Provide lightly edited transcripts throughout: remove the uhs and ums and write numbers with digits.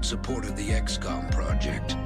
Support of the XCOM project.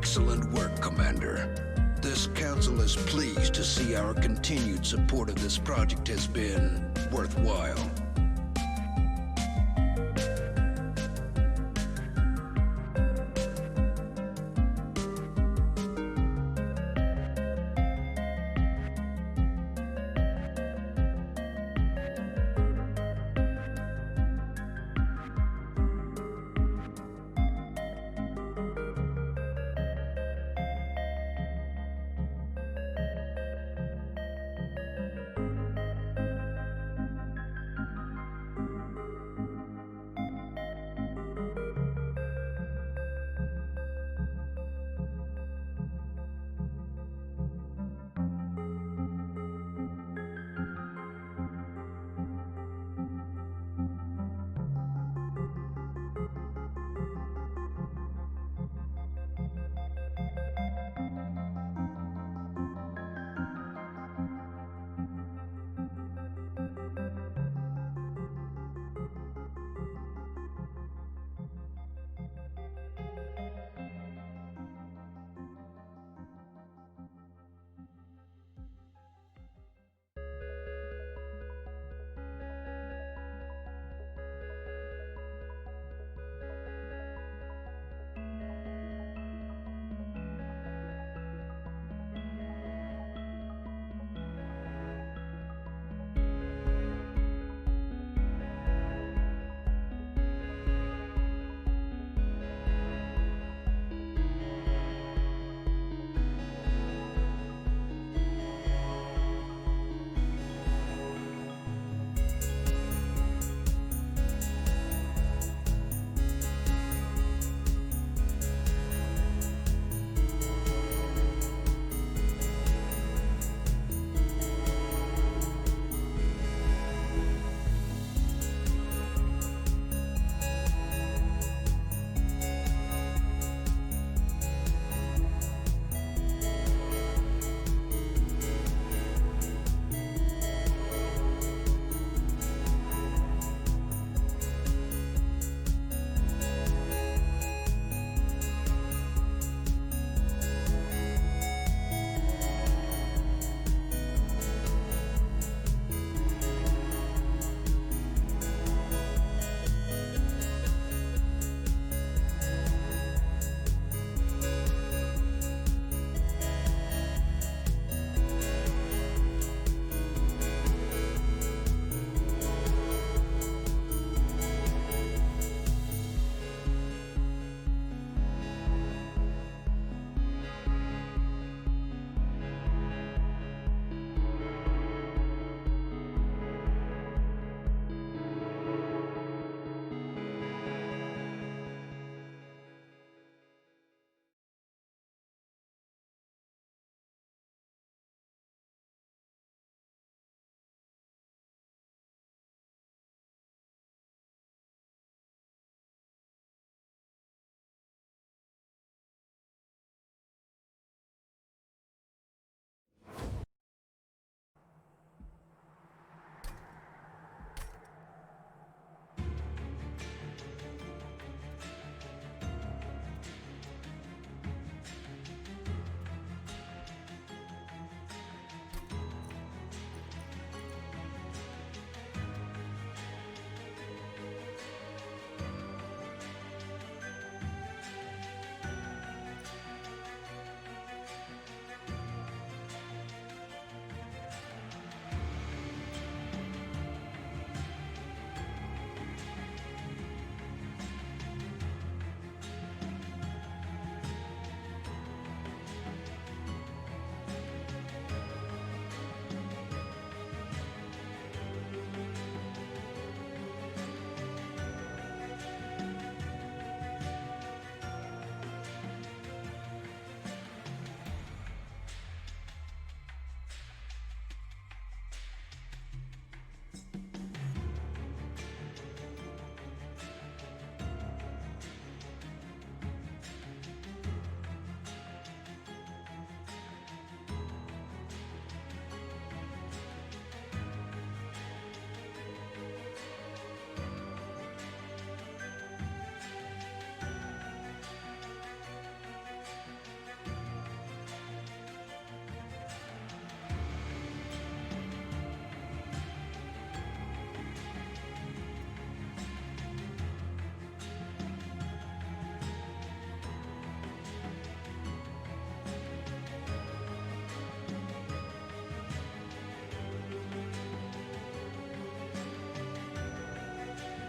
Excellent work, Commander. This council is pleased to see our continued support of this project has been worthwhile.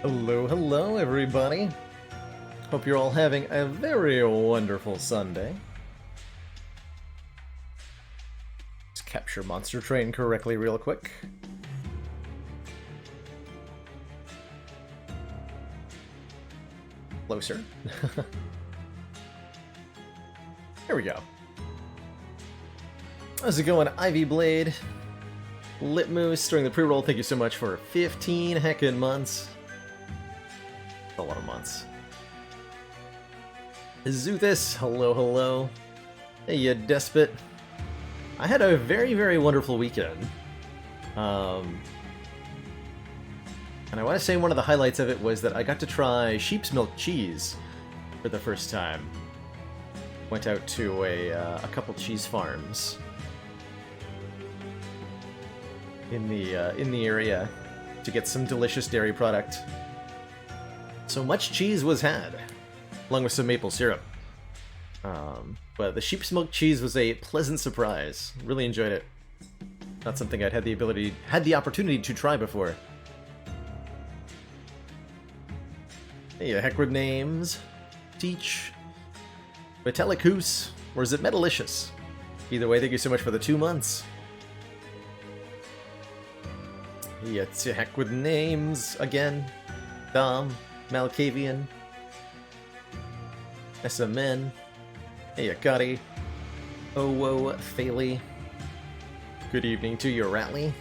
Hello, hello, everybody. Hope you're all having a very wonderful Sunday. Let's capture Monster Train correctly real quick. Closer. Here we go. How's it going, Ivy Blade? Litmoose during the pre-roll, thank you so much for 15 heckin' months. A lot of months. Zuthis, hello, hello. Hey, you despot. I had a very, very wonderful weekend. And I want to say one of the highlights of it was that I got to try sheep's milk cheese for the first time. Went out to a couple cheese farms in the area to get some delicious dairy product. So much cheese was had, along with some maple syrup. But the sheep's milk cheese was a pleasant surprise. Really enjoyed it. Not something I'd had the opportunity to try before. Hey, heck with names. Teach. Metallicus. Or is it Metalicious? Either way, thank you so much for the 2 months. Yeah, to heck with names again. Dom. Malkavian. SMN. Hey, Gotti. Owo Phaley. Good evening to you, Ratley.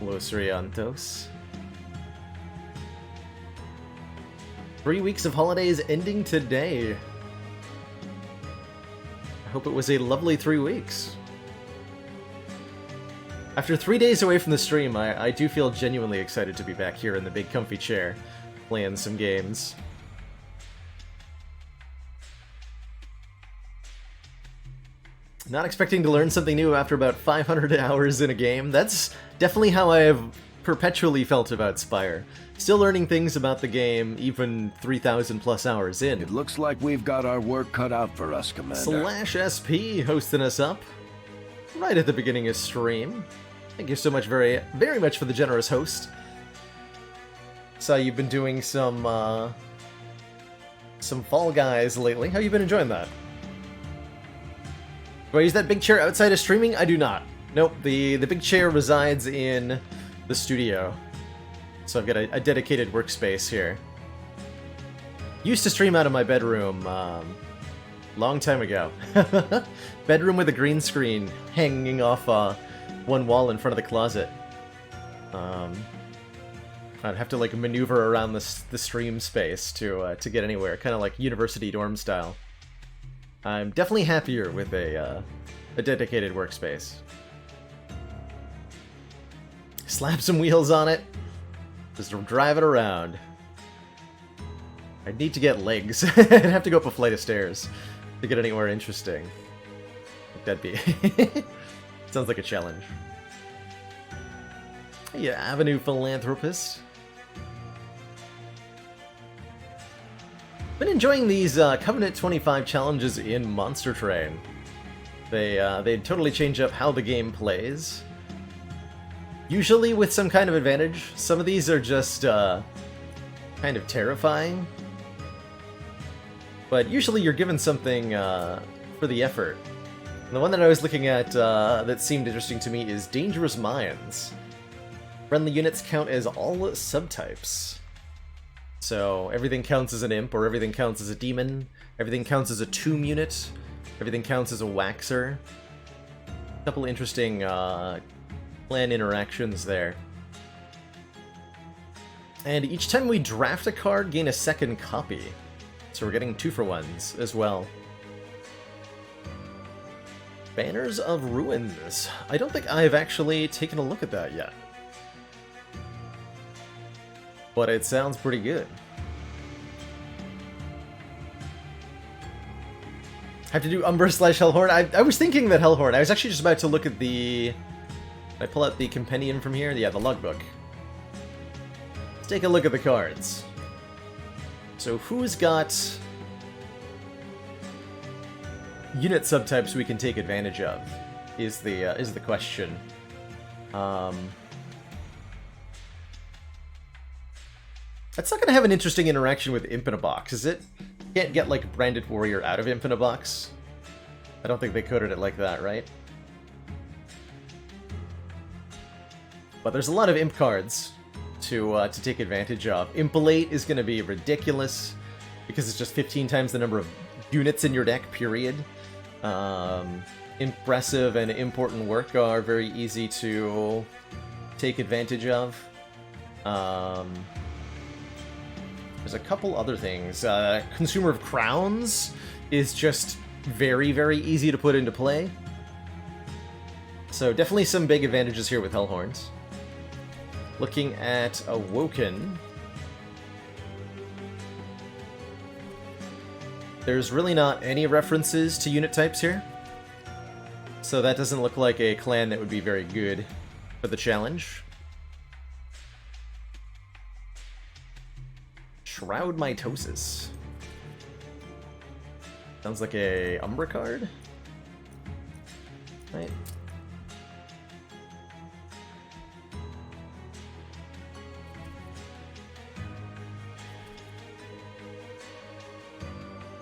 Los Riantos. 3 weeks of holidays ending today. I hope it was a lovely 3 weeks. After 3 days away from the stream, I do feel genuinely excited to be back here in the big comfy chair, playing some games. Not expecting to learn something new after about 500 hours in a game. That's definitely how I have perpetually felt about Spire. Still learning things about the game, even 3,000 plus hours in. It looks like we've got our work cut out for us, Commander. Slash SP hosting us up right at the beginning of stream. Thank you so much, very much for the generous host. Saw you've been doing some Fall Guys lately. How you been enjoying that? Do I use that big chair outside of streaming? I do not. Nope, the big chair resides in the studio. So I've got a dedicated workspace here. Used to stream out of my bedroom, long time ago. Bedroom with a green screen hanging off one wall in front of the closet. I'd have to like maneuver around the stream space to get anywhere, kind of like university dorm style. I'm definitely happier with a dedicated workspace. Slap some wheels on it. Just drive it around. I'd need to get legs. I'd have to go up a flight of stairs to get anywhere interesting. That'd be... Sounds like a challenge. Yeah, Avenue Philanthropist. Been enjoying these Covenant 25 challenges in Monster Train. They totally change up how the game plays. Usually with some kind of advantage. Some of these are just kind of terrifying. But usually you're given something for the effort. And the one that I was looking at that seemed interesting to me is Dangerous Minds. Friendly units count as all subtypes. So everything counts as an imp, or everything counts as a demon, everything counts as a tomb unit, everything counts as a waxer. A couple interesting plan interactions there. And each time we draft a card, gain a second copy. So we're getting 2-for-1s as well. Banners of Ruins. I don't think I've actually taken a look at that yet. But it sounds pretty good. Have to do Umbra / Hellhorn? I was thinking that Hellhorn. I was actually just about to look at the... Can I pull out the compendium from here? Yeah, the logbook. Let's take a look at the cards. So who's got unit subtypes we can take advantage of? Is the question. That's not going to have an interesting interaction with Imp in a Box, is it? You can't get, like, Branded Warrior out of Imp in a Box. I don't think they coded it like that, right? But there's a lot of Imp cards to take advantage of. Impalate is going to be ridiculous, because it's just 15 times the number of units in your deck, period. Impressive and important work are very easy to take advantage of. There's a couple other things. Consumer of Crowns is just very, very easy to put into play. So definitely some big advantages here with Hellhorns. Looking at Awoken, there's really not any references to unit types here. So that doesn't look like a clan that would be very good for the challenge. Shroud Mitosis. Sounds like a Umbra card. Right.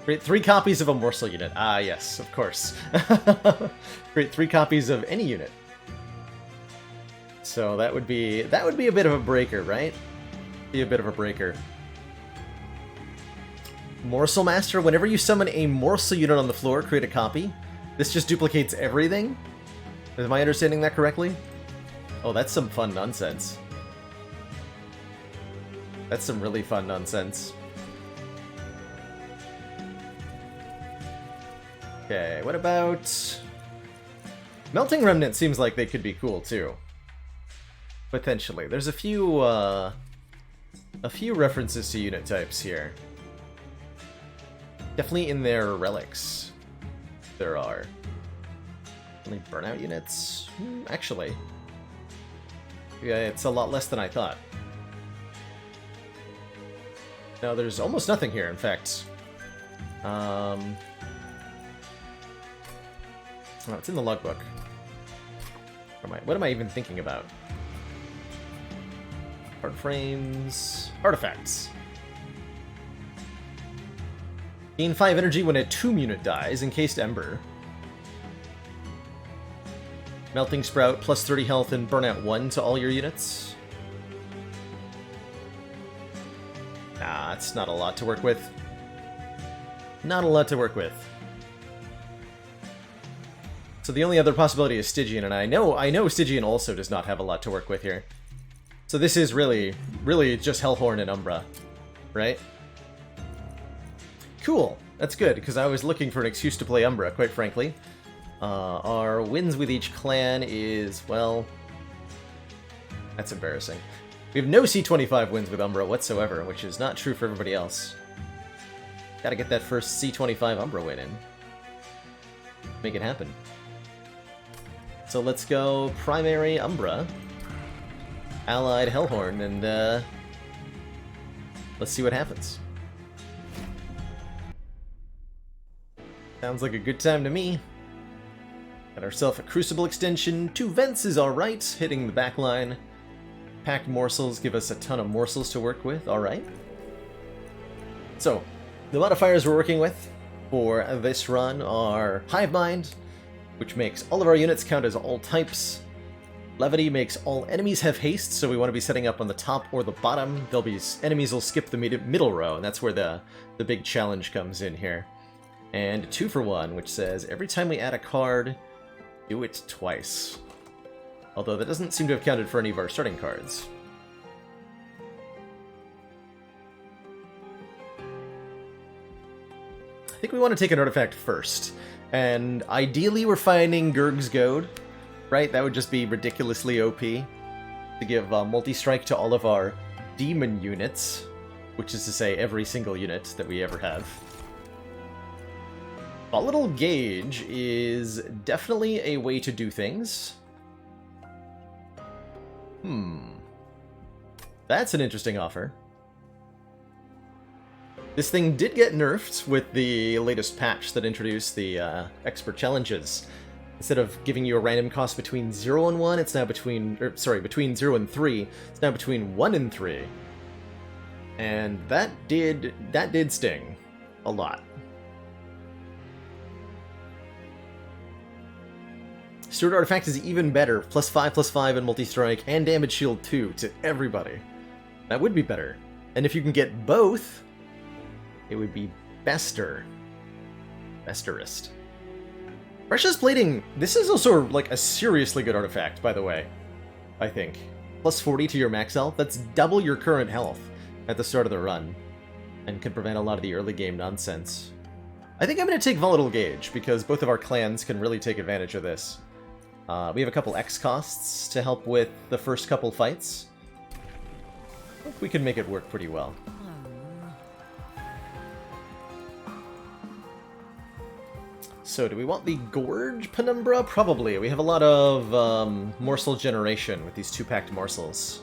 Create 3 copies of a morsel unit. Ah, yes, of course. Create 3 copies of any unit. So that would be a bit of a breaker, right? Be a bit of a breaker. Morsel Master. Whenever you summon a morsel unit on the floor, create a copy. This just duplicates everything. Am I understanding that correctly? Oh, that's some fun nonsense. That's some really fun nonsense. Okay, what about... Melting Remnant seems like they could be cool, too. Potentially. There's a few references to unit types here. Definitely in their relics. There are. Only burnout units? Actually. Yeah, it's a lot less than I thought. No, there's almost nothing here, in fact. Oh, it's in the logbook. What am I even thinking about? Art frames... Artifacts. Gain 5 energy when a tomb unit dies, encased ember. Melting Sprout, plus 30 health and burnout 1 to all your units. Nah, it's not a lot to work with. Not a lot to work with. So the only other possibility is Stygian, and I know Stygian also does not have a lot to work with here. So this is really just Hellhorn and Umbra, right? Cool, that's good, because I was looking for an excuse to play Umbra, quite frankly. Our wins with each clan is, well... That's embarrassing. We have no C25 wins with Umbra whatsoever, which is not true for everybody else. Gotta get that first C25 Umbra win in. Make it happen. So let's go primary Umbra, allied Hellhorn, and let's see what happens. Sounds like a good time to me. Got ourselves a Crucible extension, 2 vents is alright, hitting the back line. Packed morsels give us a ton of morsels to work with, alright. So, the modifiers we're working with for this run are Hive Mind, which makes all of our units count as all types. Levity makes all enemies have haste, so we want to be setting up on the top or the bottom. Enemies will skip the middle row, and that's where the big challenge comes in here. And 2 for 1, which says every time we add a card, do it twice. Although that doesn't seem to have counted for any of our starting cards. I think we want to take an artifact first. And ideally we're finding Gurg's Goad, right? That would just be ridiculously OP to give multi-strike to all of our demon units, which is to say every single unit that we ever have. Volatile Gauge is definitely a way to do things. That's an interesting offer. This thing did get nerfed with the latest patch that introduced the expert challenges. Instead of giving you a random cost between 0 and 1, it's now between 0 and 3. It's now between 1 and 3. And that did sting a lot. Steward Artifact is even better. +5/+5 in multi-strike and damage shield 2 to everybody. That would be better. And if you can get both, it would be bester. Besterest. Precious Plating, this is also like a seriously good artifact, by the way. I think. +40 to your max health, that's double your current health at the start of the run. And can prevent a lot of the early game nonsense. I think I'm going to take Volatile Gauge, because both of our clans can really take advantage of this. We have a couple X costs to help with the first couple fights. I think we can make it work pretty well. So, do we want the Gorge Penumbra? Probably. We have a lot of morsel generation with these 2-packed morsels.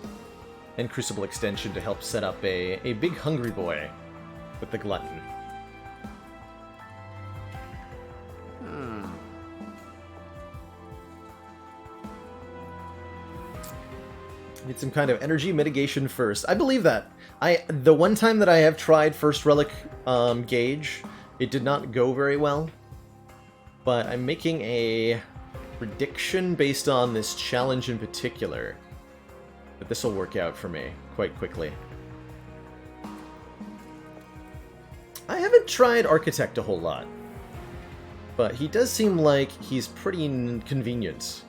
And Crucible Extension to help set up a big hungry boy with the Glutton. Need some kind of energy mitigation first. I believe that. The one time that I have tried First Relic Gauge, it did not go very well. But I'm making a prediction based on this challenge in particular that this will work out for me quite quickly. I haven't tried Architect a whole lot, but he does seem like he's pretty convenient,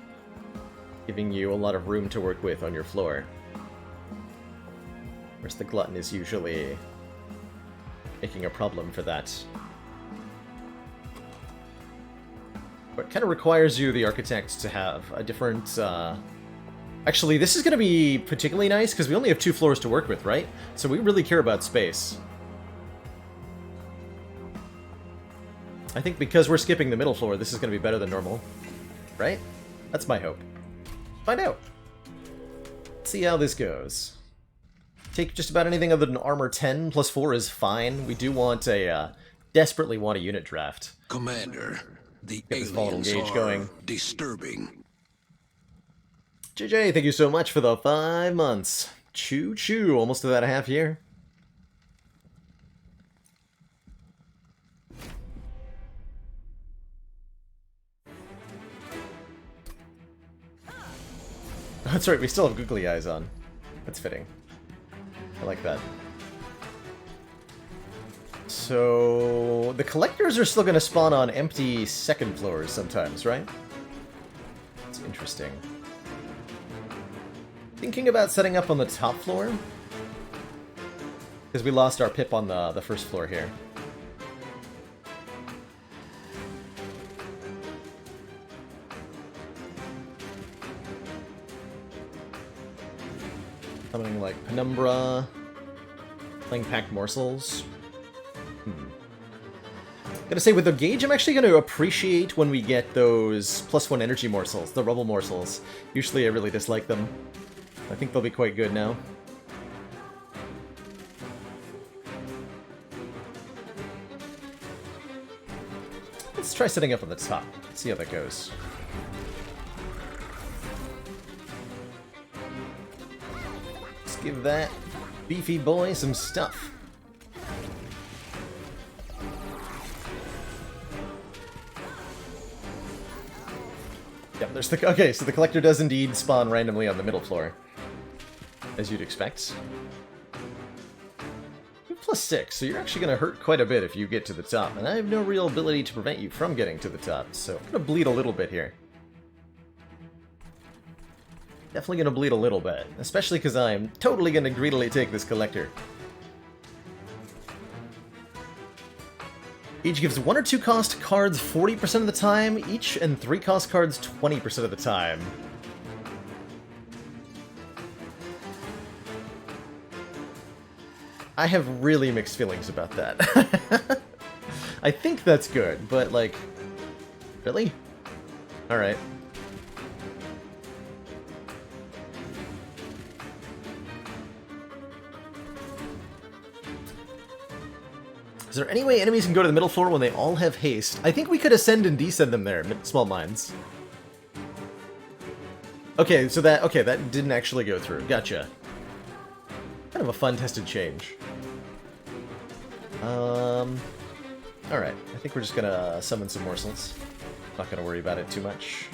giving you a lot of room to work with on your floor. Whereas the Glutton is usually making a problem for that. But it kind of requires you, the Architect, to have a different... Actually, this is going to be particularly nice, because we only have 2 floors to work with, right? So we really care about space. I think because we're skipping the middle floor, this is going to be better than normal. Right? That's my hope. Find out. Let's see how this goes. Take just about anything other than armor 10, +4 is fine. We do want a, desperately want a unit draft. Commander, the Get this volatile aliens gauge are going. disturbing. JJ, thank you so much for the 5 months. Choo choo, almost to that a half year. That's right, we still have googly eyes on. That's fitting. I like that. So... the collectors are still going to spawn on empty second floors sometimes, right? It's interesting. Thinking about setting up on the top floor? Because we lost our pip on the first floor here. Something like Penumbra, playing packed morsels. Gotta say, with the gauge, I'm actually gonna appreciate when we get those +1 energy morsels, the rubble morsels. Usually I really dislike them. I think they'll be quite good now. Let's try setting up on the top. See how that goes. Let's give that beefy boy some stuff. Yep, there's the... okay, so the collector does indeed spawn randomly on the middle floor. As you'd expect. You're +6, so you're actually going to hurt quite a bit if you get to the top, and I have no real ability to prevent you from getting to the top, so I'm going to bleed a little bit here. Definitely going to bleed a little bit, especially because I'm totally going to greedily take this collector. Each gives 1 or 2 cost cards 40% of the time each, and 3 cost cards 20% of the time. I have really mixed feelings about that. I think that's good, but like... really? Alright. Is there any way enemies can go to the middle floor when they all have haste? I think we could ascend and descend them there, small mines. Okay, so that... okay, that didn't actually go through. Gotcha. Kind of a fun tested change. Alright, I think we're just gonna summon some morsels. Not gonna worry about it too much.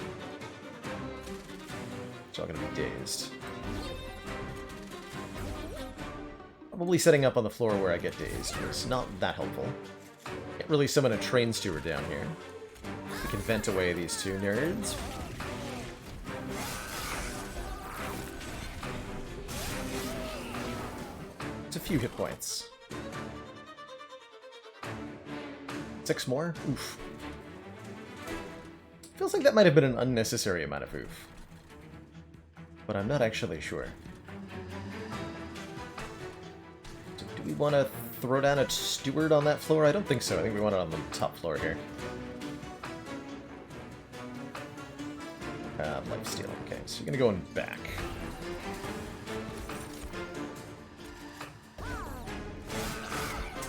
It's all gonna be dazed. Probably setting up on the floor where I get dazed is not that helpful. Can't really summon a train steward down here. We can vent away these two nerds. It's a few hit points. 6 more? Oof. Feels like that might have been an unnecessary amount of oof. But I'm not actually sure. So do we want to throw down a steward on that floor? I don't think so. I think we want it on the top floor here. Lifesteal. Okay, so you're gonna go in back.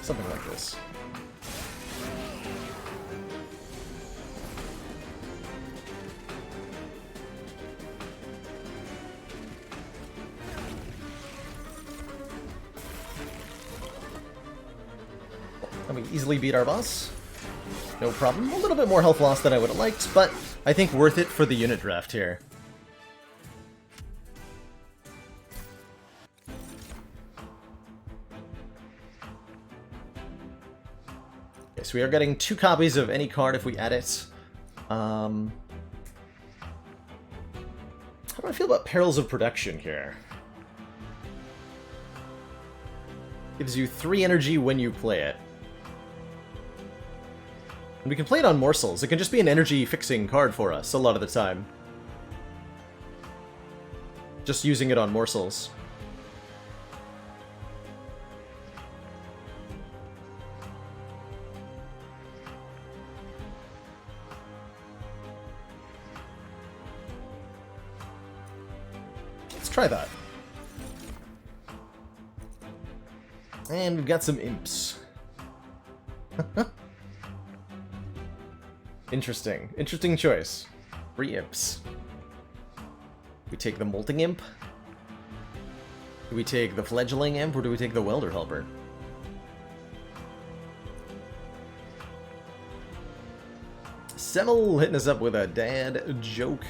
Something like this. And we easily beat our boss. No problem. A little bit more health loss than I would have liked, but I think worth it for the unit draft here. Okay, so we are getting 2 copies of any card if we add it. How do I feel about Perils of Production here? Gives you 3 energy when you play it. And we can play it on morsels. It can just be an energy-fixing card for us a lot of the time. Just using it on morsels. Let's try that. And we've got some imps. Interesting. Interesting choice. 3 imps. We take the Molting Imp? Do we take the Fledgling Imp, or do we take the Welder Helper? Semmel hitting us up with a dad joke.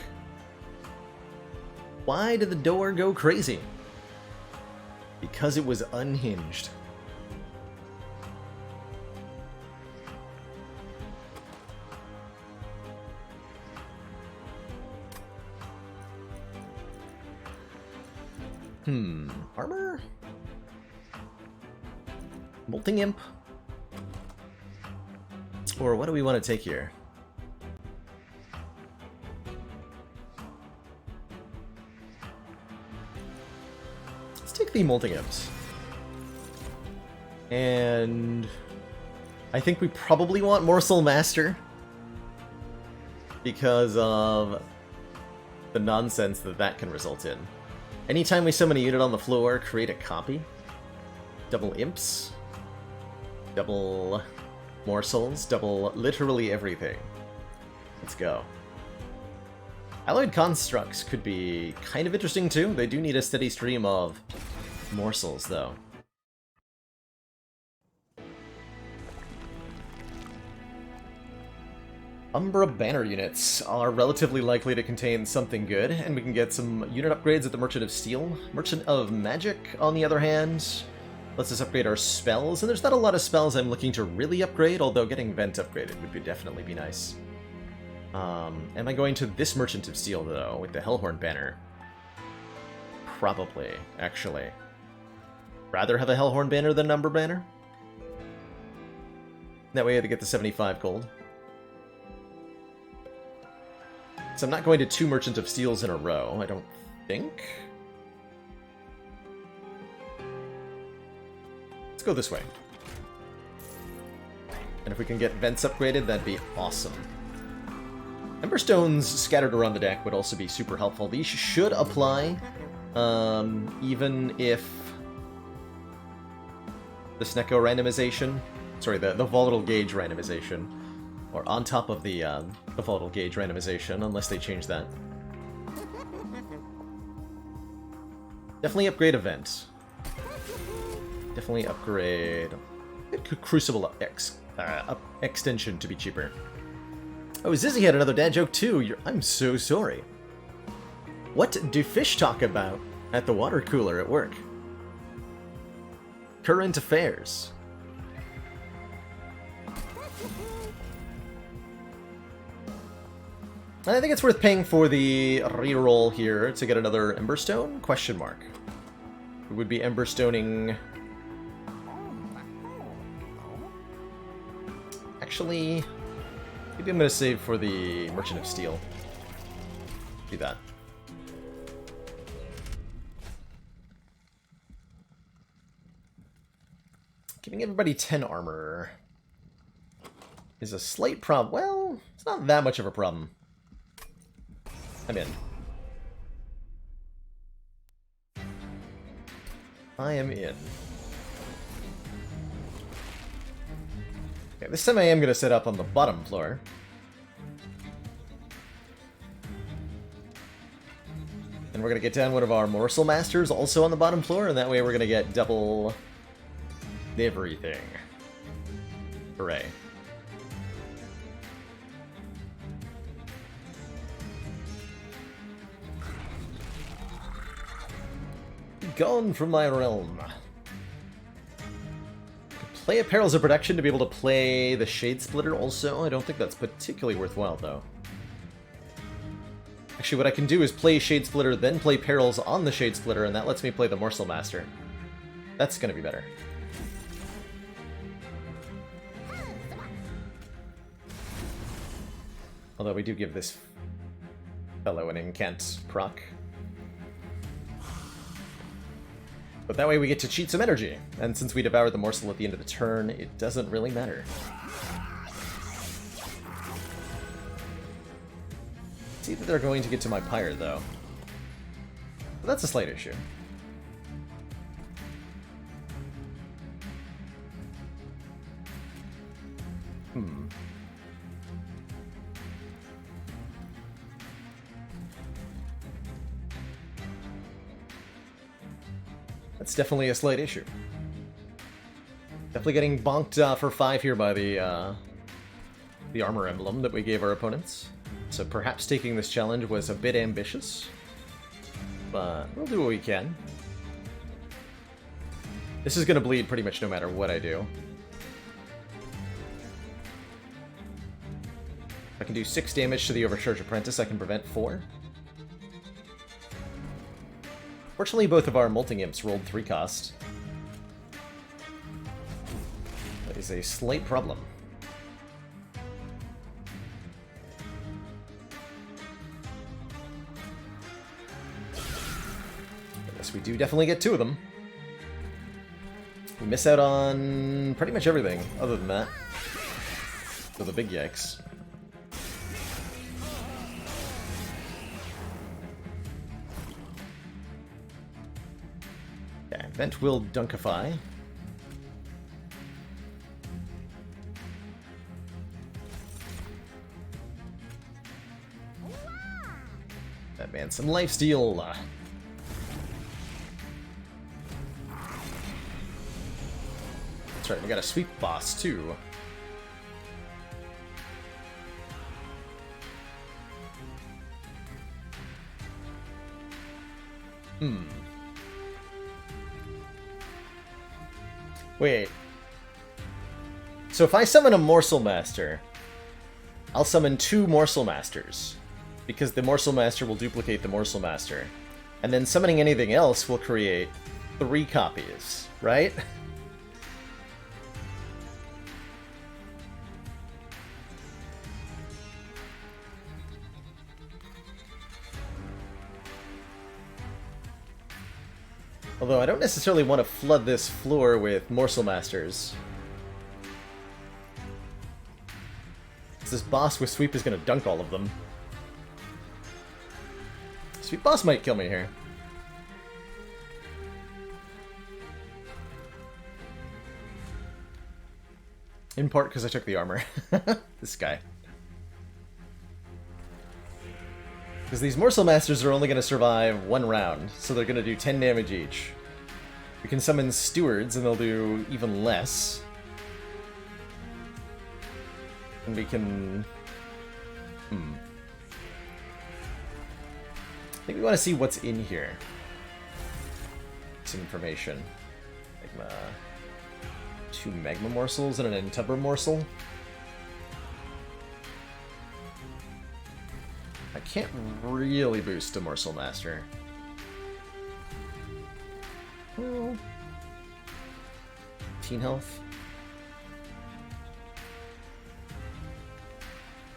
Why did the door go crazy? Because it was unhinged. Armor? Molting Imp? Or what do we want to take here? Let's take the Molting Imps. And I think we probably want Morsel Master because of the nonsense that that can result in. Anytime we summon a unit on the floor, create a copy. Double imps. Double morsels. Double literally everything. Let's go. Alloyed constructs could be kind of interesting too. They do need a steady stream of morsels though. Umbra banner units are relatively likely to contain something good, and we can get some unit upgrades at the Merchant of Steel. Merchant of Magic, on the other hand, lets us upgrade our spells, and there's not a lot of spells I'm looking to really upgrade, although getting Vent upgraded would definitely be nice. Am I going to this Merchant of Steel, though, with the Hellhorn banner? Probably, actually. Rather have a Hellhorn banner than an Umbra banner? That way I have to get the 75 gold. So I'm not going to 2 Merchant of Steels in a row, I don't think. Let's go this way. And if we can get Vents upgraded, that'd be awesome. Emberstones scattered around the deck would also be super helpful. These should apply, even if the Snecko randomization, sorry, the volatile gauge randomization, or on top of the volatile gauge randomization, unless they change that. Definitely upgrade event. Definitely upgrade Crucible extension to be cheaper. Oh, Zizzy had another dad joke too. I'm so sorry. What do fish talk about at the water cooler at work? Current affairs. I think it's worth paying for the reroll here to get another Emberstone? Question mark. It would be Emberstoning... Actually, maybe I'm going to save for the Merchant of Steel. Do that. Giving everybody 10 armor is a slight problem. Well, it's not that much of a problem. I'm in. I am in. Okay, this time I am going to set up on the bottom floor. And we're going to get down one of our Morsel Masters also on the bottom floor, and that way we're going to get double everything. Hooray. Gone from my realm. Play a Perils of Protection to be able to play the Shade Splitter also. I don't think that's particularly worthwhile, though. Actually, what I can do is play Shade Splitter, then play Perils on the Shade Splitter, and that lets me play the Morsel Master. That's gonna be better. Although we do give this fellow an incant proc. But that way we get to cheat some energy, and since we devoured the morsel at the end of the turn, it doesn't really matter. See that they're going to get to my pyre, though. But that's a slight issue. That's definitely a slight issue. Definitely getting bonked for 5 here by the armor emblem that we gave our opponents. So perhaps taking this challenge was a bit ambitious, but we'll do what we can. This is going to bleed pretty much no matter what I do. If I can do 6 damage to the Overcharge Apprentice, I can prevent 4. Fortunately, both of our Molting Imps rolled 3 cost. That is a slight problem. Yes, we do definitely get 2 of them. We miss out on pretty much everything other than that. So the big yikes. Vent will dunkify. That man, some lifesteal. That's right, we got a sweep boss too. Wait. So if I summon a Morsel Master, I'll summon 2 Morsel Masters, because the Morsel Master will duplicate the Morsel Master. And then summoning anything else will create 3 copies, right? Although I don't necessarily want to flood this floor with Morsel Masters. This boss with Sweep is going to dunk all of them. Sweep boss might kill me here. In part because I took the armor. This guy. Because these Morsel Masters are only going to survive 1 round, so they're going to do 10 damage each. We can summon Stewards, and they'll do even less. And we can... I think we want to see what's in here. Some information. Magma... 2 magma morsels and an entubber morsel. I can't really boost a morsel master. Well, 15 health.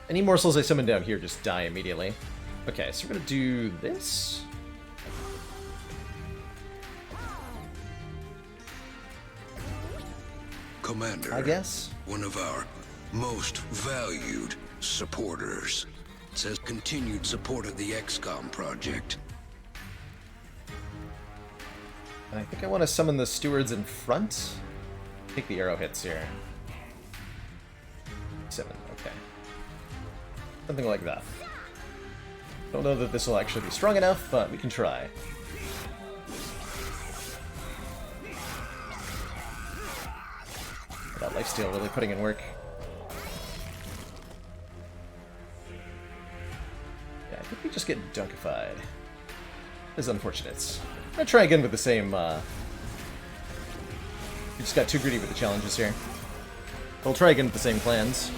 Any morsels I summon down here just die immediately. Okay, so we're gonna do this. Commander, I guess. One of our most valued supporters says continued support of the XCOM project. I think I want to summon the stewards in front. Take the arrow hits here. 7, okay. Something like that. Don't know that this will actually be strong enough, but we can try. That lifesteal really putting in work. Yeah, I think we just get dunkified. This is unfortunate. I'm gonna try again with the same, We just got too greedy with the challenges here. We'll try again with the same plans.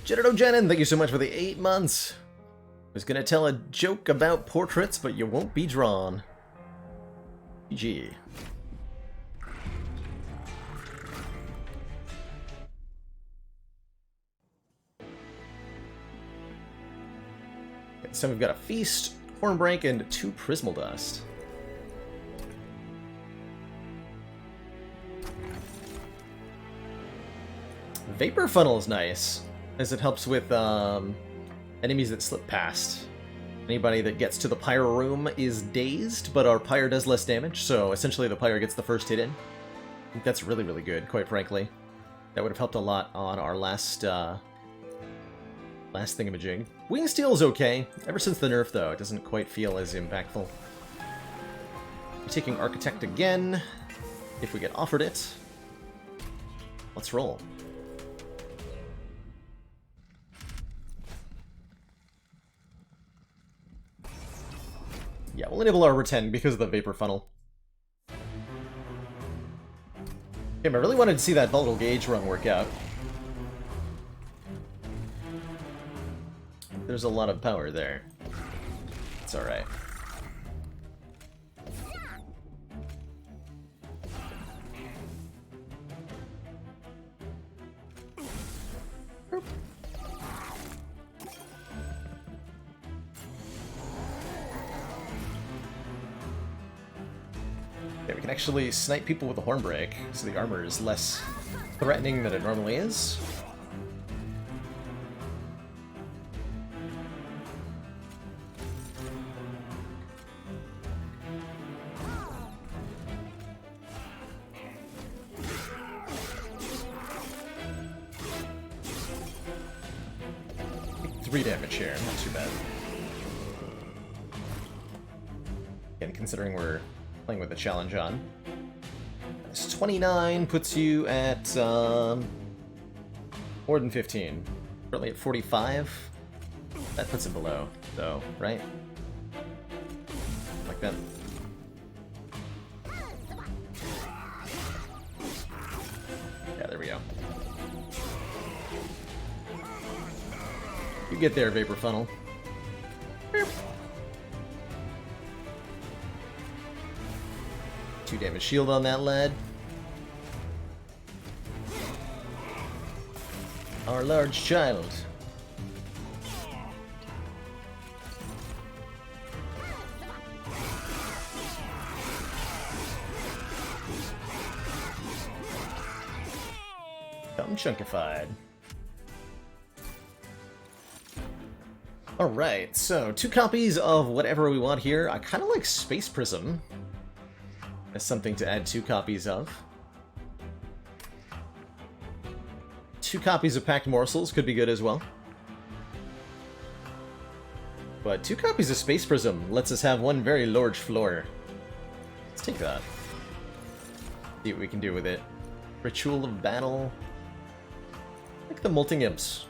Jennifer Jenin, thank you so much for the 8 months. I was gonna tell a joke about portraits, but you won't be drawn. GG. Okay, so we've got a feast, Hornbreak, and 2 Prismal Dust. Vapor Funnel is nice, as it helps with enemies that slip past. Anybody that gets to the Pyre room is dazed, but our Pyre does less damage, so essentially the Pyre gets the first hit in. I think that's really, really good, quite frankly. That would have helped a lot on our last thingamajig. Wing Steel's okay. Ever since the nerf, though, it doesn't quite feel as impactful. We're taking Architect again, if we get offered it. Let's roll. Yeah, we'll enable our Retend because of the Vapor Funnel. Damn, I really wanted to see that Volatile Gauge run work out. There's a lot of power there. It's alright. Okay, we can actually snipe people with a Hornbreak, so the armor is less threatening than it normally is. Damage here, not too bad. Again, considering we're playing with the challenge on. This 29 puts you at more than 15. Currently at 45. That puts it below, though, right? Like that. Yeah, there we go. You get there, Vapor Funnel. Beep. 2 damage shield on that lad. Our large child. Come chunkified. Alright, so 2 copies of whatever we want here. I kind of like Space Prism as something to add 2 copies of. 2 copies of Packed Morsels could be good as well. But 2 copies of Space Prism lets us have one very large floor. Let's take that. See what we can do with it. Ritual of Battle. like the molting imps.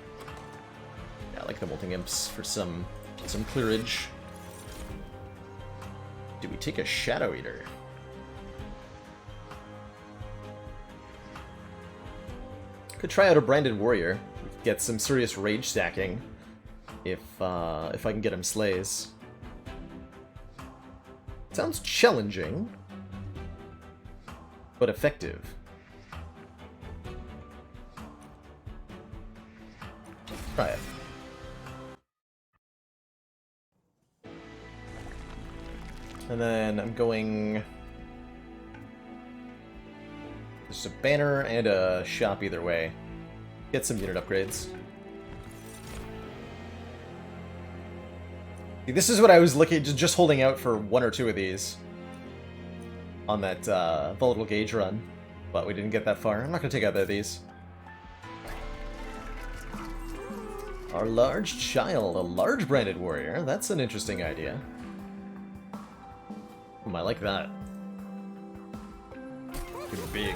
Yeah, I like the molting imps for some clearage. Do we take a Shadow Eater? Could try out a Branded Warrior. Get some serious rage stacking if I can get him slays. Sounds challenging, but effective. Try it. And then I'm going... There's a banner and a shop either way. Get some unit upgrades. See, this is what I was looking, just holding out for one or two of these on that volatile gauge run, but we didn't get that far. I'm not going to take either of these. Our large child, a large branded warrior. That's an interesting idea. I like that. Too big.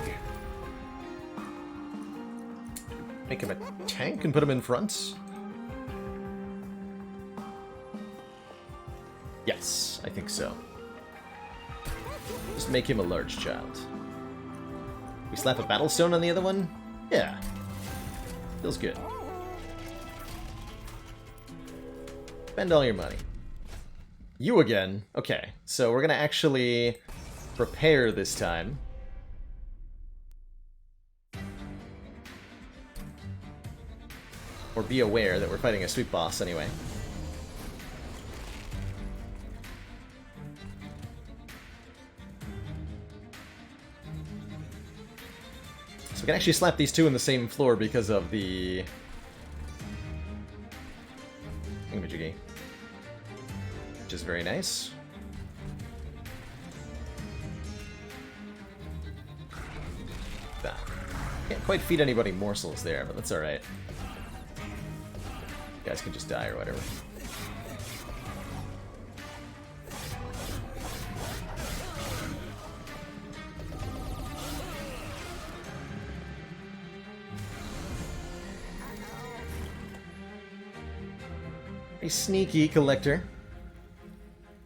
Make him a tank and put him in front. Yes, I think so. Just make him a large child. We slap a battle stone on the other one? Yeah. Feels good. Spend all your money. You again. Okay, so we're gonna actually prepare this time. Or be aware that we're fighting a sweep boss anyway. So we can actually slap these two in the same floor because of the... thingamajiggy. Which is very nice. Ah. Can't quite feed anybody morsels there, but that's alright. You guys can just die or whatever. A sneaky collector.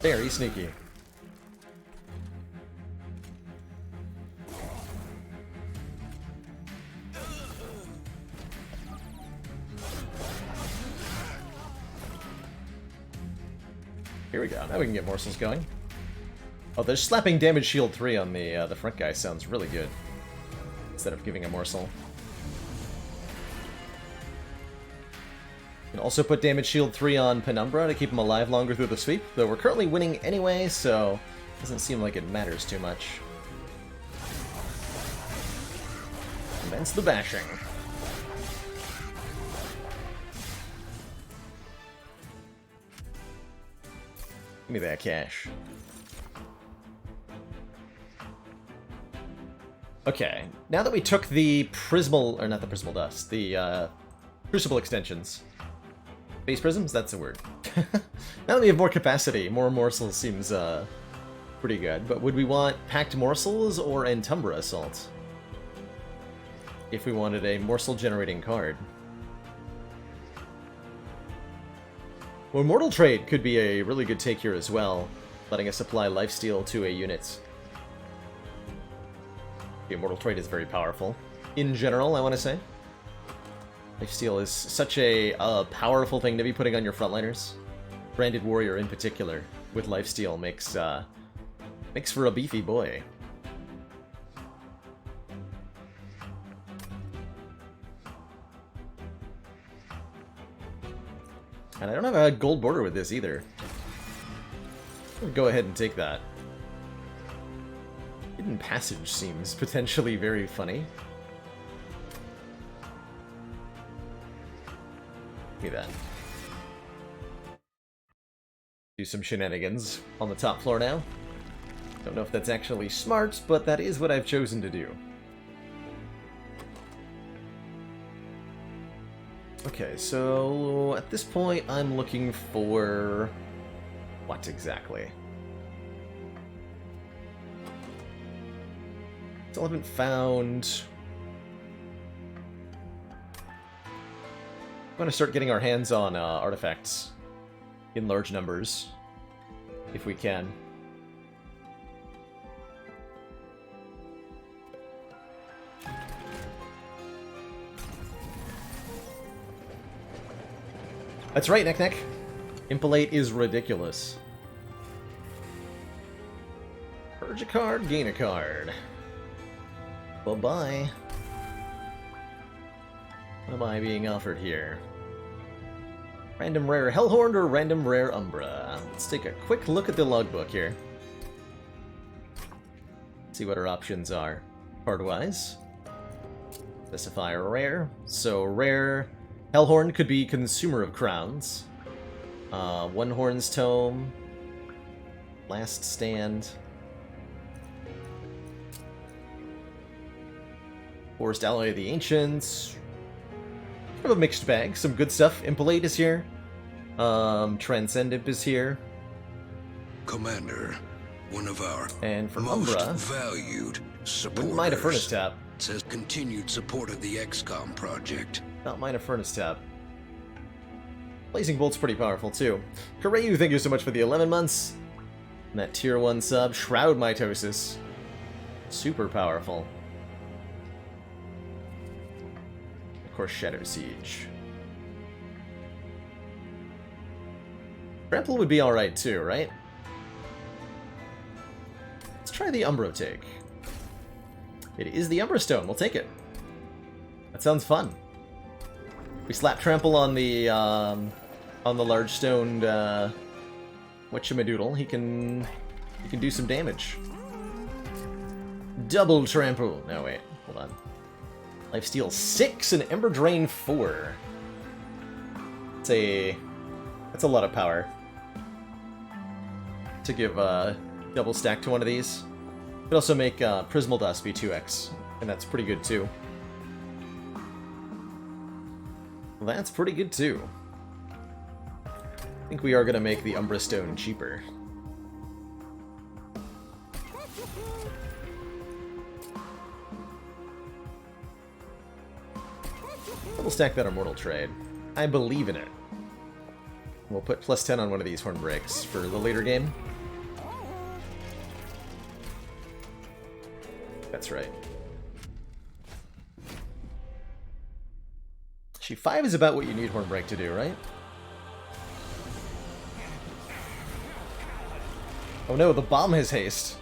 Very sneaky. Here we go. Now we can get morsels going. Oh, there's slapping damage shield 3 on the front guy sounds really good. Instead of giving a morsel. You can also put damage shield 3 on Penumbra to keep him alive longer through the sweep, though we're currently winning anyway, so it doesn't seem like it matters too much. Commence the bashing. Give me that cash. Okay, now that we took the Prismal, or not the Prismal Dust, the Crucible extensions. Base Prisms? That's a word. Now that we have more capacity, more morsels seems pretty good, but would we want Packed Morsels or Entumbra Assault? If we wanted a morsel generating card. Well, Mortal Trade could be a really good take here as well, letting us apply Lifesteal to a unit. The Mortal Trade is very powerful. In general, I want to say. Lifesteal is such a powerful thing to be putting on your frontliners. Branded Warrior in particular, with Lifesteal makes for a beefy boy. And I don't have a gold border with this either. I'll go ahead and take that. Hidden Passage seems potentially very funny. Give me that. Do some shenanigans on the top floor now. Don't know if that's actually smart, but that is what I've chosen to do. Okay, so at this point I'm looking for... what exactly? Still haven't found... I'm going to start getting our hands on artifacts in large numbers, if we can. That's right, Neck. Impalate is ridiculous. Purge a card, gain a card. Bye-bye. What am I being offered here? Random rare Hellhorn or random rare Umbra? Let's take a quick look at the logbook here. See what our options are. Card-wise. Specify a rare. So rare Hellhorn could be Consumer of Crowns. One Horn's Tome. Last Stand. Forest Ally of the Ancients. Kind of a mixed bag. Some good stuff. Impalate is here. Transcendent is here. Commander, one of our and for most Umbra, valued supporters. Wouldn't mind a Furnace Tap. Says continued support of the XCOM project. Not mind a Furnace Tap. Blazing Bolt's pretty powerful too. Koreyu, thank you so much for the 11 months. And that tier 1 sub. Shroud Mitosis. Super powerful. Of course, Shadow Siege. Trample would be alright too, right? Let's try the Umbro take. It is the Umbra Stone, we'll take it. That sounds fun. We slap Trample on the large stoned whatchamadoodle, he can do some damage. Double Trample. No wait, hold on. Lifesteal 6 and Ember Drain 4. That's a lot of power to give double stack to one of these. Could also make Prismal Dust be 2x, and that's pretty good too. That's pretty good too. I think we are gonna make the Umbra Stone cheaper. Double stack that Immortal Trade. I believe in it. We'll put +10 on one of these Horn Breaks for the later game. That's right. Actually, 5 is about what you need Horn Break to do, right? Oh no, the bomb has haste.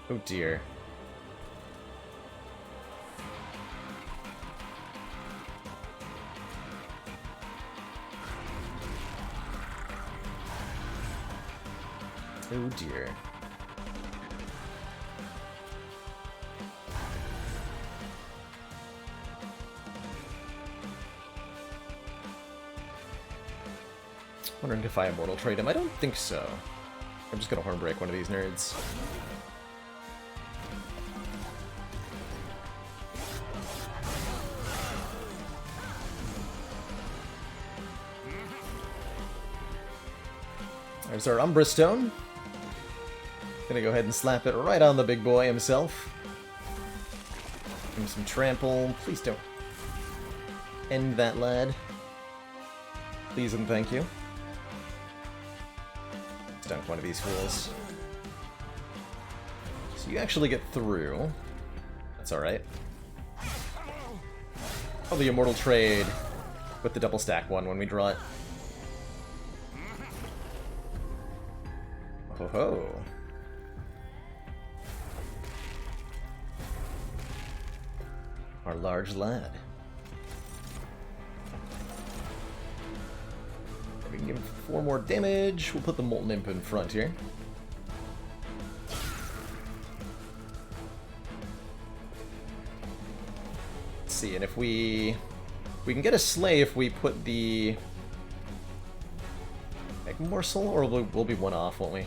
Oh dear. Oh dear. Wondering if I Immortal Trade him. I don't think so. I'm just gonna Horn Break one of these nerds. There's our Umbra Stone. Gonna go ahead and slap it right on the big boy himself. Give him some trample. Please don't end that lad. Please and thank you. Let's dunk one of these fools. So you actually get through. That's alright. Probably Immortal Trade with the double stack one when we draw it. Ho ho. Our large lad. We can give him 4 more damage. We'll put the Molten Imp in front here. Let's see, and if we can get a Slay if we put the Egg Morsel, or we'll be one off, won't we?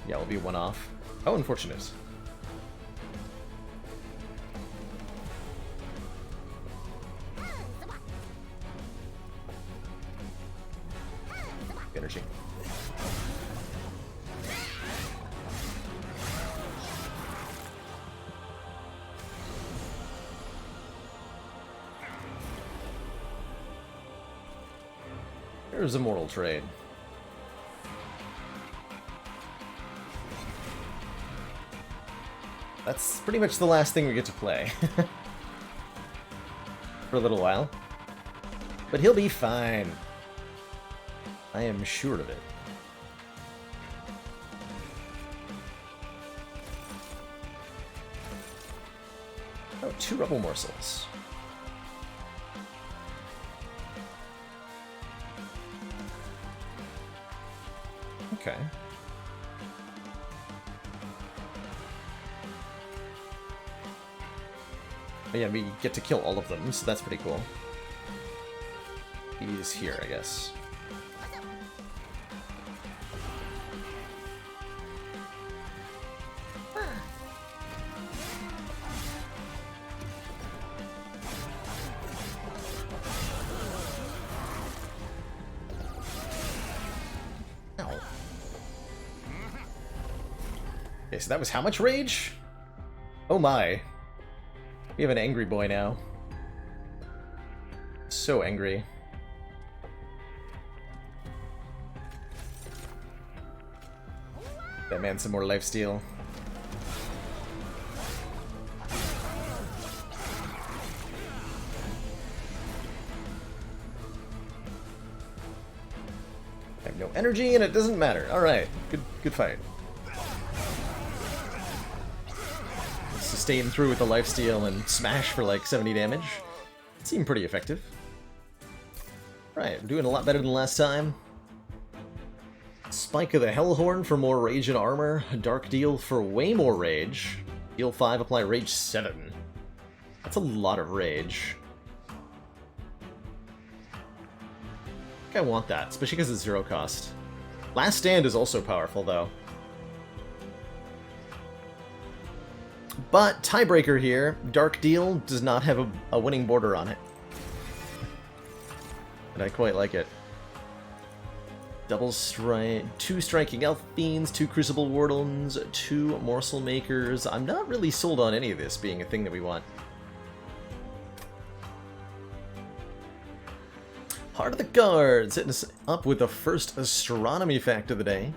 Yeah, we'll be one off. How unfortunate. Energy. There's a mortal trade. That's pretty much the last thing we get to play. For a little while. But he'll be fine. I am sure of it. Oh, 2 rebel morsels. Okay. But yeah, we get to kill all of them, so that's pretty cool. He's here, I guess. Ow. Okay, so that was how much rage? Oh my. We have an angry boy now. So angry. That man some more lifesteal. I have no energy and it doesn't matter. Alright, good fight. Sustain through with the lifesteal and smash for like 70 damage. Seemed pretty effective. Right, we're doing a lot better than last time. Spike of the Hellhorn for more rage and armor. Dark Deal for way more rage. Deal 5, apply rage 7. That's a lot of rage. I think I want that, especially because it's 0 cost. Last Stand is also powerful, though. But, tiebreaker here, Dark Deal does not have a winning border on it. And I quite like it. Double strike, 2 Striking Elf Fiends, 2 Crucible Wardens, 2 Morsel Makers. I'm not really sold on any of this being a thing that we want. Heart of the Guards, hitting us up with the first astronomy fact of the day.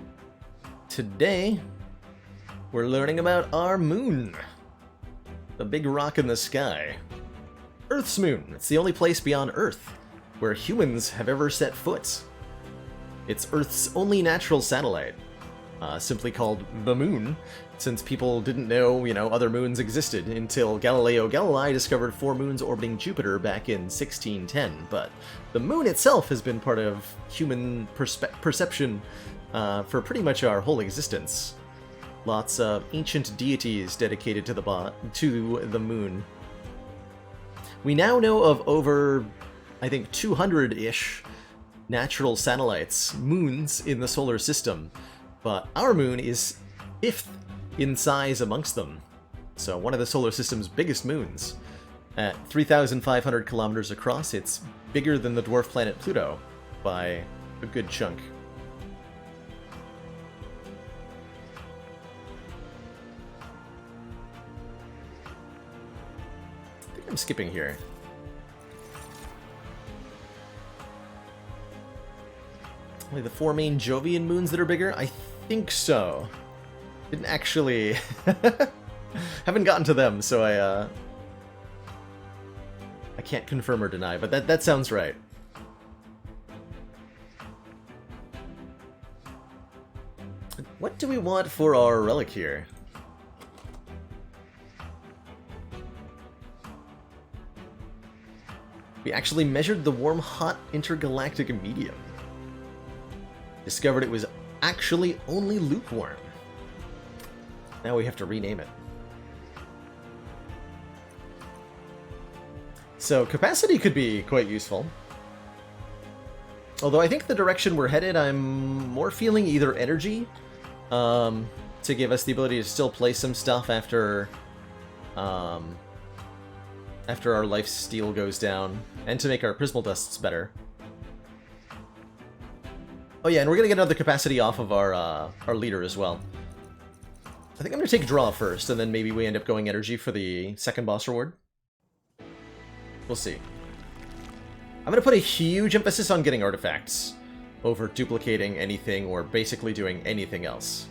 Today, we're learning about our moon. The big rock in the sky. Earth's moon. It's the only place beyond Earth where humans have ever set foot. It's Earth's only natural satellite, simply called the Moon, since people didn't know, other moons existed until Galileo Galilei discovered 4 moons orbiting Jupiter back in 1610. But the Moon itself has been part of human perception for pretty much our whole existence. Lots of ancient deities dedicated to the Moon. We now know of over, I think, 200-ish natural satellites, moons, in the solar system, but our moon is 5th in size amongst them. So one of the solar system's biggest moons. At 3,500 kilometers across, it's bigger than the dwarf planet Pluto by a good chunk. I think I'm skipping here. Only the 4 main Jovian moons that are bigger? I think so. Didn't actually... haven't gotten to them, so I can't confirm or deny, but that sounds right. What do we want for our relic here? We actually measured the warm-hot intergalactic medium. Discovered it was actually only lukewarm. Now we have to rename it. So capacity could be quite useful. Although I think the direction we're headed, I'm more feeling either energy, to give us the ability to still play some stuff after our life steal goes down, and to make our Prismal Dusts better. Oh yeah, and we're gonna get another capacity off of our leader as well. I think I'm gonna take draw first, and then maybe we end up going energy for the second boss reward. We'll see. I'm gonna put a huge emphasis on getting artifacts. over duplicating anything or basically doing anything else.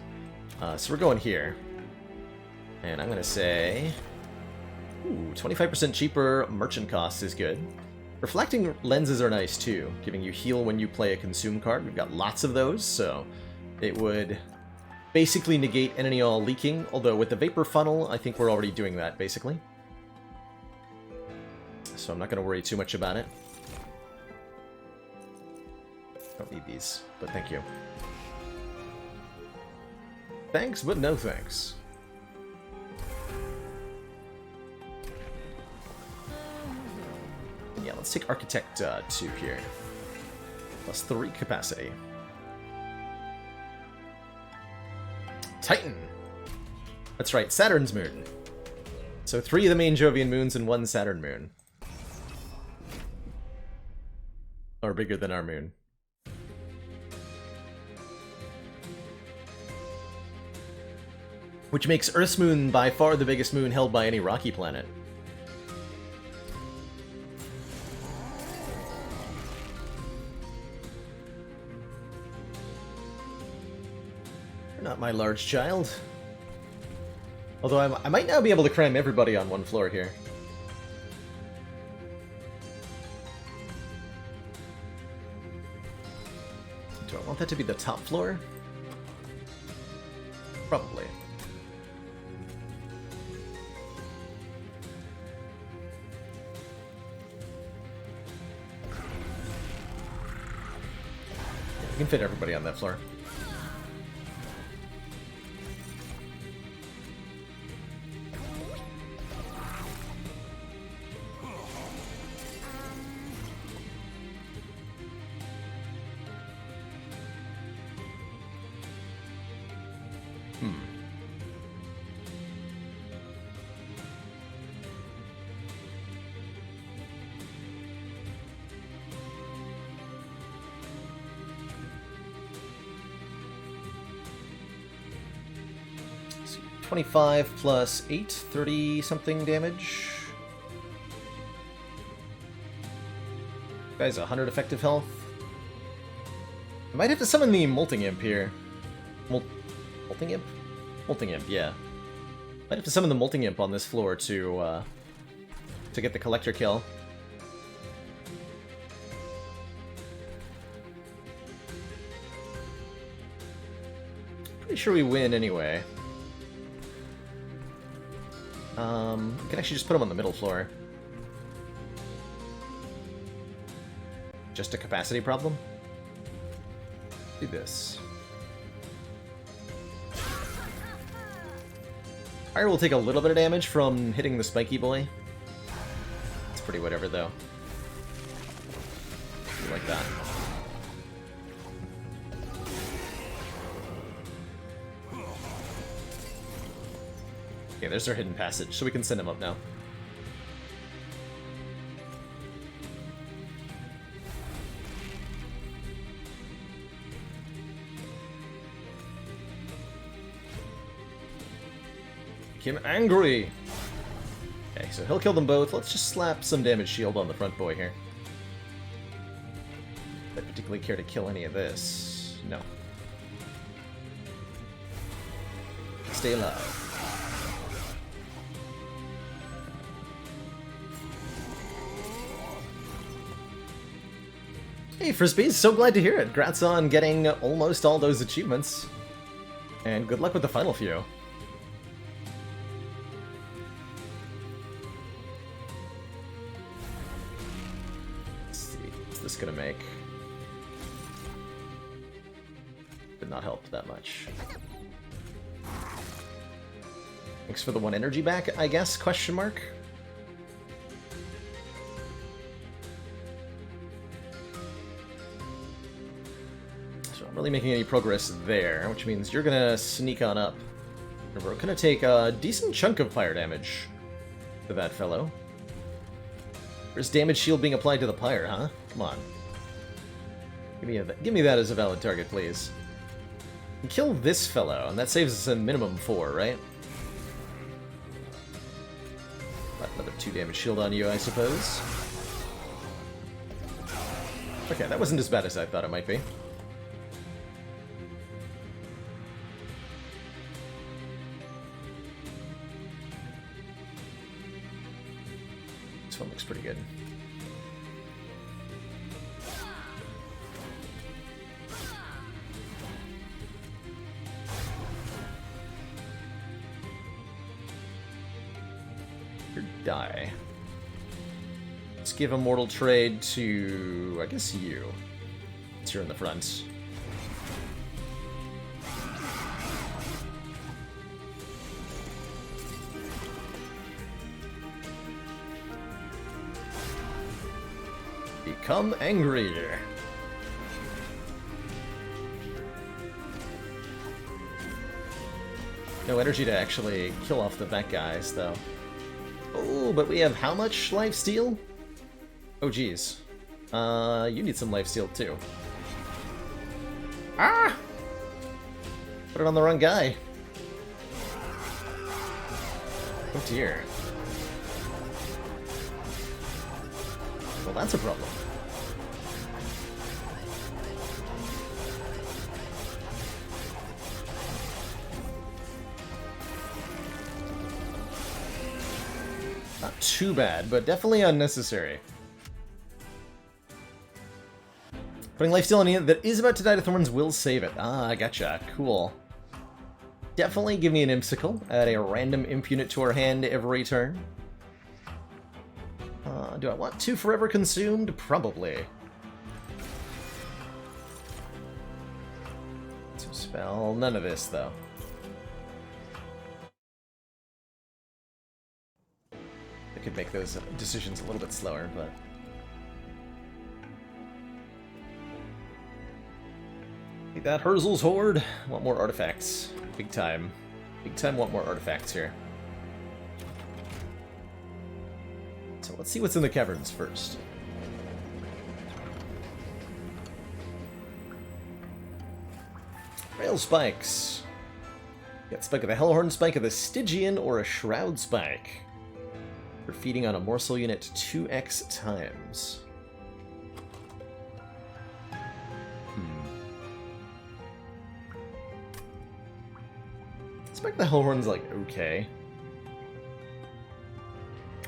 So we're going here. And I'm going to say... Ooh, 25% cheaper merchant cost is good. Reflecting lenses are nice too, giving you heal when you play a consume card. We've got lots of those, so it would basically negate any all leaking, although with the vapor funnel, I think we're already doing that, basically. So I'm not going to worry too much about it. Don't need these, but thank you. Thanks, but no thanks. Yeah, let's take Architect 2 here. Plus 3 capacity. Titan! That's right, Saturn's moon. So 3 of the main Jovian moons and 1 Saturn moon. Are bigger than our moon. Which makes Earth's moon by far the biggest moon held by any rocky planet. You're not my large child. Although I might now be able to cram everybody on one floor here. Do I want that to be the top floor? Probably. Yeah, we can fit everybody on that floor. So 25 plus 8, 30 something damage. Guy's 100 effective health. I might have to summon the Molting Imp here. Molting Imp? Molting Imp, yeah. Might have to summon the Molting Imp on this floor to get the Collector kill. Pretty sure we win anyway. We can actually just put him on the middle floor. Just a capacity problem? Do this. Fire will take a little bit of damage from hitting the spiky boy. It's pretty whatever though. Like that. Okay, there's our hidden passage, so we can send him up now. Make him angry! Okay, so he'll kill them both. Let's just slap some damage shield on the front boy here. Don't particularly care to kill any of this. No. Stay alive. Hey, Frisbee, so glad to hear it. Congrats on getting almost all those achievements. And good luck with the final few. Let's see, what's this gonna make? Did not help that much. Thanks for the 1 energy back, I guess, question mark? Really making any progress there, which means you're gonna sneak on up. And we're gonna take a decent chunk of fire damage to that fellow. There's damage shield being applied to the pyre, huh? Come on. Give me that as a valid target, please. And kill this fellow, and that saves us a minimum 4, right? Another 2 damage shield on you, I suppose. Okay, that wasn't as bad as I thought it might be. This one looks pretty good. Your die. Let's give Immortal Trade to, I guess, you. Since you're in the front. Become angry. No energy to actually kill off the vet guys, though. Oh, but we have how much lifesteal? Oh, geez. You need some lifesteal, too. Ah! Put it on the wrong guy. Oh, dear. Well, that's a problem. Not too bad, but definitely unnecessary. Putting lifesteal on a unit that is about to die to thorns will save it. Ah, I gotcha. Cool. Definitely give me an Imsicle. Add a random imp unit to our hand every turn. Do I want 2 forever consumed? Probably. Some spell. None of this, though. I could make those decisions a little bit slower, but... Take that, Herzl's Horde. Want more artifacts. Big time. Big time want more artifacts here. So let's see what's in the caverns first. Rail spikes. Get Spike of the Hellhorn, Spike of the Stygian, or a Shroud Spike. For feeding on a morsel unit 2x times. Spike of the Hellhorn's like okay.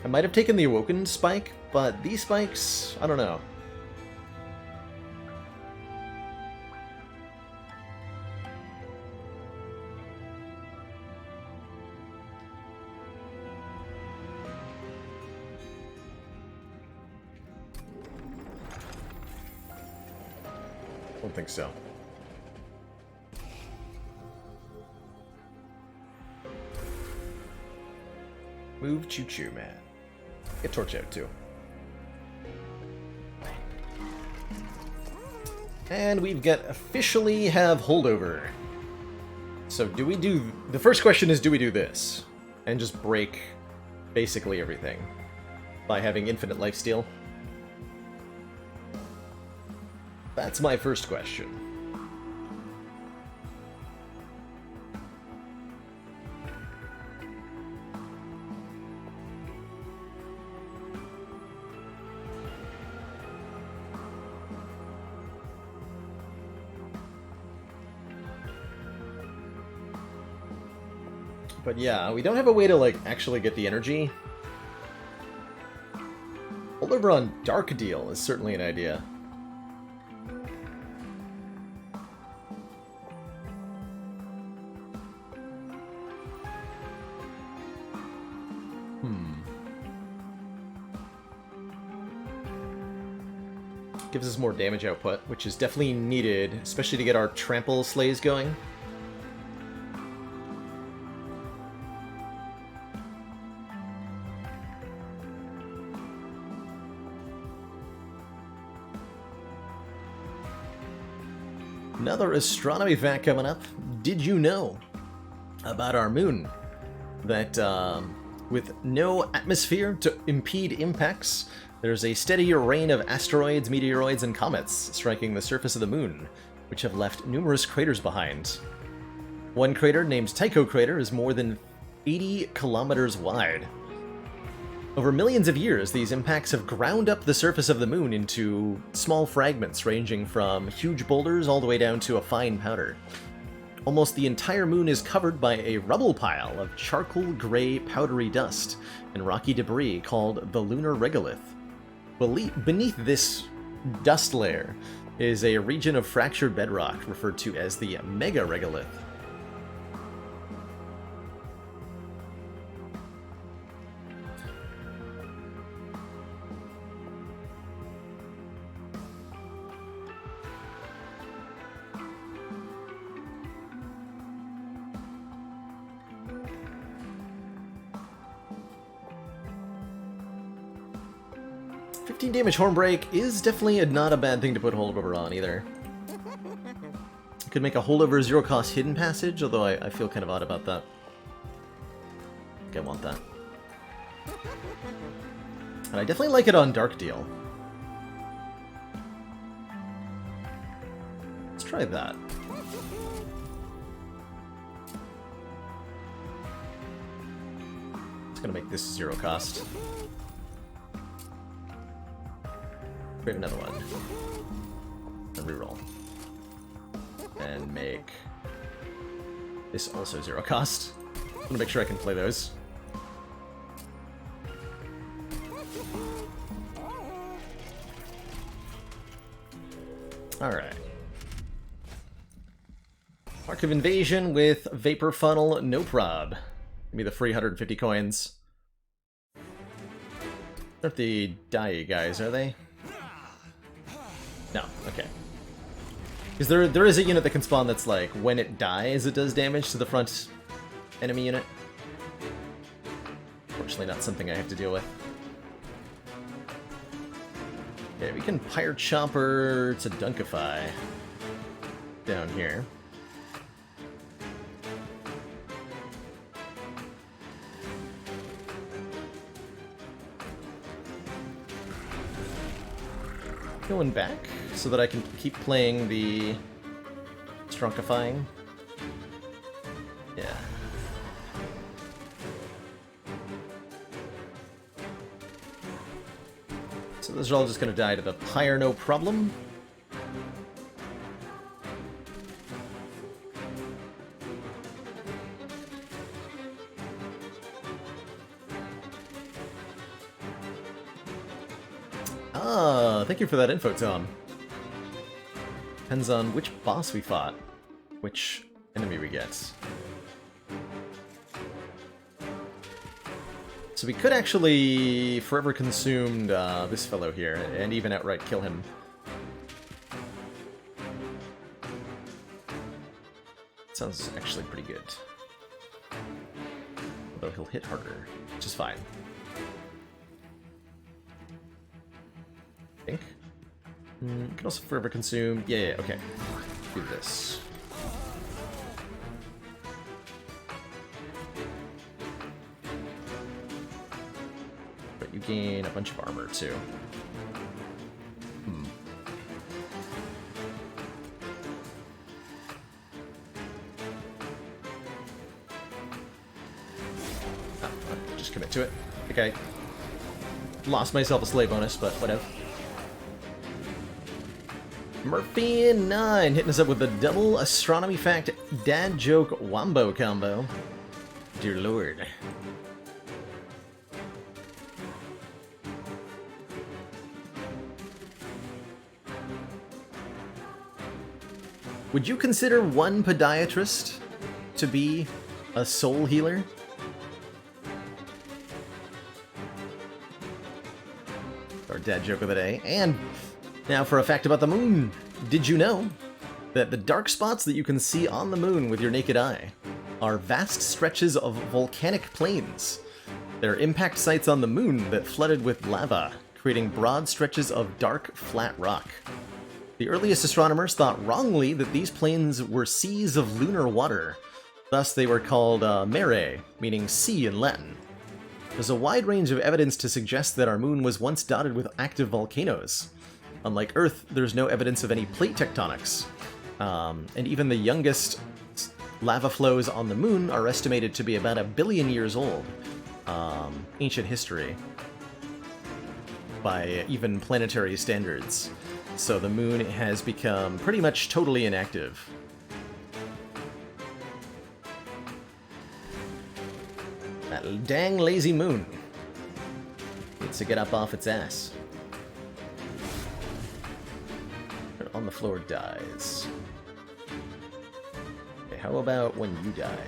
I might have taken the Awoken Spike, but these spikes, I don't know. Don't think so. Move Choo Choo Man. Get Torch out too. And we've got officially have holdover. So do we do... The first question is, do we do this? And just break basically everything by having infinite lifesteal? That's my first question. But yeah, we don't have a way to, like, actually get the energy. Holdover on Dark Deal is certainly an idea. Gives us more damage output, which is definitely needed, especially to get our trample slays going. Another astronomy fact coming up. Did you know about our moon that with no atmosphere to impede impacts, there's a steady rain of asteroids, meteoroids, and comets striking the surface of the moon, which have left numerous craters behind. One crater, named Tycho Crater, is more than 80 kilometers wide. Over millions of years, these impacts have ground up the surface of the moon into small fragments ranging from huge boulders all the way down to a fine powder. almost the entire moon is covered by a rubble pile of charcoal gray powdery dust and rocky debris called the lunar regolith. Beneath this dust layer is a region of fractured bedrock referred to as the mega regolith. Damage Hornbreak is definitely not a bad thing to put holdover on either. You could make a holdover zero cost hidden passage, although I feel kind of odd about that. I think I want that. And I definitely like it on Dark Deal. Let's try that. It's gonna make this zero cost. Create another one. And reroll. And make this also zero cost. I'm gonna make sure I can play those. Alright. Mark of Invasion with Vapor Funnel, no prob. Give me the free 150 coins. Aren't the die guys, are they? No, okay. Because there is a unit that can spawn that's like, when it dies, it does damage to the front enemy unit. Fortunately, not something I have to deal with. Okay, we can Pyre Chomper to Dunkify down here. Going back so that I can keep playing the Strunkifying. Yeah. So those are all just going to die to the Pyre, no problem. Thank you for that info, Tom. Depends on which boss we fought, which enemy we get. So we could actually forever consume this fellow here, and even outright kill him. Sounds actually pretty good. Although he'll hit harder, which is fine. I think. Can also forever consume. Yeah, okay. Do this. But you gain a bunch of armor too. I'll just commit to it. Okay. Lost myself a slay bonus, but whatever. Murphy9 hitting us up with a double astronomy fact dad joke wombo combo. Dear Lord. Would you consider one podiatrist to be a soul healer? Our dad joke of the day. And now for a fact about the moon. Did you know that the dark spots that you can see on the moon with your naked eye are vast stretches of volcanic plains? They're impact sites on the moon that flooded with lava, creating broad stretches of dark, flat rock. The earliest astronomers thought wrongly that these plains were seas of lunar water. Thus they were called mare, meaning sea in Latin. There's a wide range of evidence to suggest that our moon was once dotted with active volcanoes. Unlike Earth, there's no evidence of any plate tectonics. And even the youngest lava flows on the moon are estimated to be about 1 billion years old. Ancient history. By even planetary standards. So the moon has become pretty much totally inactive. That dang lazy moon needs to get up off its ass. And on the floor dies. Okay, how about when you die?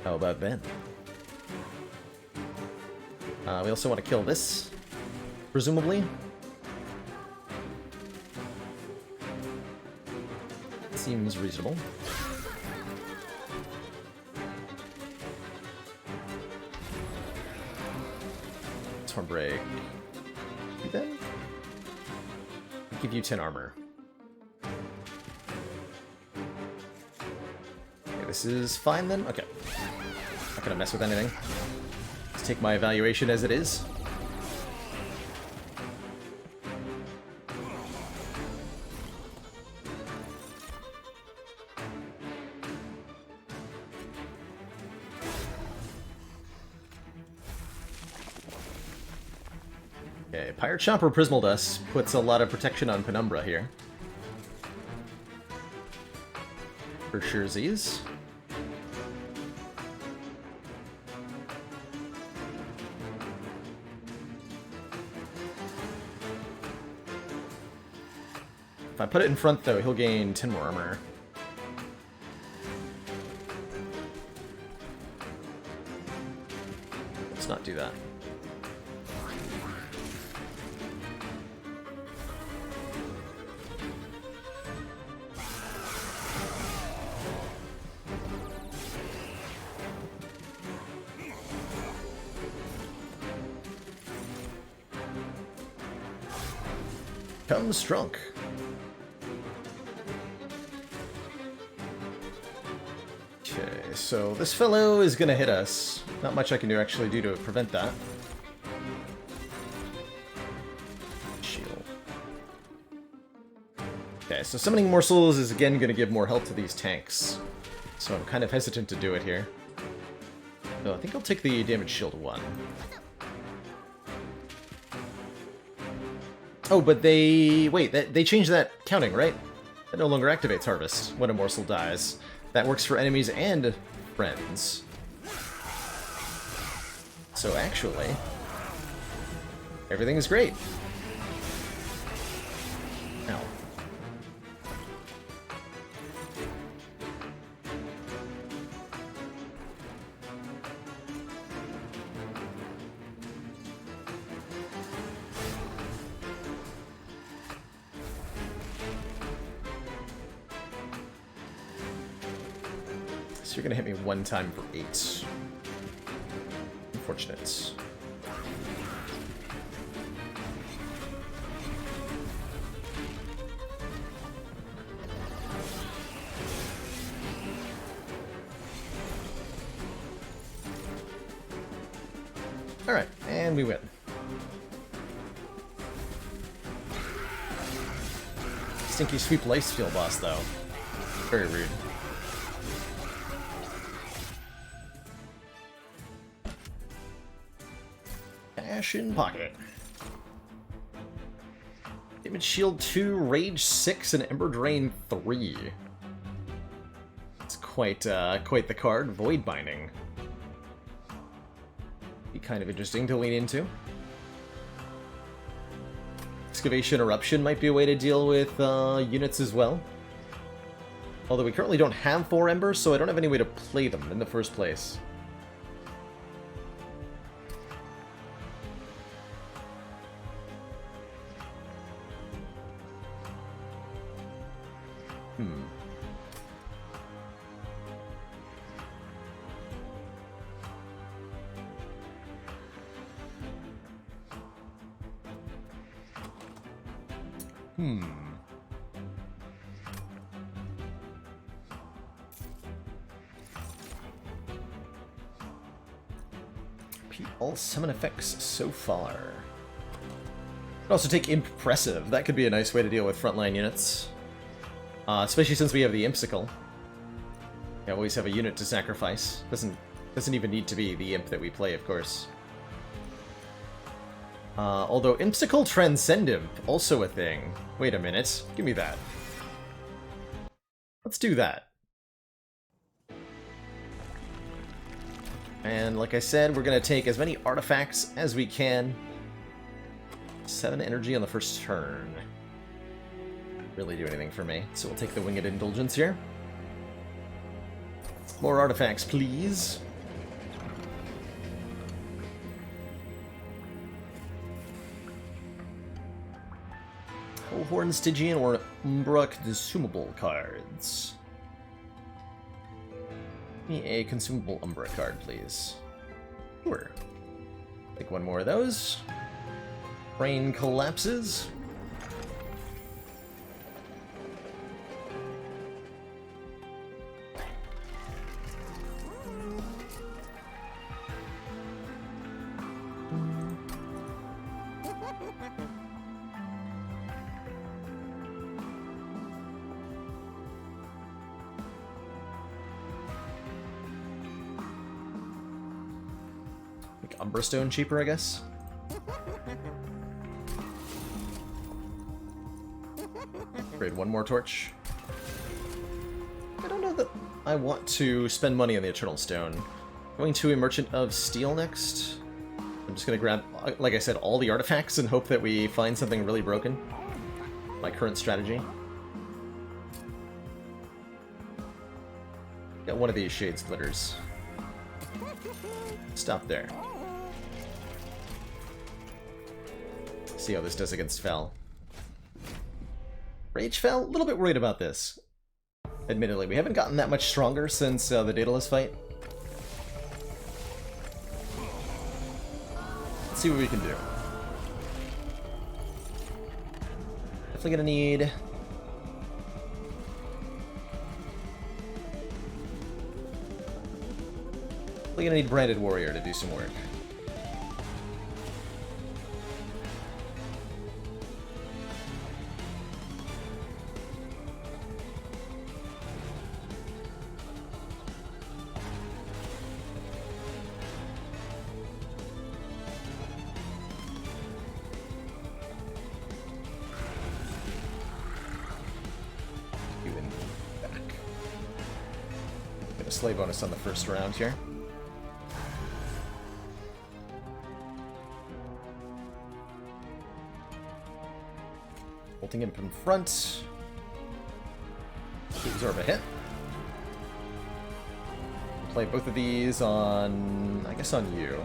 How about then? We also want to kill this, presumably. Seems reasonable. Stormbreak. You then? I'll give you 10 armor. Okay, this is fine then? Okay. Not gonna mess with anything. Let's take my evaluation as it is. Okay, Pirate Chomper Prismal Dust puts a lot of protection on Penumbra here. For surezies. If I put it in front, though, he'll gain 10 more armor. Let's not do that. Comes Strunk. Okay, so this fellow is gonna hit us. Not much I can actually do to prevent that. Shield. Okay, so summoning morsels is again gonna give more health to these tanks. So I'm kind of hesitant to do it here. No, I think I'll take the damage shield 1. Oh, but they... Wait, they changed that counting, right? That no longer activates Harvest when a morsel dies. That works for enemies and friends. So actually, everything is great. Ow. So you're gonna hit me one time for 8. Unfortunate. Alright, and we win. Stinky Sweep Lifesteal boss, though. Very rude. Cash in pocket. Damage Shield 2, Rage 6, and Ember Drain 3. It's quite the card. Void Binding. Be kind of interesting to lean into. Excavation Eruption might be a way to deal with units as well. Although we currently don't have 4 Embers, so I don't have any way to play them in the first place. Repeat all summon effects so far. Could also take Impressive. That could be a nice way to deal with frontline units. Especially since we have the Impsicle. We always have a unit to sacrifice. Doesn't even need to be the Imp that we play, of course. Although Impsicle Transcend Imp, also a thing. Wait a minute, give me that. Let's do that. And like I said, we're going to take as many artifacts as we can. 7 energy on the first turn. Really do anything for me. So we'll take the Winged Indulgence here. More artifacts, please. Hellhorn, Stygian, or Umbra consumable cards. Give me a consumable Umbra card, please. Sure. Take one more of those. Brain collapses. Umbra Stone cheaper, I guess. Trade one more torch. I don't know that I want to spend money on the Eternal Stone. Going to a Merchant of Steel next. I'm just gonna grab, like I said, all the artifacts and hope that we find something really broken. My current strategy. Got one of these Shade Splitters. Stop there. See how this does against Fel. Rage Fel, a little bit worried about this. Admittedly, we haven't gotten that much stronger since the Daedalus fight. Let's see what we can do. Definitely gonna need... Definitely gonna need Branded Warrior to do some work. Slay bonus on the first round here. Bolting him from front. Absorb a hit. Play both of these on, I guess, on you.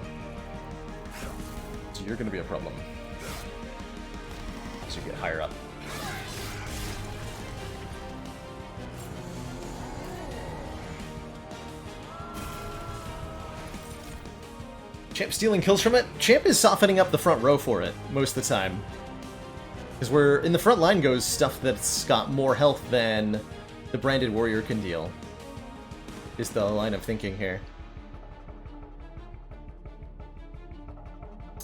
So you're going to be a problem. So you get higher up. Champ stealing kills from it. Champ is softening up the front row for it most of the time. Because we're in the front line goes stuff that's got more health than the Branded Warrior can deal. Is the line of thinking here.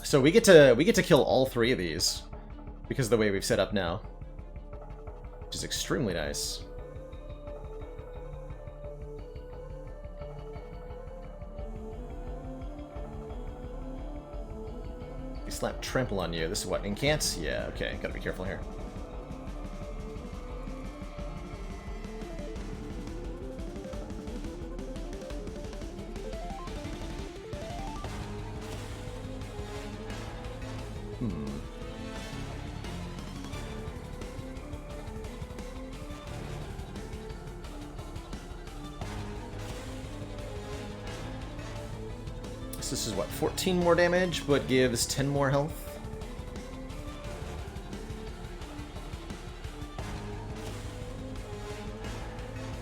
So we get to kill all 3 of these because of the way we've set up now. Which is extremely nice. Slap trample on you. This is what, incant? Yeah, okay, gotta be careful here. This is what, 14 more damage, but gives 10 more health?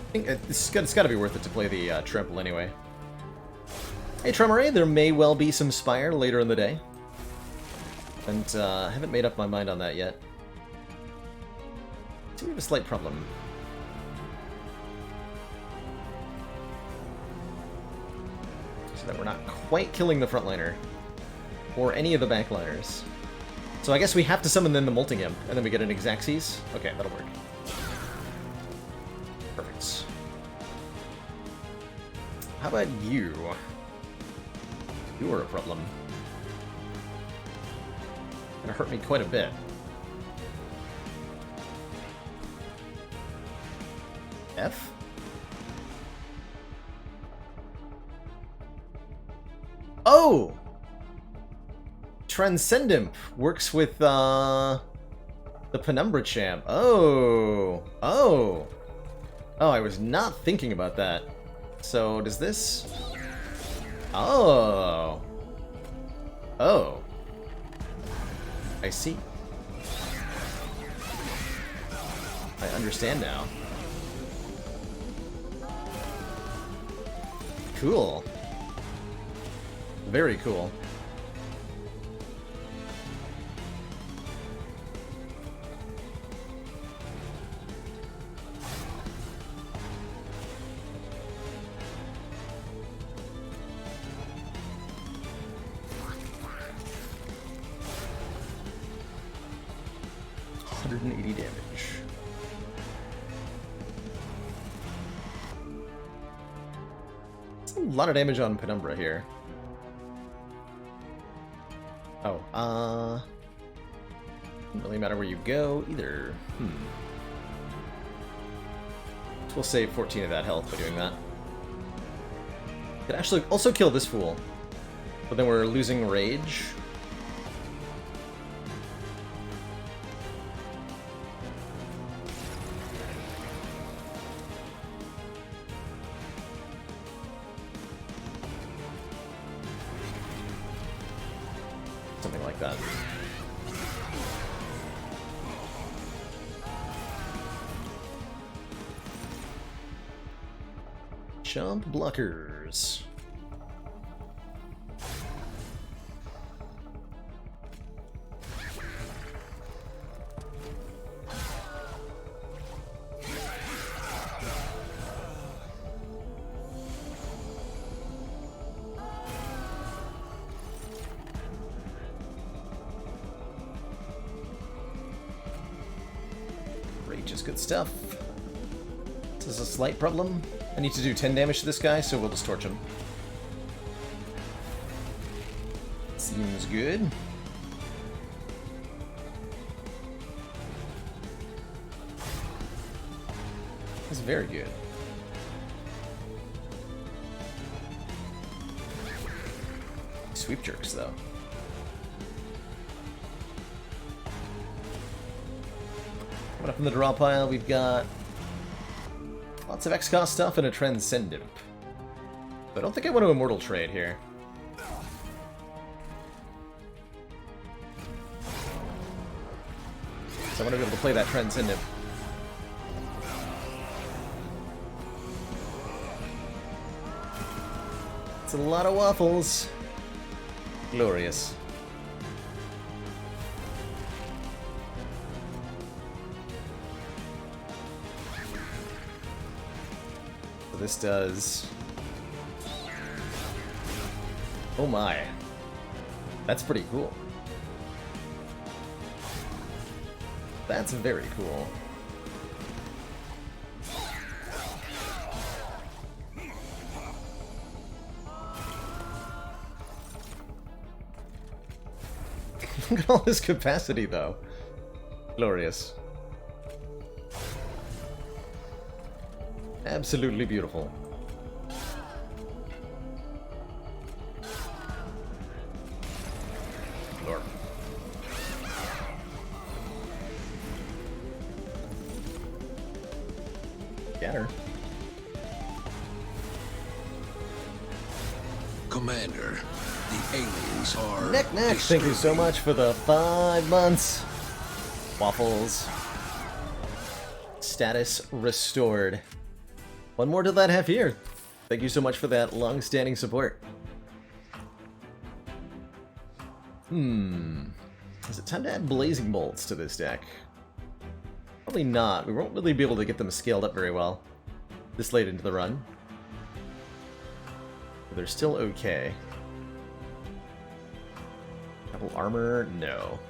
I think it's got to be worth it to play the trample anyway. Hey Tremere, there may well be some Spire later in the day. And haven't made up my mind on that yet. So we have a slight problem. That we're not quite killing the frontliner or any of the backliners. So I guess we have to summon then the Molting Imp, and then we get an Exaxes. Okay, that'll work. Perfect. How about you? You are a problem. Gonna hurt me quite a bit. F? Transcendent works with the Penumbra champ. Oh, I was not thinking about that. So does this? Oh, I see. I understand now. Cool. Very cool. $180 damage. That's a lot of damage on Penumbra here. Oh, doesn't really matter where you go either. We'll save 14 of that health by doing that. Could actually also kill this fool, but then we're losing rage. Something like that. Jump blockers. Rage is good stuff. This is a slight problem. I need to do 10 damage to this guy, so we'll just torch him. Seems good. That's very good. Sweep jerks, though. Coming up in the draw pile, we've got lots of XCOS stuff and a Transcendent. But I don't think I want to Immortal trade here. So I want to be able to play that Transcendent. It's a lot of waffles. Glorious. This does... Oh my. That's pretty cool. That's very cool. Look at all this capacity, though. Glorious. Absolutely beautiful. Lord. Scatter. Commander, the aliens are... Knack, thank you so much for the 5 months. Waffles. Status restored. One more to that half year. Thank you so much for that long-standing support. Is it time to add Blazing Bolts to this deck? Probably not. We won't really be able to get them scaled up very well this late into the run. But they're still okay. Double armor? No.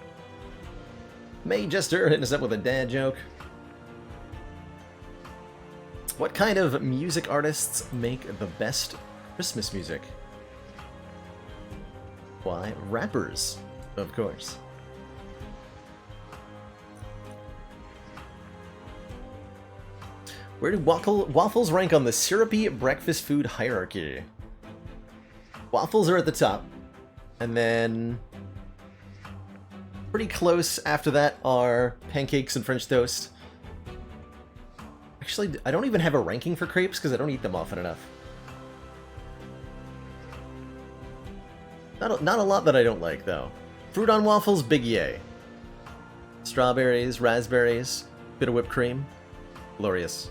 May Jester hitting us up with a dad joke. What kind of music artists make the best Christmas music? Why, rappers, of course. Where do waffles rank on the syrupy breakfast food hierarchy? Waffles are at the top, and then Pretty close after that are pancakes and French toast. Actually, I don't even have a ranking for crepes because I don't eat them often enough. Not a lot that I don't like, though. Fruit on waffles, big yay. Strawberries, raspberries, bit of whipped cream. Glorious.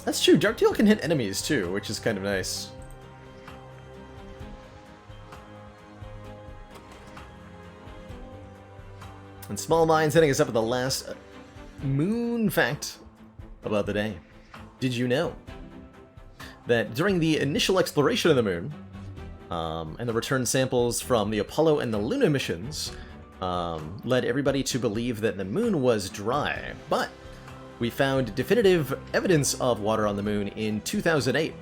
That's true, Dark Deal can hit enemies, too, which is kind of nice. And Small Minds hitting us up with the last moon fact about the day. Did you know that during the initial exploration of the moon, and the return samples from the Apollo and the Luna missions led everybody to believe that the moon was dry, but we found definitive evidence of water on the moon in 2008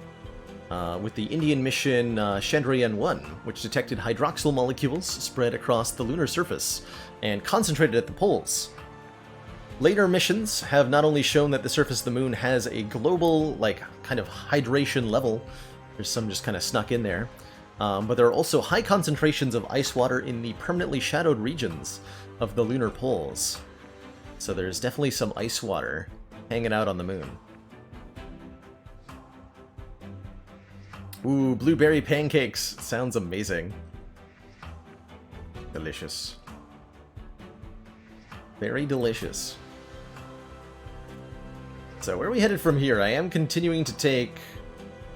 with the Indian mission Chandrayaan-1, which detected hydroxyl molecules spread across the lunar surface and concentrated at the poles. Later missions have not only shown that the surface of the moon has a global, like, kind of hydration level, there's some just kind of snuck in there, but there are also high concentrations of ice water in the permanently shadowed regions of the lunar poles. So there's definitely some ice water hanging out on the moon. Ooh, blueberry pancakes. Sounds amazing. Delicious. Very delicious. So where are we headed from here? I am continuing to take...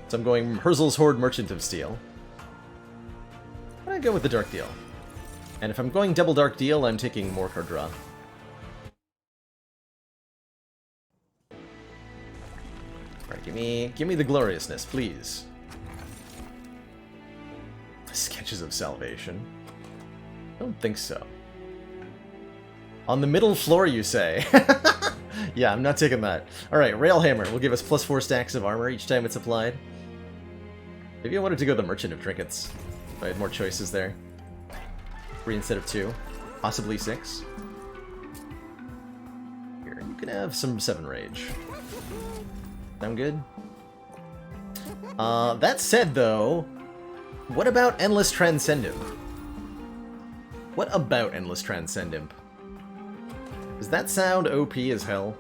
So I'm going Herzl's Horde Merchant of Steel. I'm gonna go with the Dark Deal. And if I'm going double Dark Deal, I'm taking more card draw. Alright, give me the gloriousness, please. Sketches of Salvation. I don't think so. On the middle floor, you say? Yeah, I'm not taking that. Alright, Railhammer will give us +4 stacks of armor each time it's applied. Maybe I wanted to go the Merchant of Trinkets. If I had more choices there. 3 instead of 2. Possibly 6. Here, you can have some 7 rage. Sound good? That said, though, what about Endless Transcendent? What about Endless Transcendent? Does that sound OP as hell?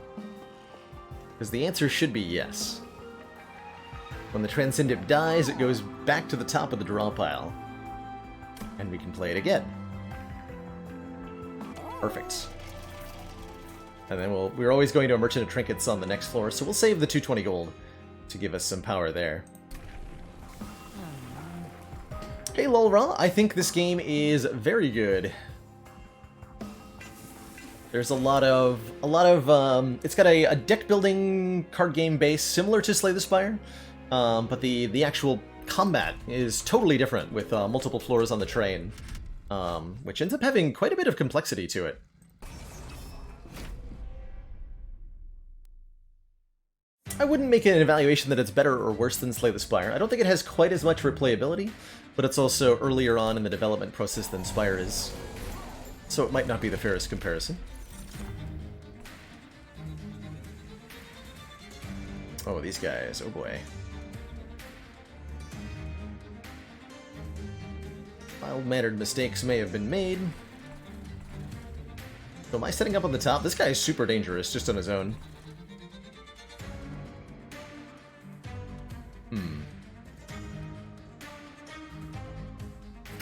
Because the answer should be yes. When the Transcendent dies, it goes back to the top of the draw pile. And we can play it again. Perfect. And then we're always going to a Merchant of Trinkets on the next floor, so we'll save the 220 gold to give us some power there. Hey Lolra, I think this game is very good. There's a lot of it's got a deck building card game base similar to Slay the Spire, but the actual combat is totally different with multiple floors on the train, which ends up having quite a bit of complexity to it. I wouldn't make an evaluation that it's better or worse than Slay the Spire. I don't think it has quite as much replayability, but it's also earlier on in the development process than Spire is, so it might not be the fairest comparison. Oh, these guys. Oh boy. Mild-mannered mistakes may have been made. So am I setting up on the top? This guy is super dangerous just on his own.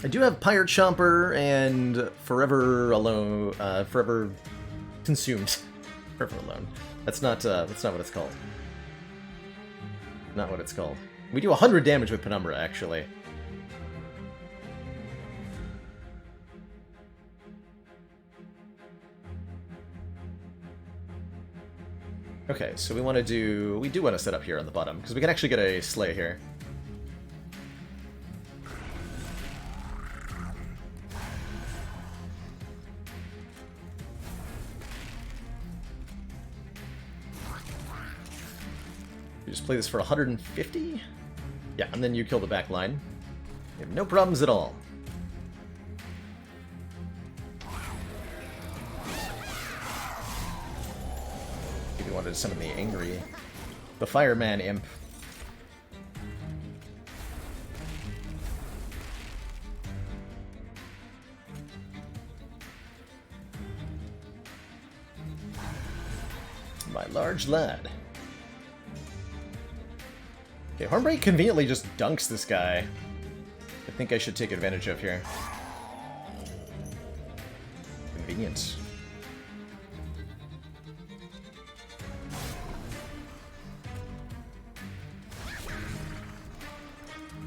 I do have Pirate Chomper and Forever Alone, Forever Consumed. Forever Alone. That's not what it's called. Not what it's called. We do 100 damage with Penumbra, actually. Okay, so we do want to set up here on the bottom, because we can actually get a Slay here. You just play this for 150? Yeah, and then you kill the back line. You have no problems at all. Maybe wanted to summon the Fireman Imp. my large lad. Okay, Hornbreak conveniently just dunks this guy. I think I should take advantage of here. Convenient.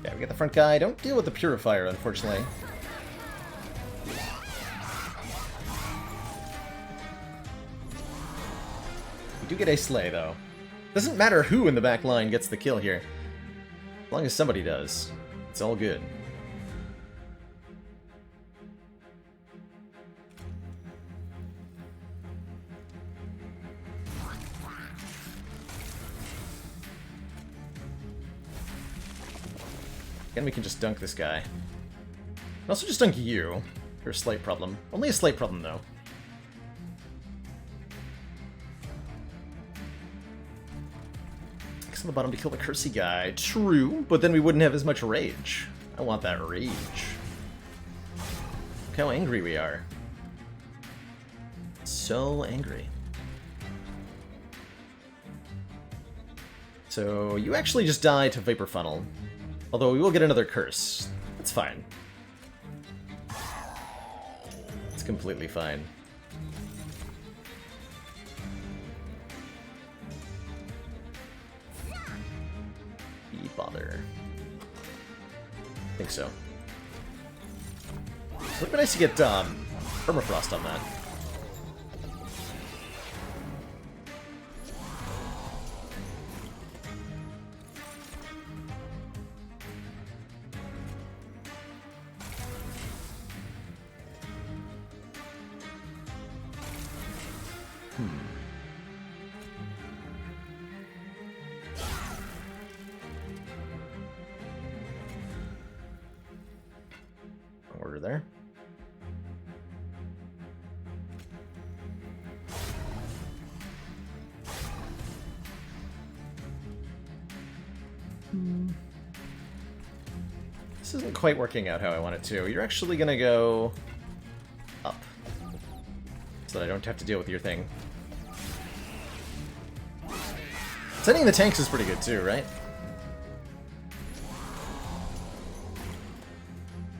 Yeah, we get the front guy. Don't deal with the Purifier, unfortunately. We do get a Slay, though. Doesn't matter who in the back line gets the kill here. As long as somebody does. It's all good. Again, we can just dunk this guy. Also just dunk you. You're a slight problem. Only a slight problem, though. X on the bottom to kill the Cursey guy. True, but then we wouldn't have as much rage. I want that rage. Look how angry we are. So angry. So, you actually just die to Vapor Funnel. Although we will get another curse. That's fine. It's completely fine. Be bother. I think so. It would be nice to get Permafrost on that. Order there. This isn't quite working out how I want it to. You're actually gonna go up, so that I don't have to deal with your thing. Sending the tanks is pretty good too, right?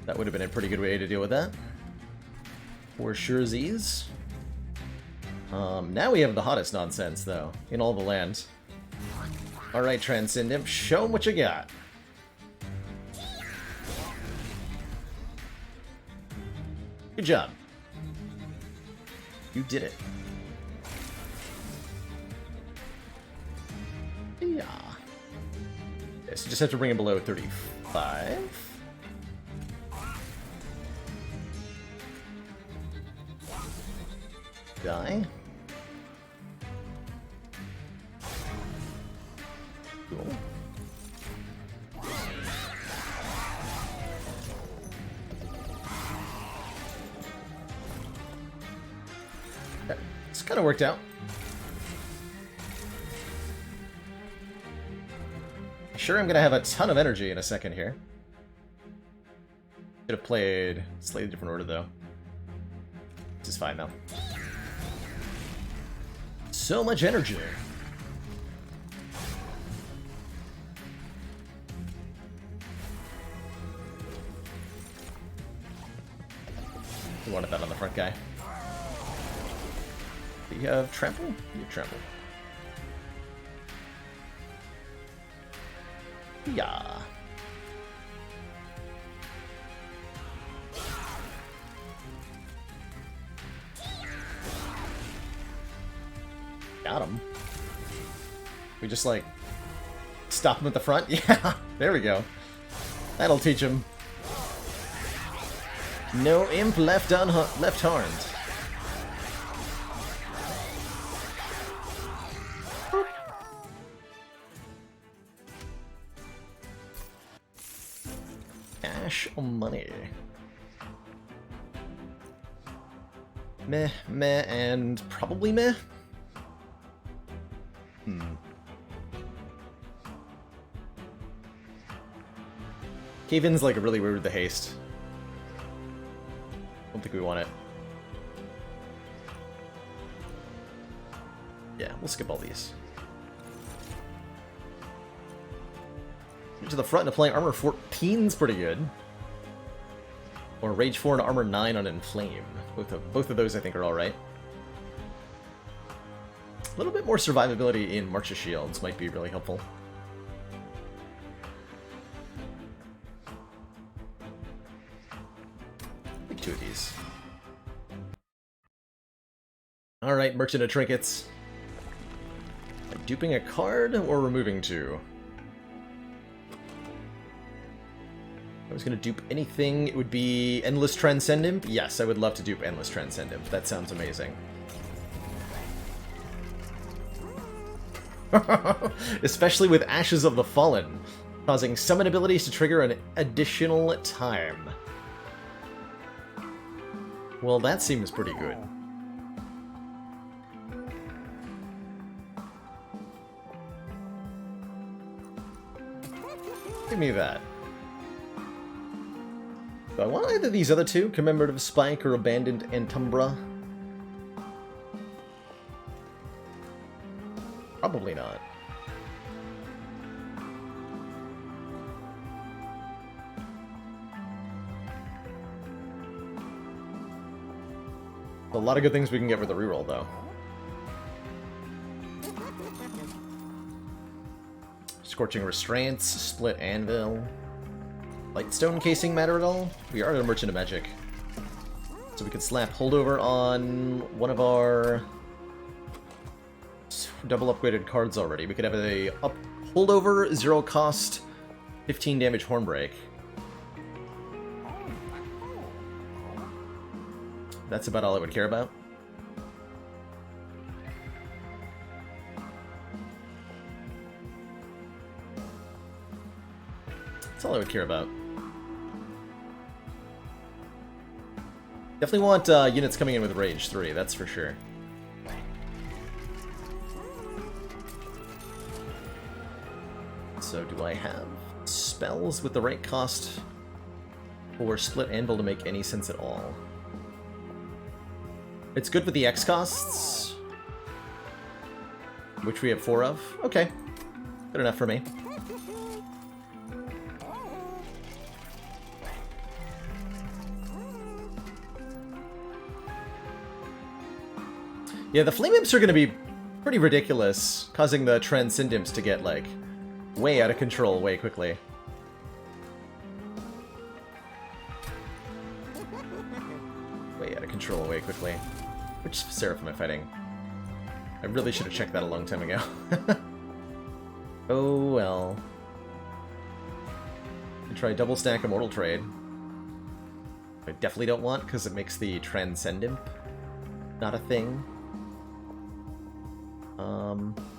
That would have been a pretty good way to deal with that. For sure Z's. Now we have the hottest nonsense, though, in all the land. Alright, Transcendent, show 'em what you got. Good job. You did it. Yeah. Okay, so you just have to bring it below 35. Die. Cool. Okay. It's kind of worked out. Sure, I'm gonna have a ton of energy in a second here. Could have played slightly different order though. This is fine though. So much energy. We wanted that on the front guy. Do you have trample? You have trample. Yeah. Got him. We just, like, stop him at the front? Yeah, there we go. That'll teach him. No imp left harmed. Cash or money? Meh, meh, and probably meh. Cave-in's like really weird with the haste. Don't think we want it. Yeah, we'll skip all these. To the front and applying armor 14's pretty good. Or rage 4 and armor 9 on inflame. Both of those I think are alright. A little bit more survivability in March of Shields might be really helpful. Like 2 of these. Alright, Merchant of Trinkets. Duping a card or removing 2? I was going to dupe anything, it would be Endless Transcendent. Yes, I would love to dupe Endless Transcendent. That sounds amazing. Especially with Ashes of the Fallen, causing summon abilities to trigger an additional time. Well, that seems pretty good. Give me that. Do I want either of these other two, Commemorative Spike or Abandoned Antumbra? Probably not. A lot of good things we can get with the reroll, though. Scorching Restraints, Split Anvil. Lightstone Casing matter at all? We are a Merchant of Magic. So we could slap Holdover on one of our double upgraded cards already. We could have a Holdover, 0 cost, 15 damage Hornbreak. That's about all I would care about. That's all I would care about. Definitely want units coming in with Rage 3, that's for sure. So do I have spells with the right cost for Split Anvil to make any sense at all? It's good with the X costs, which we have 4 of. Okay, good enough for me. Yeah, the Flame Imps are going to be pretty ridiculous, causing the Transcendimps to get, like, way out of control way quickly. Way out of control way quickly. Which Seraph am I fighting? I really should have checked that a long time ago. Oh well. I try double stack Immortal Trade. I definitely don't want, because it makes the Transcendimp not a thing.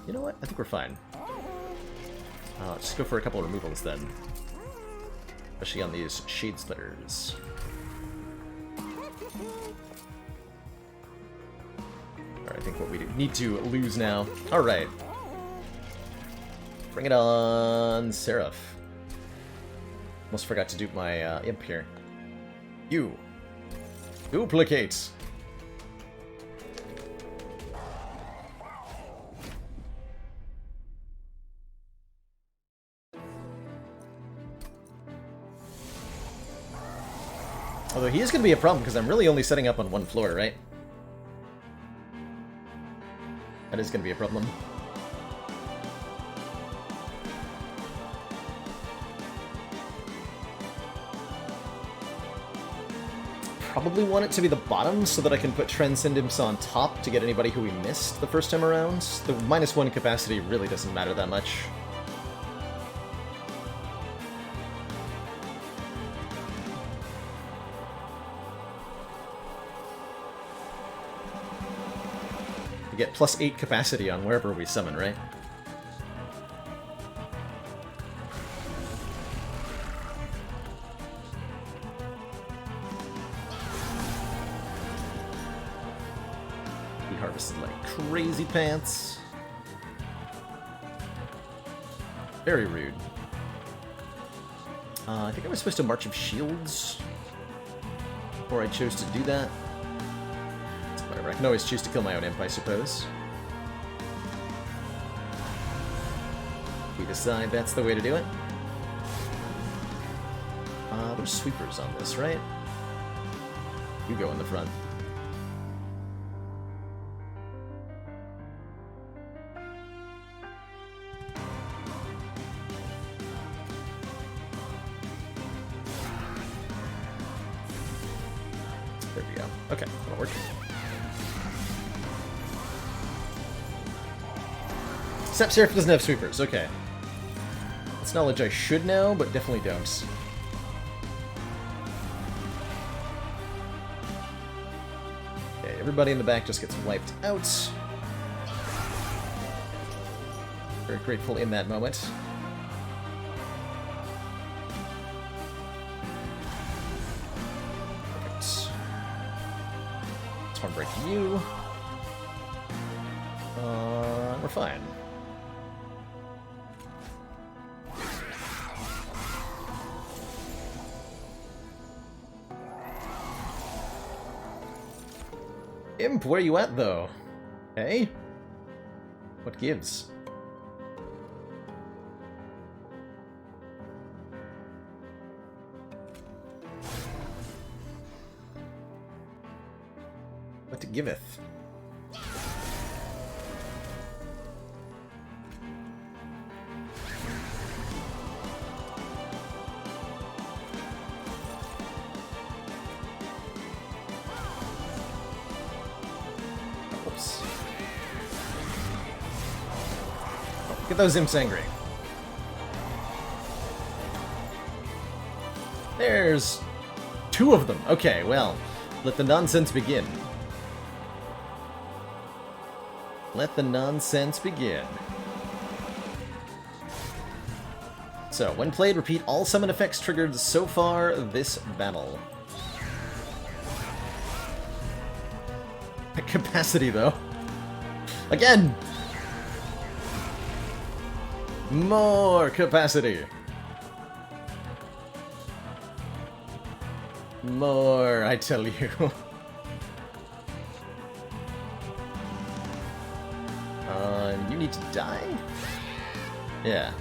You know what? I think we're fine. Just go for a couple of removals then. Especially on these Shade Splitters. Alright, I think what we need to lose now. Alright. Bring it on, Seraph. Almost forgot to dupe my imp here. You. Duplicate. Although he is going to be a problem, because I'm really only setting up on one floor, right? That is going to be a problem. Probably want it to be the bottom, so that I can put Transcendimps on top to get anybody who we missed the first time around. The -1 capacity really doesn't matter that much. Get +8 capacity on wherever we summon, right? We harvested like crazy pants. Very rude. I think I was supposed to March of Shields, or I chose to do that. Whatever, I can always choose to kill my own imp, I suppose. We decide that's the way to do it. There's sweepers on this, right? You go in the front. There we go. Okay, that'll work. Except Seraph doesn't have sweepers, okay. That's knowledge I should know, but definitely don't. Okay, everybody in the back just gets wiped out. Very grateful in that moment. Break you. We're fine. Imp, where you at, though? Hey? What gives? What giveth? Oops. Get those imps angry. There's 2 of them. Okay, well, let the nonsense begin. Let the nonsense begin. So, when played, repeat all summon effects triggered so far this battle. Capacity, though. Again! More capacity! More, I tell you. You need to die? Yeah.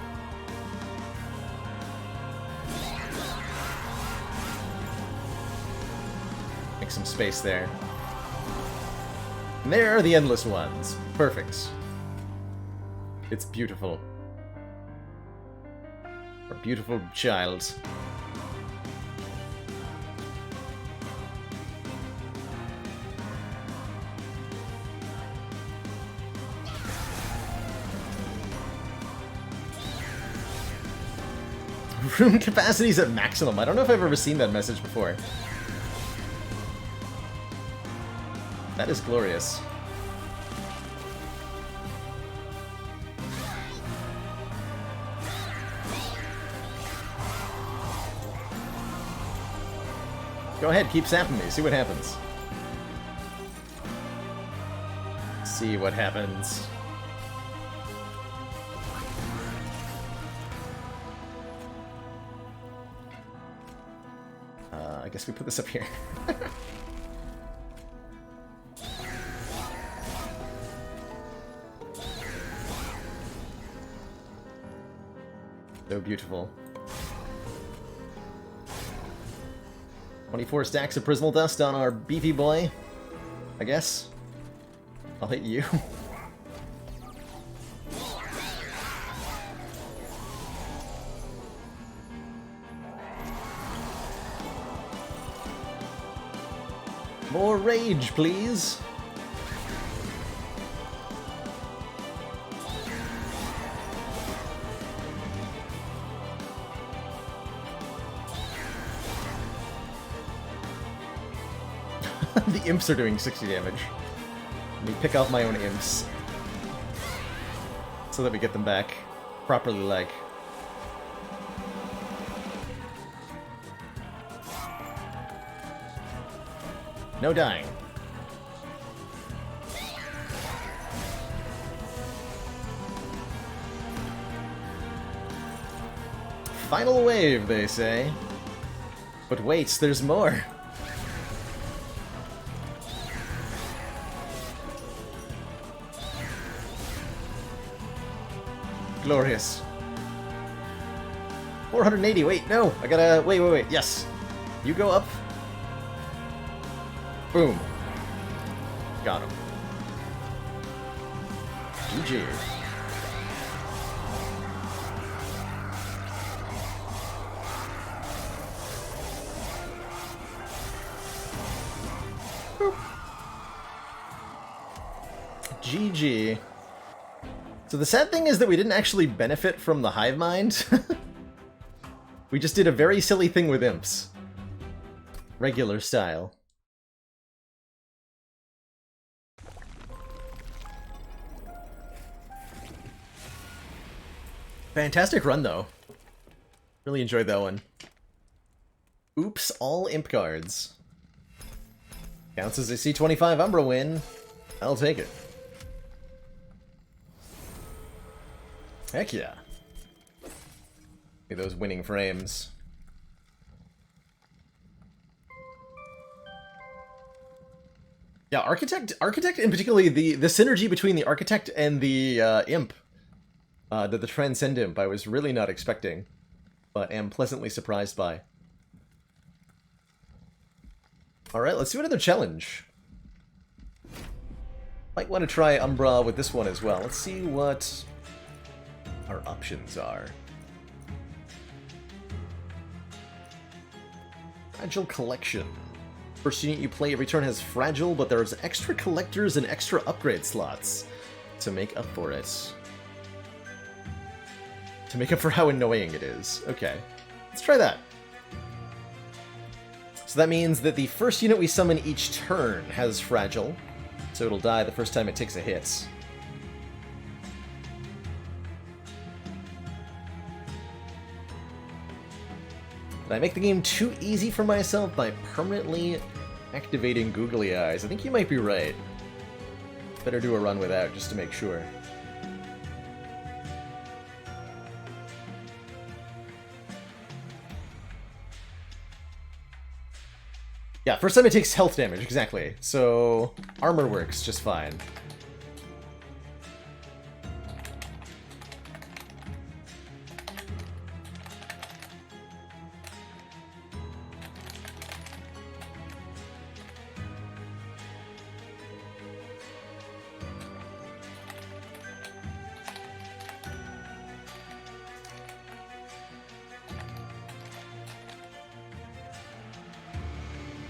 Make some space there. And there are the endless ones. Perfect. It's beautiful. A beautiful child. Room capacity's at maximum. I don't know if I've ever seen that message before. That is glorious. Go ahead, keep sapping me. See what happens. See what happens. I guess we put this up here. So beautiful. 24 stacks of Prismal Dust on our beefy boy, I guess. I'll hit you. More rage, please. The imps are doing 60 damage. Let me pick off my own imps. So that we get them back properly, like. No dying. Final wave, they say. But wait, there's more. Glorious. 480, wait, no! I gotta... Wait, yes! You go up. Boom. Got him. GG. Boop. GG. So the sad thing is that we didn't actually benefit from the hive mind. We just did a very silly thing with imps. Regular style. Fantastic run, though. Really enjoyed that one. Oops, all imp cards. Counts as a C25 Umbra win. I'll take it. Heck yeah. Look at those winning frames. Yeah, Architect and particularly the synergy between the Architect and the Imp, the Transcend Imp, I was really not expecting, but am pleasantly surprised by. Alright, let's do another challenge. Might want to try Umbra with this one as well. Let's see what our options are. Fragile Collection. First unit you play every turn has Fragile, but there's extra collectors and extra upgrade slots to make up for it. To make up for how annoying it is. Okay, let's try that. So that means that the first unit we summon each turn has Fragile, so it'll die the first time it takes a hit. Did I make the game too easy for myself by permanently activating googly eyes? I think you might be right. Better do a run without, just to make sure. Yeah, first time it takes health damage, exactly. So, armor works just fine.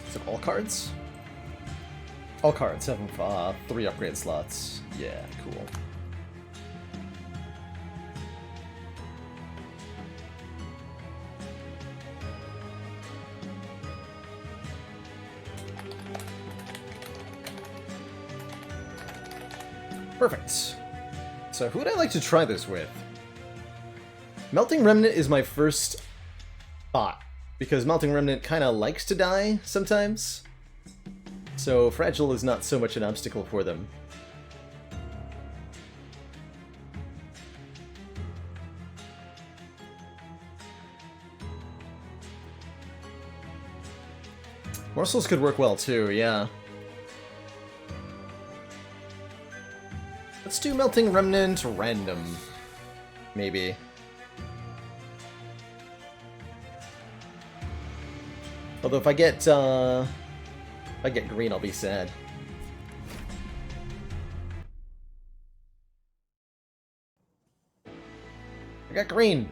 Is it all cards? All cards have 3 upgrade slots. Yeah, cool. Perfect. So who would I like to try this with? Melting Remnant is my first thought, because Melting Remnant kind of likes to die sometimes. So Fragile is not so much an obstacle for them. Morsels could work well too, yeah. Let's do Melting Remnant random, maybe. Although if I get green, I'll be sad. I got green!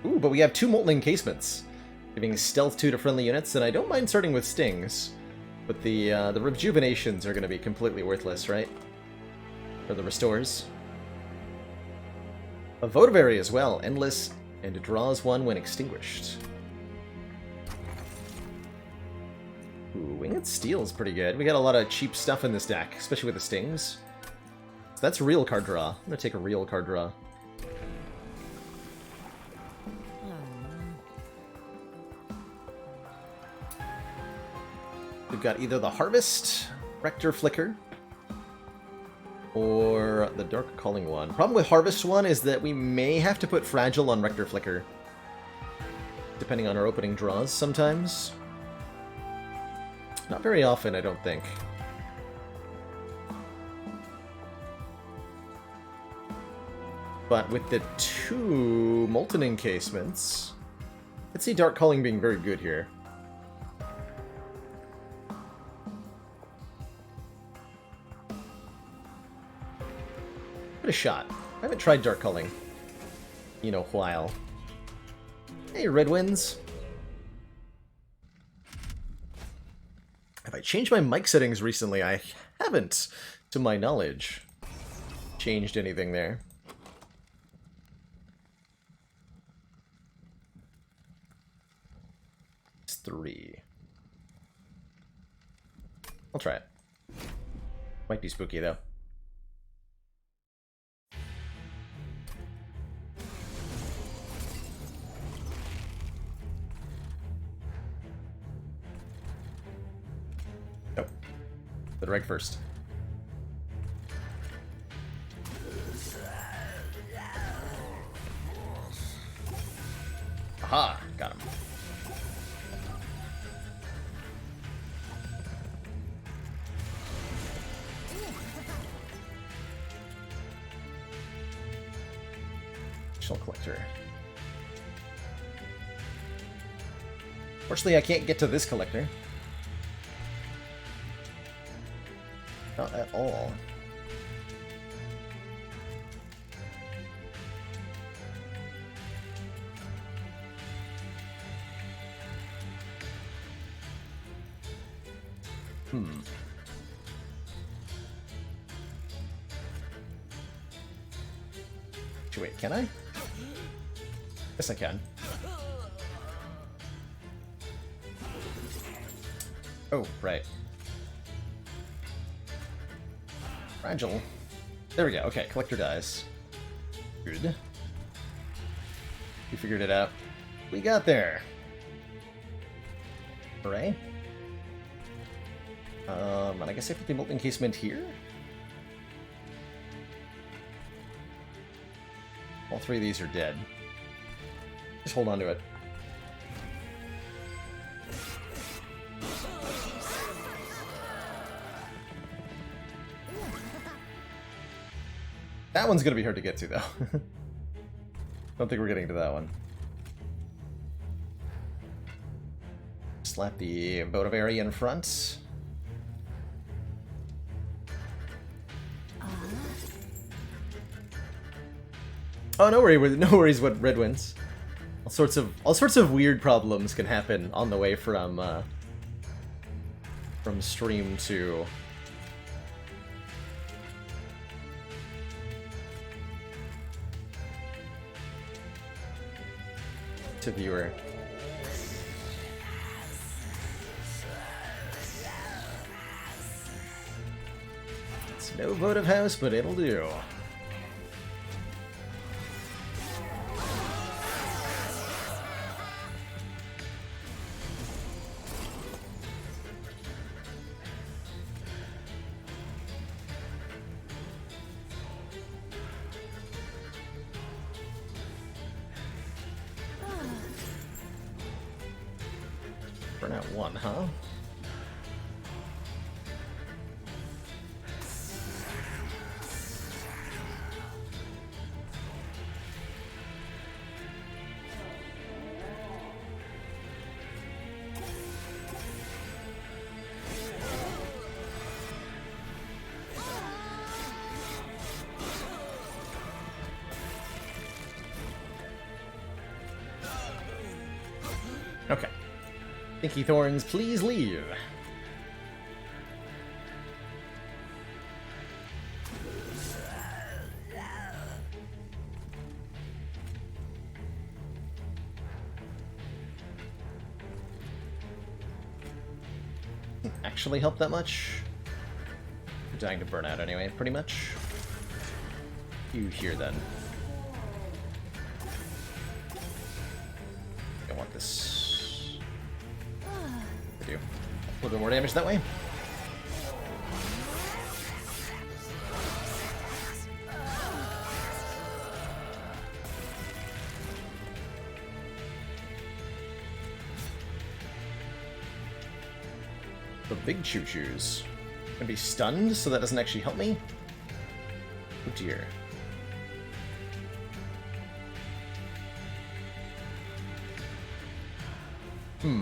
Ooh, but we have 2 Molten Encasements, giving Stealth 2 to friendly units, and I don't mind starting with Stings. But the Rejuvenations are going to be completely worthless, right? Or the Restores. A Votivary as well, Endless, and it draws 1 when extinguished. Ooh, Winged Steel is pretty good. We got a lot of cheap stuff in this deck, especially with the Stings. So that's a real card draw. I'm gonna take a real card draw. We've got either the Harvest, Rector Flicker, or the Dark Calling one. Problem with Harvest one is that we may have to put Fragile on Rector Flicker, depending on our opening draws sometimes. Not very often, I don't think. But with the 2 Molten Encasements, could see Dark Calling being very good here. Give it a shot. I haven't tried Dark Calling in a while. Hey, Red Winds. Have I changed my mic settings recently? I haven't, to my knowledge, changed anything there. It's 3. I'll try it. Might be spooky, though. Nope. The reg first. Aha! Got him. Shell collector. Fortunately, I can't get to this collector. Not at all. Wait, can I? Yes, I can. Oh, right. Fragile. There we go. Okay, collector dies. Good. We figured it out. We got there. Hooray. And I guess I put the molten encasement here? All 3 of these are dead. Just hold on to it. That one's gonna be hard to get to, though. Don't think we're getting to that one. Slap the vote of area in front. Oh, no worries what Red Winds. All sorts of weird problems can happen on the way from stream to viewer. It's no votive house, but it'll do. Burn out 1, huh? Okay. Pinky Thorns, please leave. Doesn't actually help that much. You're dying to burn out anyway, pretty much. You here then. I want this. I do. A little bit more damage that way. The big choo-choos. Gonna be stunned, so that doesn't actually help me? Oh dear. If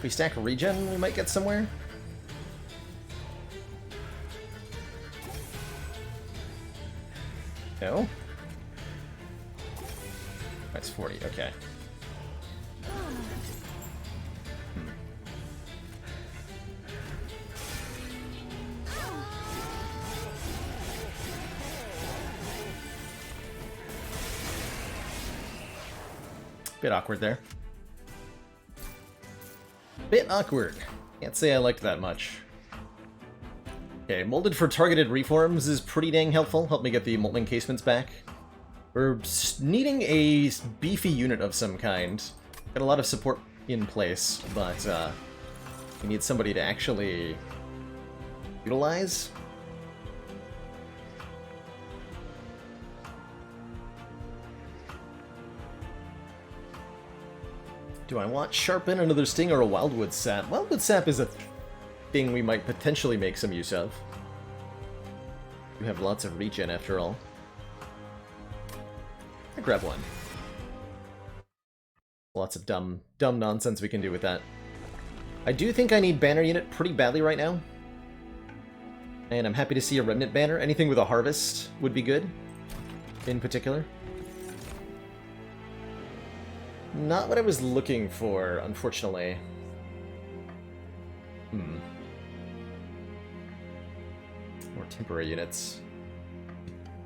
we stack regen, we might get somewhere. No? That's 40, okay. Bit awkward there. Bit awkward. Can't say I liked that much. Okay, molded for targeted reforms is pretty dang helpful. Help me get the molten casements back. We're needing a beefy unit of some kind. Got a lot of support in place, but we need somebody to actually utilize. Do I want Sharpen, another Sting, or a Wildwood Sap? Wildwood Sap is a thing we might potentially make some use of. We have lots of regen after all. I'll grab one. Lots of dumb nonsense we can do with that. I do think I need banner unit pretty badly right now. And I'm happy to see a remnant banner. Anything with a harvest would be good, in particular. Not what I was looking for, unfortunately. More temporary units.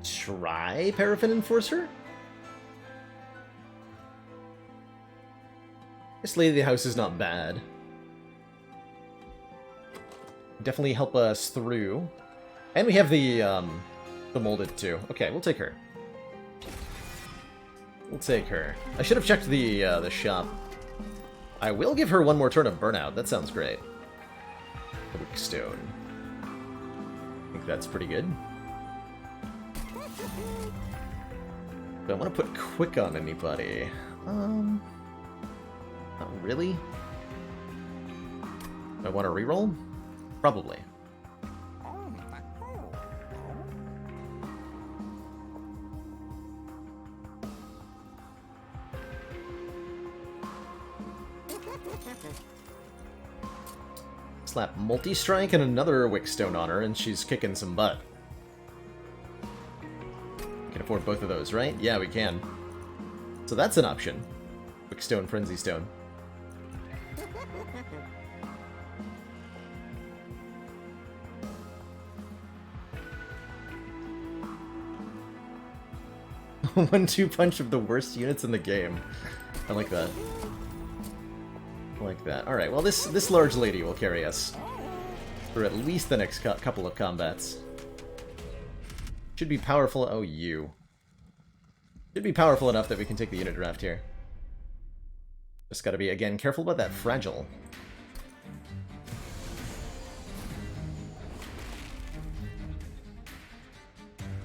Try Paraffin Enforcer? This Lady of the House is not bad. Definitely help us through. And we have the molded too. Okay, we'll take her. We'll take her. I should have checked the shop. I will give her one more turn of Burnout. That sounds great. Oak Stone. I think that's pretty good. Do I want to put Quick on anybody? Not really. Do I want to reroll? Probably. Slap multi-strike and another Wickstone on her, and she's kicking some butt. We can afford both of those, right? Yeah, we can. So that's an option. Wickstone, Frenzy Stone. One-two punch of the worst units in the game. I like that. Like that. Alright, well this large lady will carry us for at least the next couple of combats. Should be powerful. Oh, you. Should be powerful enough that we can take the unit draft here. Just gotta be, again, careful about that fragile.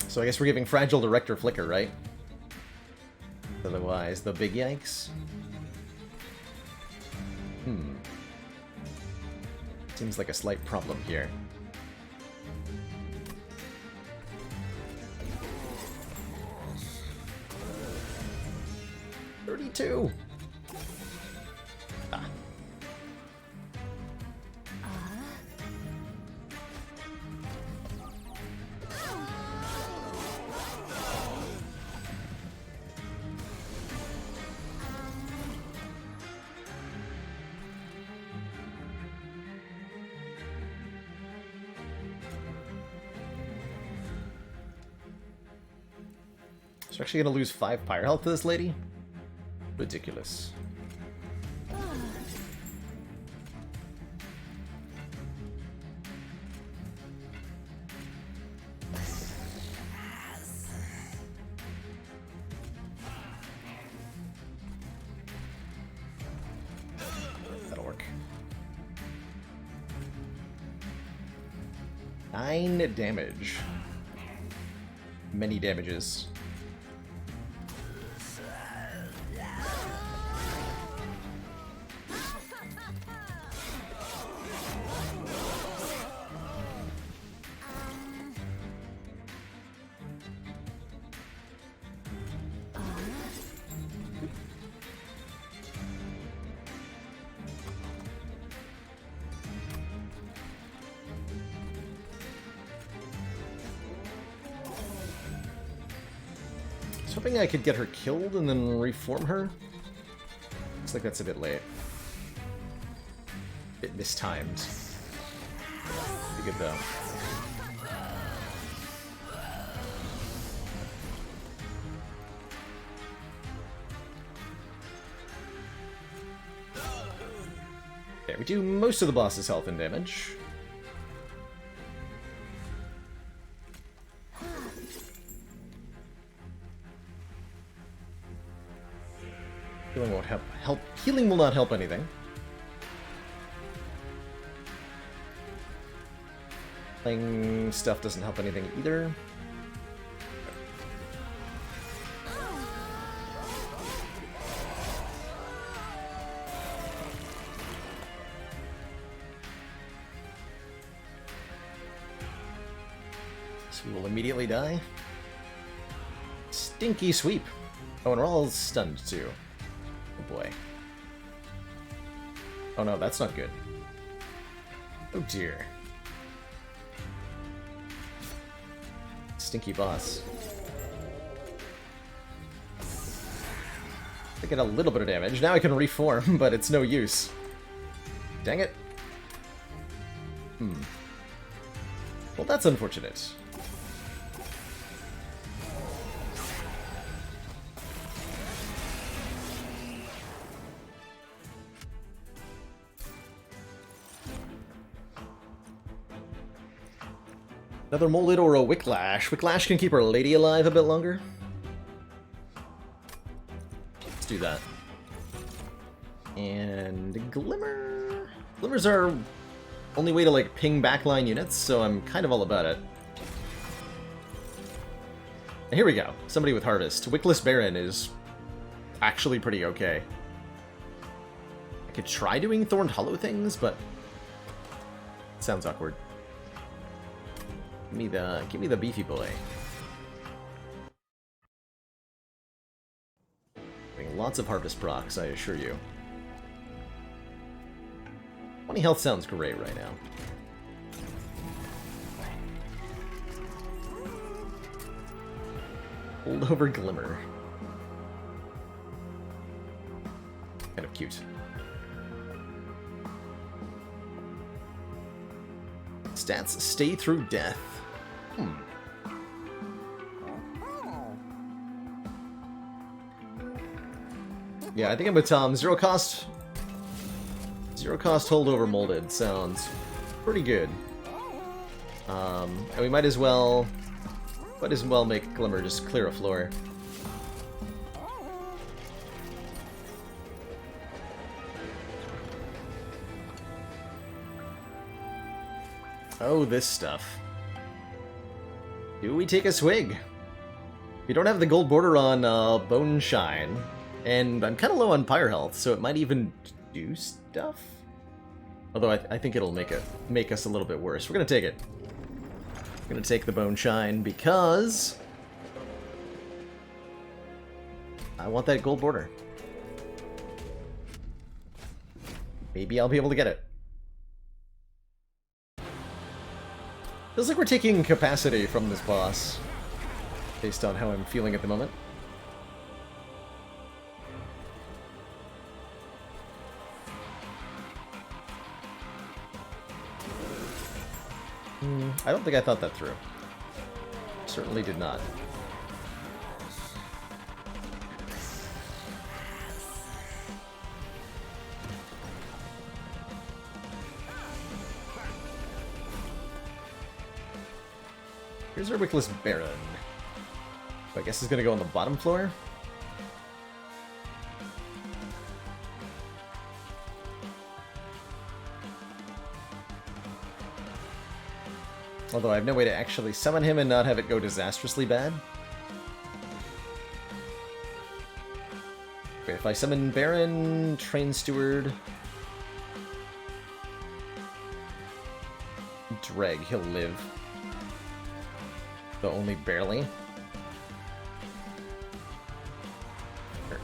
So I guess we're giving fragile to Rector Flicker, right? Otherwise, the big yikes. Seems like a slight problem here. $32. Ah. So we're actually gonna lose 5 fire health to this lady? Ridiculous. That'll work. 9 damage. Many damages. hoping I could get her killed and then reform her. Looks like that's a bit late. A bit mistimed. Be good though. Okay, we do most of the boss's health and damage. Healing won't help. Healing will not help anything. Playing stuff doesn't help anything either. So we will immediately die. Stinky sweep. Oh, and we're all stunned too. Oh boy. Oh no, that's not good. Oh dear. Stinky boss. I get a little bit of damage. Now I can reform, but it's no use. Dang it. Well, that's unfortunate. Another molded or a wicklash. Wicklash can keep our lady alive a bit longer. Let's do that. And glimmer. Glimmers are only way to like ping backline units, so I'm kind of all about it. And here we go. Somebody with harvest. Wickless Baron is actually pretty okay. I could try doing Thorned Hollow things, but it sounds awkward. Give me the beefy boy. Getting lots of harvest procs, I assure you. 20 health sounds great right now. Holdover Glimmer. Kind of cute. Stats stay through death. Yeah, I think I'm with Tom. Zero cost holdover molded sounds pretty good. And we might as well make Glimmer just clear a floor. Oh, this stuff. Do we take a swig? We don't have the gold border on Bone Shine, and I'm kind of low on Pyre health, so it might even do stuff. Although I think it'll make us a little bit worse. We're gonna take it. We're gonna take the Bone Shine because I want that gold border. Maybe I'll be able to get it. Feels like we're taking capacity from this boss, based on how I'm feeling at the moment. I don't think I thought that through. Certainly did not. Here's our Wickless Baron. I guess he's gonna go on the bottom floor. Although I have no way to actually summon him and not have it go disastrously bad. Wait, if I summon Baron, Train Steward, Dreg, he'll live. Though only barely. Sure.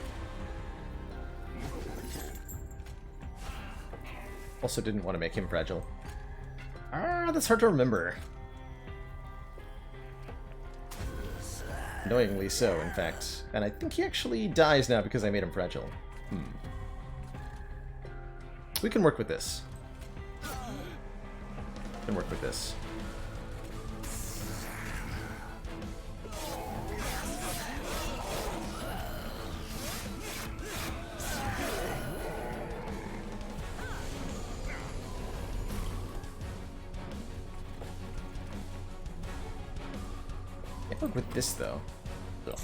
Also didn't want to make him fragile. Ah, that's hard to remember. Annoyingly so, in fact. And I think he actually dies now because I made him fragile. We can work with this. We can work with this. Can't work with this, though. Ugh.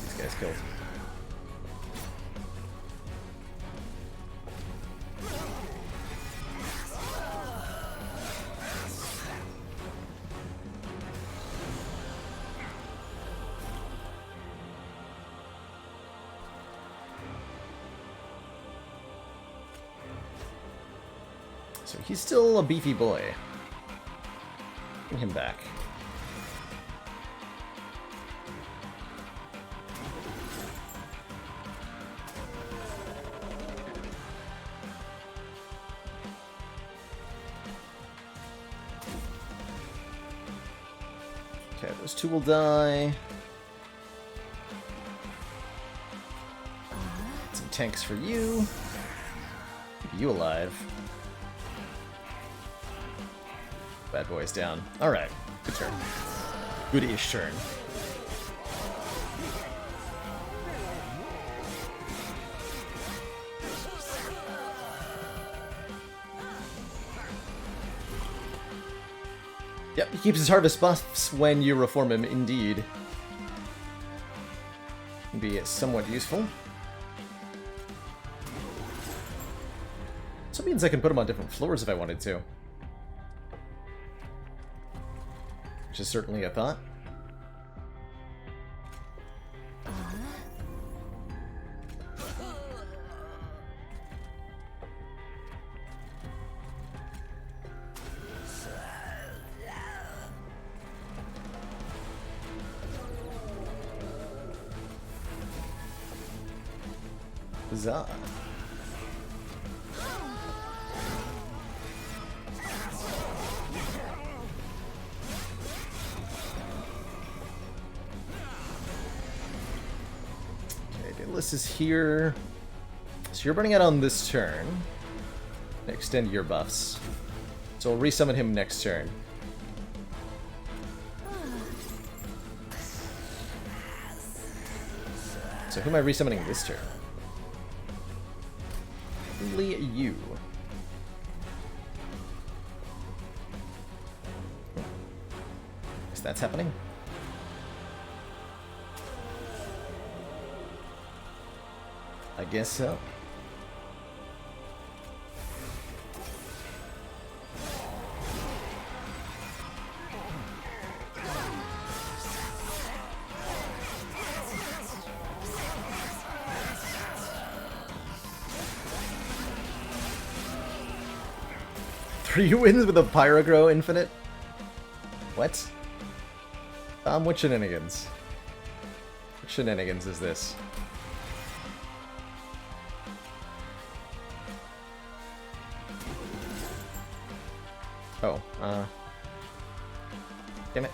This guy's killed. So he's still a beefy boy. Bring him back. Okay, those two will die. Some tanks for you. Keep you alive. Bad boy's down. Alright, good turn. Good-ish turn. Yep, he keeps his harvest buffs when you reform him, indeed. Can be somewhat useful. So means I can put him on different floors if I wanted to. Which is certainly a thought. Huzzah. This is here. So you're burning out on this turn. Extend your buffs. So we'll resummon him next turn. So who am I resummoning this turn? Only you. Guess that's happening. I guess so. Three wins with a Pyrogrow Infinite? What? What shenanigans? What shenanigans is this? Oh, damn it.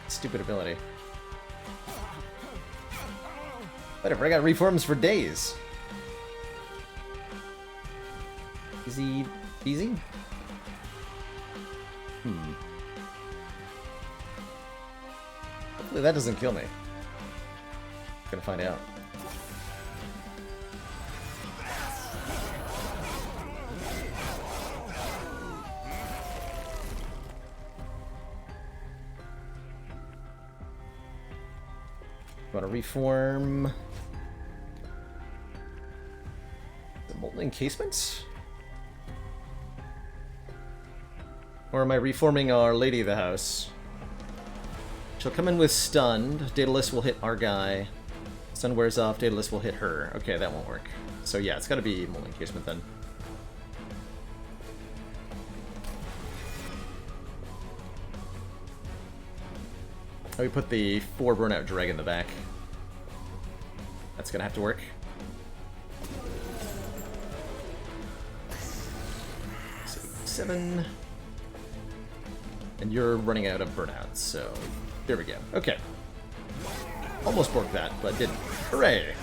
Stupid ability. Whatever, I got reforms for days. Easy peasy? Hopefully that doesn't kill me. Gonna find out. Want to reform the molten encasement? Or am I reforming Our Lady of the House? She'll come in with stunned. Daedalus will hit our guy. Stun wears off. Daedalus will hit her. Okay, that won't work. So yeah, it's got to be molten encasement then. Oh, we put the 4 burnout drag in the back. It's gonna have to work. So 7. And you're running out of burnouts, so there we go. Okay. Almost broke that, but didn't. Hooray!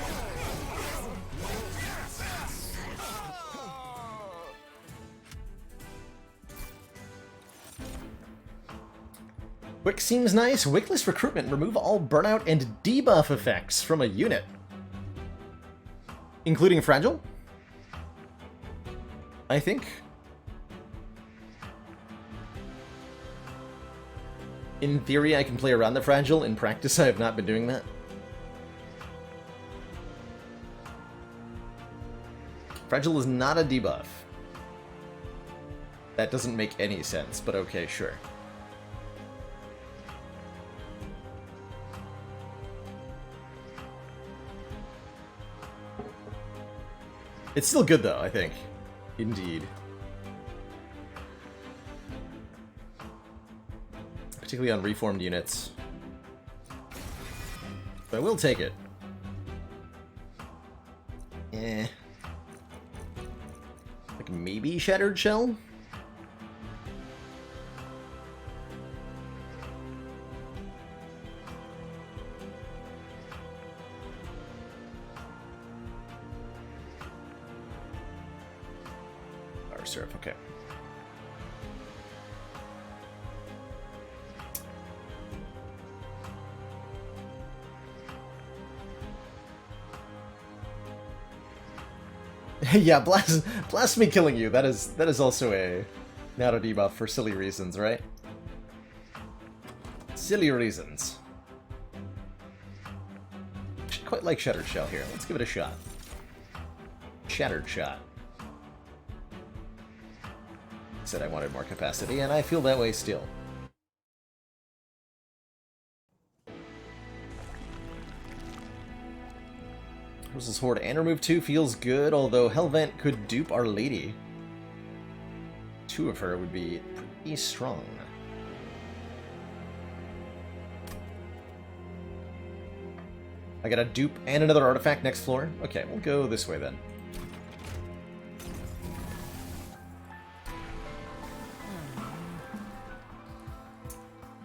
Quick seems nice. Wickless recruitment. Remove all burnout and debuff effects from a unit. Including fragile? I think. In theory, I can play around the fragile. In practice, I have not been doing that. Fragile is not a debuff. That doesn't make any sense, but okay, sure. It's still good, though, I think. Indeed. Particularly on reformed units. But I will take it. Like, maybe Shattered Shell? Surf, okay. Yeah, blasphemy killing you. That is also not a debuff for silly reasons, right? Silly reasons. Quite like Shattered Shell here. Let's give it a shot. Shattered Shot. Said I wanted more capacity, and I feel that way still. Versus Horde and remove 2 feels good, although Hellvent could dupe Our Lady. 2 of her would be pretty strong. I got a dupe and another artifact next floor? Okay, we'll go this way then.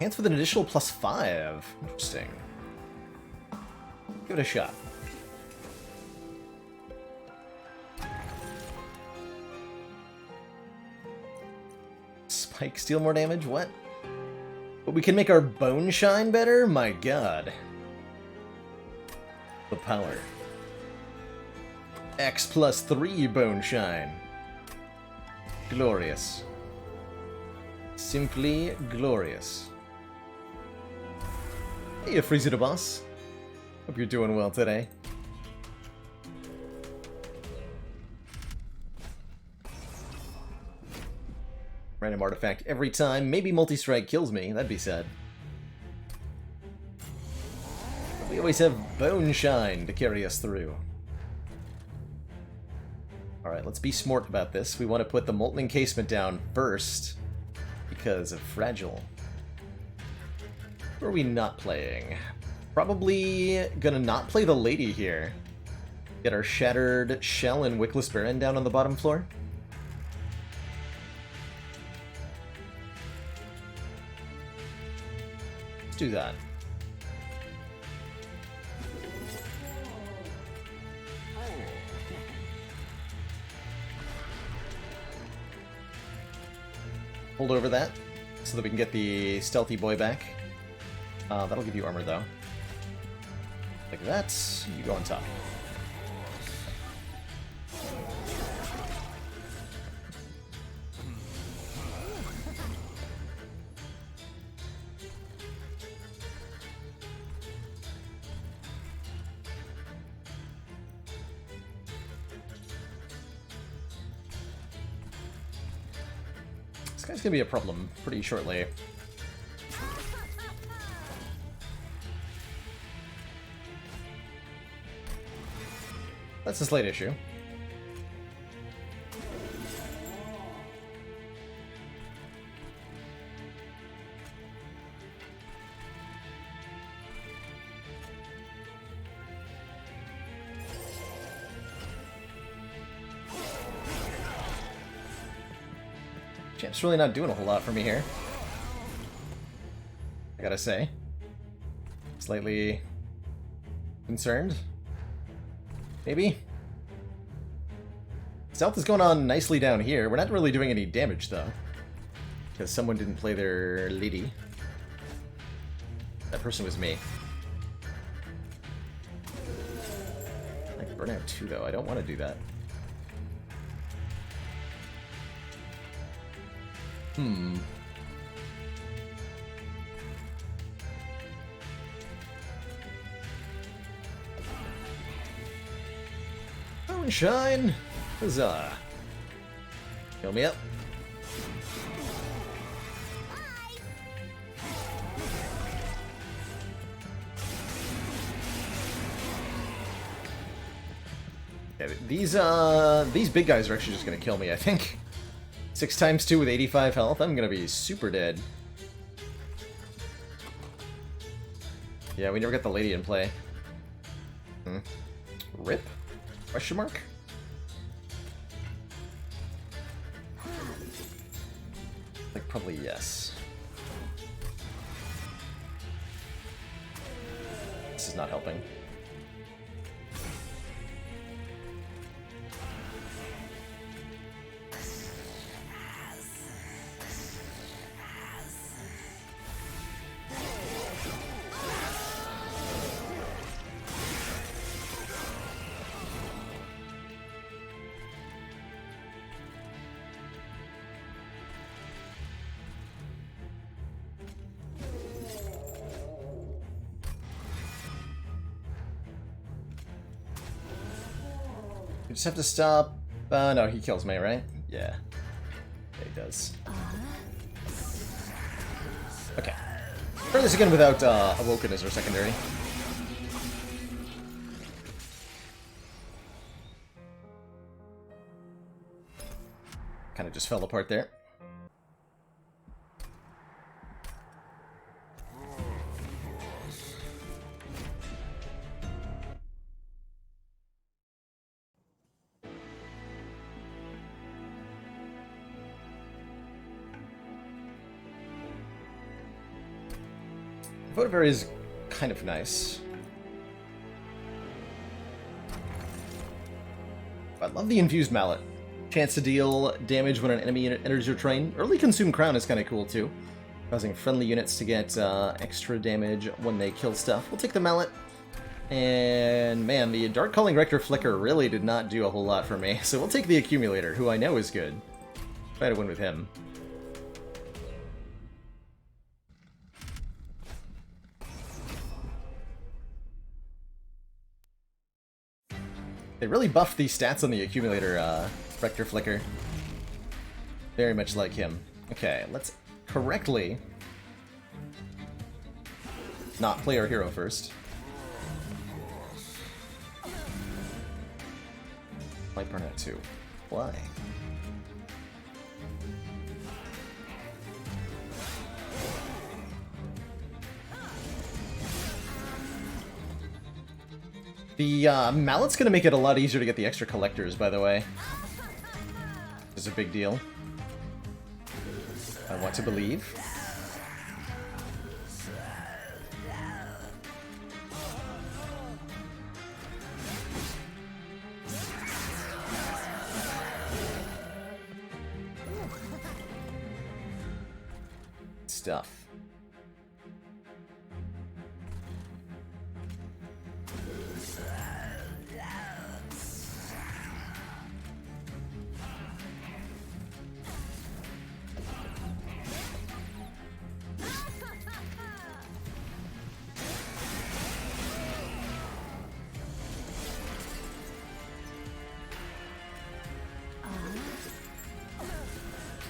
Hands with an additional +5. Interesting. Give it a shot. Spike steal more damage? What? But we can make our bone shine better? My god. The power. X +3 bone shine. Glorious. Simply glorious. Hey, Frieza boss. Hope you're doing well today. Random artifact every time. Maybe multi-strike kills me. That'd be sad. But we always have Bone Shine to carry us through. Alright, let's be smart about this. We want to put the Molten Encasement down first because of Fragile. Who are we not playing? Probably gonna not play the Lady here. Get our Shattered Shell and Wickless Baron down on the bottom floor. Let's do that. Hold over that so that we can get the Stealthy Boy back. That'll give you armor, though. Like that. You go on top. This guy's gonna be a problem pretty shortly. That's a slight issue. Champ's really not doing a whole lot for me here, I gotta say. Slightly concerned. Maybe? Stealth is going on nicely down here. We're not really doing any damage, though. Because someone didn't play their lady. That person was me. I can burn out 2, though. I don't want to do that. Shine! Huzzah! Fill me up. Yeah, these big guys are actually just gonna kill me, I think. 6 times 2 with 85 health, I'm gonna be super dead. Yeah, we never got the lady in play. Rip? Question mark? Like, probably yes. This is not helping. We just have to stop... no, he kills me, right? Yeah. Yeah, he does. Okay. Try this again without Awoken as our secondary. Kind of just fell apart there. Votiver is kind of nice. I love the Infused Mallet. Chance to deal damage when an enemy unit enters your terrain. Early Consume Crown is kind of cool too, causing friendly units to get extra damage when they kill stuff. We'll take the Mallet. And man, the Dark Calling Rector Flicker really did not do a whole lot for me. So we'll take the Accumulator, who I know is good. Try to win with him. They really buffed the stats on the Accumulator, Rector Flicker. Very much like him. Okay, let's correctly not play our hero first. Might burn out too. Why? The Mallet's gonna make it a lot easier to get the extra collectors, by the way. It's a big deal. I want to believe. Stuff.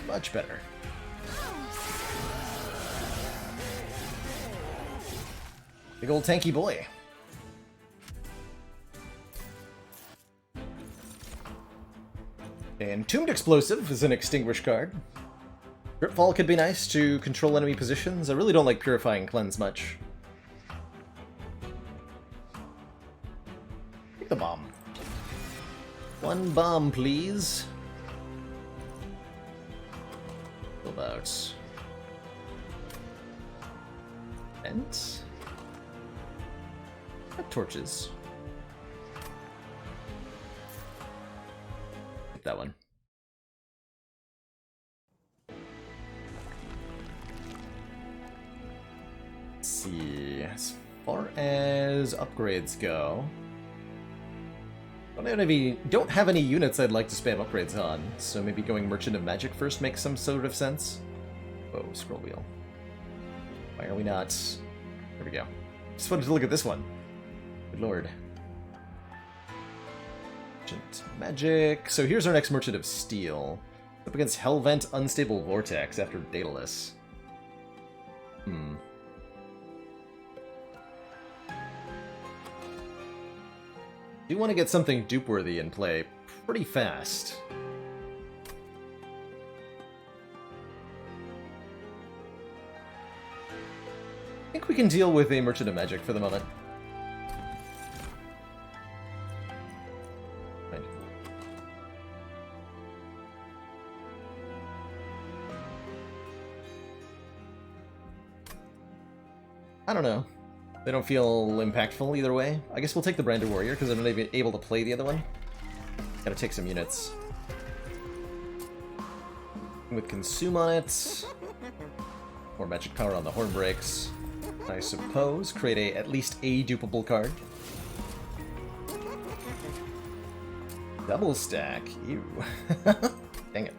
Much better. Big old tanky boy. Entombed Explosive is an Extinguish card. Dripfall could be nice to control enemy positions. I really don't like Purifying Cleanse much. Take the bomb. One bomb, please. about? And torches. Get that one. Let's see. As far as upgrades go, don't have any units I'd like to spam upgrades on, so maybe going Merchant of Magic first makes some sort of sense. Whoa, scroll wheel. Why are we not? There we go. Just wanted to look at this one. Good lord. Merchant Magic. So here's our next Merchant of Steel. Up against Hellvent, Unstable Vortex after Daedalus. Do want to get something dupe-worthy in play pretty fast. I think we can deal with a Merchant of Magic for the moment. Right. I don't know. They don't feel impactful either way. I guess we'll take the Brander Warrior because I'm not even able to play the other one. Gotta take some units. With Consume on it. More magic power on the Hornbreaks. I suppose. Create at least a dupable card. Double stack. Ew. Dang it.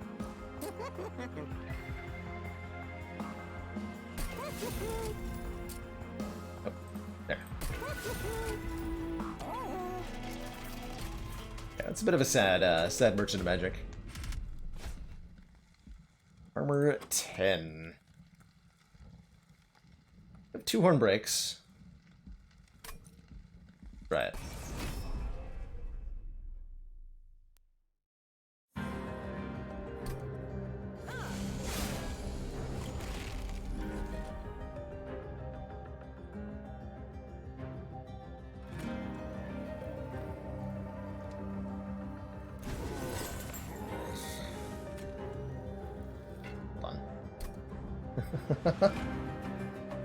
It's a bit of a sad Merchant of Magic. Armor 10. We have 2 Hornbreaks. Right.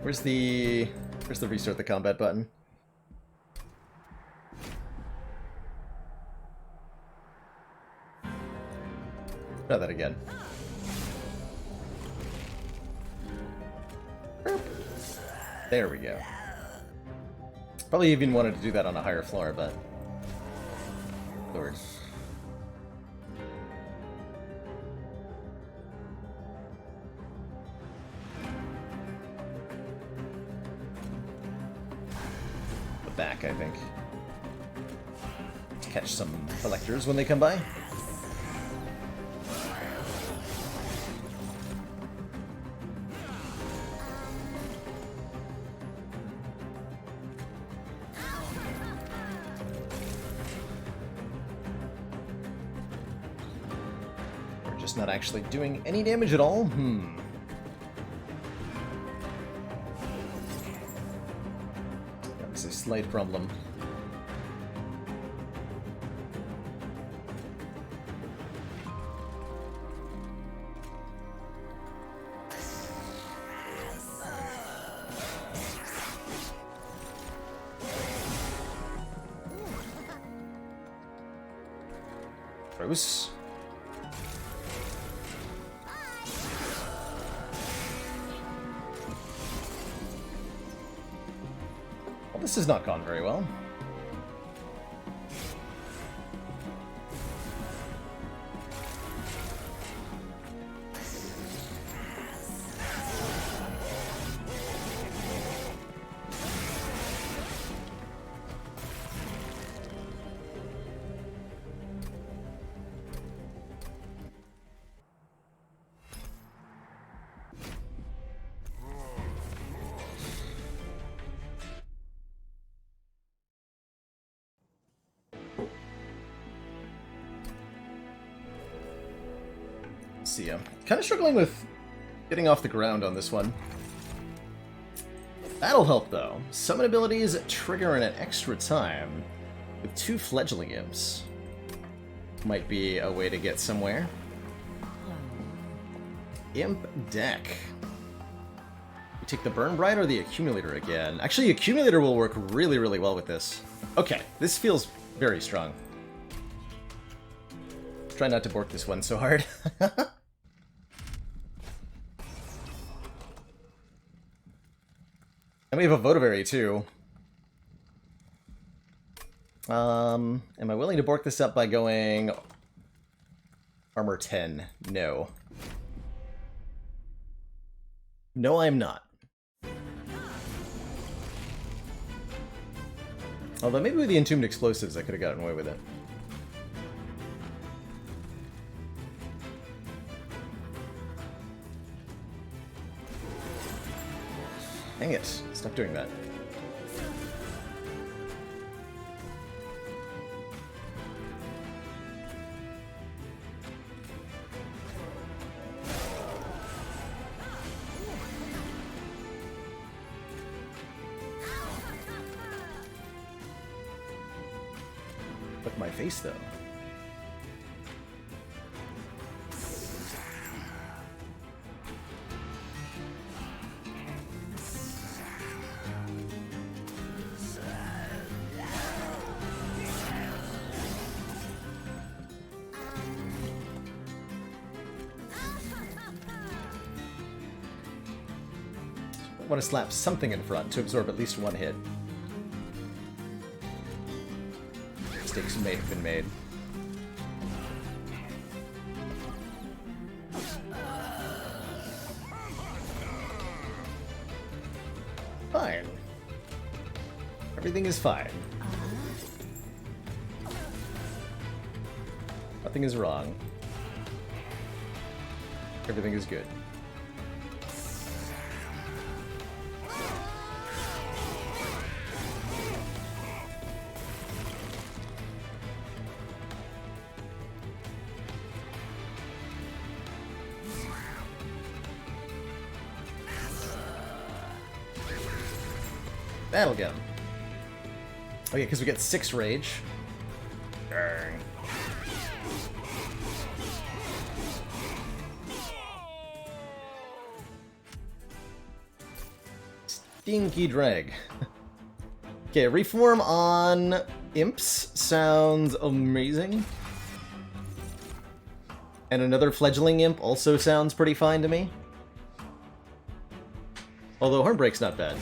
Where's the restart the combat button? Try that again. There we go. Probably even wanted to do that on a higher floor, but Lord. Back, I think. To catch some collectors when they come by. We're just not actually doing any damage at all? A slight problem. Gross. This has not gone very well. See, I'm kind of struggling with getting off the ground on this one. That'll help, though. Summon abilities trigger in an extra time with 2 Fledgling Imps. Might be a way to get somewhere. Imp deck. We take the Burn Bright or the Accumulator again. Actually, Accumulator will work really, really well with this. Okay, this feels very strong. Try not to bork this one so hard. And we have a Votavary too. Am I willing to bork this up by going Armor 10? No. No, I'm not. Although maybe with the Entombed Explosives I could have gotten away with it. Dang it. Stop doing that. Look at my face, though. I want to slap something in front to absorb at least one hit. Mistakes may have been made. Fine. Everything is fine. Nothing is wrong. Everything is good. That'll get him. Oh yeah, because we get 6 rage. Darn. Stinky drag. Okay, reform on imps sounds amazing. And another fledgling imp also sounds pretty fine to me. Although Hornbreak's not bad.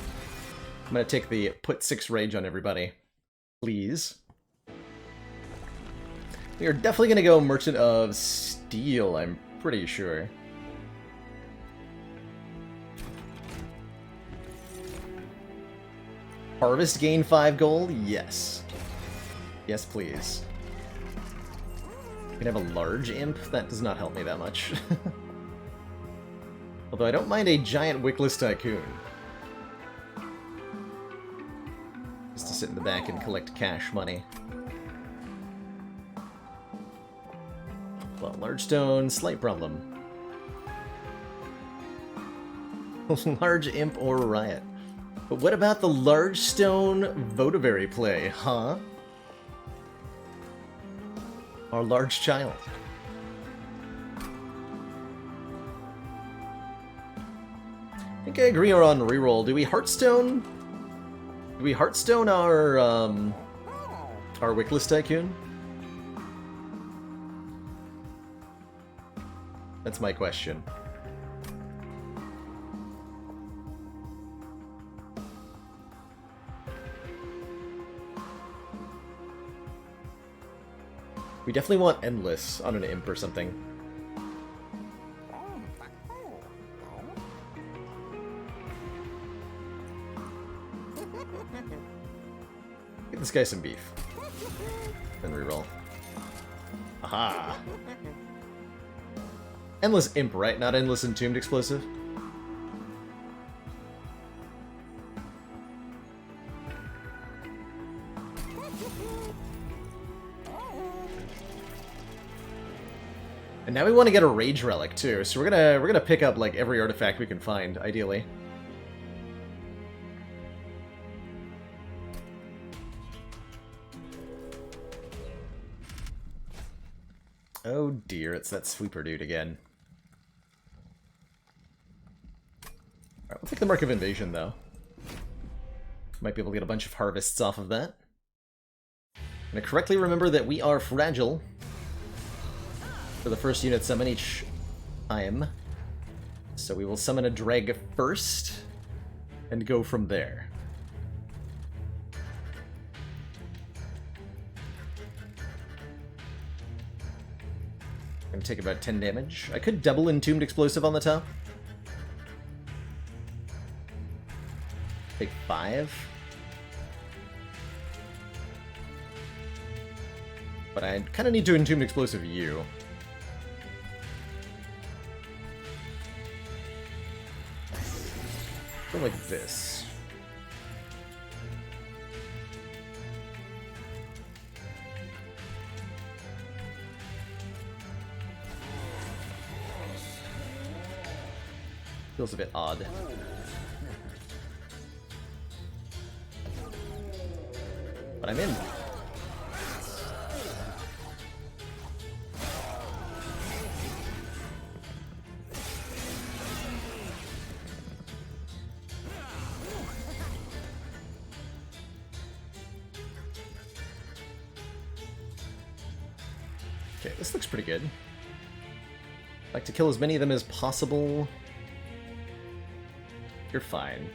I'm gonna take the put 6 rage on everybody. Please. We are definitely gonna go Merchant of Steel, I'm pretty sure. Harvest gain 5 gold? Yes. Yes, please. We can have a large imp? That does not help me that much. Although I don't mind a giant Wickless Tycoon. Just to sit in the back and collect cash money. Well, large stone, slight problem. Large imp or riot. But what about the large stone Votavary play, huh? Our large child. I think I agree on reroll. Do we Heartstone? Do we Heartstone our Wickless Tycoon? That's my question. We definitely want Endless on an imp or something. Get this guy some beef. Then reroll. Aha! Endless imp, right? Not endless entombed explosive? And now we want to get a rage relic too, so we're gonna pick up like every artifact we can find, ideally. Oh dear, it's that sweeper dude again. Alright, we'll take the Mark of Invasion, though. Might be able to get a bunch of harvests off of that. And I correctly remember that we are fragile for the first unit summon each time. So we will summon a dreg first and go from there. I'm gonna take about 10 damage. I could double Entombed Explosive on the top. Take 5. But I kind of need to Entombed Explosive you. Go like this. Feels a bit odd. But I'm in. Okay, this looks pretty good. I'd like to kill as many of them as possible. You're fine.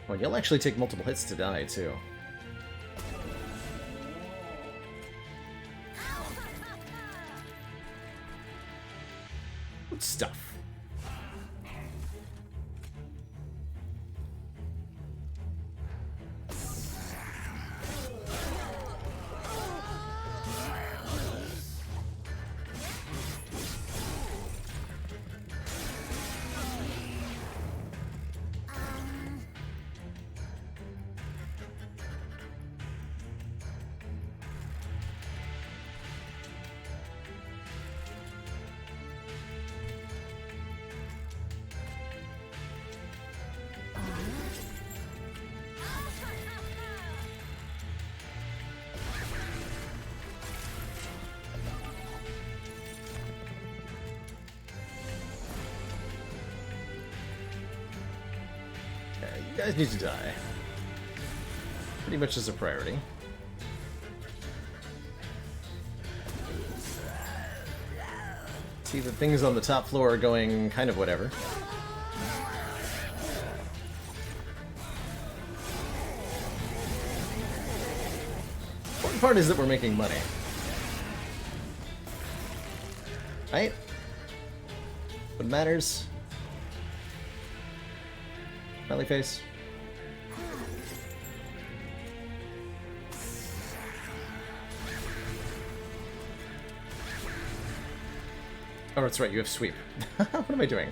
Well, you'll actually take multiple hits to die, too. Good stuff. You guys need to die. Pretty much as a priority. See, the things on the top floor are going kind of whatever. Important part is that we're making money. Right? What matters? Smiley face. Oh, that's right, you have sweep. What am I doing?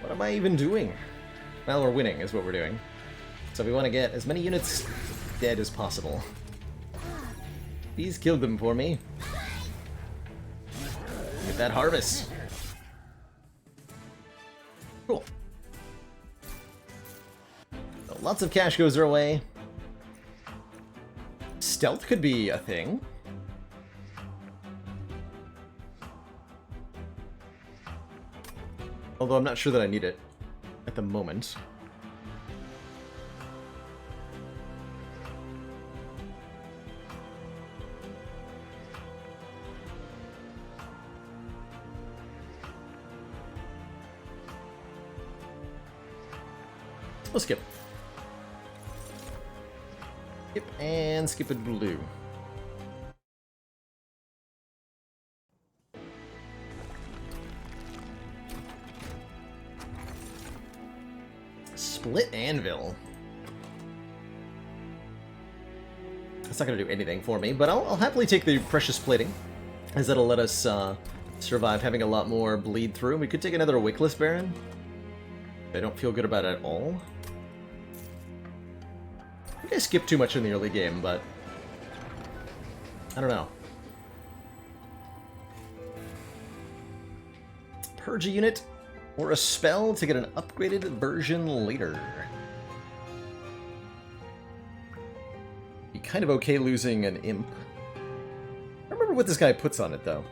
What am I even doing? Well, we're winning is what we're doing. So we want to get as many units dead as possible. Please kill them for me. Get that harvest. Cool. So lots of cash goes our way. Stealth could be a thing. Although I'm not sure that I need it at the moment. We'll skip. Skip and skip it blue. Split anvil. That's not going to do anything for me, but I'll happily take the precious plating, as that'll let us survive having a lot more bleed through. We could take another Wickless Baron. I don't feel good about it at all. I think I skipped too much in the early game, but I don't know. Purge a unit. Or a spell to get an upgraded version later. Be kind of okay losing an imp. I don't remember what this guy puts on it, though.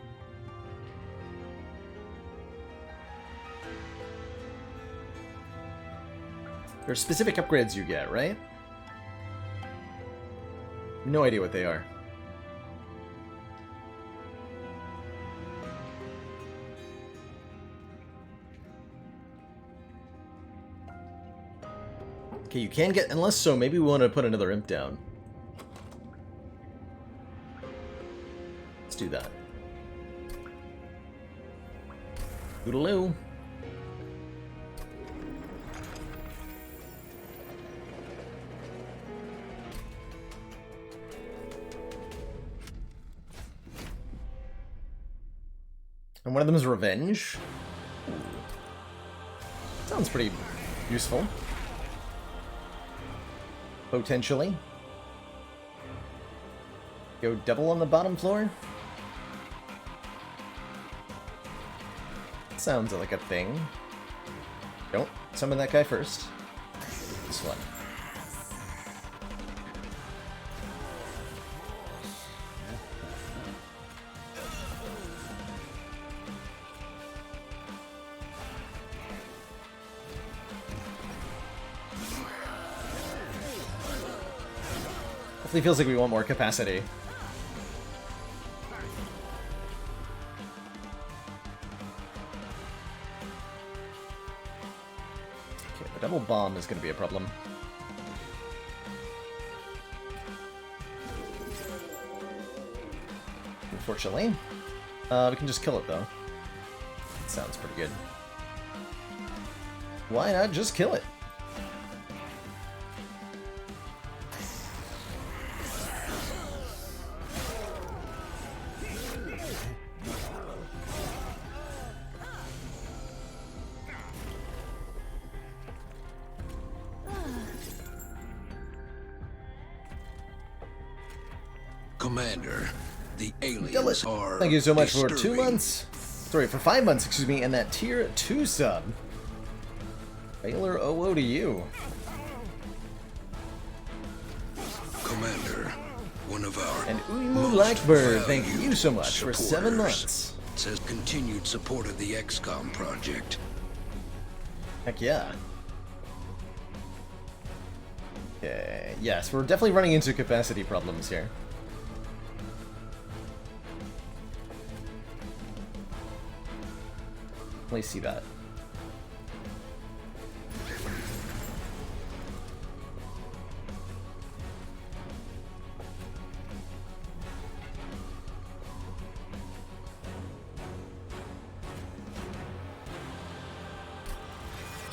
There are specific upgrades you get, right? No idea what they are. Okay, you can get... Unless so, maybe we want to put another imp down. Let's do that. Toodaloo. And one of them is revenge. Sounds pretty useful. Potentially. Go double on the bottom floor? Sounds like a thing. Don't summon that guy first. This one. Definitely feels like we want more capacity. Okay, the double bomb is going to be a problem. Unfortunately. We can just kill it, though. That sounds pretty good. Why not just kill it? Commander, the aliens are... Thank you so much for disturbing. 2 months. Sorry, for 5 months, excuse me, and that tier 2 sub. Baylor OO to you. Commander, one of our And Uemu most Blackbird, thank you so valued much for 7 supporters months. says continued support of the XCOM project. Heck yeah. Okay, yes, we're definitely running into capacity problems here. Let me see that.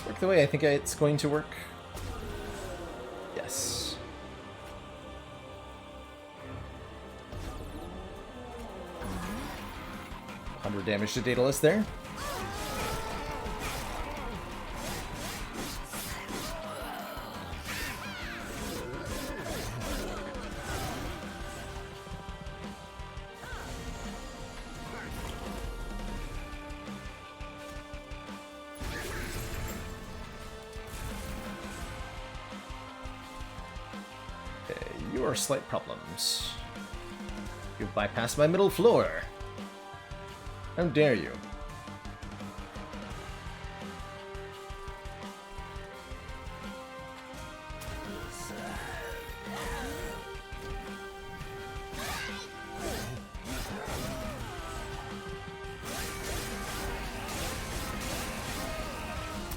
Work the way I think it's going to work. Yes. 100 damage to Daedalus there. Slight problems. You've bypassed my middle floor. How dare you?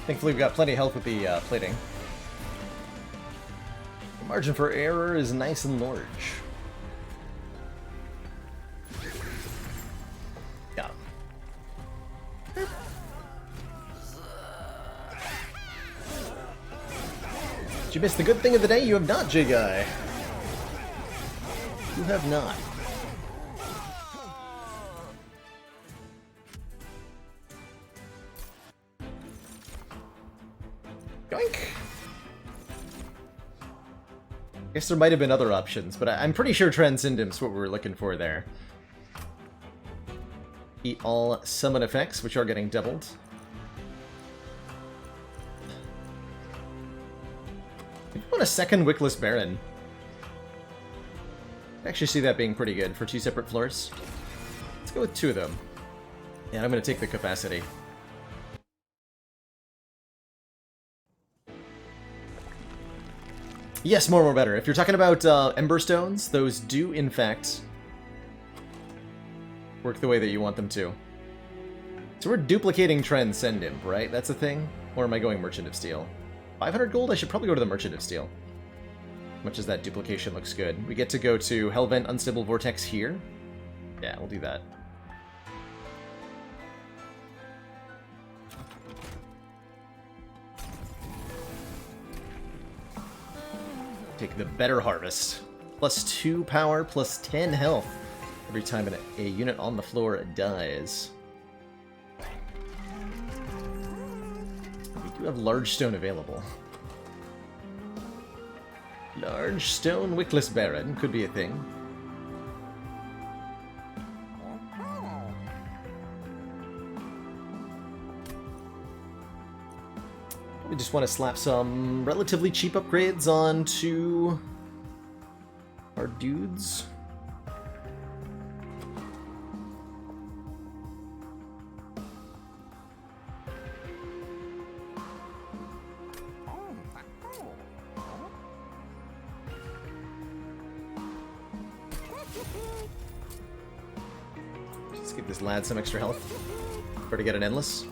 Thankfully, we've got plenty of health with the plating. Margin for error is nice and large. Yeah. Did you miss the good thing of the day? You have not, J-Guy. You have not. Yoink! I guess there might have been other options, but I'm pretty sure Transcendent's what we were looking for there. Eat all summon effects, which are getting doubled. want a second Wickless Baron. I actually see that being pretty good for 2 separate floors. Let's go with 2 of them. Yeah, I'm going to take the capacity. Yes, more better. If you're talking about Ember Stones, those do, in fact, work the way that you want them to. So we're duplicating Transcend Imp, right? That's a thing? Or am I going Merchant of Steel? 500 gold? I should probably go to the Merchant of Steel. Much as that duplication looks good. We get to go to Hellvent Unstable Vortex here. Yeah, we'll do that. Take the Better Harvest. Plus 2 power, plus 10 health. Every time a unit on the floor dies. We do have Large Stone available. Large Stone Wickless Baron could be a thing. We just want to slap some relatively cheap upgrades onto our dudes. Let's give this lad some extra health. Or to get an Endless.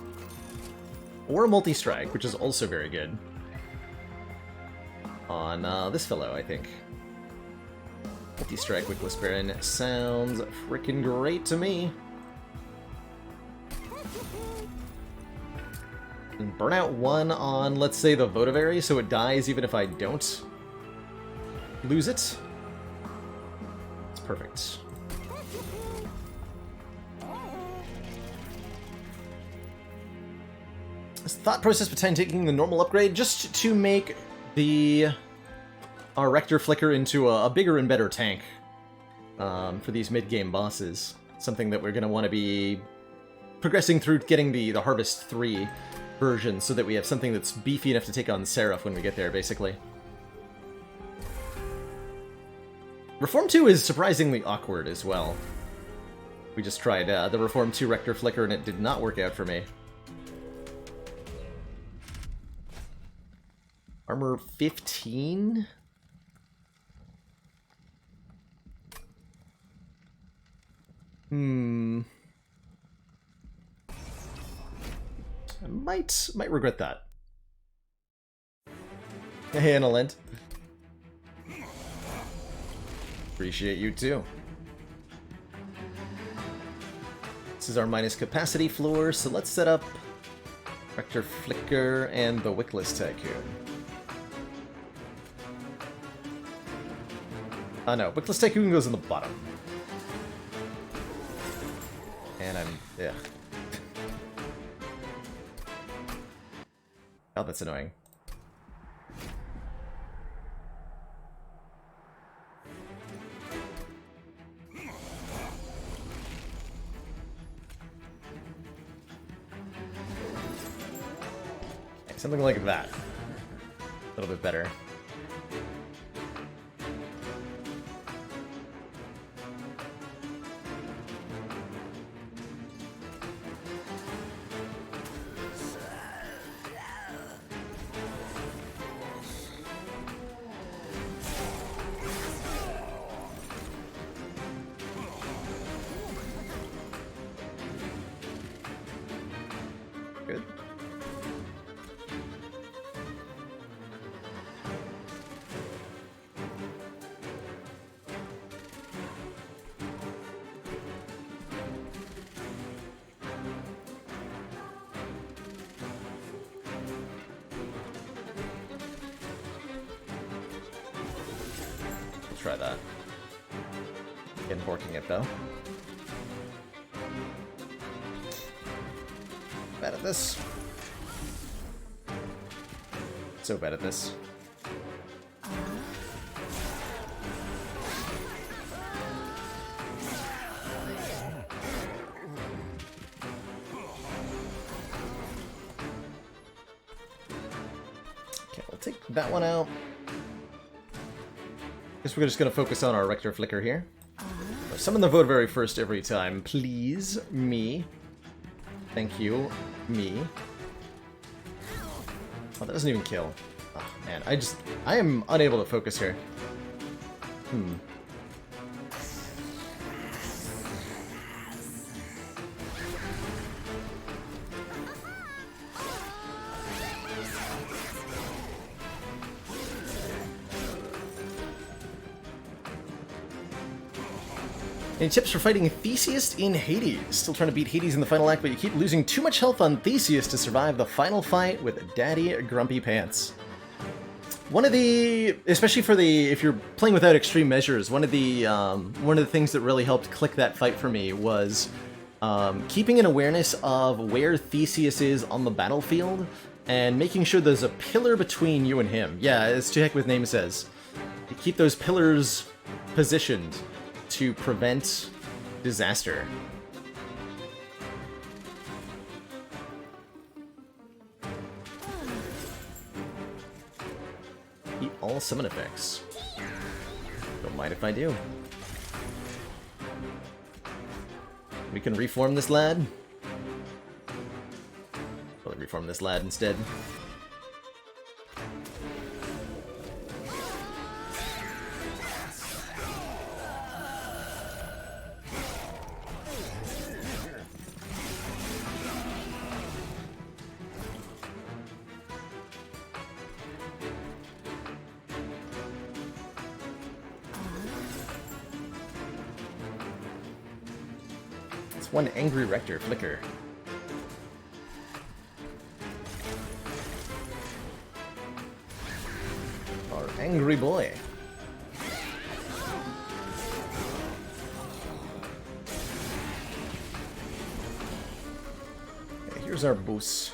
Or a multi-strike, which is also very good. On this fellow, I think. Multi-strike Wickless Baron sounds freaking great to me. And burnout 1 on, let's say, the Votivary, so it dies even if I don't lose it. It's perfect. Thought process behind taking the normal upgrade just to make our Rector Flicker into a bigger and better tank for these mid-game bosses. Something that we're going to want to be progressing through getting the Harvest 3 version so that we have something that's beefy enough to take on Seraph when we get there, basically. Reform 2 is surprisingly awkward as well. We just tried the Reform 2 Rector Flicker and it did not work out for me. Armor 15? I might regret that. Hey, Annalent. Appreciate you too. This is our minus capacity floor, so let's set up Rector Flicker and the Wickless Tycoon. No, Wickless Tycoon goes in the bottom. And yeah. Oh, that's annoying. Something like that. A little bit better. Good. Try that. Again, working it though. Bad at this. So bad at this. Okay, we'll take that one out. Guess we're just gonna focus on our Rector Flicker here. Summon the Votary first every time, please. Me. Thank you. Me. Oh, that doesn't even kill. Oh, man, I am unable to focus here. Any tips for fighting Theseus in Hades? Still trying to beat Hades in the final act, but you keep losing too much health on Theseus to survive the final fight with Daddy Grumpy Pants. One of the, especially for the, if you're playing without extreme measures, one of the things that really helped click that fight for me was keeping an awareness of where Theseus is on the battlefield and making sure there's a pillar between you and him. Yeah, as To Heck With Name says, you keep those pillars positioned to prevent disaster. Eat all summon effects. Don't mind if I do. We can reform this lad. Well, reform this lad instead. One angry Rector Flicker. Our angry boy. Okay, here's our boss.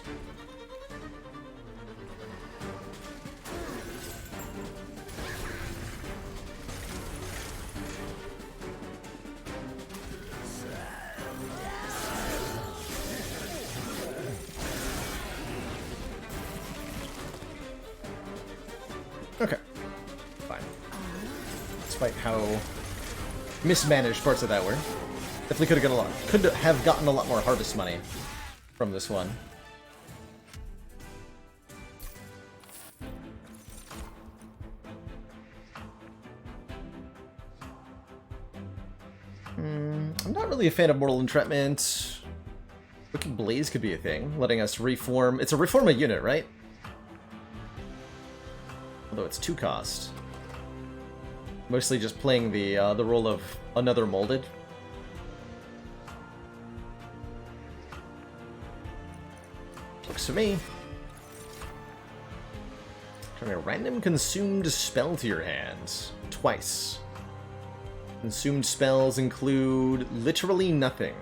Okay, fine. Despite how mismanaged parts of that were, definitely could have gotten a lot more harvest money from this one. I'm not really a fan of Mortal Entrapment. Wicked Blaze could be a thing, letting us reform. It's a reform a unit, right? Although it's 2 cost. Mostly just playing the role of another molded. Looks to me. Turn a random consumed spell to your hand. Twice. Consumed spells include literally nothing.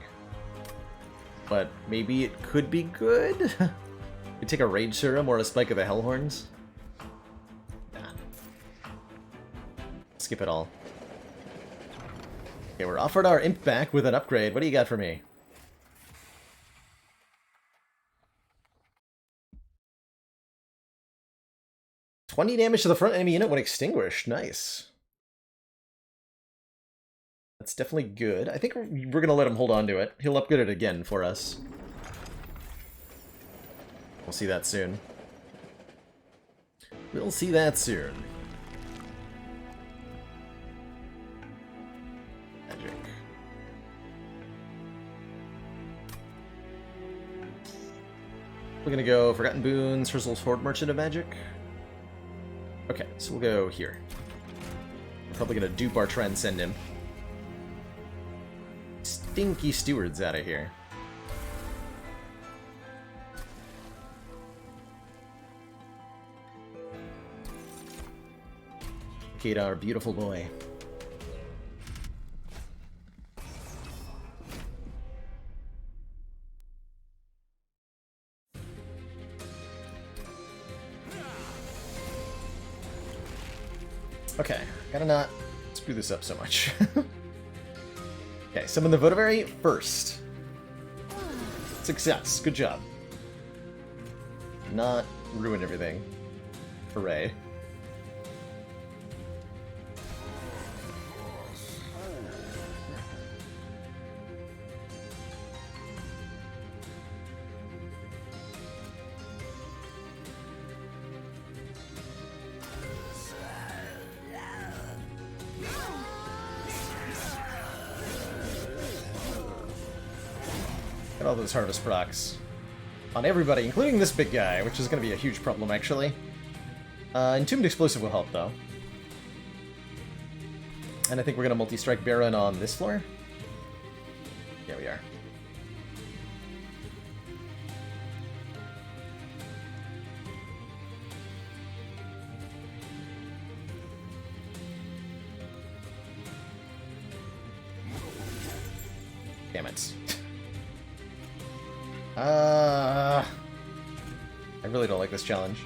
But maybe it could be good? You take a Rage Serum or a Spike of the Hellhorns? Skip it all. Okay, we're offered our imp back with an upgrade. What do you got for me? $20 damage to the front enemy unit when extinguished. Nice. That's definitely good. I think we're gonna let him hold on to it. He'll upgrade it again for us. We'll see that soon. We'll see that soon. We're gonna go Forgotten Boons, Herzl's Horde Merchant of Magic. Okay, so we'll go here. We're probably gonna dupe our Transcend him. Stinky Stewards out of here. Kate, our beautiful boy. Okay, gotta not screw this up so much. Okay, summon the Votary first. Success, good job. Not ruin everything. Hooray. Get all those harvest procs. On everybody, including this big guy, which is going to be a huge problem, actually. Entombed Explosive will help, though. And I think we're going to multi-strike Baron on this floor. Yeah, we are. Damn it. I really don't like this challenge.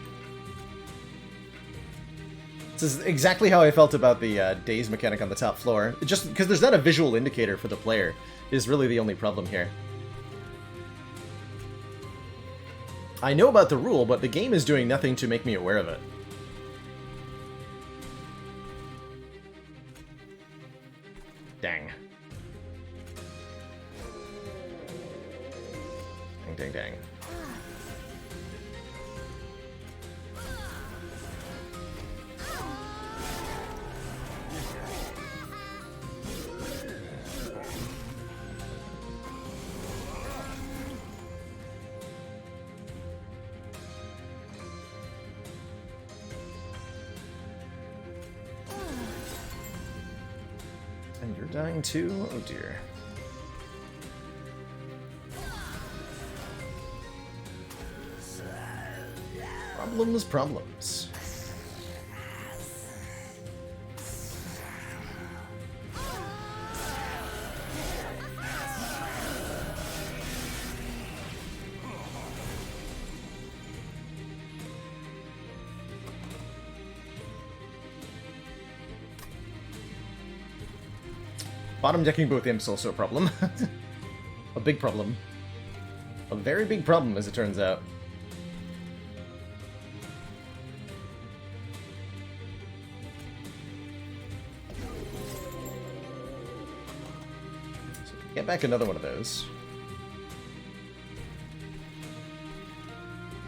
This is exactly how I felt about the daze mechanic on the top floor. Just because there's not a visual indicator for the player is really the only problem here. I know about the rule, but the game is doing nothing to make me aware of it. Dang. Dang, dang. And you're dying too? Oh dear. Problems. Bottom decking both imps also a problem. A big problem. A very big problem, as it turns out. Get back another one of those.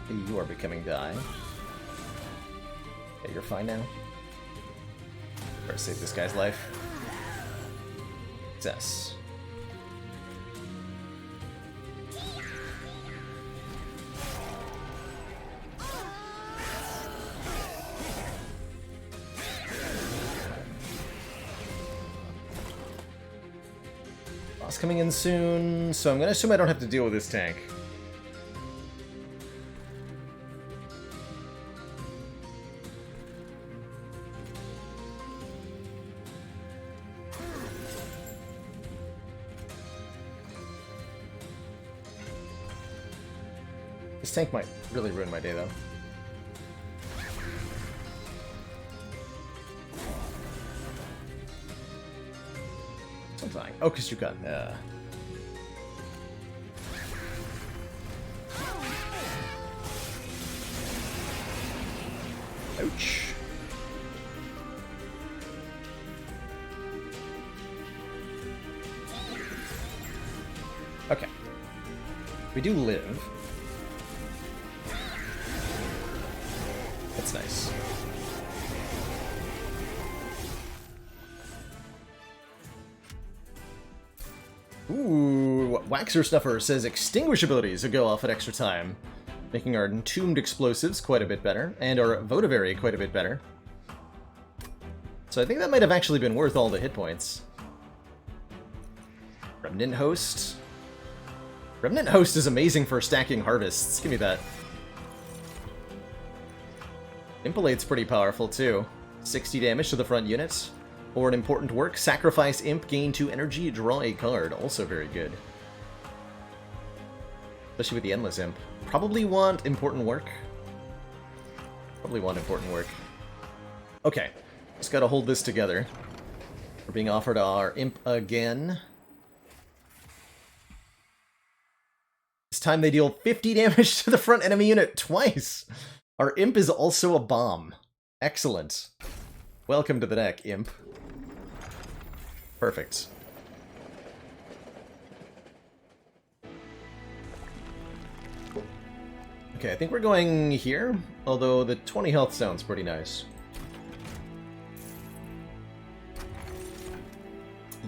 You are becoming die. Yeah, you're fine now. Better save this guy's life. Success. Boss coming in soon, so I'm gonna assume I don't have to deal with this tank. This tank might really ruin my day, though. Something. Oh, because you got... Ouch. Okay. We do live. That's nice. Ooh, Waxer Snuffer says extinguish abilities will go off at extra time, making our Entombed Explosives quite a bit better, and our Votivary quite a bit better. So I think that might have actually been worth all the hit points. Remnant Host. Remnant Host is amazing for stacking harvests. Give me that. Impalate's pretty powerful too. 60 damage to the front unit. Or an important work, sacrifice imp, gain 2 energy, draw a card. Also very good. Especially with the endless imp. Probably want important work. Probably want important work. Okay, just gotta hold this together. We're being offered our imp again. This time they deal 50 damage to the front enemy unit twice. Our imp is also a bomb. Excellent. Welcome to the deck, imp. Perfect. Okay, I think we're going here, although the 20 health sounds pretty nice.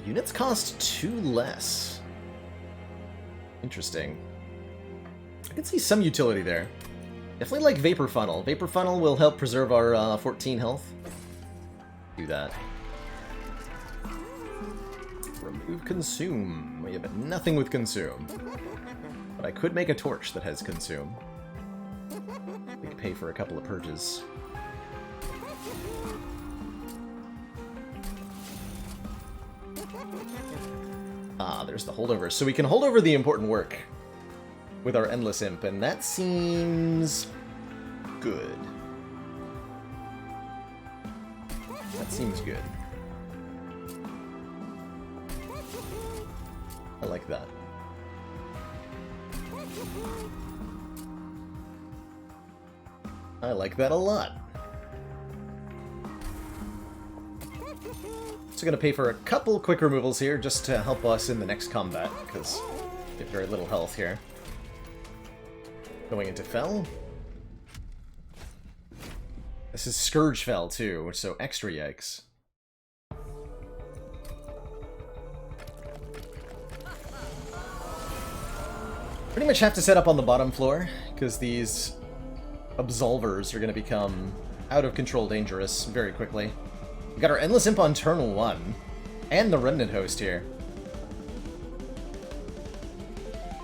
Units cost 2 less. Interesting. I can see some utility there. Definitely like Vapor Funnel. Vapor Funnel will help preserve our 14 health. Do that. Remove Consume. We have nothing with Consume. But I could make a torch that has Consume. We could pay for a couple of purges. Ah, there's the holdover. So we can hold over the important work with our Endless Imp, and that seems good. That seems good. I like that. I like that a lot. So gonna pay for a couple quick removals here just to help us in the next combat, because we have very little health here. Going into Fel. This is Scourge Fel too, so extra yikes. Pretty much have to set up on the bottom floor, because these Absolvers are going to become out of control dangerous very quickly. We got our Endless Imp on turn 1, and the Remnant Host here.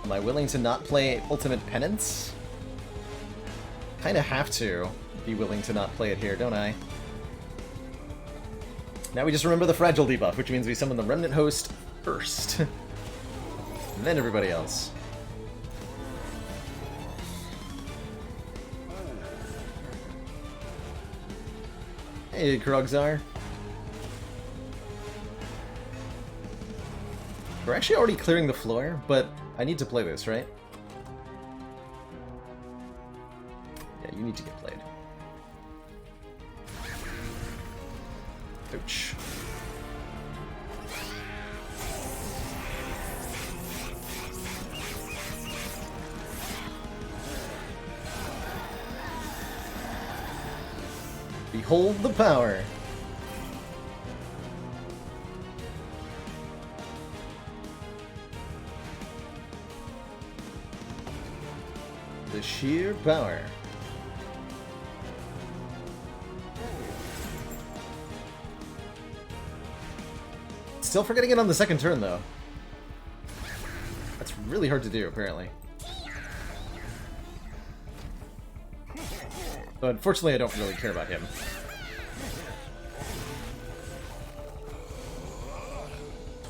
Am I willing to not play Ultimate Penance? Kinda have to be willing to not play it here, don't I? Now we just remember the Fragile debuff, which means we summon the Remnant Host first. And then everybody else. Hey, Krogzar. We're actually already clearing the floor, but I need to play this, right? Yeah, you need to get played. Ouch. Behold the power. The sheer power. Still forgetting it on the second turn, though. That's really hard to do, apparently. But unfortunately, I don't really care about him.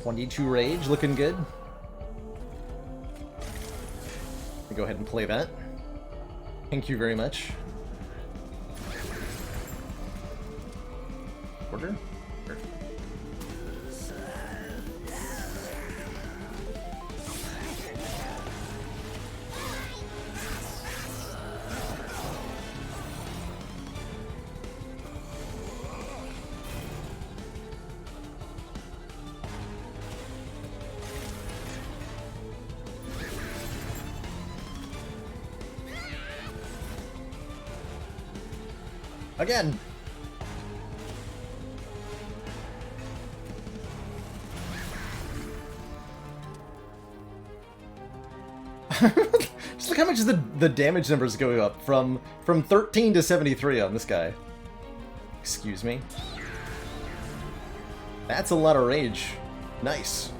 .22 Rage, looking good. I'll go ahead and play that. Thank you very much. Order? Sure. Again! Just look how much the damage numbers go up from 13 to 73 on this guy. Excuse me. That's a lot of rage. Nice.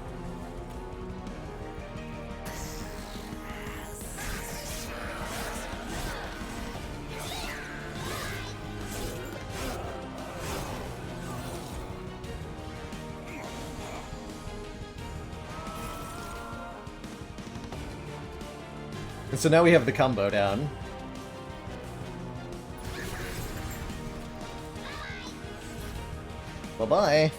And so now we have the combo down. Bye-bye.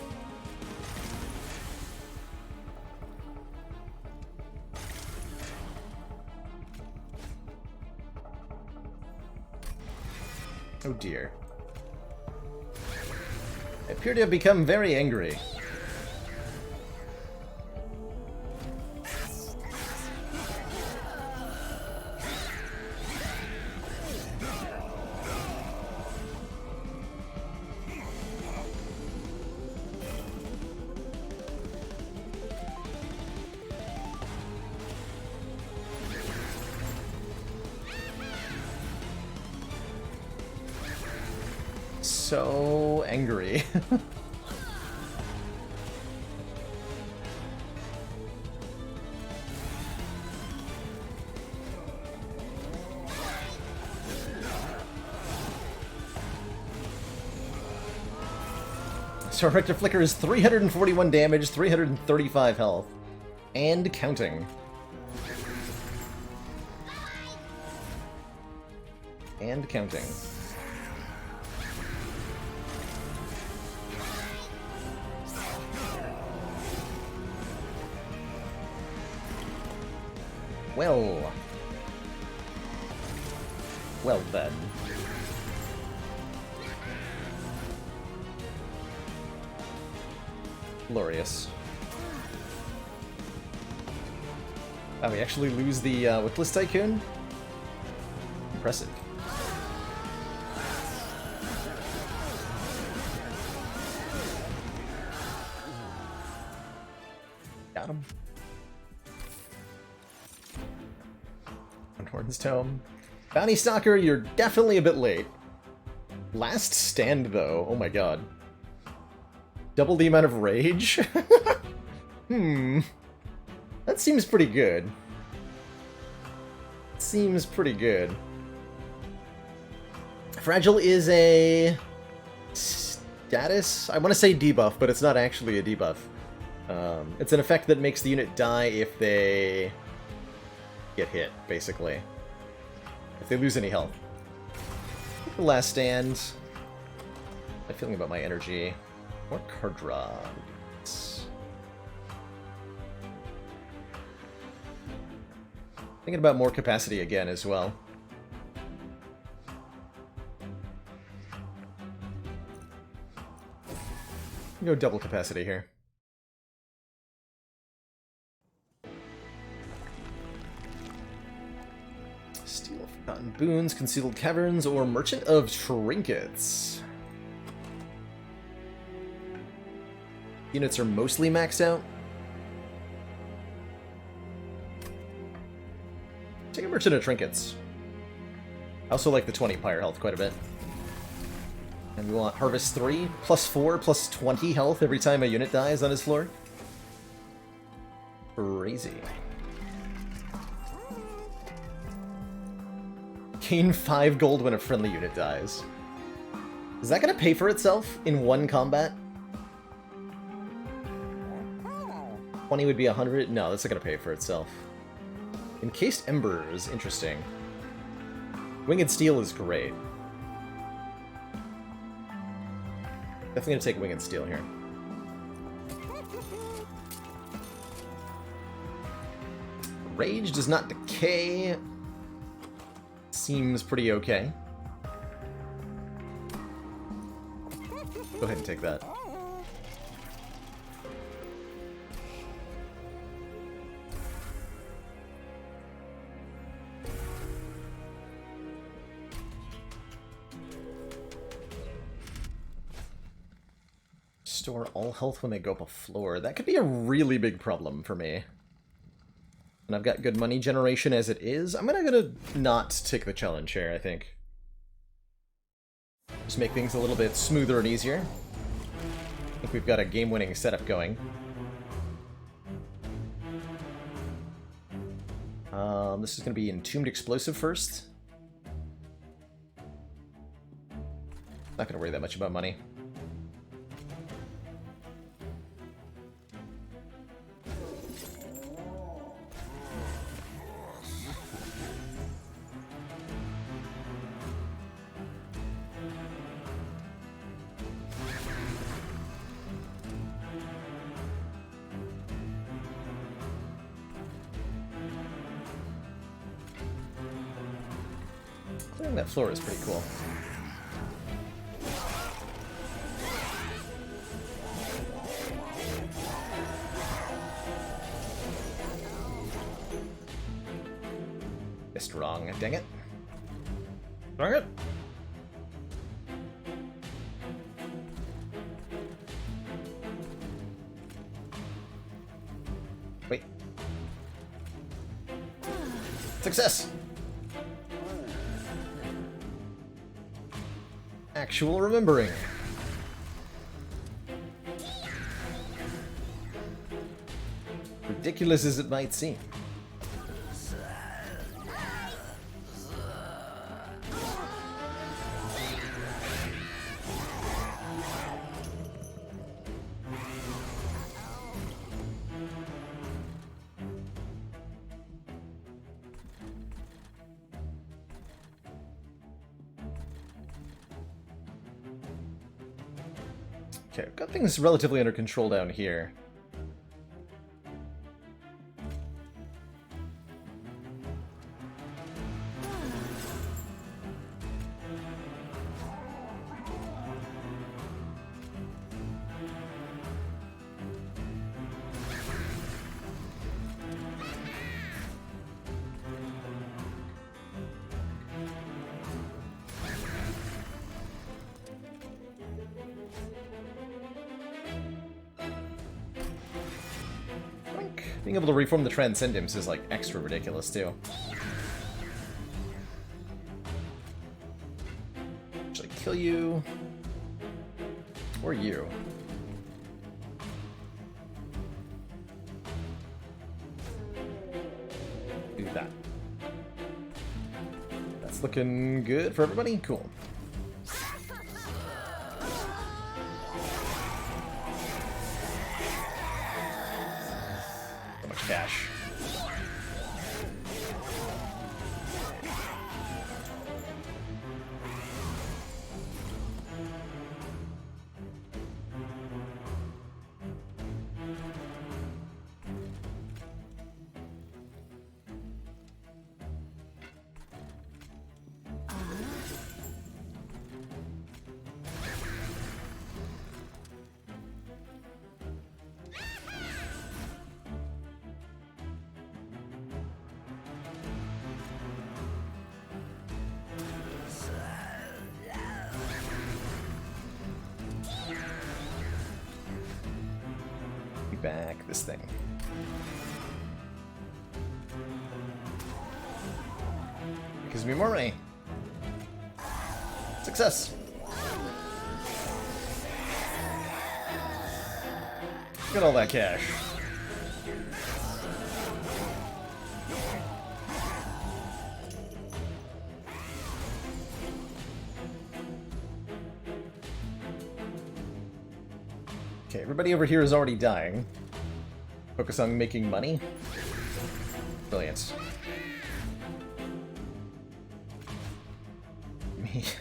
Oh dear. I appear to have become very angry. so angry. Star Rector Flicker is 341 damage, 335 health. And counting. And counting. Well. Well then. Glorious. Oh, we actually lose the Wickless Tycoon? Impressive. Got him. Horn's Tome. Bounty Stalker, you're definitely a bit late. Last stand, though. Oh my god. Double the amount of rage? That seems pretty good. Seems pretty good. Fragile is a status? I want to say debuff, but it's not actually a debuff. It's an effect that makes the unit die if they get hit, basically. If they lose any health. The last stand. I'm feeling about my energy. More card draw. Thinking about more capacity again as well. Go double capacity here. Steal Forgotten Boons, Concealed Caverns, or Merchant of Trinkets. Units are mostly maxed out. Take a Merchant of Trinkets. I also like the 20 Pyre health quite a bit. And we want Harvest 3, plus 4, plus 20 health every time a unit dies on his floor. Crazy. Gain 5 gold when a friendly unit dies. Is that going to pay for itself in one combat? 20 would be 100? No, that's not going to pay for itself. Encased Embers, interesting. Winged Steel is great. Definitely gonna take Winged Steel here. Rage does not decay. Seems pretty okay. Go ahead and take that. Store all health when they go up a floor. That could be a really big problem for me. And I've got good money generation as it is. I'm gonna not take the challenge here, I think. Just make things a little bit smoother and easier. I think we've got a game-winning setup going. This is gonna be Entombed Explosive first. Not gonna worry that much about money. Clearing that floor is pretty cool. Missed wrong, dang it. Darn it! Wait. Success! actual remembering. Ridiculous as it might seem. Okay, I've got things relatively under control down here. Being able to reform the Transcendence is, like, extra ridiculous, too. Should I kill you? Or you? Do that. That's looking good for everybody? Cool. Cash. Back this thing. Gives me more money. Success. Get all that cash. Okay, everybody over here is already dying. Focus on making money. Brilliant.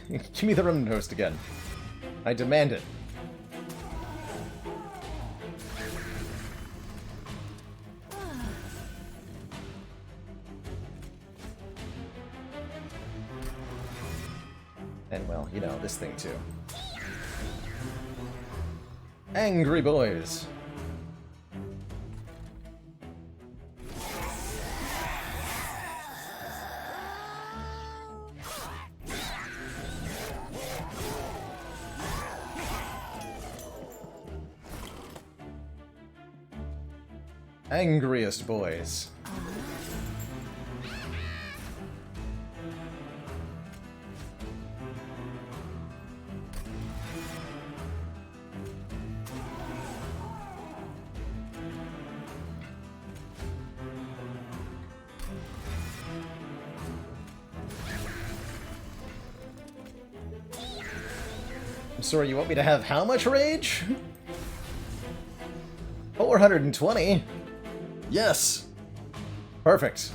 Give me the remnant host again. I demand it. And well, you know, this thing too. Angry boys. Angriest boys. I'm sorry, you want me to have how much rage? 420? Yes! Perfect.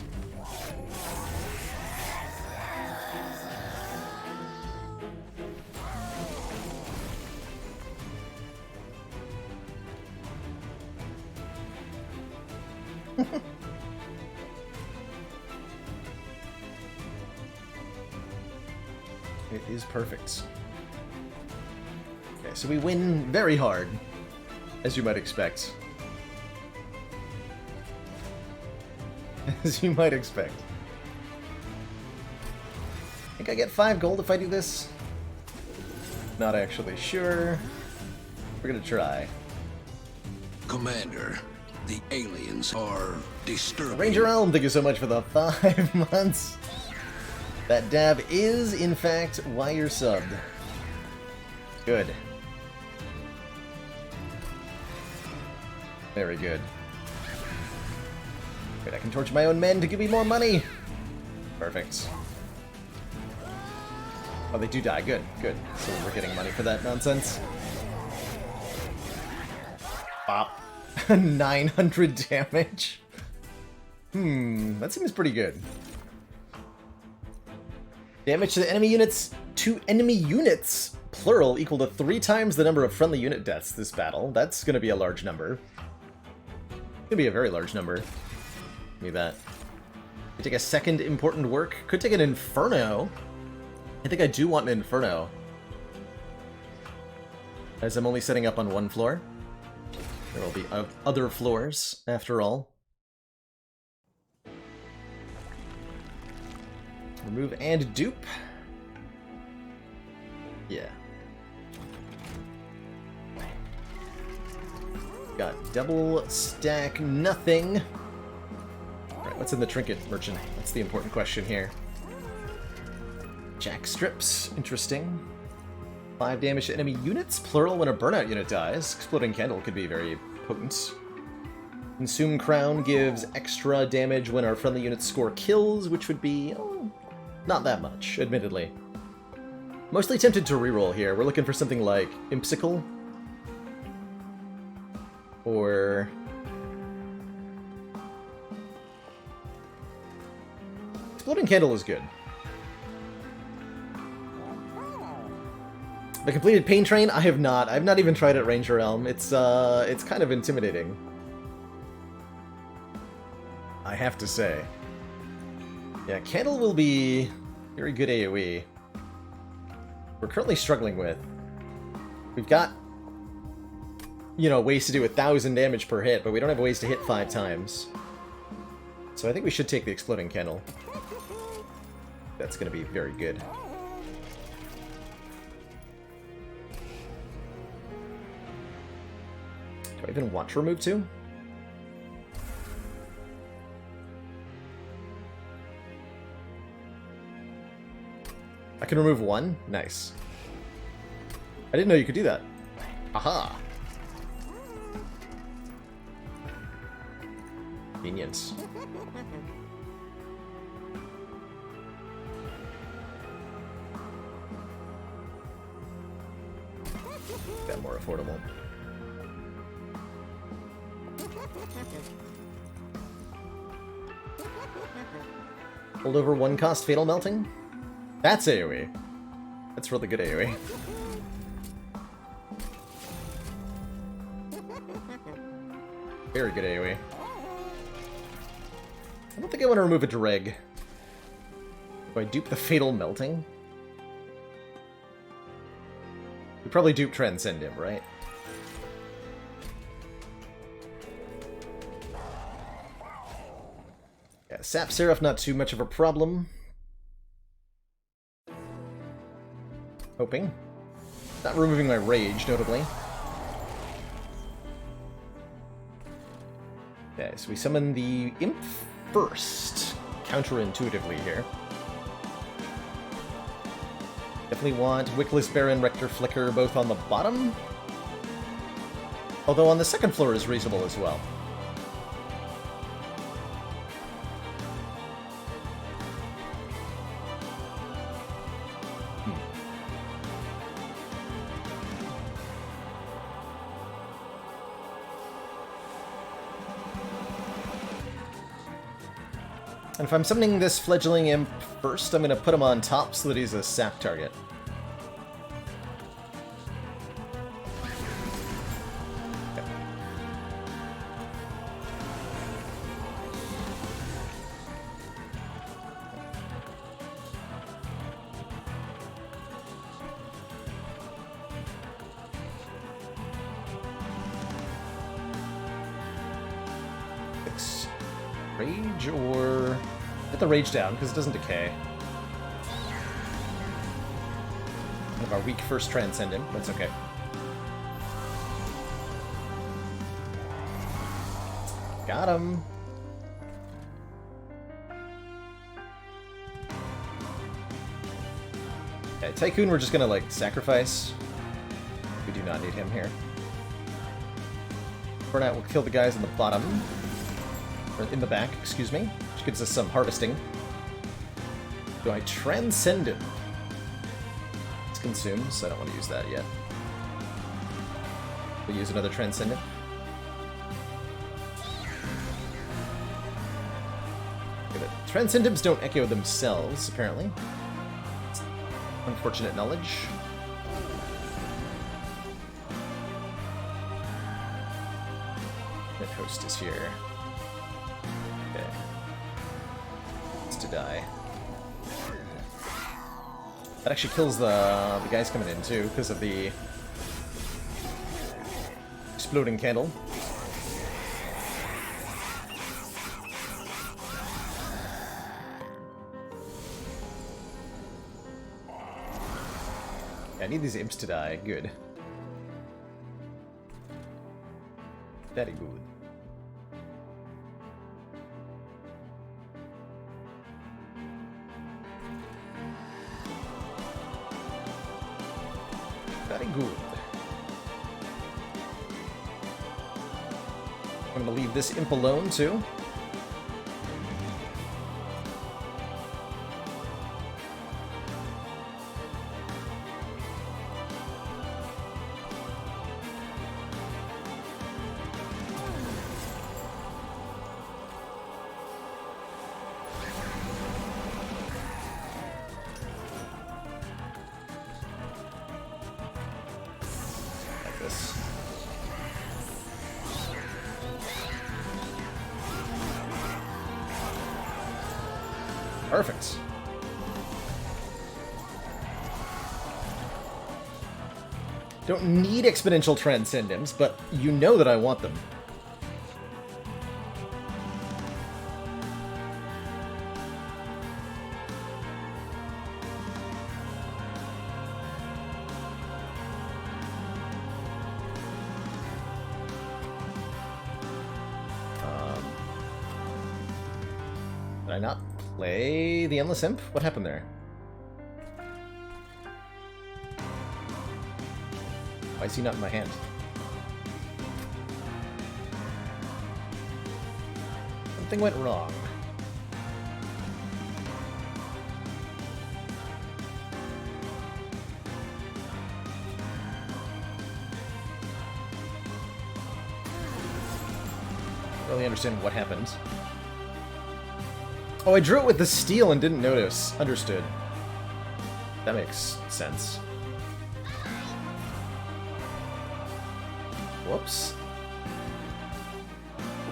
It is perfect. Okay, so we win very hard, as you might expect. As you might expect. I think I get 5 gold if I do this? Not actually sure. We're gonna try. Commander, the aliens are disturbing. Ranger Elm, thank you so much for the 5 months. That dab is, in fact, why you're subbed. Good. Very good. Wait, I can torture my own men to give me more money! Perfect. Oh, they do die. Good, good. So we're getting money for that nonsense. Bop. 900 damage. That seems pretty good. Damage to enemy units, plural, equal to 3 times the number of friendly unit deaths this battle. That's gonna be a large number. Gonna be a very large number. Give me that. Could take a second important work. Could take an Inferno. I think I do want an Inferno, as I'm only setting up on one floor. There will be other floors, after all. Remove and dupe. Yeah. Got double stack nothing. Alright, what's in the trinket merchant? That's the important question here. Jack strips, interesting. 5 damage to enemy units, plural when a burnout unit dies. Exploding candle could be very potent. Consume crown gives extra damage when our friendly units score kills, which would be not that much, admittedly. Mostly tempted to reroll here. We're looking for something like Impsicle. Or Exploding Candle is good. The completed Pain Train? I have not. I've not even tried it at Ranger Realm. It's kind of intimidating, I have to say. Yeah, Candle will be very good AoE. We're currently struggling with. We've got, you know, ways to do 1,000 damage per hit, but we don't have ways to hit 5 times. So I think we should take the Exploding Candle. That's going to be very good. Do I even want to remove 2? I can remove 1? Nice. I didn't know you could do that. Aha! Convenience. Got more affordable. Hold over 1 cost Fatal Melting? That's AoE. That's really good AoE. Very good AoE. I don't think I want to remove a Dreg. Do I dupe the Fatal Melting? We probably dupe Transcend him, right? Yeah, Sap Seraph, not too much of a problem. Hoping. Not removing my rage, notably. Okay, so we summon the Imp first. Counterintuitively here. Definitely want Wickless Baron, Rector Flicker both on the bottom. Although on the second floor is reasonable as well. And if I'm summoning this Fledgling Imp first, I'm going to put him on top so that he's a sap target. Okay. Rage or... Get the rage down, because it doesn't decay. Kind of our weak first Transcendent, that's okay. Got him! Okay, Tycoon we're just gonna, like, sacrifice. We do not need him here. Burnout will kill the guys in the bottom. Or in the back, excuse me. Which gives us some harvesting. Do I transcend him? It's consumed, so I don't want to use that yet. We'll use another transcendent. Transcendents don't echo themselves, apparently. Unfortunate knowledge. That host is here. Okay. It's to die. That actually kills the guys coming in too, because of the exploding candle. I need these imps to die. Good. Very good. Very good. I'm gonna leave this imp alone too. Perfect. Don't need exponential transcendence, but you know that I want them. Did I not play the Endless Imp? What happened there? Why is he not in my hand? Something went wrong. I don't really understand what happened. Oh, I drew it with the steel and didn't notice. Understood. That makes sense. Whoops.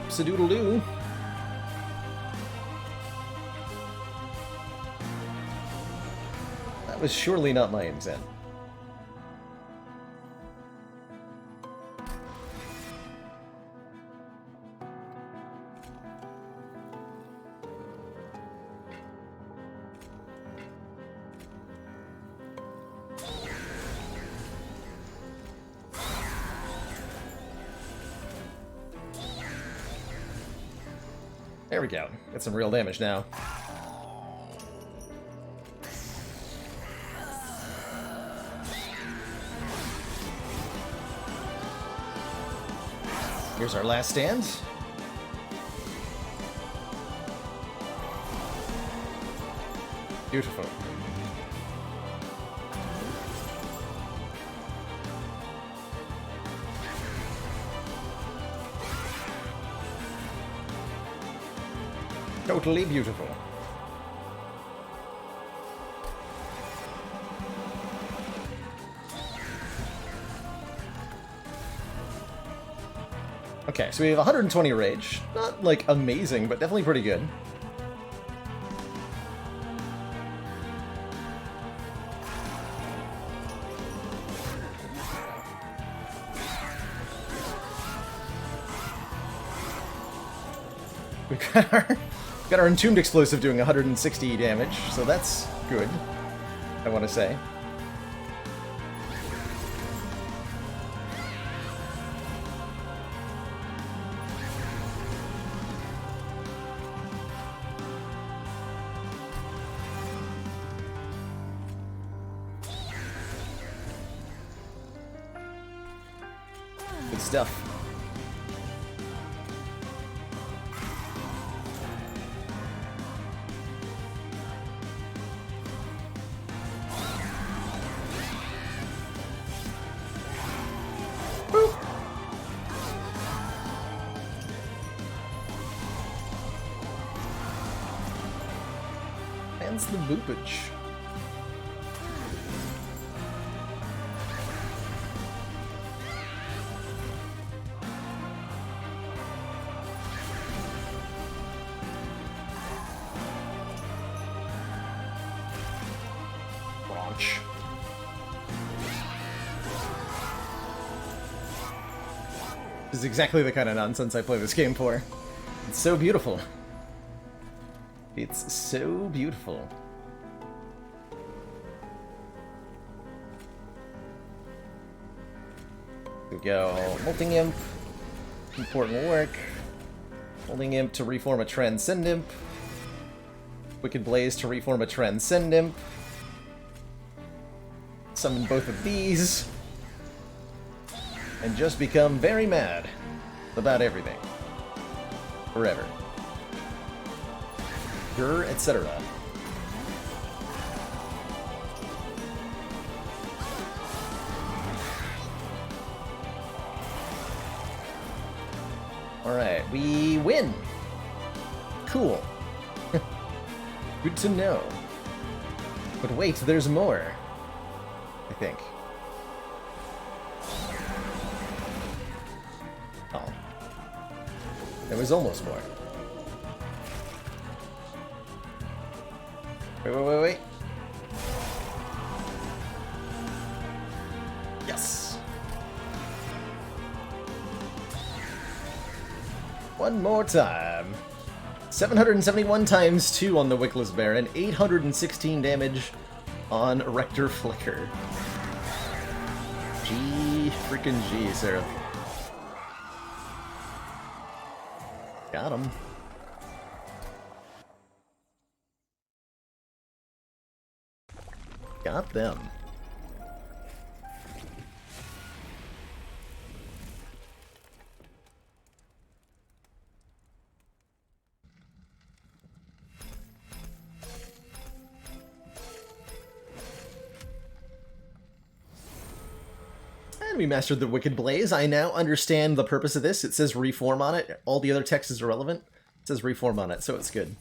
Whoops-a-doodle-doo. That was surely not my intent. There we go. Got some real damage now. Here's our last stand. Beautiful. Totally beautiful. Okay, so we have 120 rage. Not, like, amazing, but definitely pretty good. Got our Entombed Explosive doing 160 damage, so that's good, I want to say. stuff. Woo. Hence the boopage. This is exactly the kind of nonsense I play this game for. It's so beautiful. It's so beautiful. Here we go. Molting Imp. Important work. Molting Imp to reform a Transcend Imp. Wicked Blaze to reform a Transcend Imp. Summon both of these. And just become very mad about everything. Forever. Grr, etc. Alright, we win! Cool. Good to know. But wait, there's more. I think. Oh. There was almost more. Wait. Yes! One more time. 771 times 2 on the Wickless Baron, 816 damage on Rector Flicker. Freaking G, Seraph. Got him. Got them. And we mastered the Wicked Blaze. I now understand the purpose of this. It says reform on it. All the other text is irrelevant. It says reform on it, so it's good.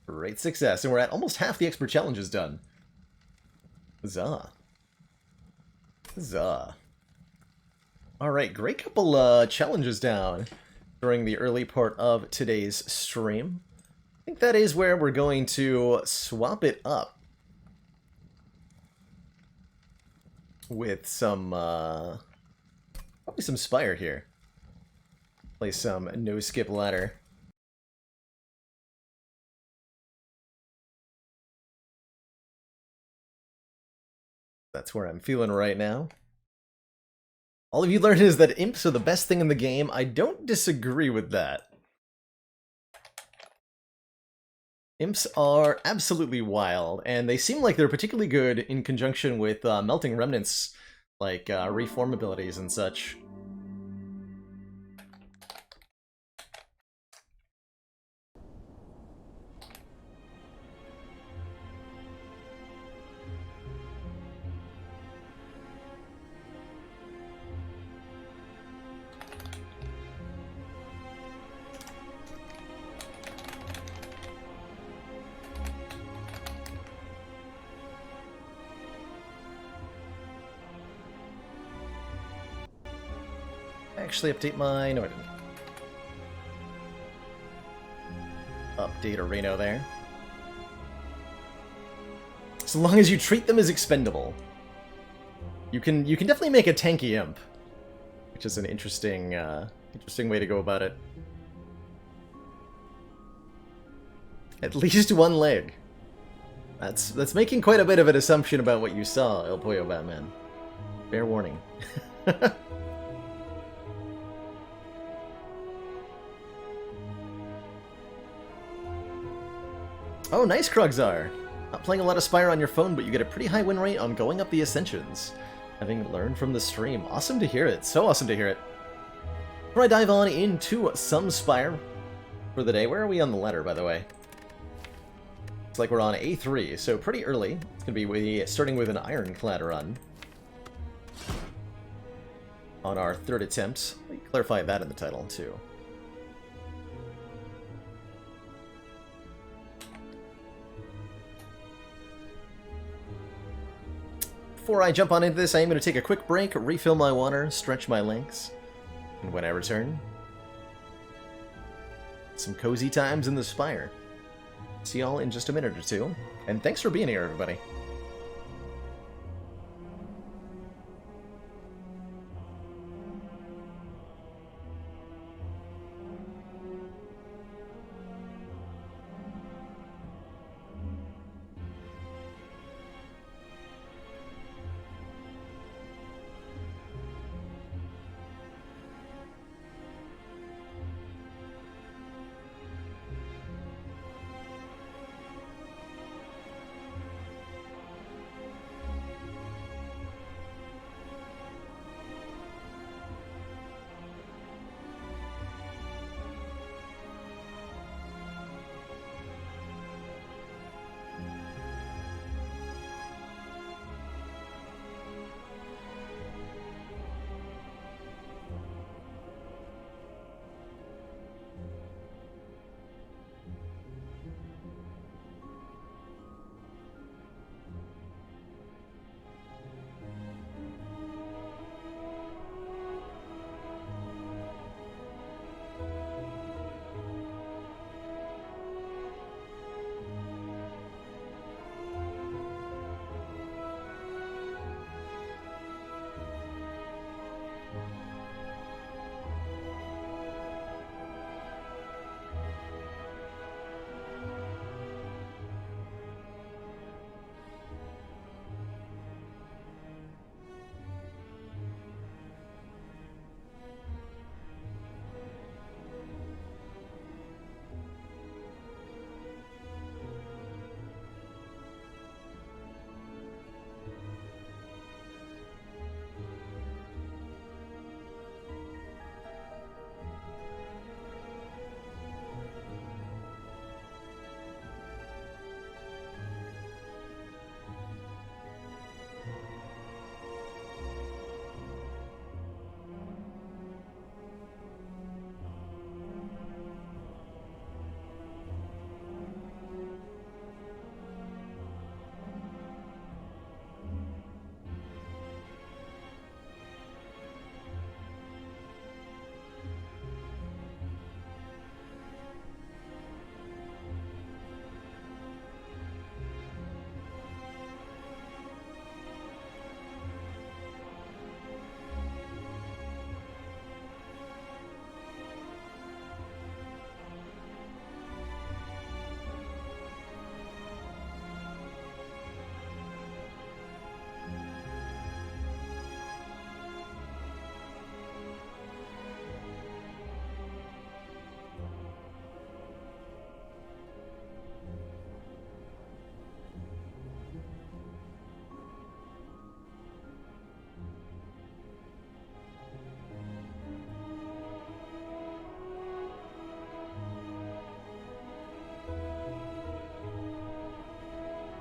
Great success, and we're at almost half the expert challenges done. Huzzah. Huzzah. Alright, great couple challenges down during the early part of today's stream. I think that is where we're going to swap it up with some, probably some Spire here. Play some no-skip ladder. That's where I'm feeling right now. All of you learned is that imps are the best thing in the game. I don't disagree with that. Imps are absolutely wild, and they seem like they're particularly good in conjunction with melting remnants, like reform abilities and such. Actually update my... no, I didn't. Update a Reno there. So long as you treat them as expendable. You can definitely make a tanky imp. Which is an interesting, interesting way to go about it. At least one leg. That's making quite a bit of an assumption about what you saw, El Pollo Batman. Fair warning. Oh, nice, Krugzar! Not playing a lot of Spire on your phone, but you get a pretty high win rate on going up the Ascensions. Having learned from the stream. Awesome to hear it. So awesome to hear it. Before I dive on into some Spire for the day, where are we on the ladder, by the way? It's like we're on A3, so pretty early. It's going to be starting with an Ironclad run on our third attempt. Let me clarify that in the title, too. Before I jump on into this, I am going to take a quick break, refill my water, stretch my legs, and when I return, some cozy times in the Spire. See y'all in just a minute or two, and thanks for being here, everybody.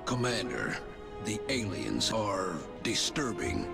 Commander, the aliens are disturbing.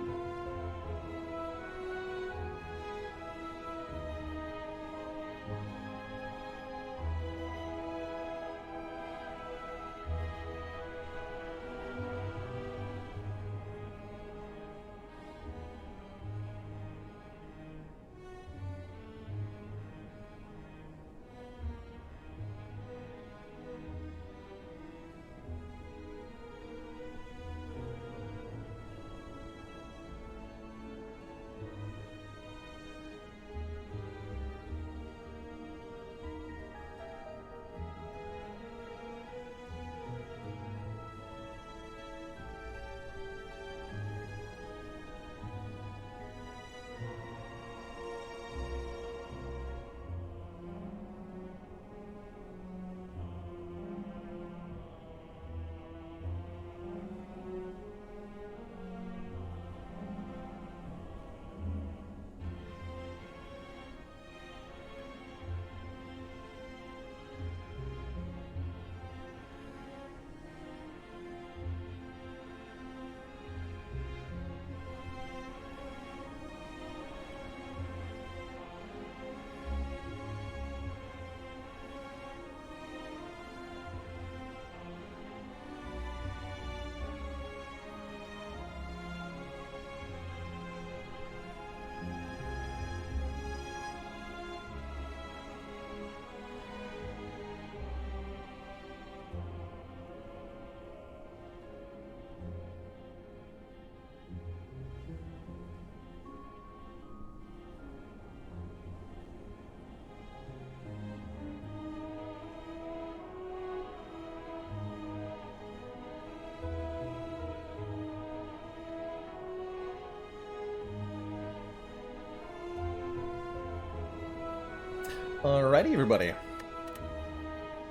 Alrighty, everybody.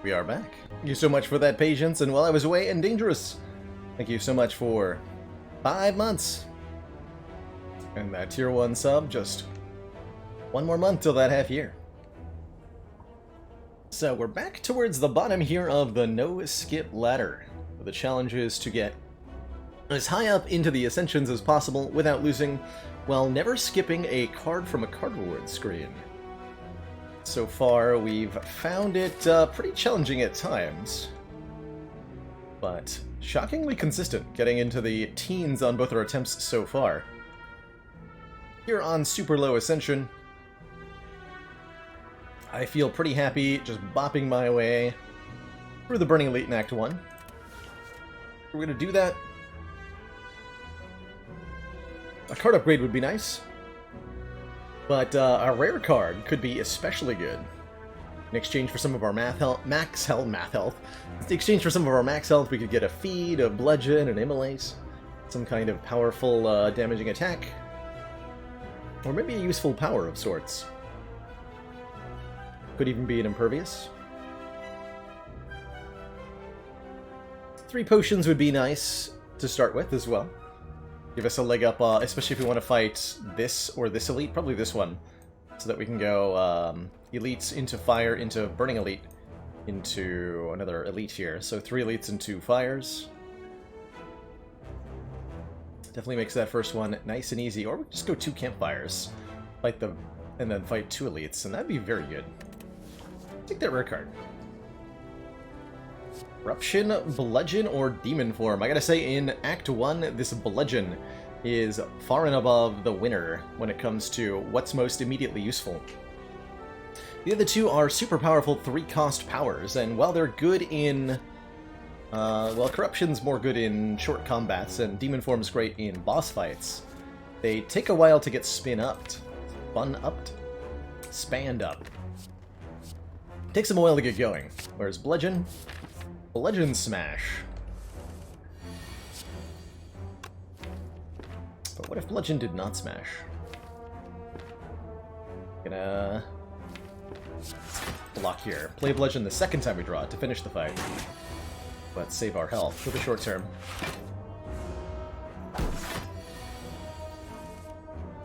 We are back. Thank you so much for that patience, and while I was away and dangerous, thank you so much for 5 months. And that tier 1 sub, just 1 more month till that half year. So we're back towards the bottom here of the no-skip ladder. The challenge is to get as high up into the Ascensions as possible without losing, while never skipping a card from a cardboard screen. So far, we've found it pretty challenging at times, but shockingly consistent, getting into the teens on both our attempts so far. Here on Super Low Ascension, I feel pretty happy just bopping my way through the Burning Elite in Act 1. We're going to do that. A card upgrade would be nice, but a rare card could be especially good. In exchange for some of our max health, in exchange for some of our max health, we could get a feed, a bludgeon, an immolate, some kind of powerful damaging attack, or maybe a useful power of sorts. Could even be an impervious. 3 potions would be nice to start with as well. Give us a leg up, especially if we want to fight this or this elite, probably this one, so that we can go elites into fire, into burning elite, into another elite here. So 3 elites and 2 fires. Definitely makes that first one nice and easy. Or we just go 2 campfires, fight them, and then fight 2 elites, and that'd be very good. Take that rare card. Corruption, Bludgeon, or Demon form. I gotta say, in Act 1, this Bludgeon is far and above the winner when it comes to what's most immediately useful. The other 2 are super powerful 3-cost powers, and while they're good in... well, Corruption's more good in short combats, and Demon form's great in boss fights. They take a while to get spun-upped. Spanned up. Takes them a while to get going. Whereas Bludgeon Smash. But what if Bludgeon did not smash? Gonna block here. Play Bludgeon the second time we draw it to finish the fight. But save our health for the short term.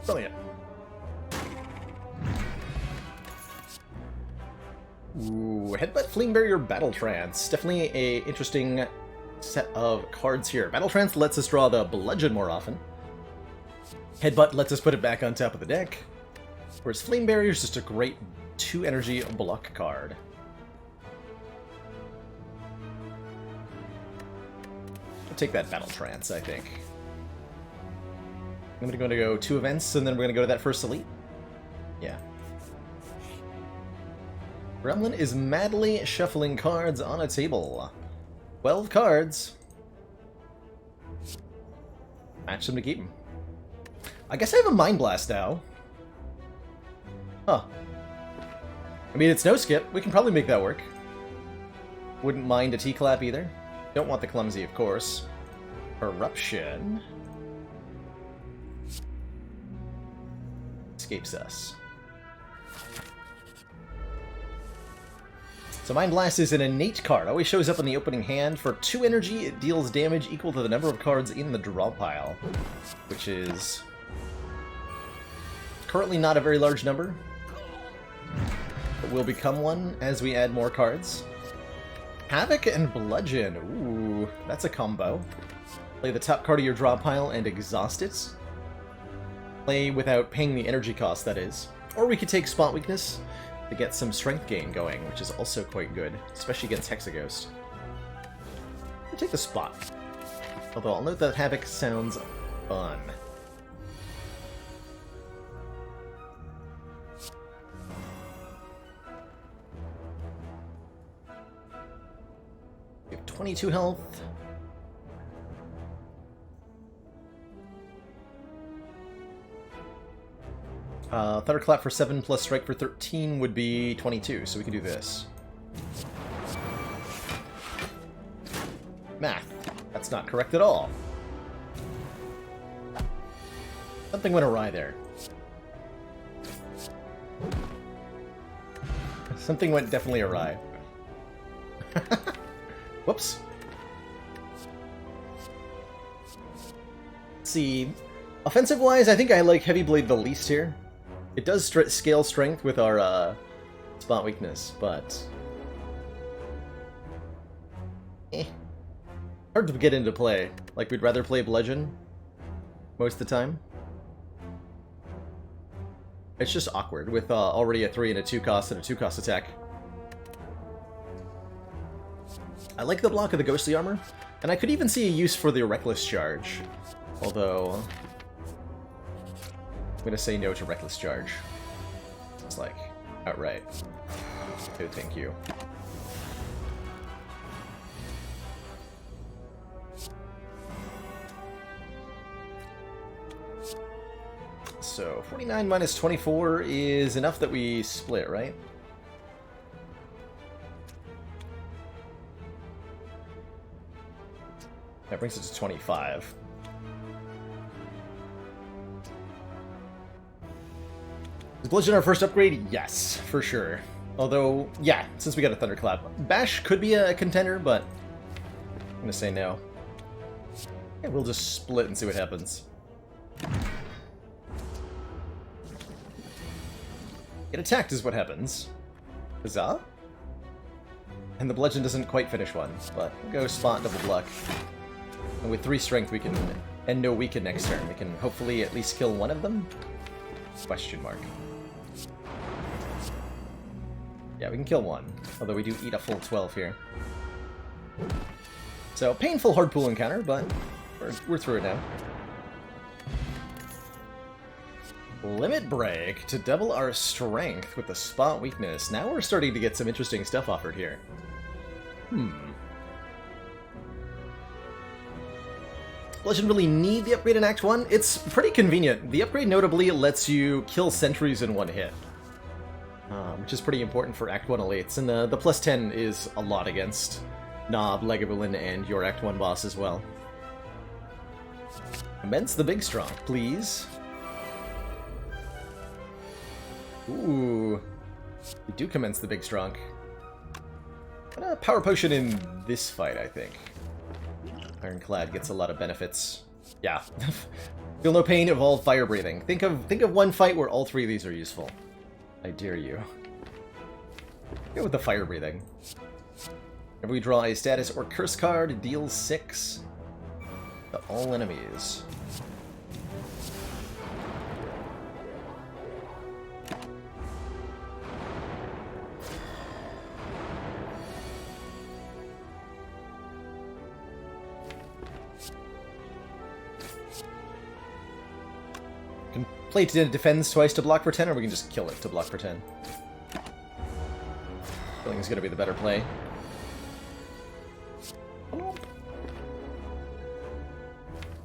Brilliant. Ooh, Headbutt, Fleeing Barrier, Battle Trance. Definitely a interesting set of cards here. Battle Trance lets us draw the Bludgeon more often. Headbutt lets us put it back on top of the deck. Whereas Flame Barrier is just a great 2-energy block card. I'll take that Battle Trance, I think. I'm going to go 2 events, and then we're going to go to that first elite. Yeah. Gremlin is madly shuffling cards on a table. 12 cards. Match them to keep them. I guess I have a Mind Blast now. Huh. I mean, it's no skip. We can probably make that work. Wouldn't mind a T-Clap either. Don't want the Clumsy, of course. Eruption. Escapes us. So Mind Blast is an innate card. Always shows up in the opening hand. For 2 energy, it deals damage equal to the number of cards in the draw pile, which is currently not a very large number. It will become one as we add more cards. Havoc and Bludgeon. Ooh, that's a combo. Play the top card of your draw pile and exhaust it. Play without paying the energy cost, that is. Or we could take Spot Weakness to get some strength gain going, which is also quite good, especially against Hexaghost. I'll take the Spot. Although I'll note that Havoc sounds fun. We have 22 health. Thunderclap for 7 plus Strike for 13 would be 22, so we can do this. Math. That's not correct at all. Something went awry there. Something went definitely awry. Whoops. Let's see. Offensive-wise, I think I like Heavy Blade the least here. It does scale strength with our spot weakness, but... hard to get into play. Like, we'd rather play Bludgeon most of the time. It's just awkward with already a 3 and a 2 cost and a 2 cost attack. I like the block of the Ghostly Armor, and I could even see a use for the Reckless Charge. Although... I'm gonna say no to Reckless Charge. It's like, outright. No, thank you. So, 49 minus 24 is enough that we split, right? That brings it to 25. Is Bludgeon our first upgrade? Yes, for sure. Although, yeah, since we got a Thunderclap. Bash could be a contender, but I'm gonna say no. Yeah, we'll just split and see what happens. Get attacked is what happens. Huzzah? And the Bludgeon doesn't quite finish one, but we'll go Spot, double block. And with 3 strength we can, and no weaken next turn, we can hopefully at least kill one of them? Question mark. Yeah, we can kill one, although we do eat a full 12 here. So, painful hard pool encounter, but we're through it now. Limit Break to double our strength with the spot weakness. Now we're starting to get some interesting stuff offered here. Doesn't really need the upgrade in Act 1. It's pretty convenient. The upgrade notably lets you kill sentries in one hit, which is pretty important for Act 1 elites. And the plus 10 is a lot against Nob, Lagavulin, and your Act 1 boss as well. Immense the Big Strong, please. Ooh, we do commence the Big Strong. And a Power Potion in this fight, I think. Ironclad gets a lot of benefits. Yeah. Feel no pain, evolve Fire Breathing. Think of one fight where all 3 of these are useful. I dare you. Go with the Fire Breathing. Whenever we draw a status or curse card, it deals 6 to all enemies. Play to defends twice to block for 10, or we can just kill it to block for 10. Killing is going to be the better play.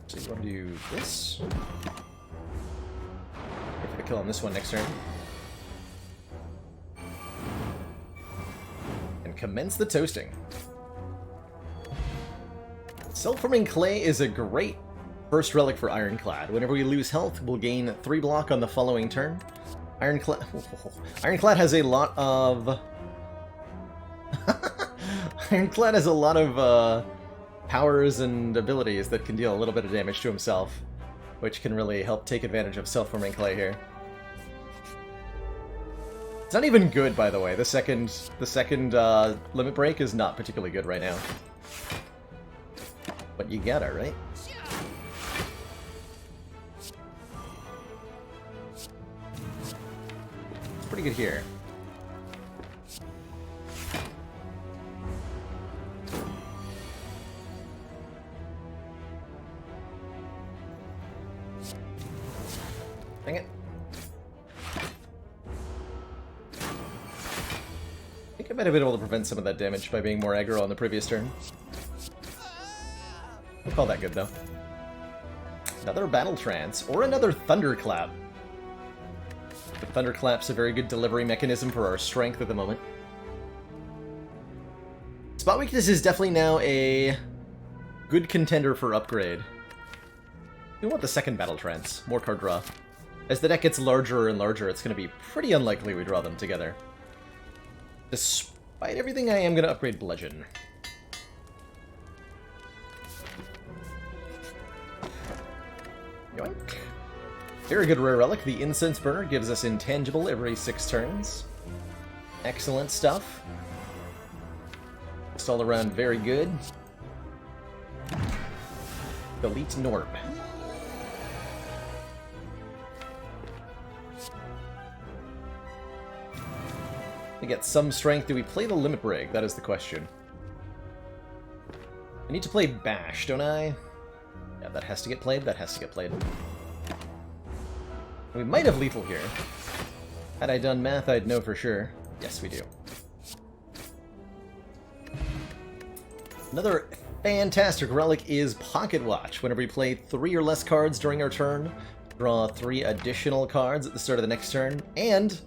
So you want to do this? Go for the kill on this one next turn. And commence the toasting. Self-forming clay is a great first relic for Ironclad. Whenever we lose health, we'll gain 3 block on the following turn. Ironclad has a lot of... Ironclad has a lot of powers and abilities that can deal a little bit of damage to himself, which can really help take advantage of self-forming clay here. It's not even good, by the way. The second limit break is not particularly good right now. But you get it, right? Pretty good here. Dang it. I think I might have been able to prevent some of that damage by being more aggro on the previous turn. I'll call that good, though. Another Battle Trance, or another Thunderclap. The Thunderclap's a very good delivery mechanism for our strength at the moment. Spot Weakness is definitely now a good contender for upgrade. We want the second Battle Trance, more card draw. As the deck gets larger and larger, it's going to be pretty unlikely we draw them together. Despite everything, I am going to upgrade Bludgeon. Yoink. Very good rare relic. The Incense Burner gives us Intangible every 6 turns. Excellent stuff. Just all around very good. Delete Norb. We get some strength. Do we play the Limit Break? That is the question. I need to play Bash, don't I? Yeah, that has to get played. That has to get played. We might have lethal here. Had I done math, I'd know for sure. Yes, we do. Another fantastic relic is Pocket Watch. Whenever we play 3 or less cards during our turn, draw 3 additional cards at the start of the next turn, and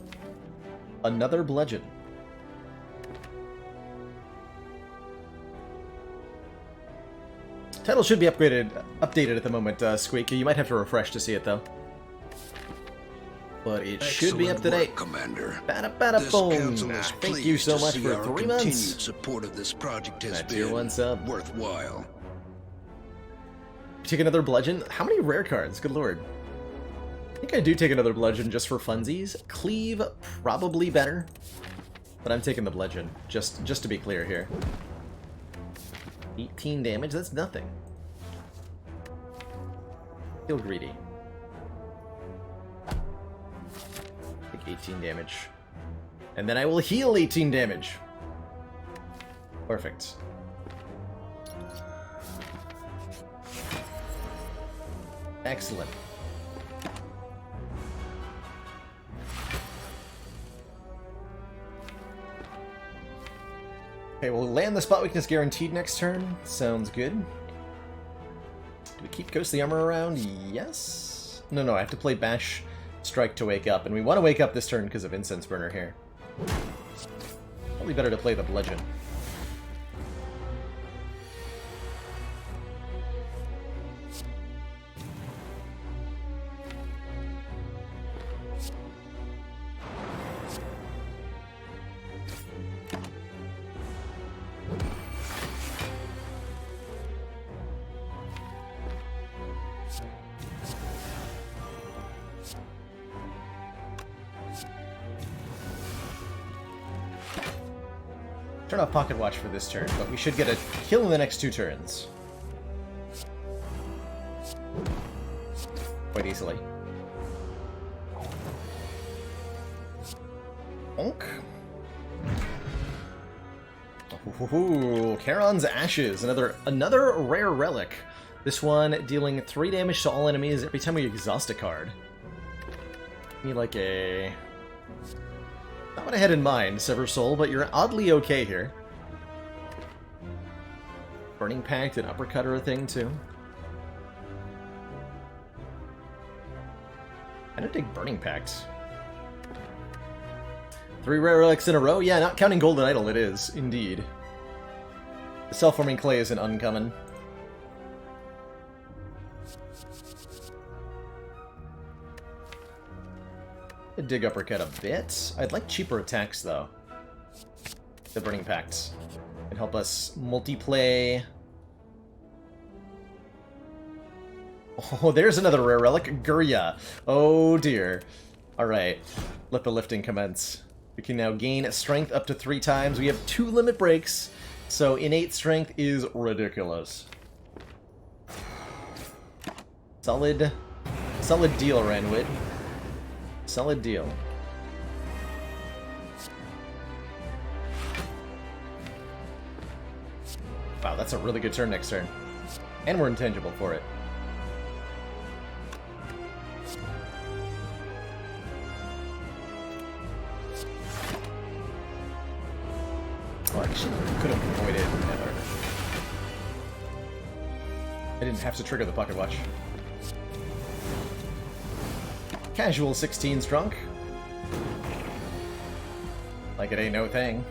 another Bludgeon. Title should be updated at the moment, Squeak. You might have to refresh to see it, though. But it should be up to date. Commander. Bada boom. Thank you so much for 3 months. Continued support of this project has Tier 1 sub. worthwhile. Take another Bludgeon. How many rare cards? Good lord. I think I do take another Bludgeon just for funsies. Cleave, probably better. But I'm taking the Bludgeon, just to be clear here. 18 damage, that's nothing. Feel greedy. Take 18 damage. And then I will heal 18 damage. Perfect. Excellent. Okay, we'll land the spot weakness guaranteed next turn. Sounds good. Do we keep Ghostly Armor around? Yes? No, I have to play Bash Strike to wake up, and we want to wake up this turn because of Incense Burner here. Probably better to play the Bludgeon. Turn off Pocket Watch for this turn, but we should get a kill in the next 2 turns. Quite easily. Bonk. Ooh, Charon's Ashes, another rare relic. This one dealing 3 damage to all enemies every time we exhaust a card. Need like a... Not what I had in mind, Sever Soul, but you're oddly okay here. Burning Pact and Uppercut are a thing, too. I don't take Burning Pact. 3 rare relics in a row? Yeah, not counting Golden Idol, it is, indeed. The Self-Forming Clay is an uncommon. Dig Uppercut a bit. I'd like cheaper attacks, though. The Burning Pact can help us multiplay. Oh, there's another rare relic. Gurya. Oh, dear. Alright. Let the lifting commence. We can now gain strength up to 3 times. We have 2 limit breaks, so innate strength is ridiculous. Solid deal, Ranwit. Solid deal. Wow, that's a really good turn next turn. And we're intangible for it. Oh, actually, could have avoided Nether. I didn't have to trigger the Pocket Watch. Casual 16's drunk. Like it ain't no thing.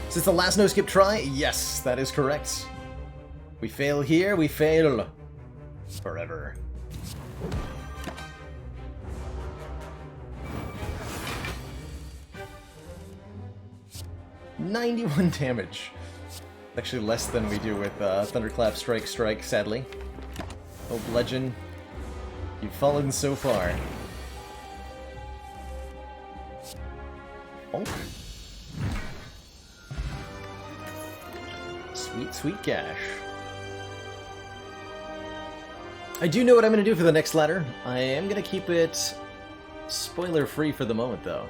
Is this the last no-skip try? Yes, that is correct. We fail here, we fail forever. 91 damage. Actually less than we do with Thunderclap Strike, sadly. Oh, Bludgeon. You've fallen so far. Bonk. Sweet, sweet cash. I do know what I'm going to do for the next ladder. I am going to keep it spoiler-free for the moment, though.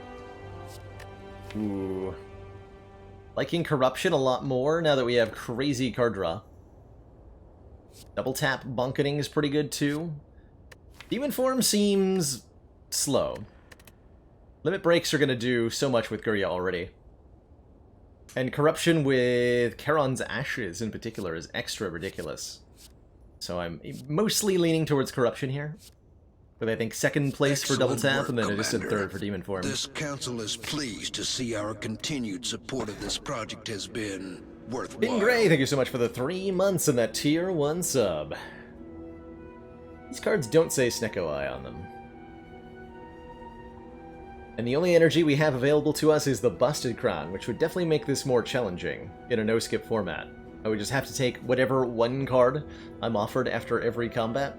Ooh. Liking Corruption a lot more now that we have crazy card draw. Double tap Bunketing is pretty good, too. Demon Form seems slow. Limit Breaks are going to do so much with Gurya already. And Corruption with Charon's Ashes in particular is extra ridiculous. So I'm mostly leaning towards Corruption here. With, I think, second place for Double Tap, and then I just said third for Demon Form. This council is pleased to see our continued support of this project has been worthwhile. Been Gray, thank you so much for the 3 months and that tier 1 sub. These cards don't say Snecko Eye on them. And the only energy we have available to us is the Busted Crown, which would definitely make this more challenging in a no-skip format. I would just have to take whatever one card I'm offered after every combat.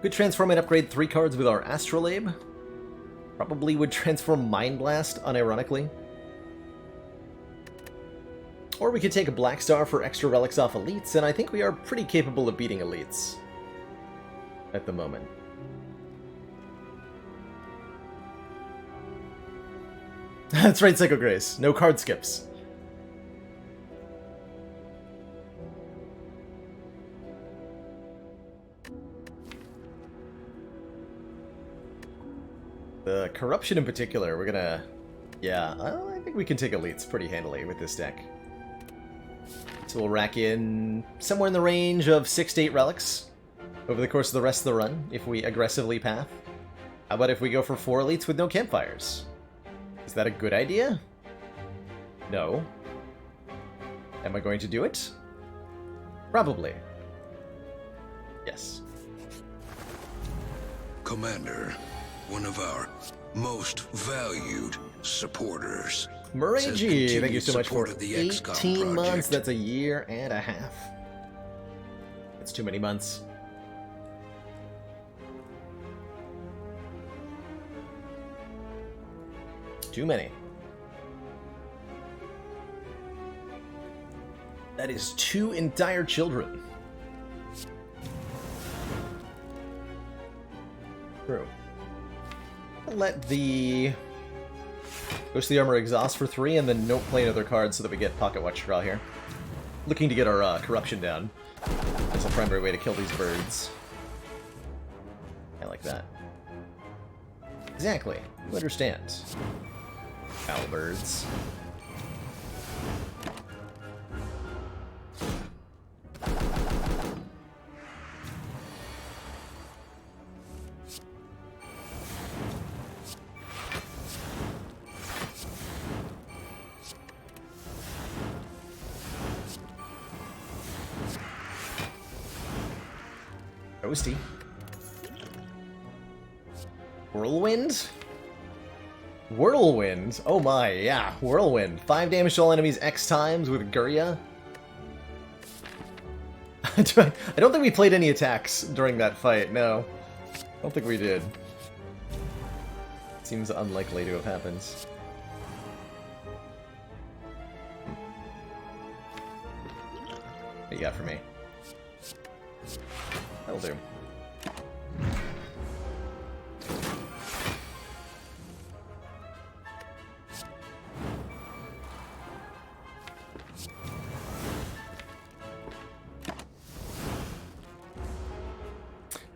Could transform and upgrade 3 cards with our Astrolabe. Probably would transform Mind Blast, unironically. Or we could take a Black Star for extra relics off Elites, and I think we are pretty capable of beating Elites at the moment. That's right, Psycho Grace. No card skips. The Corruption in particular, we're gonna... Yeah, I think we can take Elites pretty handily with this deck. So we'll rack in somewhere in the range of 6 to 8 relics over the course of the rest of the run, if we aggressively path. How about if we go for 4 Elites with no campfires? Is that a good idea? No. Am I going to do it? Probably. Yes. Commander, one of our most valued supporters. Murray, thank you so much for the 18 months. That's a year and a half. That's too many months. Too many. That is 2 entire children. True. I'll let the Ghost of the Armor exhaust for 3, and then don't play another card so that we get Pocket Watch Draw here. Looking to get our Corruption down. That's the primary way to kill these birds. I like that. Exactly. You understand. Foul birds. Roasty. Whirlwind? Whirlwind? Oh my, yeah, Whirlwind. 5 damage to all enemies X times with Gurya. I don't think we played any attacks during that fight, no. I don't think we did. Seems unlikely to have happened. What do you got for me? That'll do.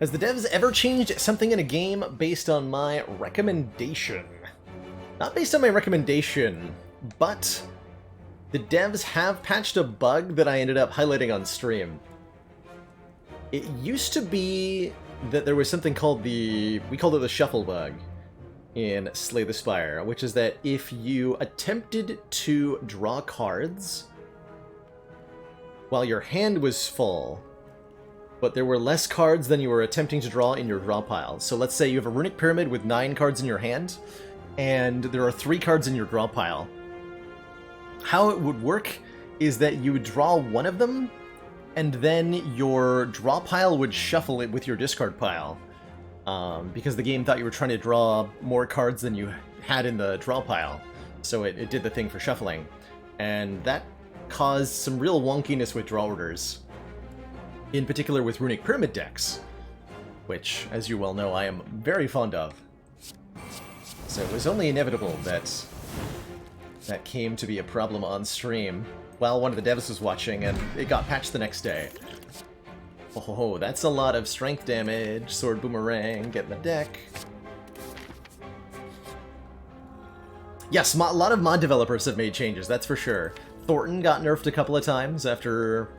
Has the devs ever changed something in a game based on my recommendation? Not based on my recommendation, but the devs have patched a bug that I ended up highlighting on stream. It used to be that there was something called we called it the shuffle bug in Slay the Spire, which is that if you attempted to draw cards while your hand was full, but there were less cards than you were attempting to draw in your draw pile. So let's say you have a Runic Pyramid with 9 cards in your hand, and there are 3 cards in your draw pile. how it would work is that you would draw one of them, and then your draw pile would shuffle it with your discard pile. Because the game thought you were trying to draw more cards than you had in the draw pile. So it did the thing for shuffling. And that caused some real wonkiness with draw orders. In particular with Runic Pyramid decks, which, as you well know, I am very fond of. So it was only inevitable that that came to be a problem on stream while one of the devs was watching, and it got patched the next day. Oh, that's a lot of strength damage. Sword Boomerang, get in the deck. Yes, a lot of mod developers have made changes, that's for sure. Thornton got nerfed a couple of times after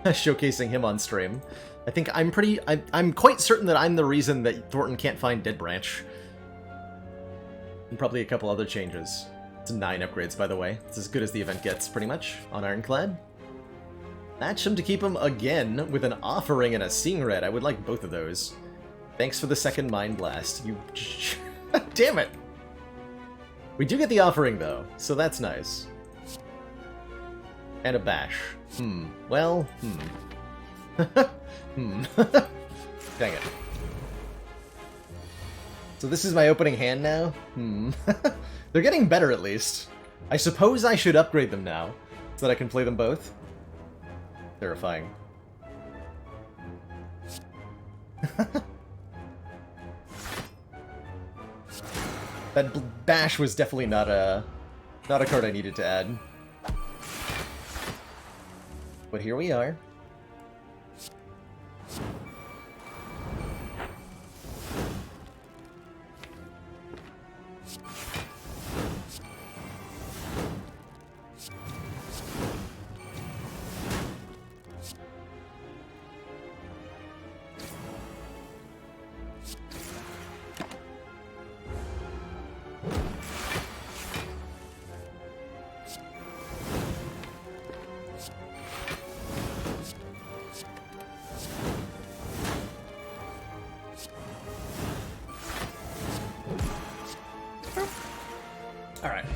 showcasing him on stream. I think I'm quite certain that I'm the reason that Thornton can't find Dead Branch. And probably a couple other changes. It's 9 upgrades, by the way. It's as good as the event gets, pretty much, on Ironclad. Match him to keep him again with an Offering and a Seeing Red. I would like both of those. Thanks for the second Mind Blast. You... Damn it! We do get the Offering, though, so that's nice. And a Bash. Well, Dang it. So this is my opening hand now? They're getting better, at least. I suppose I should upgrade them now, so that I can play them both. Terrifying. That Bash was definitely not a card I needed to add. But here we are.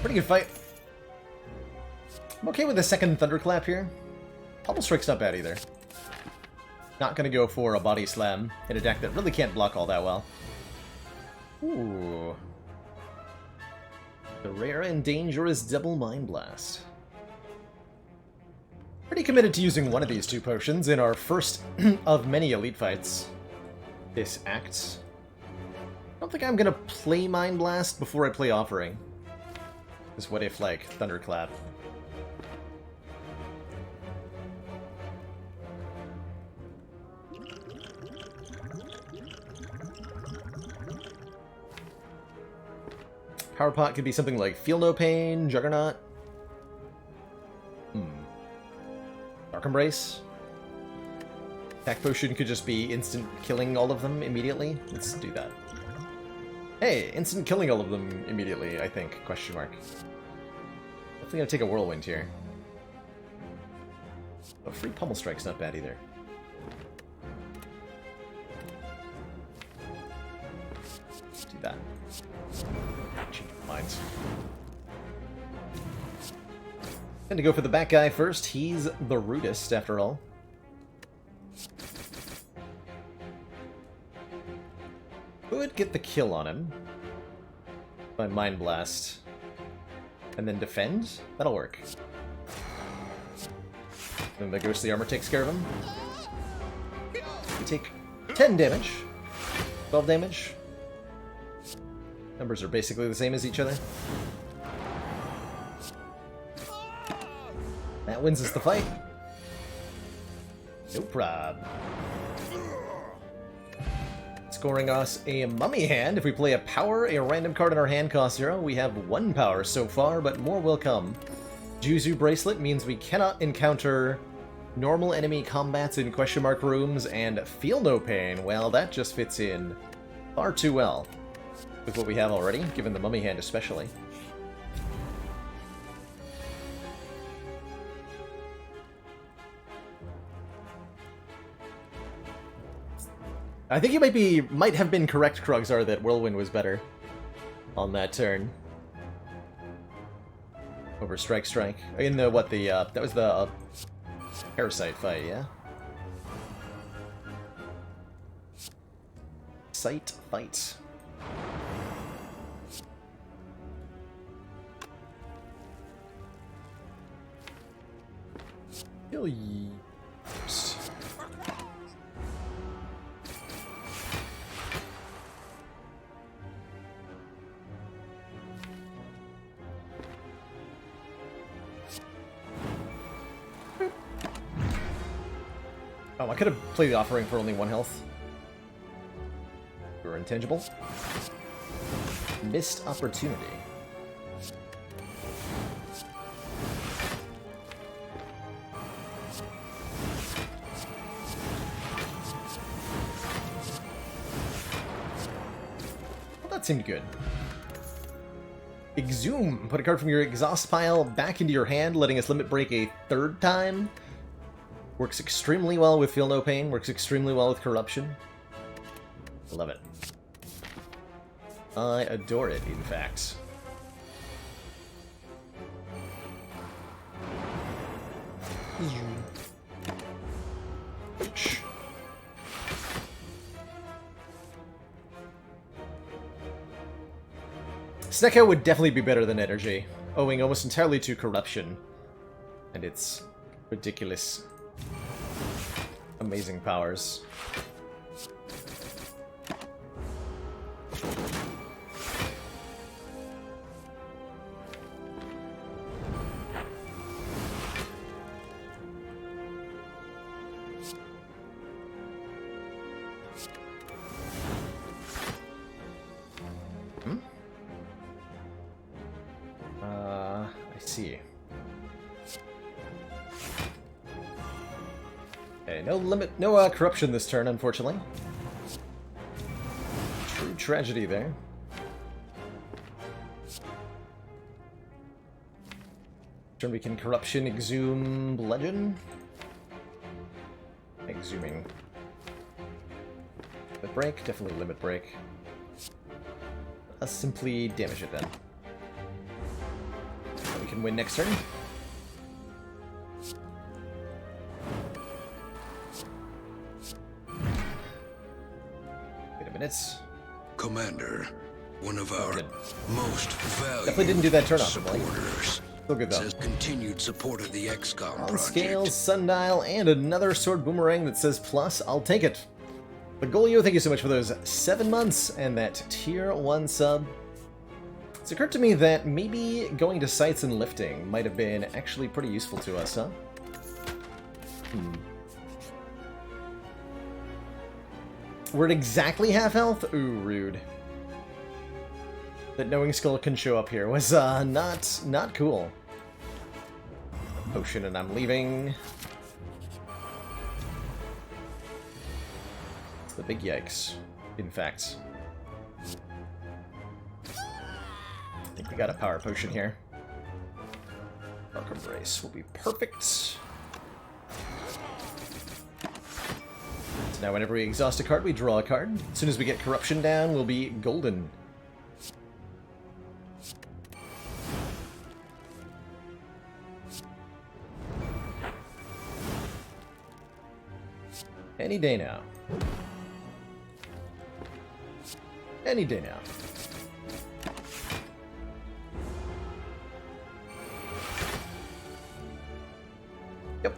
Pretty good fight. I'm okay with the second Thunderclap here. Pummel Strike's not bad either. Not gonna go for a Body Slam in a deck that really can't block all that well. Ooh. The rare and dangerous Double Mind Blast. Pretty committed to using one of these two potions in our first of many Elite fights. This act. I don't think I'm gonna play Mind Blast before I play Offering. Because what if, like, Thunderclap? Power Pot could be something like Feel No Pain, Juggernaut. Dark Embrace. Attack Potion could just be instant killing all of them immediately. Let's do that. Hey, instant killing all of them immediately, I think, question mark. Definitely gonna take a Whirlwind here. Oh, free Pummel Strike's not bad either. Let's do that. Minds. Gonna go for the back guy first. He's the rudest, after all. Could get the kill on him by Mind Blast. And then defend? That'll work. Then the Ghostly Armor takes care of him. We take 10 damage. 12 damage. Numbers are basically the same as each other. That wins us the fight. No prob. Scoring us a Mummy Hand. If we play a power, a random card in our hand costs 0. We have 1 power so far, but more will come. Juzu Bracelet means we cannot encounter normal enemy combats in question mark rooms, and Feel No Pain, well, that just fits in far too well with what we have already, given the Mummy Hand especially. I think you might have been correct, Krugzar, that Whirlwind was better on that turn. over Strike. In the, what, the, that was the Parasite fight, yeah? Sight fight. Kill ye. Oh, I could have played the offering for only 1 health. You were intangible. Missed opportunity. Well, that seemed good. Exhume. Put a card from your exhaust pile back into your hand, letting us limit break a 3rd time. Works extremely well with Feel No Pain, works extremely well with Corruption. Love it. I adore it, in fact. Ouch. Snecko would definitely be better than Energy, owing almost entirely to Corruption and its ridiculous, amazing powers. I see. Okay, no corruption this turn, unfortunately. True tragedy there. Turn we can corruption, exhume, legend. Exhuming. Limit break, definitely limit break. Let's simply damage it then. We can win next turn. Wait a minute. Commander, one of our most valued Definitely didn't do that turn off. supporters. Still good though. Says continued support of the XCOM On project. scales, sundial, and another sword boomerang that says plus. I'll take it. Begolio, thank you so much for those 7 months and that tier 1 sub. It's occurred to me that maybe going to sites and lifting might have been actually pretty useful to us, huh? We're at exactly half health? Ooh, rude. That knowing Skull can show up here was not cool. Potion and I'm leaving. It's the big yikes, in fact. I think we got a power potion here. Dark Embrace will be perfect. So now whenever we exhaust a card, we draw a card. As soon as we get Corruption down, we'll be golden. Any day now. Any day now. Yep.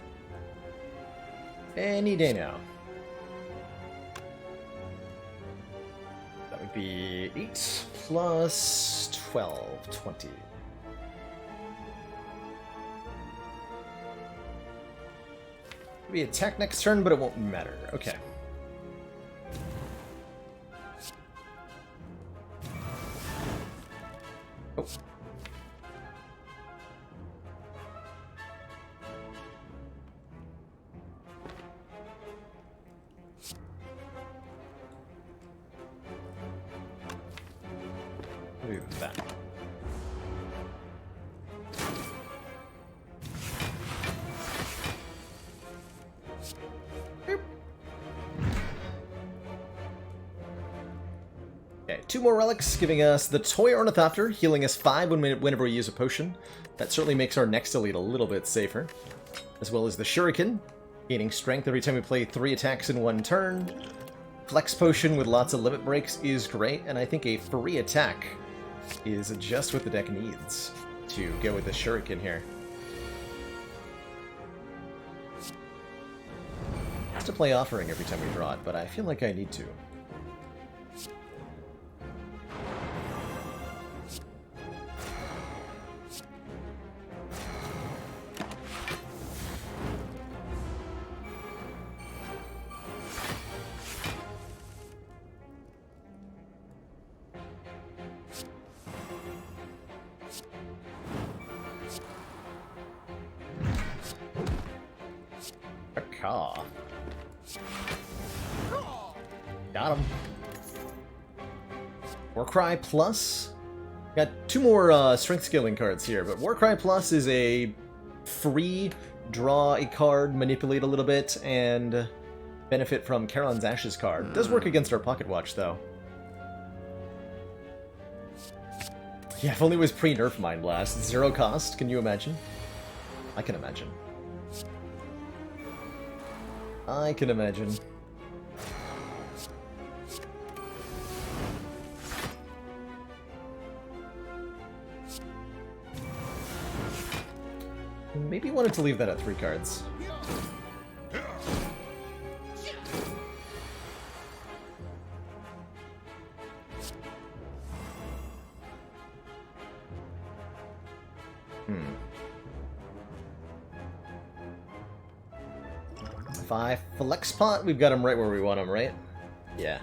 Any day now. That would be 8 plus 12, 20. We attack next turn, but it won't matter. Okay. Oh. Do that. 2 more relics, giving us the Toy Ornithopter, healing us 5 whenever we use a potion. That certainly makes our next elite a little bit safer. As well as the Shuriken, gaining strength every time we play 3 attacks in 1 turn. Flex Potion with lots of limit breaks is great, and I think a free attack is just what the deck needs to go with the Shuriken here. I have to play Offering every time we draw it, but I feel like I need to. Caw. Got him. Warcry Plus. Got 2 more strength scaling cards here, but Warcry Plus is a free draw a card, manipulate a little bit, and benefit from Charon's Ashes card. It does work against our Pocket Watch, though. Yeah, if only it was pre-nerf Mind Blast. 0 cost, can you imagine? I can imagine. I can imagine. Maybe wanted to leave that at 3 cards. Hmm. 5 Flex Pot. We've got him right where we want him, right? Yeah.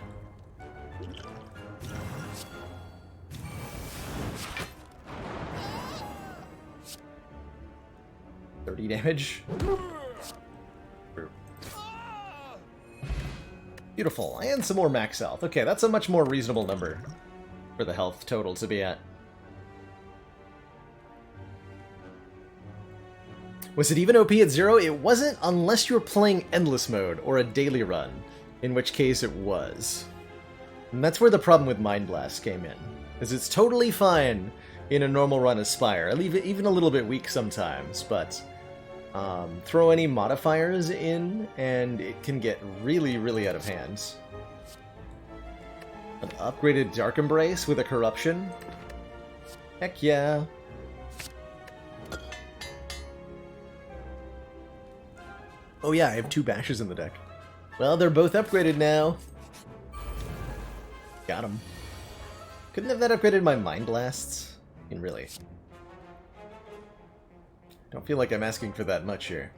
Damage. Beautiful. And some more max health. Okay, that's a much more reasonable number for the health total to be at. Was it even OP at 0? It wasn't unless you were playing Endless Mode or a daily run, in which case it was. And that's where the problem with Mind Blast came in, is it's totally fine in a normal run as Spire. I leave it even a little bit weak sometimes, but throw any modifiers in, and it can get really, really out of hand. An upgraded Dark Embrace with a Corruption? Heck yeah. Oh yeah, I have 2 Bashes in the deck. Well, they're both upgraded now. Got them. Couldn't have that upgraded my Mind Blasts? I mean, really. Don't feel like I'm asking for that much here.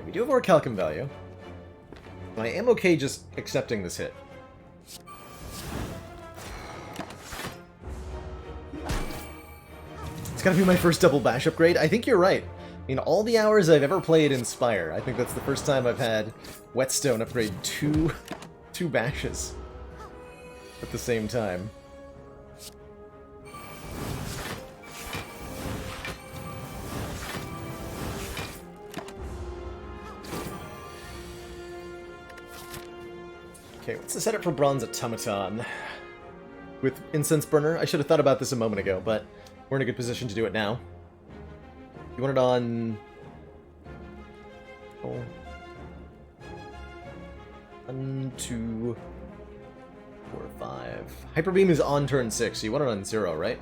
We do have more Calcum value. I am okay just accepting this hit. It's gotta be my first double bash upgrade. I think you're right. In all the hours I've ever played in Spire, I think that's the first time I've had Whetstone upgrade two bashes at the same time. Okay, what's the setup for Bronze Automaton? With Incense Burner? I should have thought about this a moment ago, but we're in a good position to do it now. You want it on... Oh. 1, 2, 4, 5... Hyper Beam is on turn 6, so you want it on 0, right?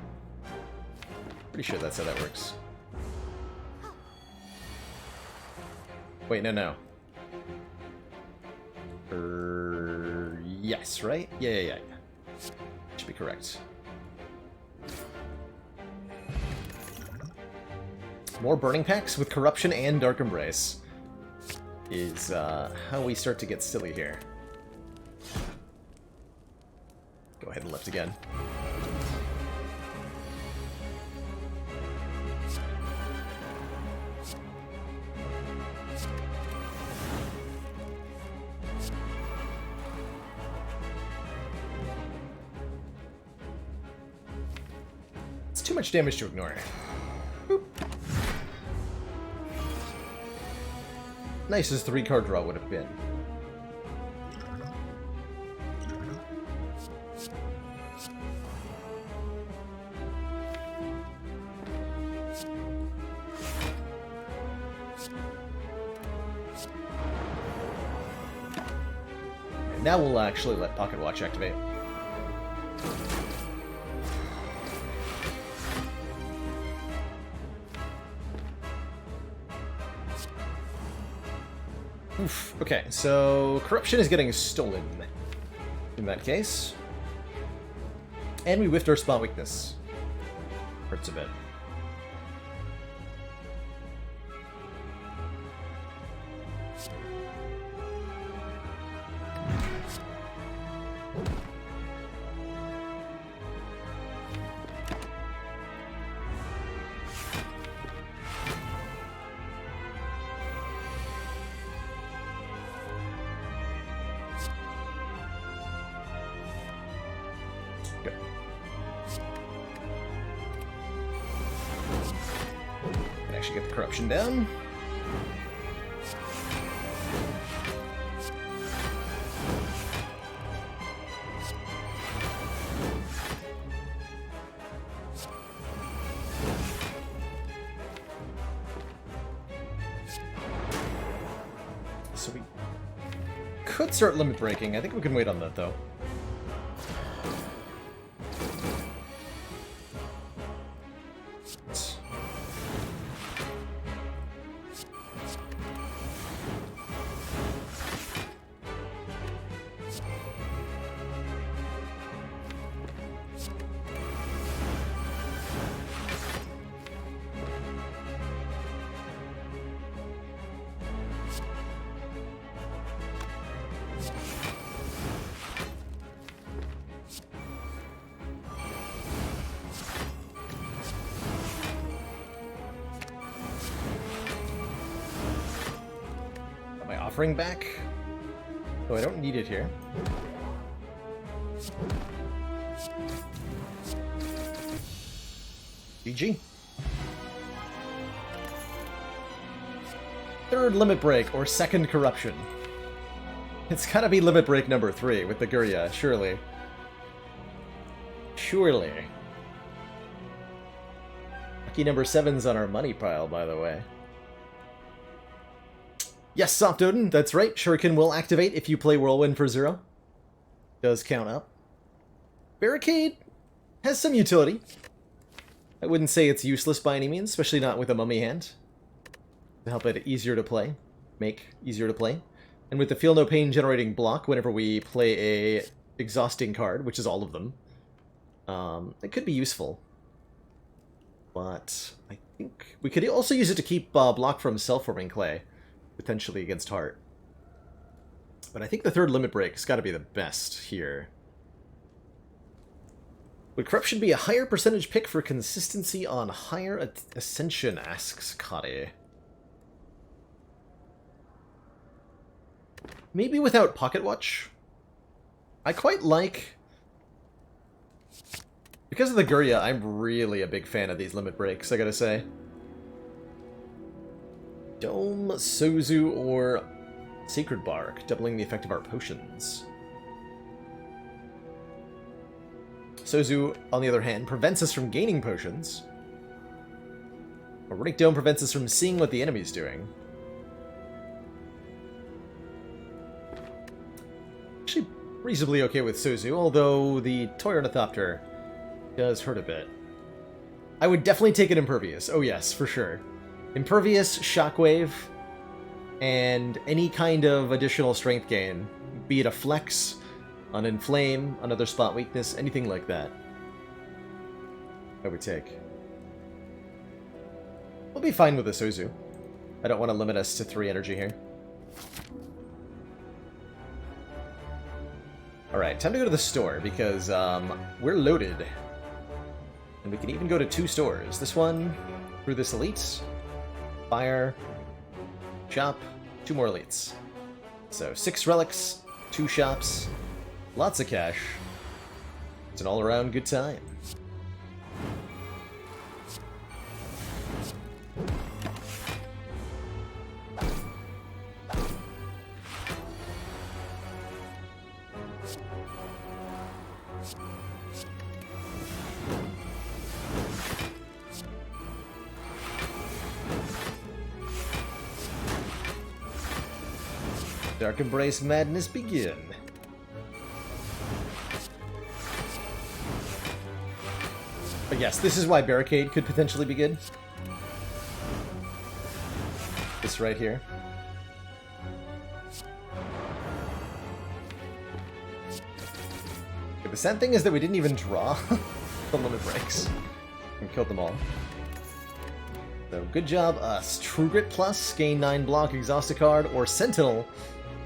Pretty sure that's how that works. Wait, no. Yes, right? Yeah. Should be correct. More Burning Packs with Corruption and Dark Embrace is how we start to get silly here. Go ahead and lift again. It's too much damage to ignore. Boop. Nice as 3-card draw would have been. Now we'll actually let Pocket Watch activate. Oof. Okay, so corruption is getting stolen in that case. And we whiffed our spot weakness. Hurts a bit. Get the corruption down. So we could start limit breaking. I think we can wait on that though. Offering back. Oh, I don't need it here. GG. Third limit break, or second corruption. It's gotta be limit break number 3 with the Gurya, surely. Surely. Lucky number 7's on our money pile, by the way. Yes, Soft Odin, that's right. Shuriken will activate if you play Whirlwind for 0. Does count up. Barricade has some utility. I wouldn't say it's useless by any means, especially not with a mummy hand. To help it easier to play. Make easier to play. And with the Feel No Pain generating block whenever we play a exhausting card, which is all of them, it could be useful. But I think we could also use it to keep block from self-forming clay. Potentially against Heart. But I think the third limit break has got to be the best here. Would Corruption be a higher percentage pick for consistency on higher Ascension, asks Kade. Maybe without Pocket Watch? I quite like... Because of the Gurya, I'm really a big fan of these limit breaks, I gotta say. Dome, Sozu, or Sacred Bark, doubling the effect of our potions. Sozu, on the other hand, prevents us from gaining potions. Runic Dome prevents us from seeing what the enemy's doing. Actually, reasonably okay with Sozu, although the Toy Ornithopter does hurt a bit. I would definitely take an Impervious. Oh yes, for sure. Impervious, Shockwave, and any kind of additional strength gain, be it a Flex, an Inflame, another spot weakness, anything like that, I would take. We'll be fine with a Sozu. I don't want to limit us to 3 energy here. Alright, time to go to the store, because we're loaded. And we can even go to 2 stores. This one, through this Elite. Spire, shop, 2 more elites. So 6 relics, 2 shops, lots of cash. It's an all-around good time. Dark Embrace madness begin. But yes, this is why Barricade could potentially be good. This right here. Okay, the sad thing is that we didn't even draw the limit breaks. And killed them all. So good job us. True Grit Plus, gain 9 block, exhaust a card, or Sentinel.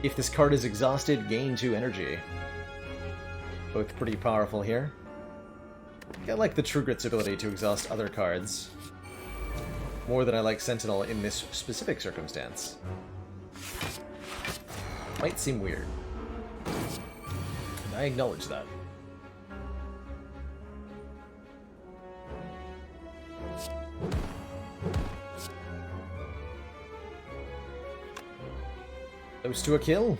If this card is exhausted, gain 2 energy. Both pretty powerful here. I like the True Grit's ability to exhaust other cards more than I like Sentinel in this specific circumstance. Might seem weird. And I acknowledge that. Close to a kill.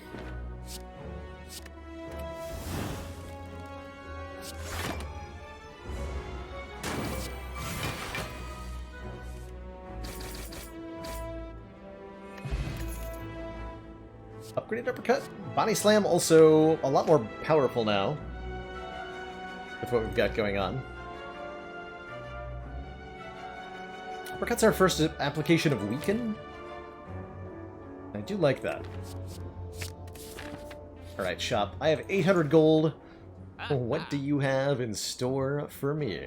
Upgraded uppercut. Body slam also a lot more powerful now with what we've got going on. Uppercut's our first application of weaken. I do like that. Alright, shop. I have 800 gold. What do you have in store for me?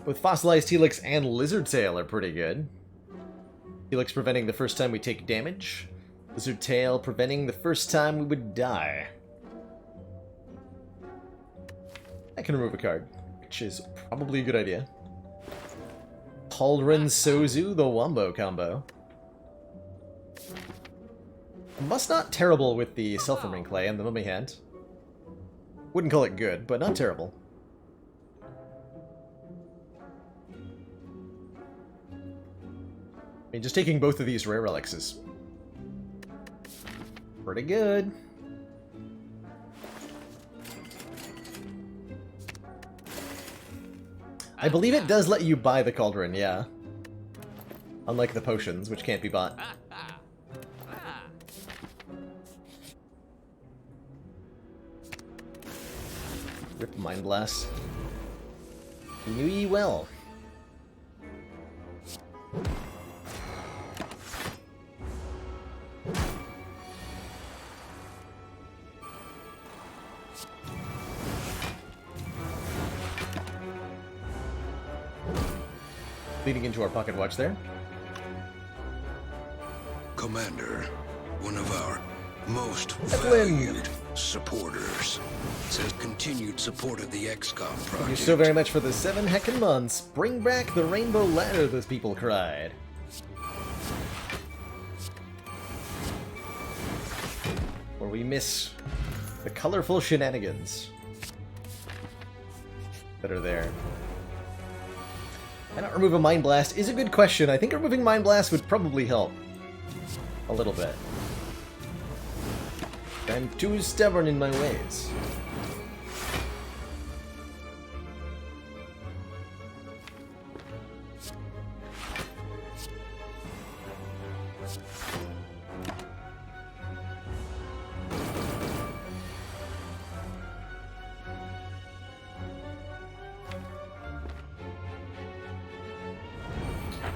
Both Fossilized Helix and Lizard Tail are pretty good. Helix preventing the first time we take damage. Lizard Tail preventing the first time we would die. I can remove a card, which is probably a good idea. Cauldron Sozu, the Wombo combo. Must not terrible with the Self-Forming Clay and the Mummy Hand. Wouldn't call it good, but not terrible. I mean, just taking both of these rare relics is pretty good. I believe it does let you buy the Cauldron, yeah. Unlike the potions, which can't be bought. Rip Mind Blast. Knew ye well. Leading into our pocket watch there. Commander, one of our most valued supporters, says continued support of the XCOM project. Thank you so very much for the 7 heckin' months. Bring back the Rainbow Ladder, those people cried. Where we miss the colorful shenanigans that are there. Why not remove a Mind Blast is a good question. I think removing Mind Blast would probably help. A little bit. I'm too stubborn in my ways.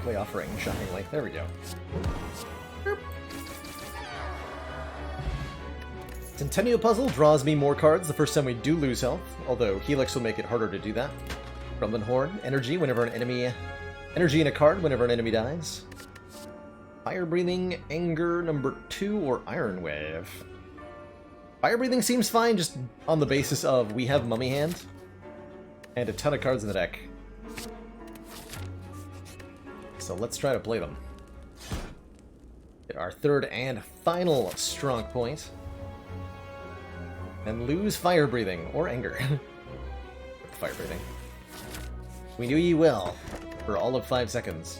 Play offering, shockingly. There we go. Centennial Puzzle draws me more cards the first time we do lose health, although Helix will make it harder to do that. Rumbling Horde, energy whenever an enemy... Energy in a card whenever an enemy dies. Fire Breathing, Anger number 2, or Iron Wave. Fire Breathing seems fine just on the basis of we have Mummy Hand and a ton of cards in the deck. So let's try to play them. Get our third and final strong point. And lose Fire Breathing, or Anger. Fire Breathing. We knew ye well, for all of 5 seconds.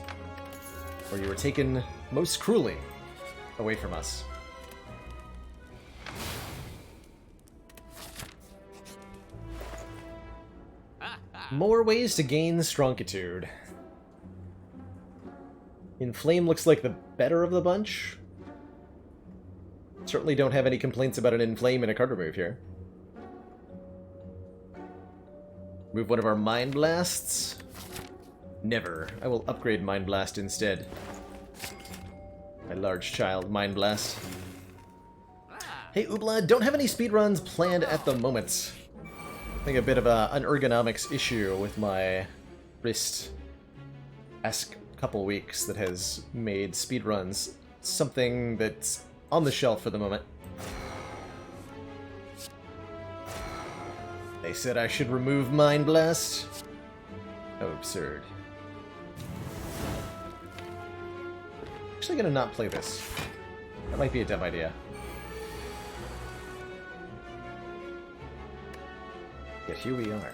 Where you were taken most cruelly away from us. More ways to gain Strongitude. Inflame looks like the better of the bunch. Certainly don't have any complaints about an inflame and a card remove here. Move one of our Mind Blasts? Never. I will upgrade Mind Blast instead. My large child Mind Blast. Hey Oobla, don't have any speedruns planned at the moment. I think a bit of an ergonomics issue with my wrist past couple weeks that has made speedruns something that's on the shelf for the moment. They said I should remove Mind Blast. How absurd. Actually gonna not play this. That might be a dumb idea. Yet here we are.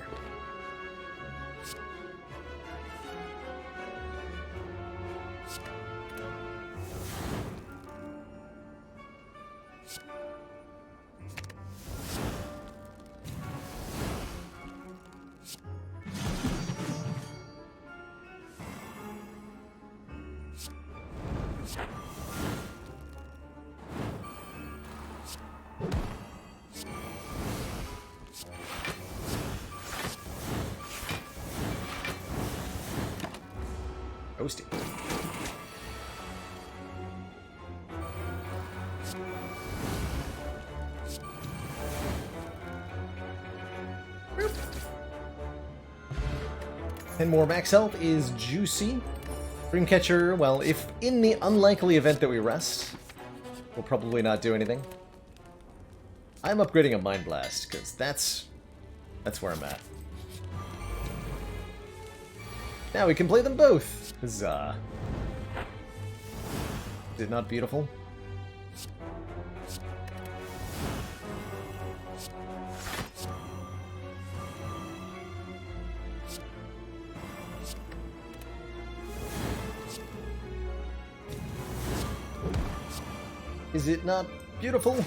Toasty. And more max health is juicy. Dreamcatcher, well, if in the unlikely event that we rest, we'll probably not do anything. I'm upgrading a Mind Blast, because that's where I'm at. Now we can play them both! Huzzah. Is it not beautiful? Is it not beautiful?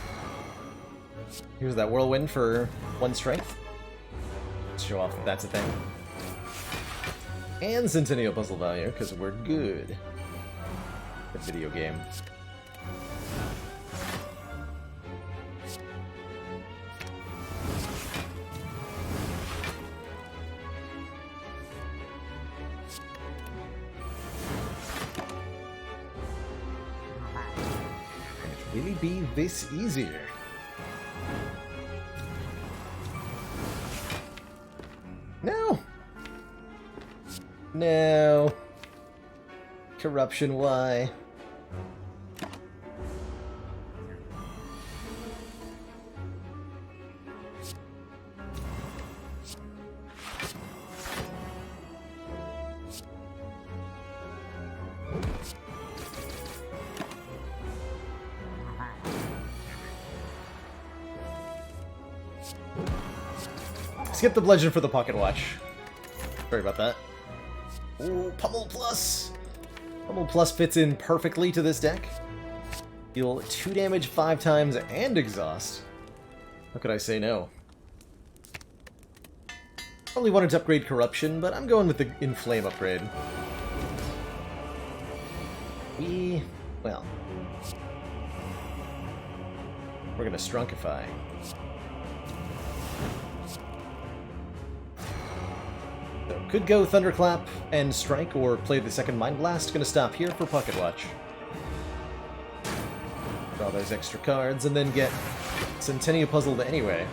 Here's that whirlwind for 1 strength. Let's show off that that's a thing. And Centennial Puzzle value, because we're good at video game. Can it really be this easier? No! No. Corruption, why? Skip the bludgeon for the pocket watch. Sorry about that. Ooh, Pummel Plus! Pummel Plus fits in perfectly to this deck. Deal 2 damage 5 times and exhaust. How could I say no? Probably wanted to upgrade Corruption, but I'm going with the Inflame upgrade. Well... we're gonna Strunkify. So, could go Thunderclap and Strike, or play the second Mind Blast. Gonna stop here for Pocket Watch. Draw those extra cards, and then get Centennial puzzled anyway.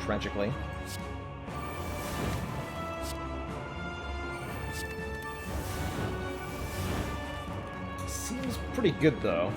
Tragically. Seems pretty good, though.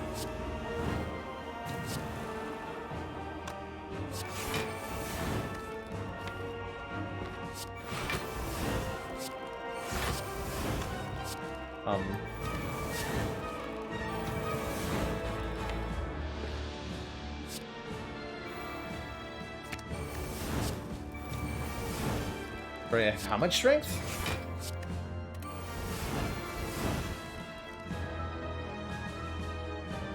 Right, how much strength?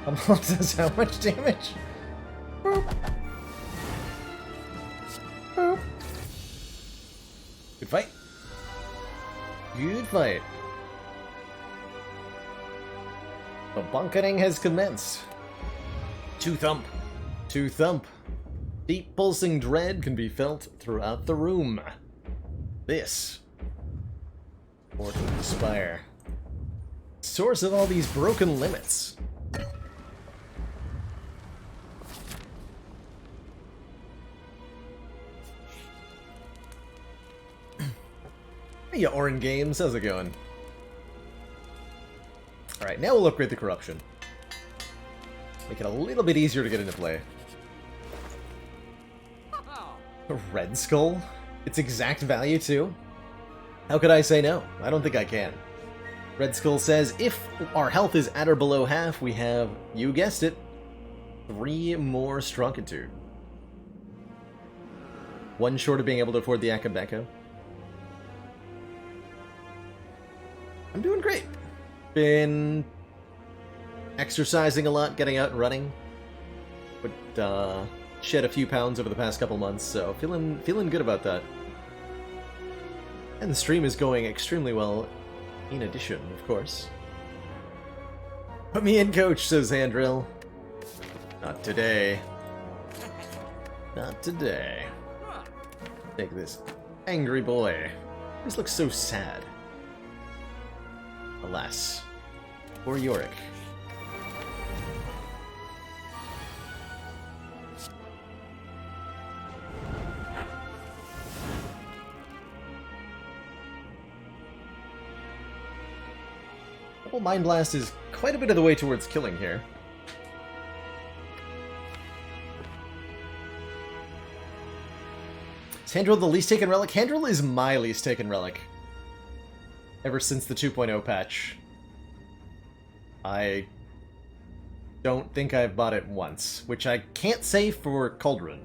Does how much damage? Boop. Boop. Good fight. Good fight. The bunkering has commenced. Two thump. Two thump. Deep pulsing dread can be felt throughout the room. This. Portal of the Spire. Source of all these broken limits. Hey, Orin Games, how's it going? Alright, now we'll upgrade the corruption. Make it a little bit easier to get into play. A red skull? Its exact value, too? How could I say no? I don't think I can. Red Skull says, if our health is at or below half, we have, you guessed it, 3 more Strunkitude. 1 short of being able to afford the Akabeko. I'm doing great. Been exercising a lot, getting out and running. But shed a few pounds over the past couple months, so feeling good about that. And the stream is going extremely well, in addition, of course. Put me in, coach, says Handrill. Not today. Not today. Take this angry boy. He just looks so sad. Alas. Poor Yorick. Double Mind Blast is quite a bit of the way towards killing here. Is Handrill the least taken relic? Handrill is my least taken relic. Ever since the 2.0 patch. I don't think I've bought it once, which I can't say for Cauldron.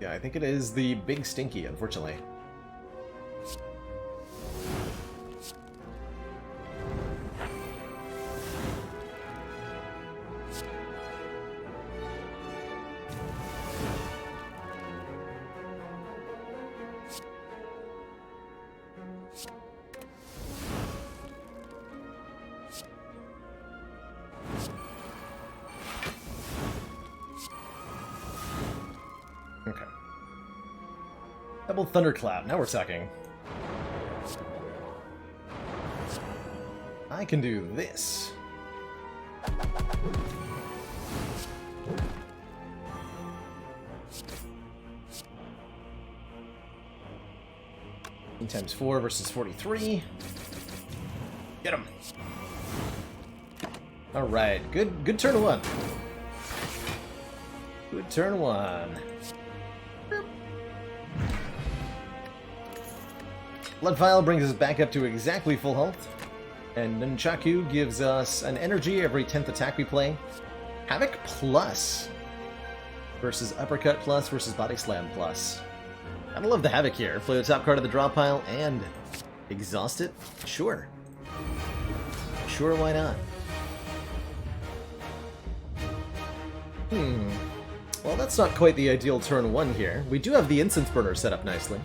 Yeah, I think it is the Big Stinky, unfortunately. Okay. Double Thunderclap. Now we're talking. I can do this. Times 4 versus 43. Get him. All right. Good turn 1. Good turn 1. Blood Vial brings us back up to exactly full health. And Nunchaku gives us an energy every 10th attack we play. Havoc plus versus Uppercut plus versus Body Slam plus. I love the Havoc here. Play the top card of the draw pile and exhaust it? Sure. Sure, why not? Well, that's not quite the ideal turn 1 here. We do have the Incense Burner set up nicely.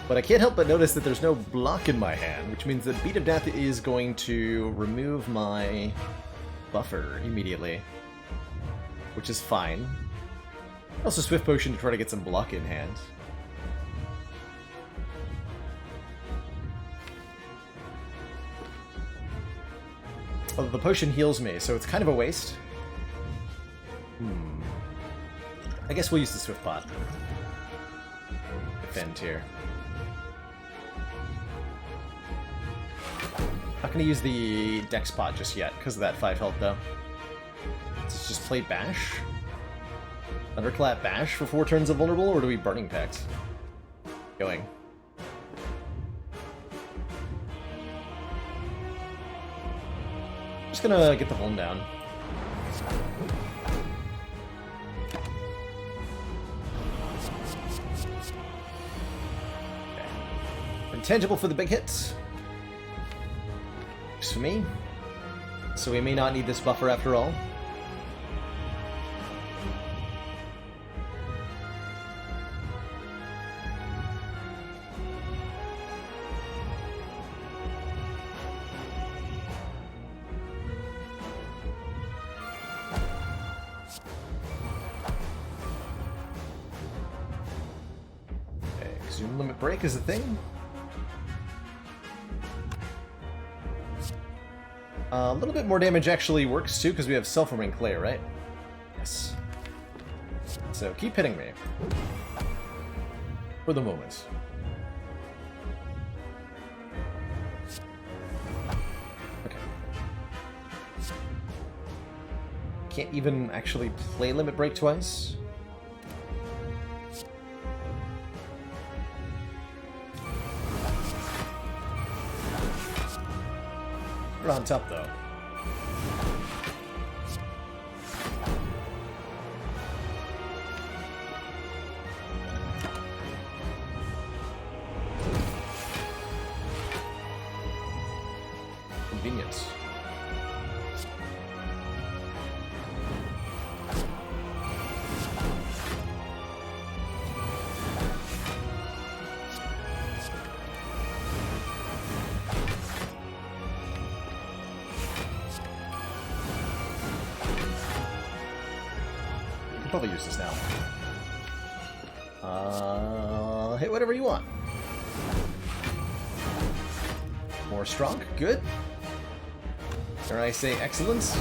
But I can't help but notice that there's no block in my hand, which means that Beat of Death is going to remove my buffer immediately. Which is fine. Also Swift Potion to try to get some block in hand. Although the potion heals me, so it's kind of a waste. I guess we'll use the Swift Pot. Defend here. Not gonna use the Dex Pot just yet, because of that 5 health though. Let's just play Bash. Thunderclap Bash for 4 turns of vulnerable, or do we Burning Pact? Going. Just gonna get the Vuln down. Okay. Intangible for the big hits. Works for me. So we may not need this buffer after all. Zoom limit break is a thing. A little bit more damage actually works too, because we have self-forming clay, right? Yes. So keep hitting me. For the moment. Okay. Can't even actually play limit break twice. We're on top though. Convenience. You can probably use this now. Hit whatever you want. More strong, good. Or I say excellence.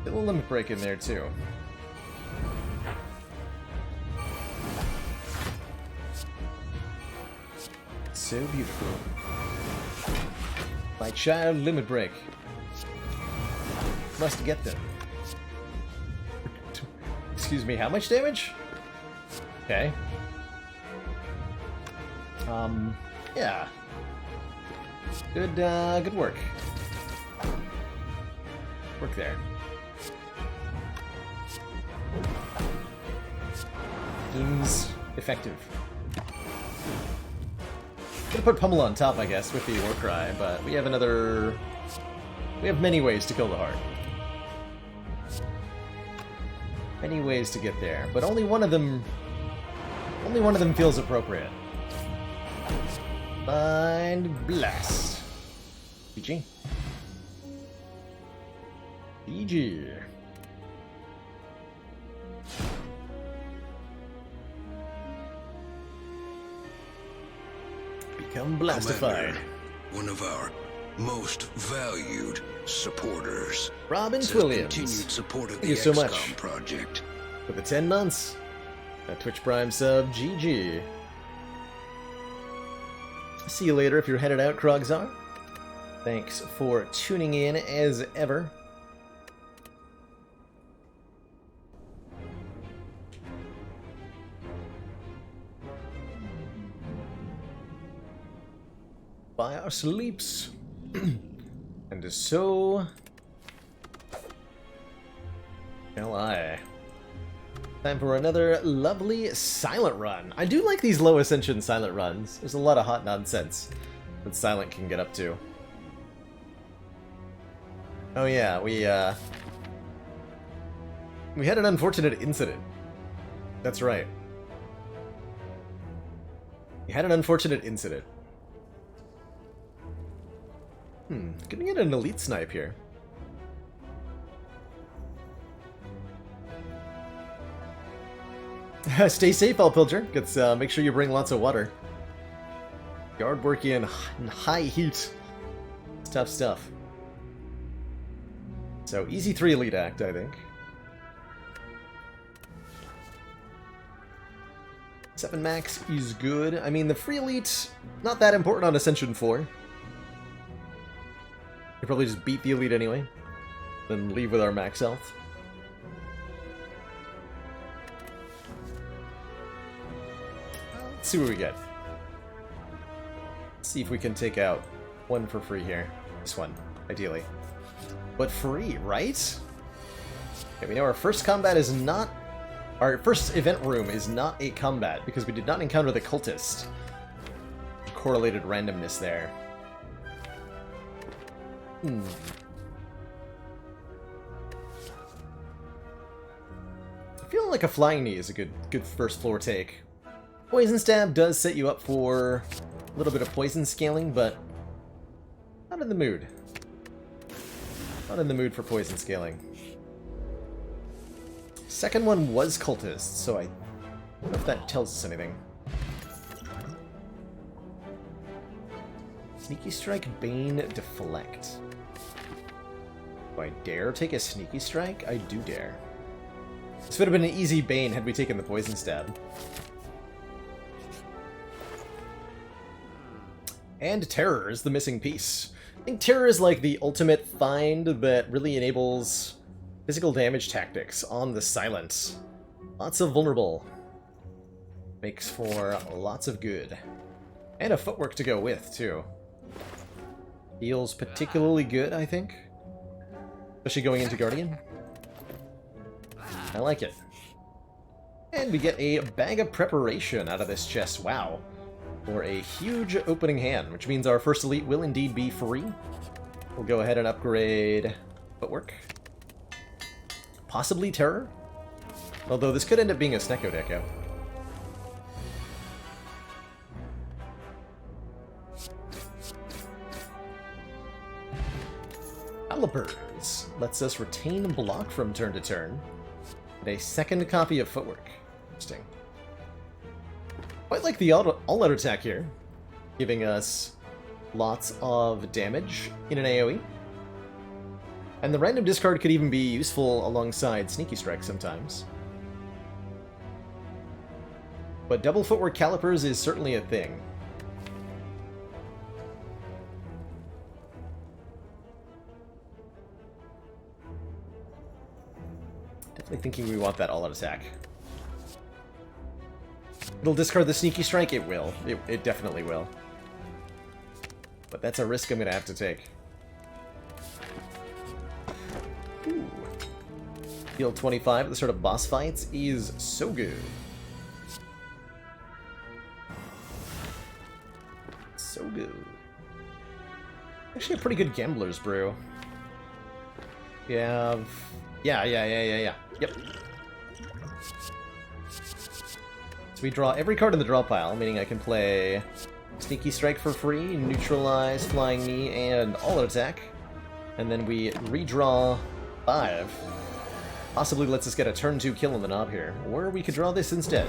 Get a little limit break in there too. So beautiful. My child limit break. Must get them. Excuse me, how much damage? Okay. Yeah. Good work. Work there. Seems effective. Gonna put Pummel on top, I guess, with the Warcry, but we have another... We have many ways to kill the heart. Many ways to get there, but only one of them feels appropriate. Mind Blast. GG. GG. Become blastified. Commander, one of our most valued supporters. Robin Says Williams. Continued support of Thank the you so XCOM much. project. For the 10 months. A Twitch Prime sub, GG. See you later if you're headed out, Krogzar. Thanks for tuning in as ever. By our sleeps. And so shall I. Time for another lovely silent run. I do like these low ascension silent runs. There's a lot of hot nonsense that silent can get up to. Oh yeah, we had an unfortunate incident. That's right. We had an unfortunate incident. Gonna get an elite snipe here. Stay safe, Alpilger. Make sure you bring lots of water. Yard work in high heat. It's tough stuff. So, easy 3 elite act, I think. 7 max is good. I mean, the free elite, not that important on Ascension 4. Could probably just beat the elite anyway. Then leave with our max health. Let's see what we get. Let's see if we can take out one for free here. This one, ideally. But free, right? Okay, we know our first combat is not... Our first event room is not a combat, because we did not encounter the cultist. Correlated randomness there. I feel like a flying knee is a good first floor take. Poison Stab does set you up for A little bit of poison scaling, but not in the mood. Not in the mood for poison scaling. Second one was cultist, so I don't know if that tells us anything. Sneaky Strike, Bane, Deflect. Do I dare take a Sneaky Strike? I do dare. This would have been an easy Bane had we taken the Poison Stab. And Terror is the missing piece. I think Terror is like the ultimate find that really enables physical damage tactics on the Silent. Lots of vulnerable. Makes for lots of good. And a footwork to go with, too. Feels particularly good, I think. Especially going into Guardian. I like it. And we get a bag of preparation out of this chest. Wow. For a huge opening hand, which means our first elite will indeed be free. We'll go ahead and upgrade footwork. Possibly Terror. Although this could end up being a Snecko Deco. Calipers lets us retain block from turn to turn. And a second copy of footwork. Interesting. Quite like the all-out attack here, giving us lots of damage in an AoE. And the random discard could even be useful alongside Sneaky Strike sometimes. But double footwork calipers is certainly a thing. Definitely thinking we want that all-out attack. It'll discard the Sneaky Strike? It will. It definitely will. But that's a risk I'm going to have to take. Ooh. Heal 25 at the start of boss fights is so good. So good. Actually a pretty good Gambler's Brew. We have... Yeah. Yep. So we draw every card in the draw pile, meaning I can play Sneaky Strike for free, Neutralize, Flying Knee, and All-Out Attack. And then we redraw 5. Possibly lets us get a turn 2 kill on the knob here. Or we could draw this instead.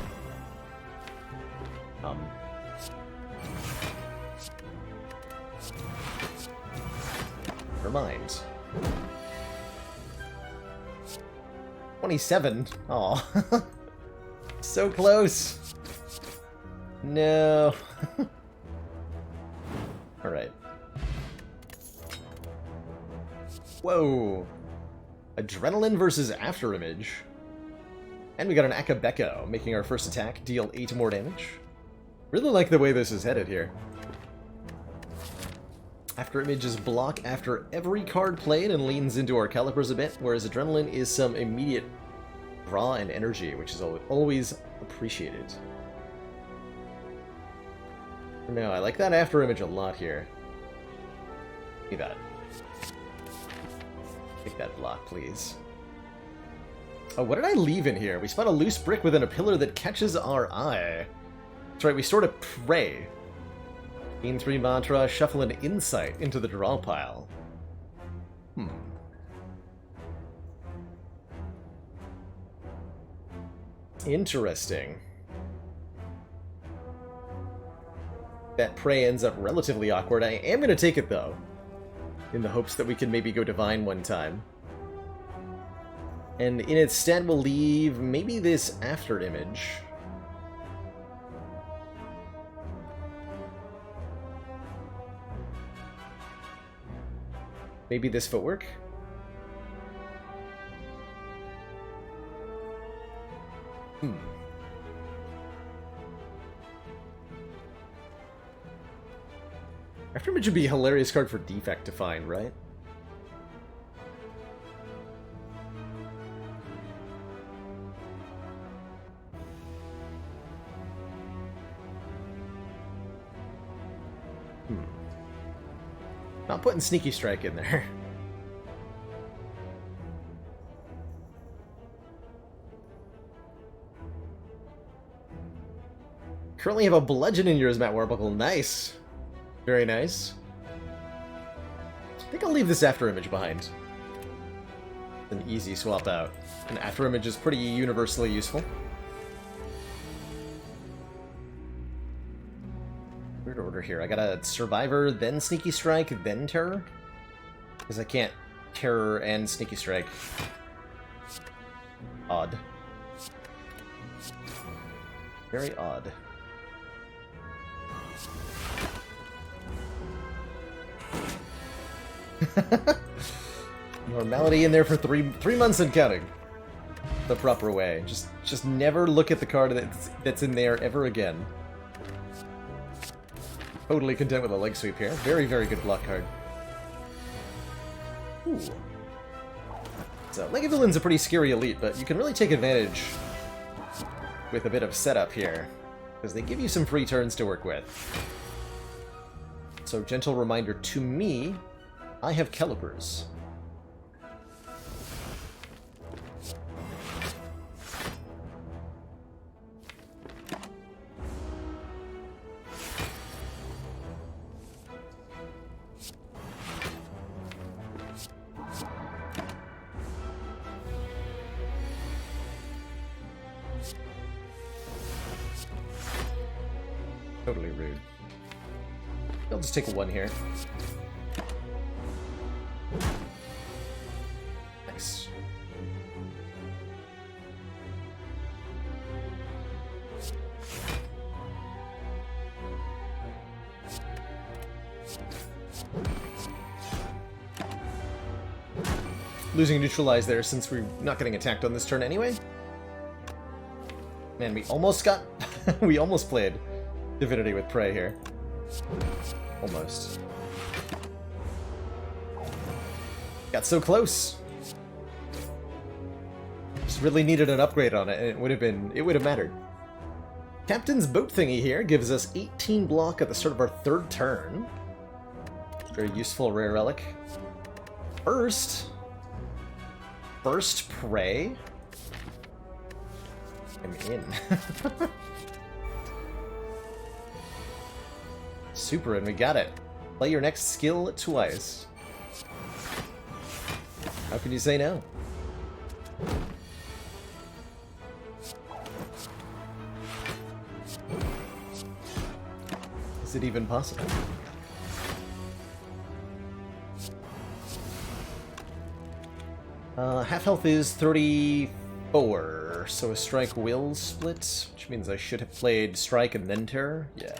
Never mind. 27. Aw. So close. No. Alright. Whoa. Adrenaline versus Afterimage. And we got an Akabeko, making our first attack deal 8 more damage. Really like the way this is headed here. Afterimage is block after every card played and leans into our calipers a bit, whereas Adrenaline is some immediate draw and energy, which is always appreciated. No, I like that Afterimage a lot here. Give me that. Take that block, please. Oh, what did I leave in here? We spot a loose brick within a pillar that catches our eye. That's right, we stored a Prey. Gain 3 mantra, shuffle an insight into the draw pile. Interesting. That Prey ends up relatively awkward. I am going to take it, though, in the hopes that we can maybe go Divine one time. And in its stead, we'll leave maybe this Afterimage. Maybe this footwork? Afterimage would be a hilarious card for Defect to find, right? Not putting Sneaky Strike in there. Currently have a Bludgeon in yours, Matt Warbuckle. Nice. Very nice. I think I'll leave this after image behind. An easy swap out. An after image is pretty universally useful. Weird order here. I got a Survivor, then Sneaky Strike, then Terror? Because I can't Terror and Sneaky Strike. Odd. Very odd. Normality in there for three months and counting. The proper way. Just never look at the card that's in there ever again. Totally content with a leg sweep here. Very, very good block card. Ooh. So, Legged Villain's a pretty scary elite, but you can really take advantage with a bit of setup here, because they give you some free turns to work with. So, gentle reminder to me, I have calibers. Totally rude. I'll just take a 1 here. Nice. Losing neutralize there since we're not getting attacked on this turn anyway. Man, we almost got... we almost played Divinity with Prey here. Almost. Got so close. Just really needed an upgrade on it, and it would have mattered. Captain's Boat Thingy here gives us 18 block at the start of our 3rd turn. Very useful rare relic. Burst Prey. I'm in. Super, and we got it. Play your next skill twice. How can you say no? Is it even possible? Half health is 34, so a strike will split, which means I should have played strike and then terror. Yeah.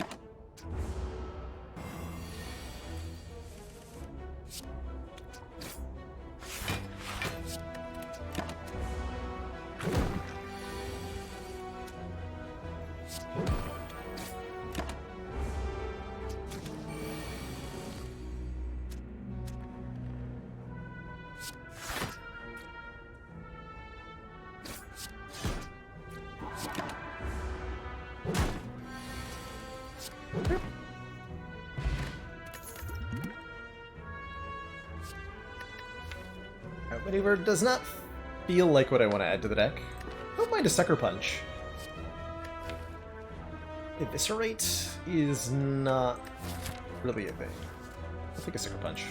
Maneuver does not feel like what I want to add to the deck. Don't mind a Sucker Punch. Eviscerate is not really a thing. I'll take a Sucker Punch.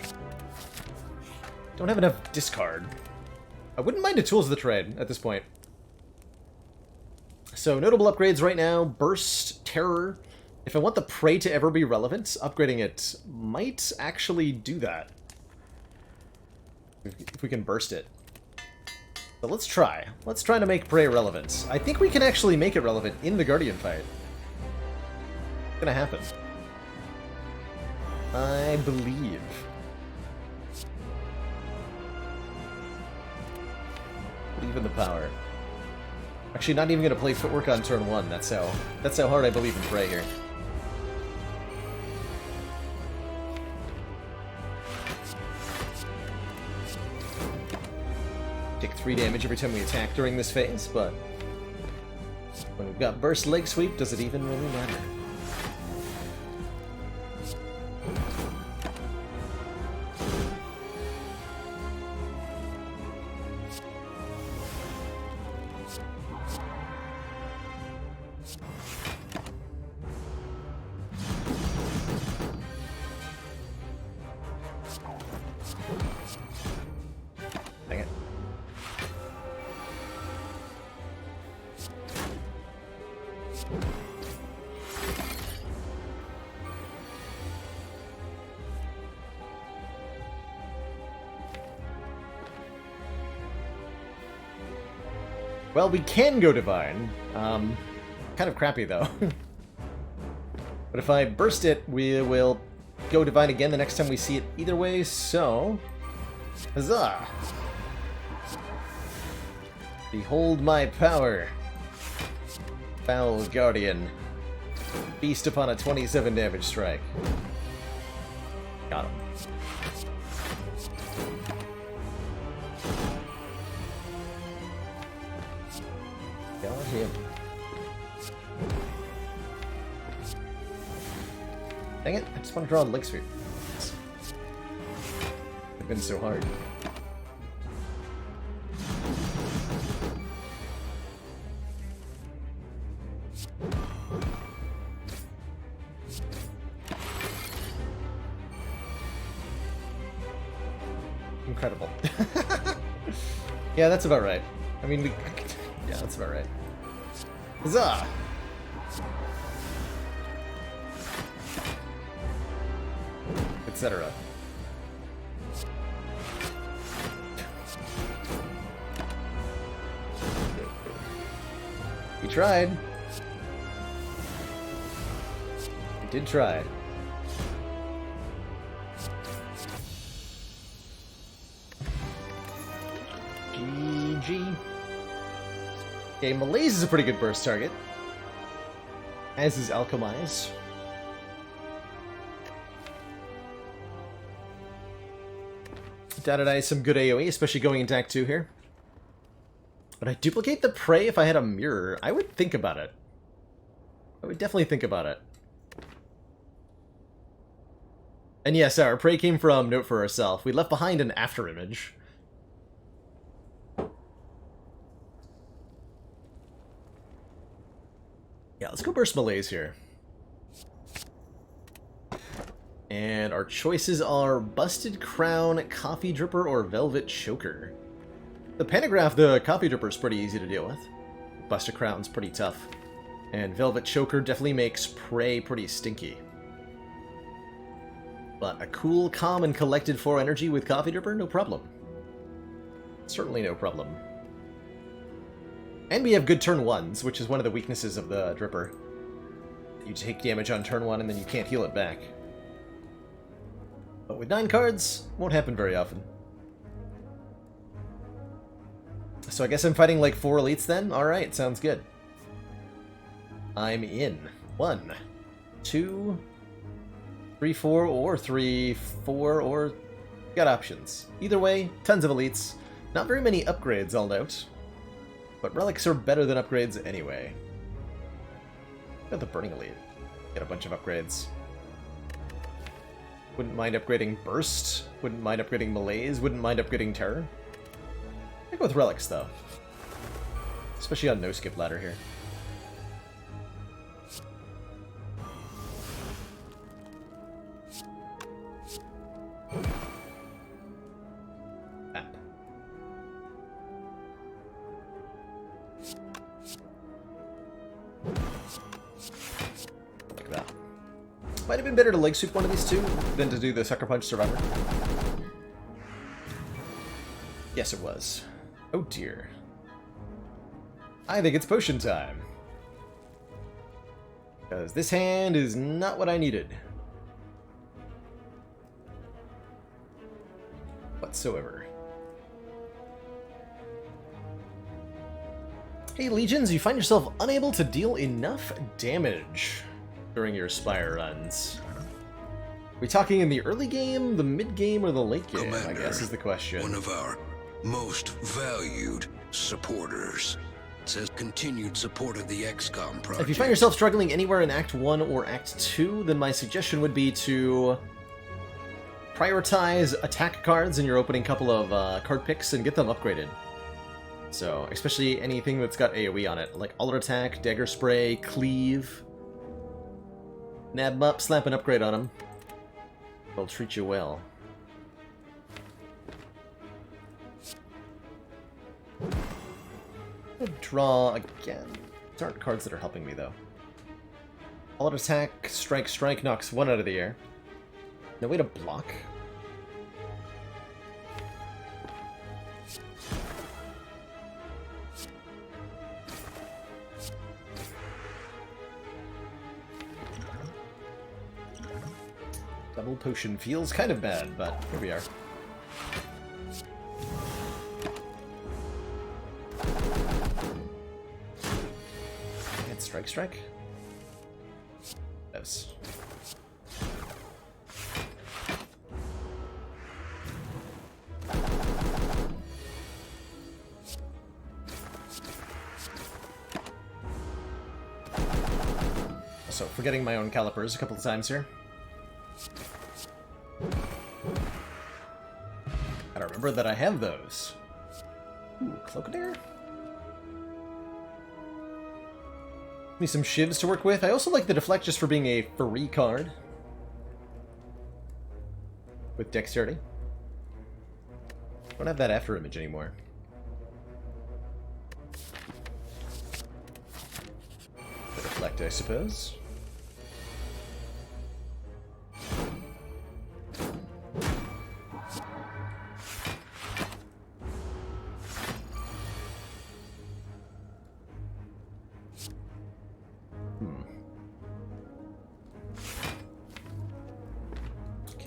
Don't have enough discard. I wouldn't mind a Tools of the Trade at this point. So, notable upgrades right now. Burst, Terror. If I want the Prey to ever be relevant, upgrading it might actually do that. If we can burst it. But let's try. Let's try to make Prey relevant. I think we can actually make it relevant in the Guardian fight. It's gonna happen. I believe. Believe in the power. Actually, not even gonna play Footwork on turn 1. That's how hard I believe in Prey here. Take 3 damage every time we attack during this phase, but when we've got Burst Leg Sweep, does it even really matter? Well, we can go Divine. Kind of crappy, though. But if I burst it, we will go Divine again the next time we see it either way, so... Huzzah! Behold my power! Foul Guardian. Feast upon a 27 damage strike. Got him. Got him. Dang it, I just want to draw a leg sweep. It's been so hard. Incredible. Yeah, that's about right. I mean, yeah, that's about right. Huzzah! Etc. We tried. We did try. GG. Okay, Malaise is a pretty good burst target. As is Alchemize. Data some good AoE, especially going into Act 2 here. Would I duplicate the prey if I had a mirror? I would think about it. I would definitely think about it. And yes, our prey came from Note for Herself. We left behind an after image. Yeah, let's go burst Malaise here. And our choices are Busted Crown, Coffee Dripper, or Velvet Choker. The Pantograph, the Coffee Dripper, is pretty easy to deal with. Busted Crown's pretty tough. And Velvet Choker definitely makes Prey pretty stinky. But a cool, calm, and collected 4 energy with Coffee Dripper? No problem. Certainly no problem. And we have good turn 1s, which is one of the weaknesses of the Dripper. You take damage on turn 1 and then you can't heal it back. But with 9 cards, won't happen very often. So I guess I'm fighting like 4 elites then? Alright, sounds good. I'm in. 1, 2, 3, 4, or 3, 4, or... Got options. Either way, tons of elites. Not very many upgrades, I'll note. But relics are better than upgrades anyway. Got the Burning Elite. Get a bunch of upgrades. Wouldn't mind upgrading Burst. Wouldn't mind upgrading Malaise. Wouldn't mind upgrading Terror. I go with relics, though. Especially on no-skip ladder here. App. Like that. Might have been better to leg sweep one of these two than to do the Sucker Punch Survivor. Yes, it was. Oh dear. I think it's potion time. Because this hand is not what I needed. Whatsoever. Hey Legions, you find yourself unable to deal enough damage during your Spire runs. Are we talking in the early game, the mid game, or the late game, Commander, I guess is the question. One of our most valued supporters says continued support of the XCOM project. If you find yourself struggling anywhere in Act 1 or Act 2, then my suggestion would be to prioritize attack cards in your opening couple of card picks and get them upgraded. So, especially anything that's got AoE on it, like Alter Attack, Dagger Spray, Cleave. Nab them up, slap an upgrade on them. They'll treat you well. Draw again. These aren't cards that are helping me, though. Alter Attack, Strike, Strike knocks one out of the air. No way to block. Double potion feels kind of bad, but here we are. And strike. Yes. So, forgetting my own calipers a couple of times here. Gotta remember that I have those. Ooh, Cloakadair? Give me some shivs to work with. I also like the Deflect just for being a free card. With Dexterity. Don't have that after image anymore. The Deflect, I suppose.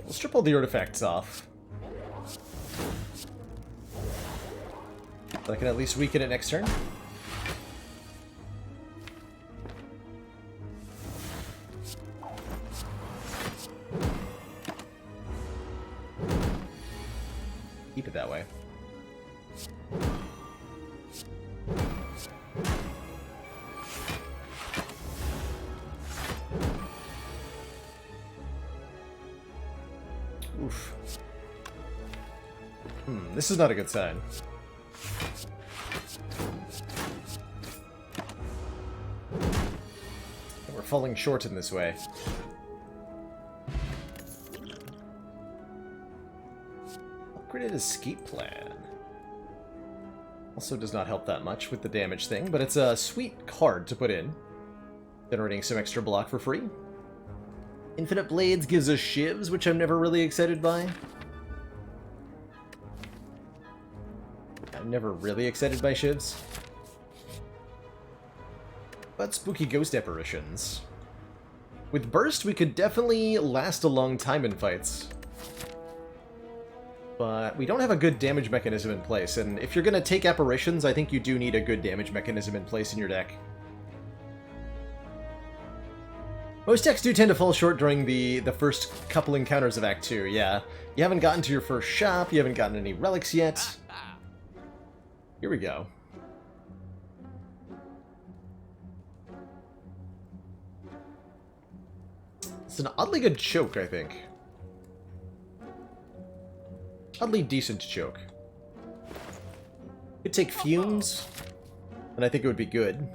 Let's strip all the artifacts off. So I can at least weaken it next turn. Keep it that way. Oof. This is not a good sign. We're falling short in this way. Upgraded escape plan. Also does not help that much with the damage thing, but it's a sweet card to put in. Generating some extra block for free. Infinite Blades gives us shivs, which I'm never really excited by. I'm never really excited by shivs. But spooky ghost apparitions. With Burst, we could definitely last a long time in fights. But we don't have a good damage mechanism in place, and if you're going to take apparitions, I think you do need a good damage mechanism in place in your deck. Most decks do tend to fall short during the first couple encounters of Act 2, yeah. You haven't gotten to your first shop, you haven't gotten any relics yet. Here we go. It's an oddly good choke, I think. Oddly decent choke. Could take fumes, and I think it would be good.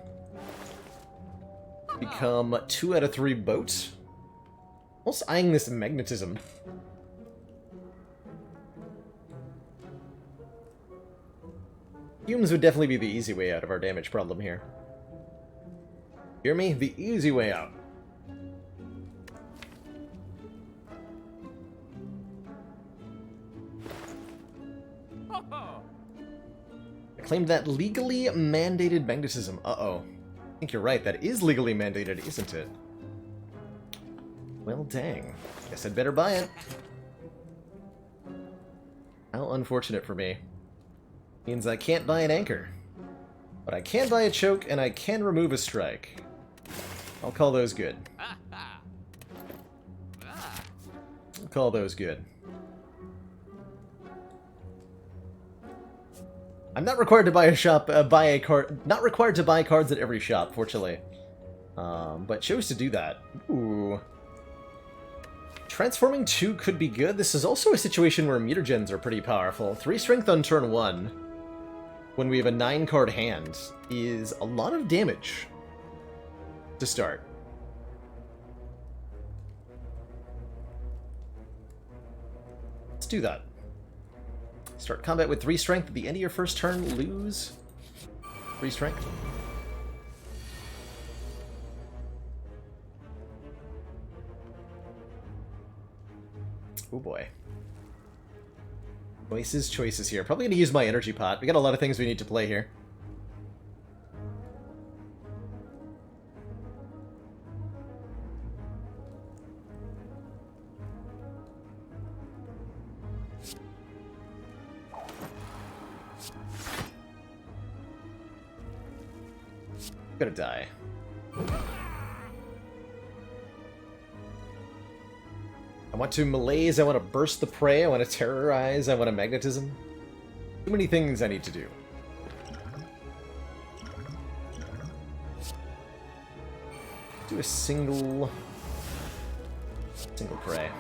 Become 2 out of 3 boat. Also eyeing this magnetism. Fumes would definitely be the easy way out of our damage problem here. Hear me? The easy way out. I claimed that legally mandated magnetism. Uh-oh. I think you're right, that is legally mandated, isn't it? Well, dang. Guess I'd better buy it. How unfortunate for me. Means I can't buy an anchor. But I can buy a choke, and I can remove a strike. I'll call those good. I'll call those good. I'm not required to buy a shop, not required to buy cards at every shop, fortunately. But chose to do that. Ooh. Transforming 2 could be good. This is also a situation where mutagens are pretty powerful. 3 strength on turn 1, when we have a 9-card hand, is a lot of damage to start. Let's do that. Start combat with 3 strength at the end of your first turn, lose 3 strength. Oh boy. Choices here. Probably gonna use my energy pot. We got a lot of things we need to play here. gonna die. I want to malaise, I want to burst the prey, I want to terrorize, I want to magnetism. Too many things I need to do. Do a single prey.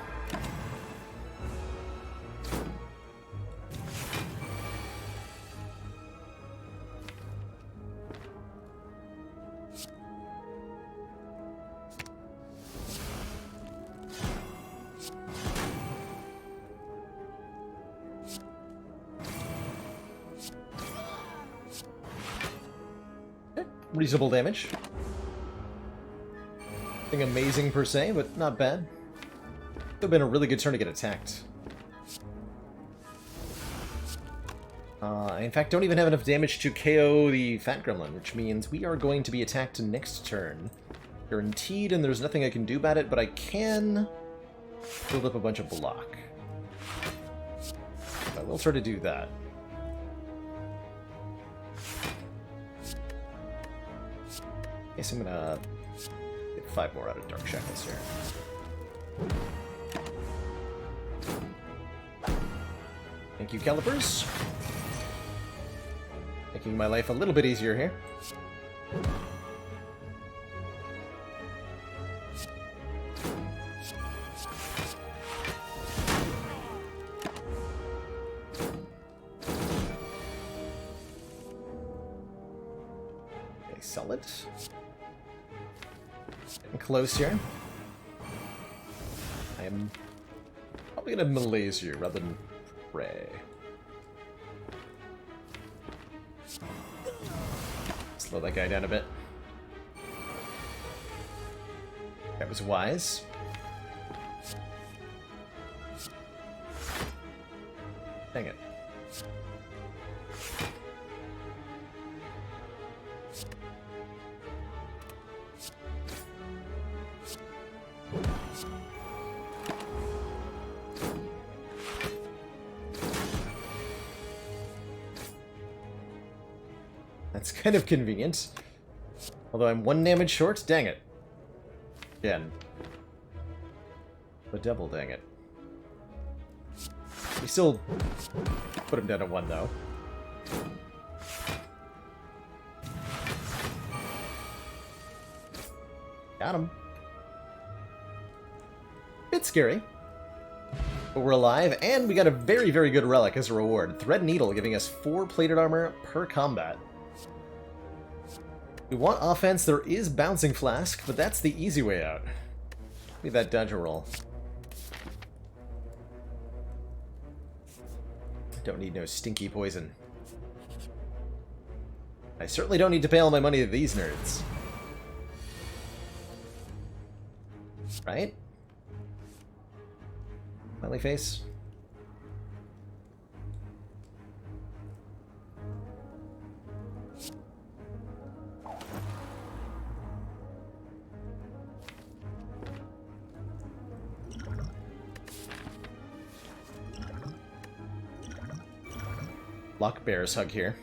Reasonable damage. Nothing amazing per se, but not bad. Would have been a really good turn to get attacked. I in fact don't even have enough damage to KO the Fat Gremlin, which means we are going to be attacked next turn. Guaranteed, and there's nothing I can do about it, but I can build up a bunch of block. I will try to do that. I guess I'm gonna get 5 more out of Dark Shackles here. Thank you, Calipers. Making my life a little bit easier here. Okay, sell it. Getting close here. I am probably gonna malaise you rather than pray. Slow that guy down a bit. That was wise. Dang it. That's kind of convenient. Although I'm 1 damage short? Dang it. Again. The double, dang it. We still put him down to 1, though. Got him. Bit scary. But we're alive, and we got a very, very good relic as a reward. Thread Needle, giving us 4 plated armor per combat. We want offense, there is Bouncing Flask, but that's the easy way out. Leave that dodge roll. Don't need no stinky poison. I certainly don't need to pay all my money to these nerds. Right? Smiley face? Block Bear's Hug here.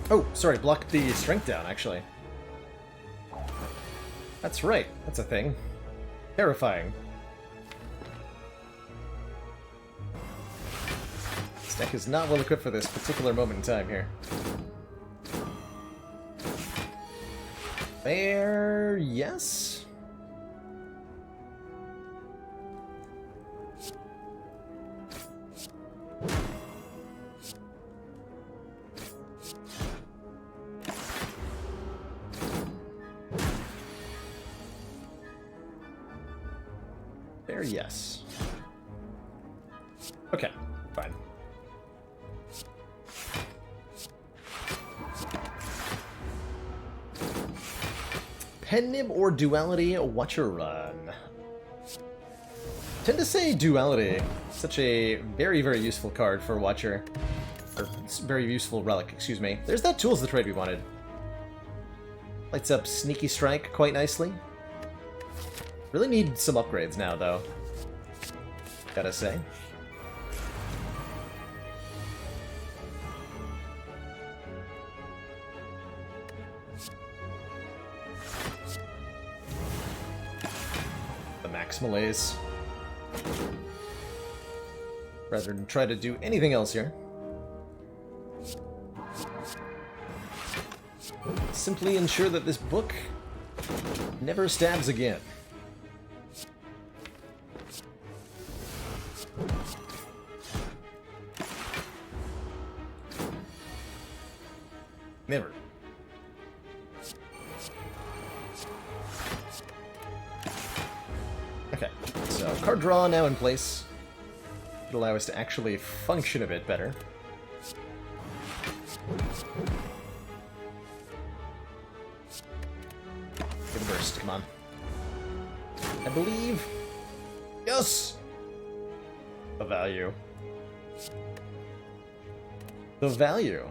Oh, sorry, block the strength down, actually. That's right, that's a thing. Terrifying. This deck is not well equipped for this particular moment in time here. Fair, yes? Fair, yes. Okay, fine. Pen Nib or Duality, Watcher Run. Tend to say Duality. Such a very, very useful card for Watcher. Or very useful relic, excuse me. There's that Tools the trade we wanted. Lights up Sneaky Strike quite nicely. Really need some upgrades now, though. Gotta say. The Max Malaise. Rather than try to do anything else here. Simply ensure that this book never stabs again. Never. Okay, so card draw now in place. It'll allow us to actually function a bit better. Give a burst, come on. I believe. Yes! The value. The value.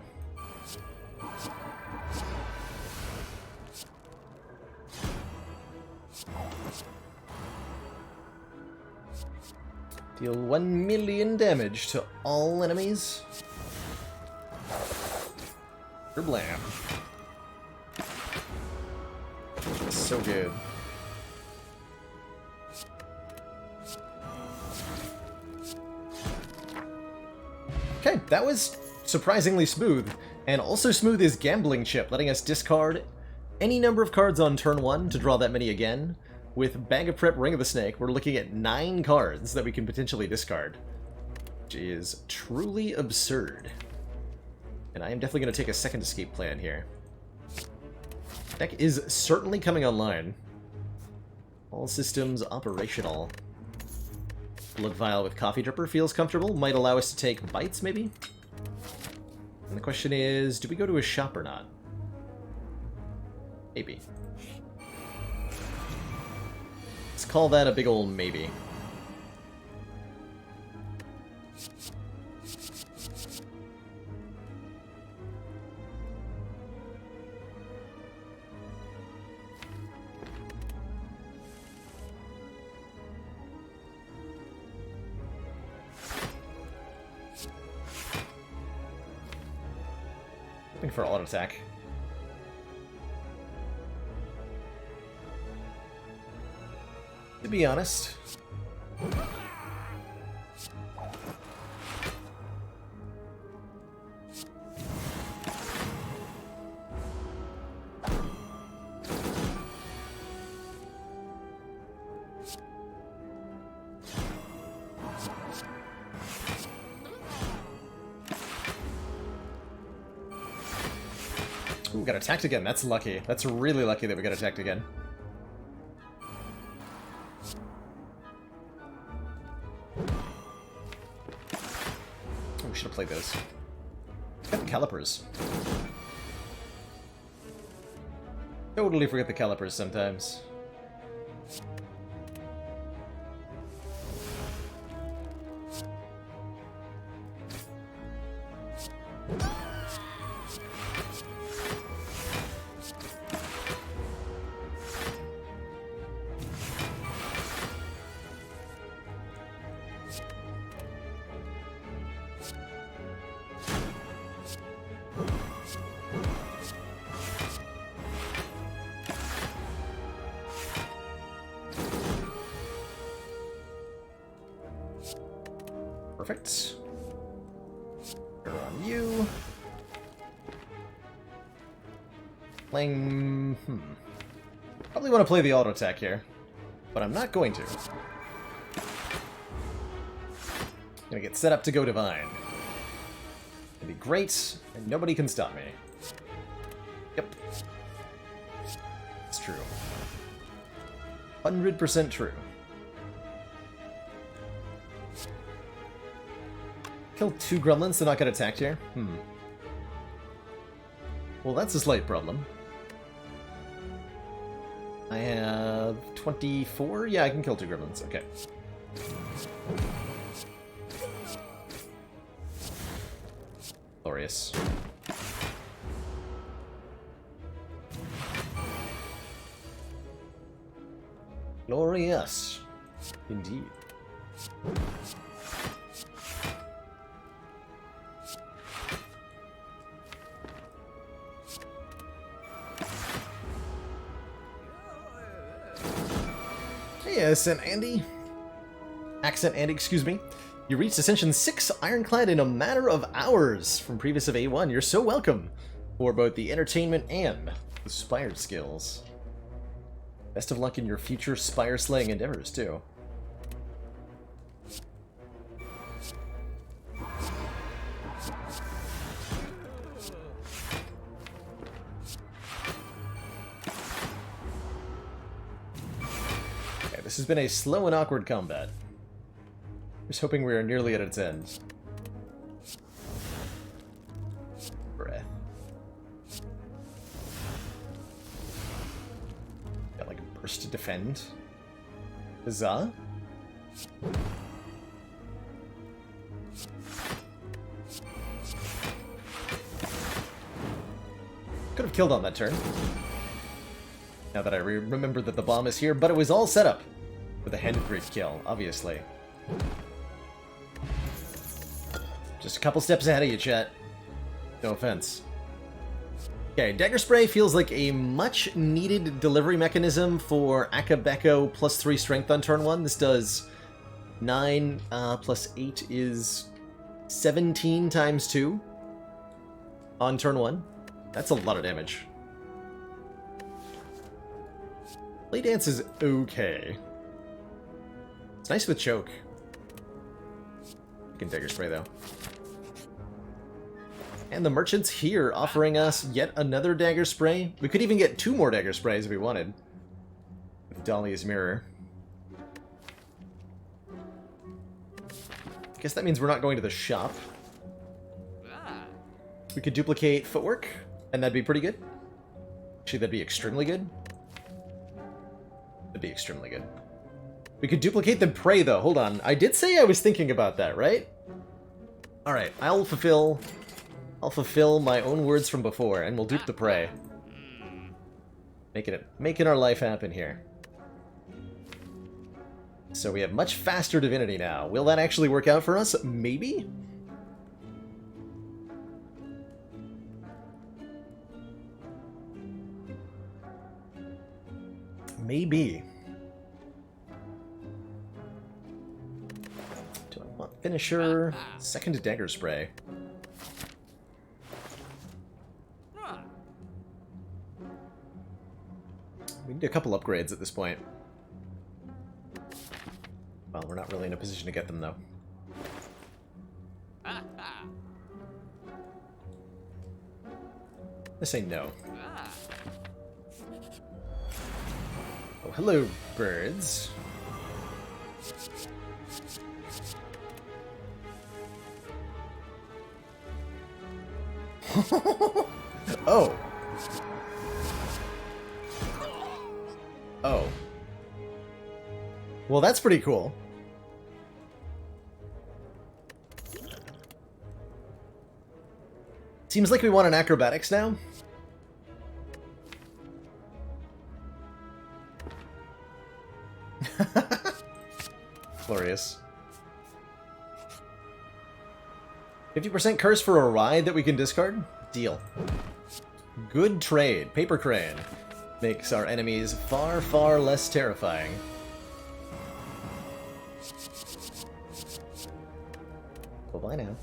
Deal 1 million damage to all enemies. Blam. So good. Okay, that was surprisingly smooth. And also smooth is Gambling Chip, letting us discard any number of cards on turn 1 to draw that many again. With Bag of Prep, Ring of the Snake, we're looking at 9 cards that we can potentially discard. Which is truly absurd. And I am definitely going to take a second escape plan here. Deck is certainly coming online. All systems operational. Blood Vial with Coffee Dripper feels comfortable. Might allow us to take bites, maybe? And the question is, do we go to a shop or not? Maybe. Let's call that a big old maybe. Looking for auto attack. To be honest. Ooh, got attacked again. That's lucky. That's really lucky that we got attacked again. Should have played those. Got the calipers. Totally forget the calipers sometimes. Perfect. We're on you. Playing... Probably want to play the auto attack here, but I'm not going to. Gonna get set up to go Divine. It'll be great, and nobody can stop me. Yep. It's true. 100% true. Kill 2 gremlins to not get attacked here? Well, that's a slight problem. I have 24? Yeah, I can kill 2 gremlins. Okay. Glorious. Glorious. Indeed. Hey, Accent Andy, excuse me. You reached Ascension 6 Ironclad in a matter of hours from previous of A1. You're so welcome for both the entertainment and the Spire skills. Best of luck in your future Spire slaying endeavors, too. Okay, this has been a slow and awkward combat. Just hoping we are nearly at its end. Breath. Got like a burst to defend. Huzzah? Could have killed on that turn. Now that I remember that the bomb is here, but it was all set up with a handed great kill, obviously. Just a couple steps ahead of you, chat. No offense. Okay, Dagger Spray feels like a much-needed delivery mechanism for Akabeko plus 3 strength on turn 1. This does 9 plus 8 is 17 times 2 on turn 1. That's a lot of damage. Play Dance is okay. It's nice with choke. You can Dagger Spray, though. And the merchant's here, offering us yet another Dagger Spray. We could even get 2 more Dagger Sprays if we wanted. With Dahlia's Mirror. Guess that means we're not going to the shop. We could duplicate Footwork, and that'd be pretty good. Actually, that'd be extremely good. That'd be extremely good. We could duplicate the Prey, though. Hold on. I did say I was thinking about that, right? Alright, I'll fulfill my own words from before, and we'll dupe the Prey. Making our life happen here. So we have much faster Divinity now. Will that actually work out for us? Maybe? Maybe. Do I want Finisher? Second Dagger Spray. We need a couple upgrades at this point. Well, we're not really in a position to get them, though. Let's say no. Oh, hello, birds. Oh. Oh. Well, that's pretty cool. Seems like we want an acrobatics now. Glorious. 50% curse for a ride that we can discard? Deal. Good trade. Paper Crane. Makes our enemies far, far less terrifying. Well, bye now.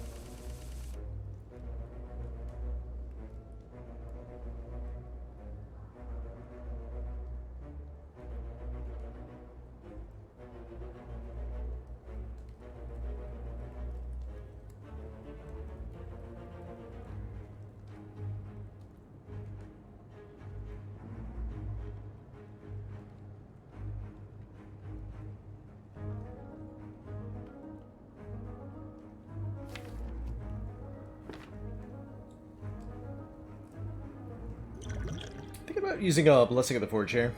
About using a Blessing of the Forge here.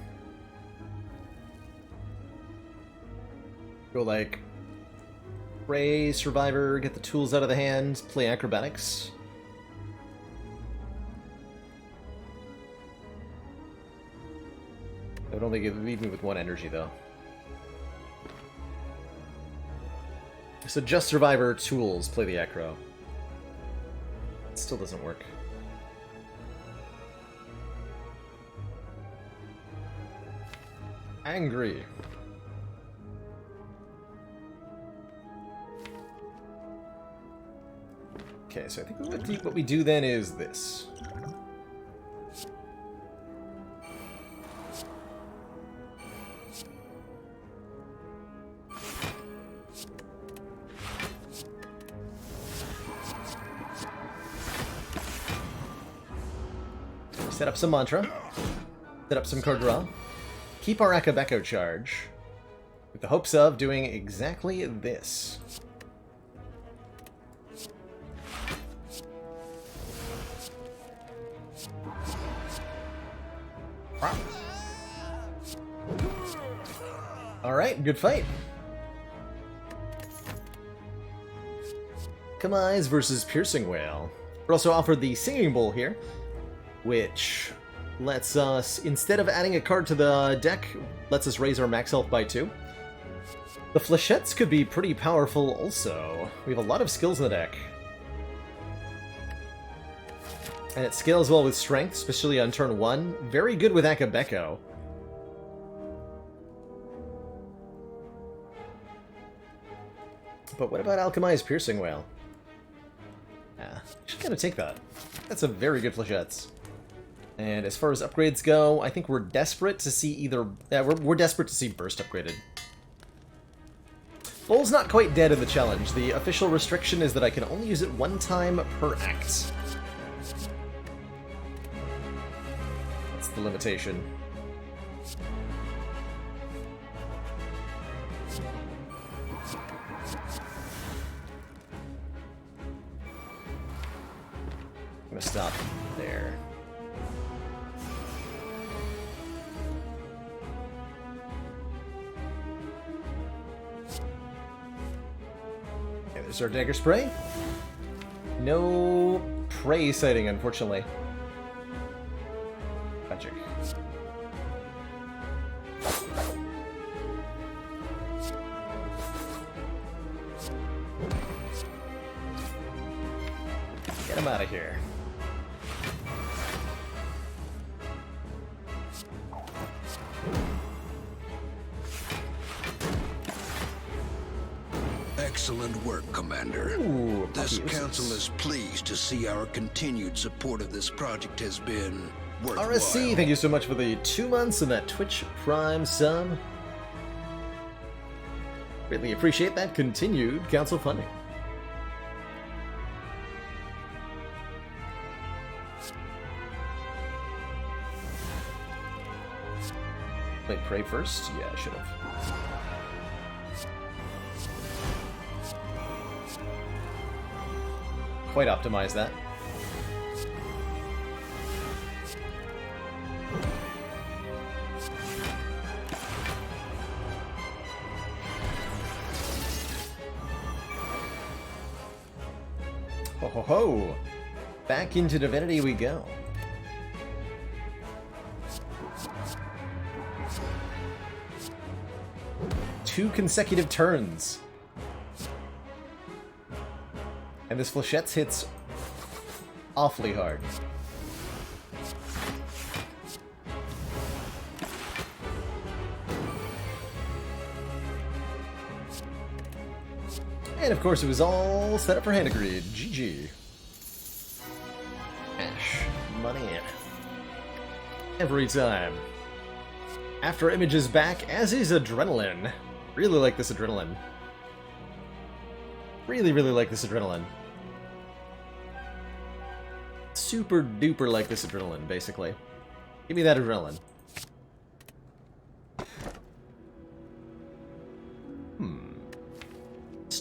Go like Prey, Survivor, get the tools out of the hand, play Acrobatics. That would only leave me with 1 energy though. So just Survivor tools play the Acro. It still doesn't work. Angry. Okay, so I think what we do then is this. Set up some mantra. Set up some card draw. Keep our Akabeko charge. With the hopes of doing exactly this. Alright, good fight. Climax versus Piercing Whale. We're also offered the Singing Bowl here, which lets us, instead of adding a card to the deck, lets us raise our max health by 2. The Flechettes could be pretty powerful also. We have a lot of skills in the deck. And it scales well with Strength, especially on turn 1. Very good with Akabeko. But what about Alchemized Piercing Whale? Yeah, should kind of take that. That's a very good Flechettes. And as far as upgrades go, I think we're desperate to see either... we're desperate to see Burst upgraded. Bowl's not quite dead in the challenge. The official restriction is that I can only use it 1 time per act. That's the limitation. I'm gonna stop there. Okay, there's our dagger spray. No prey sighting, unfortunately. Magic. Get him out of here. Excellent work, Commander. Ooh, this council is pleased to see our continued support of this project has been worthwhile. RSC, thank you so much for the 2 months and that Twitch Prime sub. Greatly appreciate that continued council funding. Wait, pray first? Yeah, I should have. Quite optimize that. Ho ho ho! Back into Divinity we go. Two consecutive turns. And this Flechette's hits awfully hard. And of course it was all set up for hand agreed. GG. Ash. Money. Every time. After Image is back, as is Adrenaline. Really like this Adrenaline. Really like this Adrenaline. Super duper like this Adrenaline, basically. Give me that Adrenaline.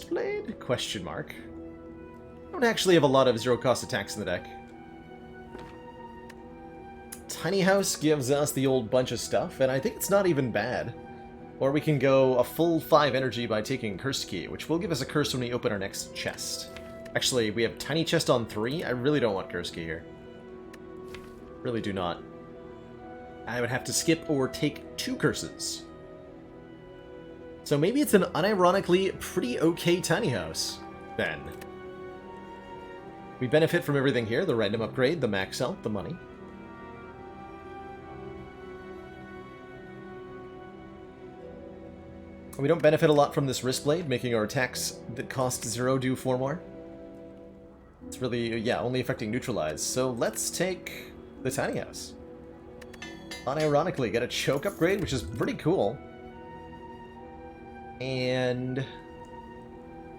Blade? Question mark. I don't actually have a lot of zero-cost attacks in the deck. Tiny House gives us the old bunch of stuff, and I think it's not even bad. Or we can go a full 5 energy by taking Cursed Key, which will give us a curse when we open our next chest. Actually, we have Tiny Chest on 3. I really don't want Cursed Key here. Really do not. I would have to skip or take 2 curses. So maybe it's an unironically pretty okay tiny house, then. We benefit from everything here, the random upgrade, the max health, the money. We don't benefit a lot from this wrist blade, making our attacks that cost 0 do 4 more. It's really, yeah, only affecting neutralize. So let's take the tiny house. Unironically, get a choke upgrade, which is pretty cool. And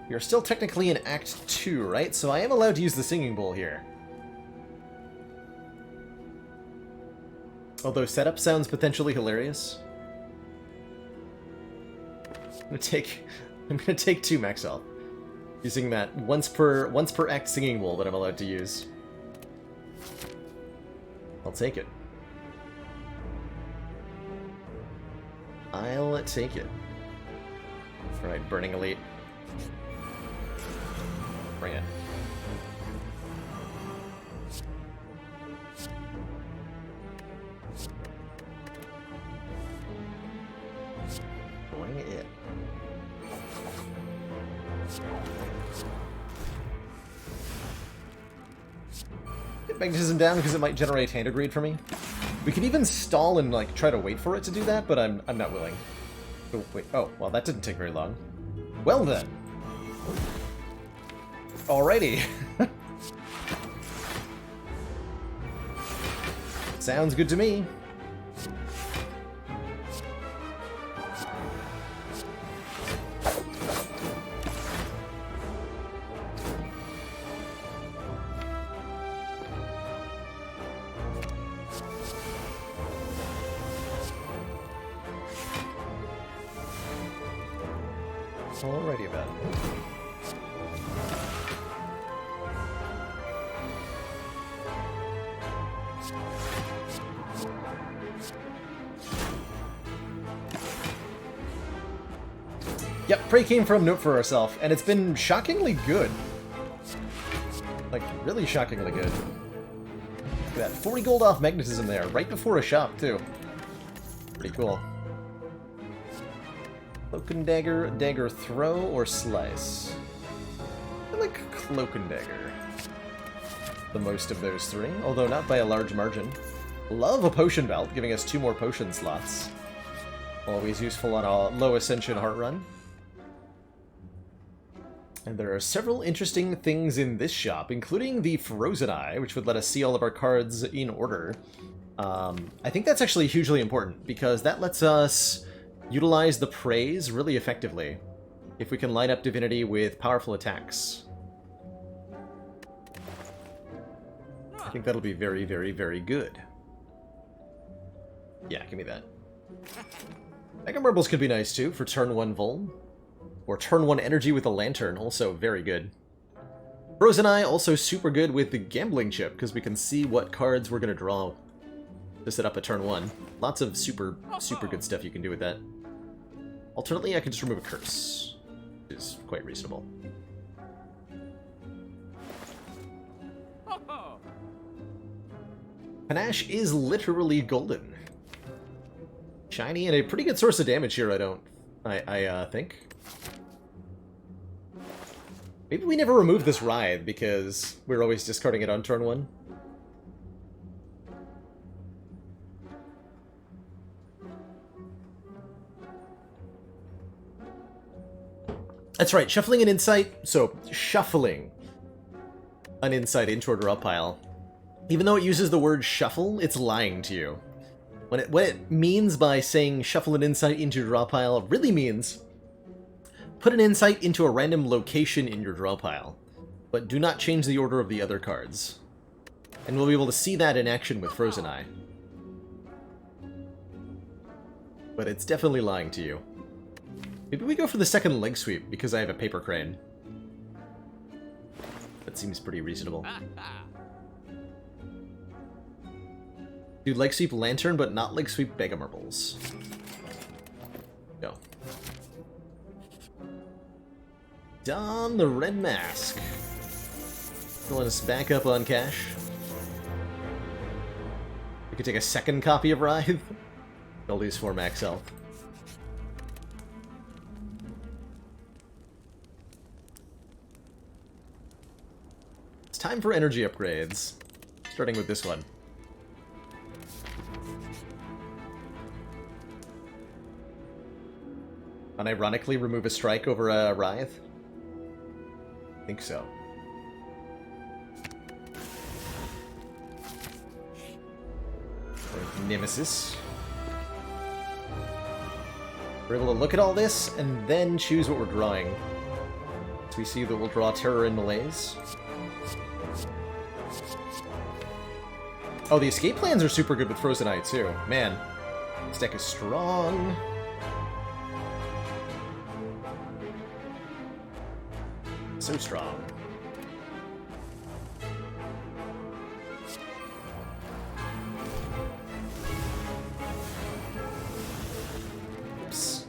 we are still technically in Act 2, right? So I am allowed to use the singing bowl here. Although setup sounds potentially hilarious. I'm gonna take 2 max health. Using that once per act singing bowl that I'm allowed to use. I'll take it. I'll take it. Alright, Burning Elite. Bring it. Bring it. Get magnetism down because it might generate hand greed for me. We could even stall and like try to wait for it to do that, but I'm not willing. Oh wait, oh well, that didn't take very long. Well then. Alrighty. Sounds good to me. Alrighty then. Yep, prey came from Note for Ourself, and it's been shockingly good. Like, really shockingly good. Look at that, 40 gold off magnetism there, right before a shop, too. Pretty cool. Cloak and Dagger, Dagger Throw, or Slice? I like Cloak and Dagger. The most of those 3, although not by a large margin. Love a Potion Belt, giving us 2 more potion slots. Always useful on a low Ascension heart run. And there are several interesting things in this shop, including the Frozen Eye, which would let us see all of our cards in order. I think that's actually hugely important, because that lets us utilize the praise really effectively if we can line up Divinity with powerful attacks. I think that'll be very, very, very good. Yeah, give me that. Mega Marbles could be nice too for turn 1 Vul. Or turn 1 Energy with a Lantern, also very good. Frozen Eye also super good with the Gambling Chip, because we can see what cards we're going to draw to set up a turn 1. Lots of super good stuff you can do with that. Alternately, I can just remove a curse, which is quite reasonable. Panache is literally golden. Shiny and a pretty good source of damage here, I think. Maybe we never remove this Writhe, because we're always discarding it on turn 1. That's right, shuffling an insight. So, shuffling an insight into a draw pile. Even though it uses the word shuffle, it's lying to you. What it means by saying shuffle an insight into your draw pile really means put an insight into a random location in your draw pile, but do not change the order of the other cards. And we'll be able to see that in action with Frozen Eye. But it's definitely lying to you. Maybe we go for the second leg sweep, because I have a paper crane. That seems pretty reasonable. Do leg sweep Lantern, but not leg sweep Mega Marbles. Go. Don the Red Mask. Filling us back up on cash. We could take a second copy of Writhe. I'll lose 4 max health. time for energy upgrades. Starting with this one. Unironically remove a strike over a Writhe? I think so. Nemesis. We're able to look at all this and then choose what we're drawing. So we see that we'll draw Terror and Malaise. Oh, the escape plans are super good with Frozen Eye too. Man, this deck is strong. So strong. Oops.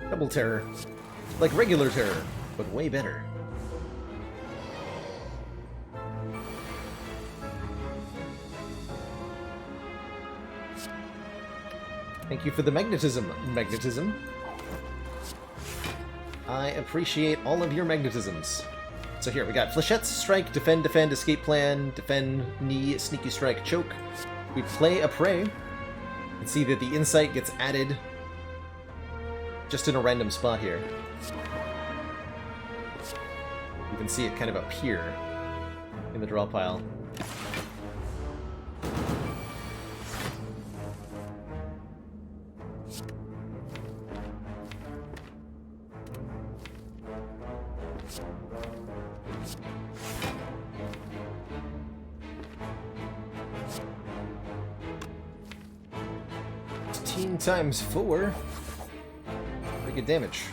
Double Terror. Like regular Terror, but way better. Thank you for the magnetism, magnetism. I appreciate all of your magnetisms. So here, we got Flechettes, Strike, Defend, Defend, Escape Plan, Defend, Knee, Sneaky Strike, Choke. We play a Prey. You can see that the Insight gets added just in a random spot here. You can see it kind of appear in the draw pile. Times 4. Pretty good damage.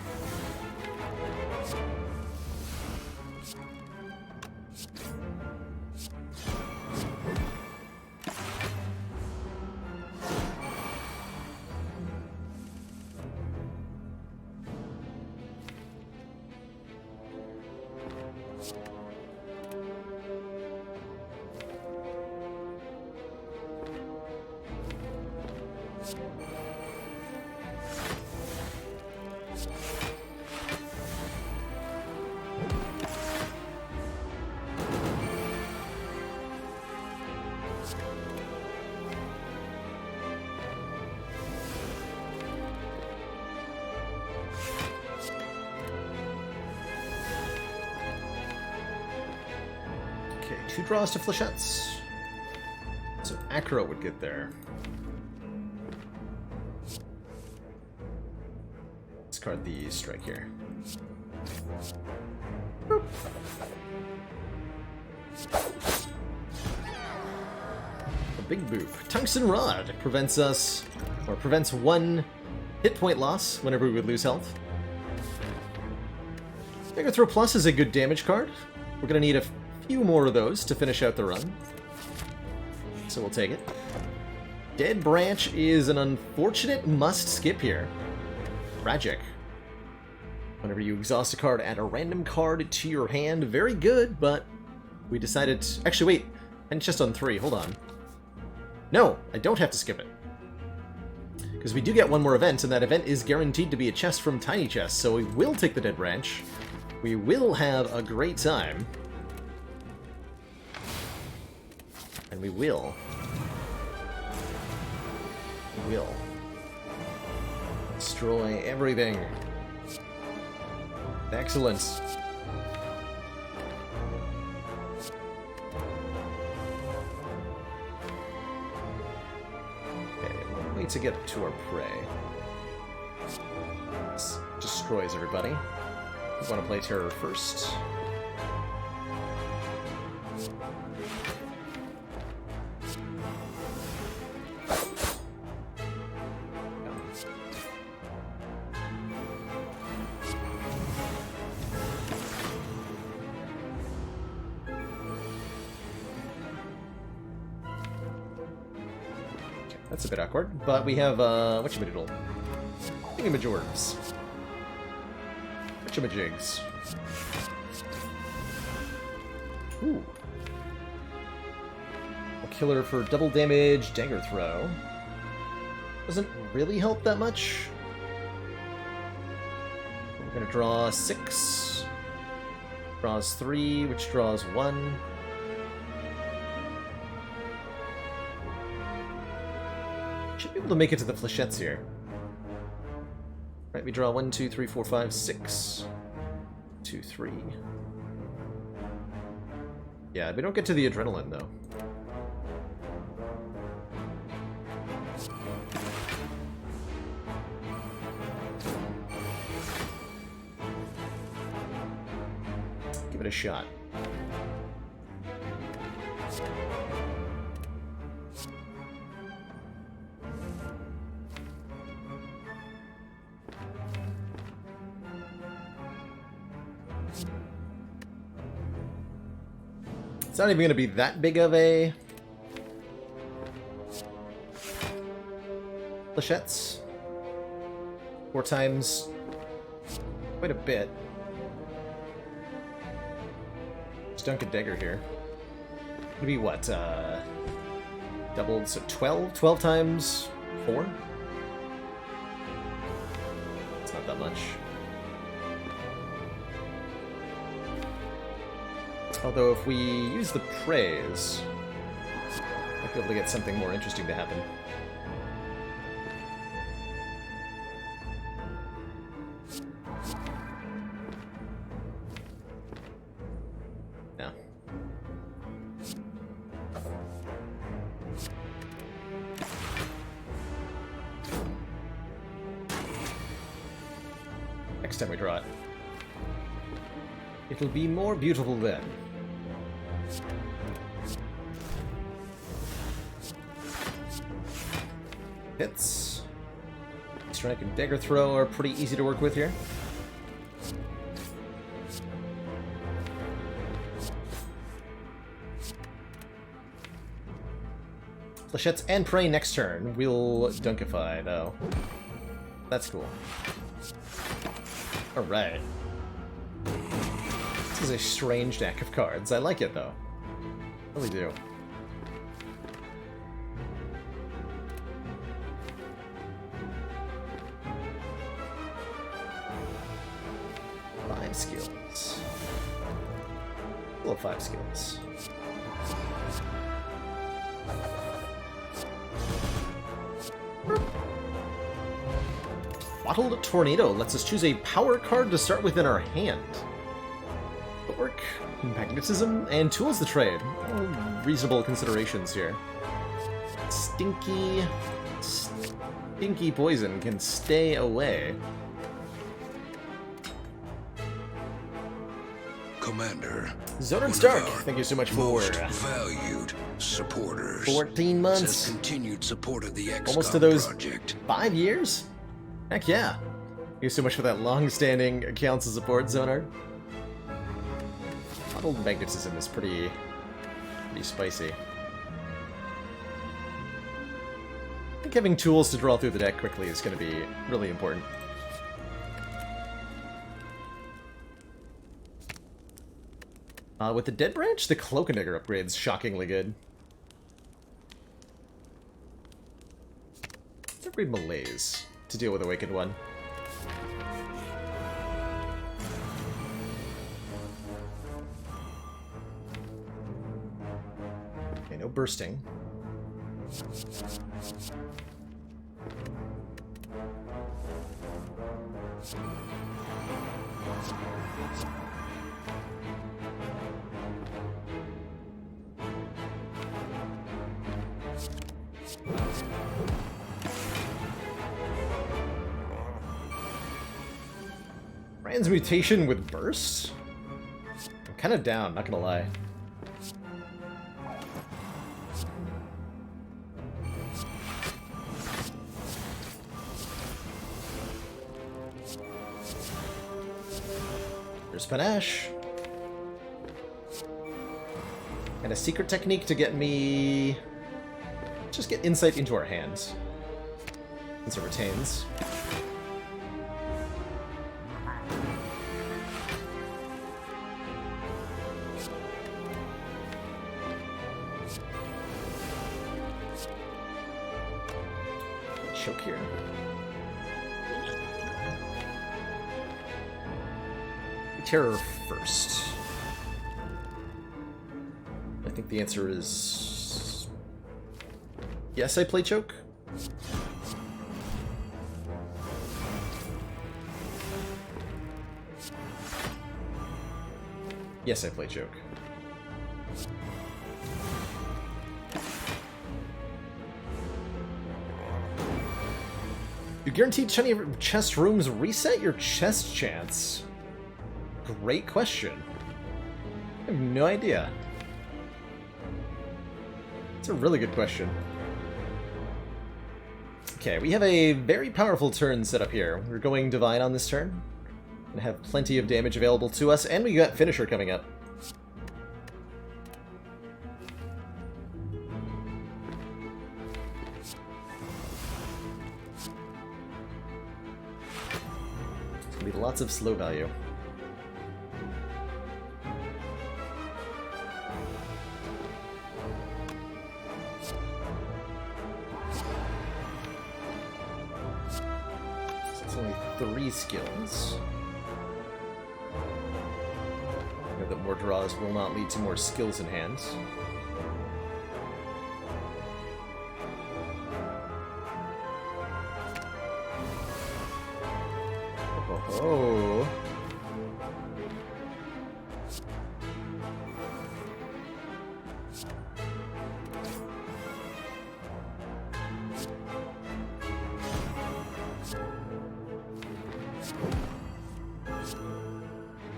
Okay, 2 draws to Flechettes. So Acro would get there. Discard the strike here. Boop. A big boop. Tungsten Rod prevents us, or prevents 1 hit point loss whenever we would lose health. Dagger Throw Plus is a good damage card. We're gonna need a few more of those to finish out the run. So we'll take it. Dead Branch is an unfortunate must skip here. Tragic. Whenever you exhaust a card, add a random card to your hand. Very good, but we decided... Actually, wait. And just on 3. Hold on. No, I don't have to skip it. Because we do get one more event, and that event is guaranteed to be a chest from Tiny Chest, so we will take the Dead Branch. We will have a great time. And we will. We will. Destroy everything. Excellent. Okay, wait to get to our prey. This destroys everybody. We want to play Terror first. That's a bit awkward, but we have, whatchamadoodle? Thingamajords. Whatchamajigs. Ooh. A killer for double damage, dagger throw. Doesn't really help that much. We're gonna draw 6. Draws 3, which draws 1. Should be able to make it to the flechettes here. Right, we draw 1, 2, 3, 4, 5, 6. 2, 3. Yeah, we don't get to the adrenaline, though. Give it a shot. It's not even going to be that big of a flechettes. 4 times quite a bit. Just dunk a dagger here. It'd be what, doubled, so 12? 12 times 4? It's not that much. Although if we use the praise, might be able to get something more interesting to happen. No. Next time we draw it. It'll be more beautiful then. Hits. Strike and dagger throw are pretty easy to work with here. Flechettes and prey next turn. We'll dunkify, though. That's cool. Alright. This is a strange deck of cards. I like it, though. I really do. Skills. Well, 5 skills. Bottled Tornado lets us choose a power card to start with in our hand. Footwork, magnetism, and tools to trade. All reasonable considerations here. Stinky poison can stay away. Commander, Zoner Stark, thank you so much for most valued supporters. 14 months. Says continued support of the XCOM Almost to those project. 5 years? Heck yeah. Thank you so much for that long-standing council support, Zoner. Bottled magnetism is pretty spicy. I think having tools to draw through the deck quickly is going to be really important. With the Dead Branch, the Cloak and Dagger upgrade's shockingly good. Let's upgrade Malaise to deal with Awakened One. Okay, no bursting. Transmutation with burst? I'm kind of down, not gonna lie. There's Panache. And a secret technique to get me... just get insight into our hands. Since it retains. Choke here. Terror first. I think the answer is... yes, I play choke. Yes, I play joke. You guaranteed shiny chest rooms reset your chest chance? Great question. I have no idea. It's a really good question. Okay, we have a very powerful turn set up here. We're going Divine on this turn. And have plenty of damage available to us, and we got Finisher coming up. It's gonna be lots of slow value. So it's only 3 skills. That more draws will not lead to more skills in hand. Oh.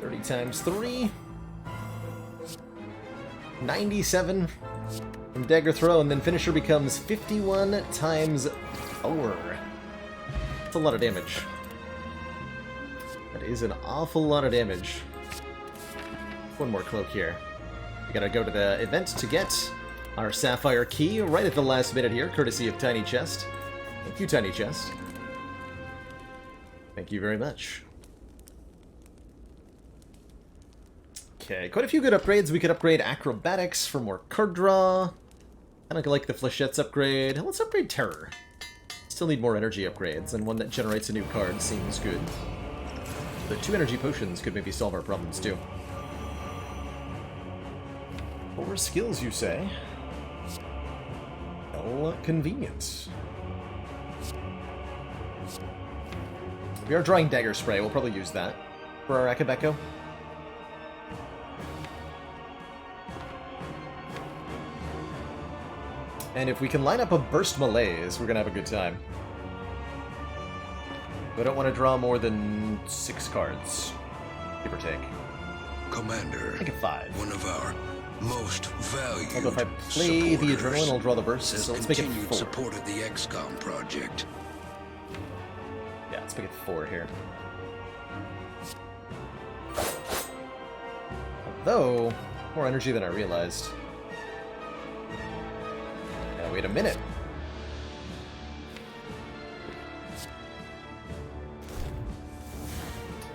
30 times 3. 97 from Dagger Throw, and then Finisher becomes 51 times 4. That's a lot of damage. That is an awful lot of damage. One more cloak here. We gotta go to the event to get our Sapphire Key right at the last minute here, courtesy of Tiny Chest. Thank you, Tiny Chest. Thank you very much. Okay, quite a few good upgrades. We could upgrade Acrobatics for more card draw. Kind of like the Fléchettes upgrade. Let's upgrade Terror. Still need more energy upgrades, and one that generates a new card seems good. The 2 energy potions could maybe solve our problems too. 4 skills, you say? Well, convenient. We are drawing Dagger Spray. We'll probably use that for our Akabeko. And if we can line up a Burst Malaise, we're going to have a good time. We don't want to draw more than 6 cards, give or take. Commander, I think 5. one of our most valued Although if I play the Adrenaline, I'll draw the Burst, has so let's make it continued 4. support of the XCOM project. Yeah, let's make it 4 here. Although, more energy than I realized. Wait a minute.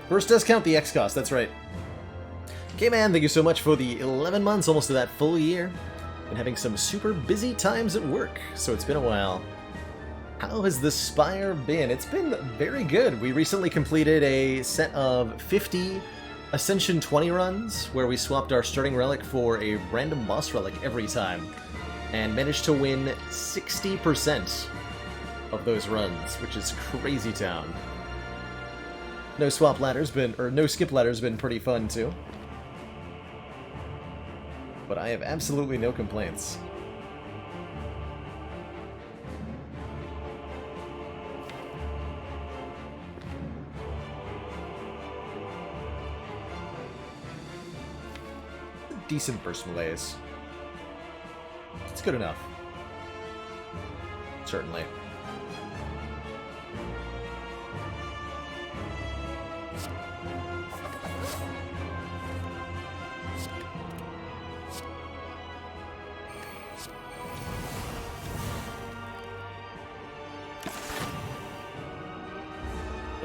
Burst does count the X cost, that's right. Okay, man, thank you so much for the 11 months, almost to that full year. Been having some super busy times at work, so it's been a while. How has the Spire been? It's been very good. We recently completed a set of 50 Ascension 20 runs, where we swapped our starting relic for a random boss relic every time. And managed to win 60% of those runs, which is crazy town. No swap ladder's been, or no skip ladder's been pretty fun too. But I have absolutely no complaints. Decent Burst Malaise. It's good enough. Certainly.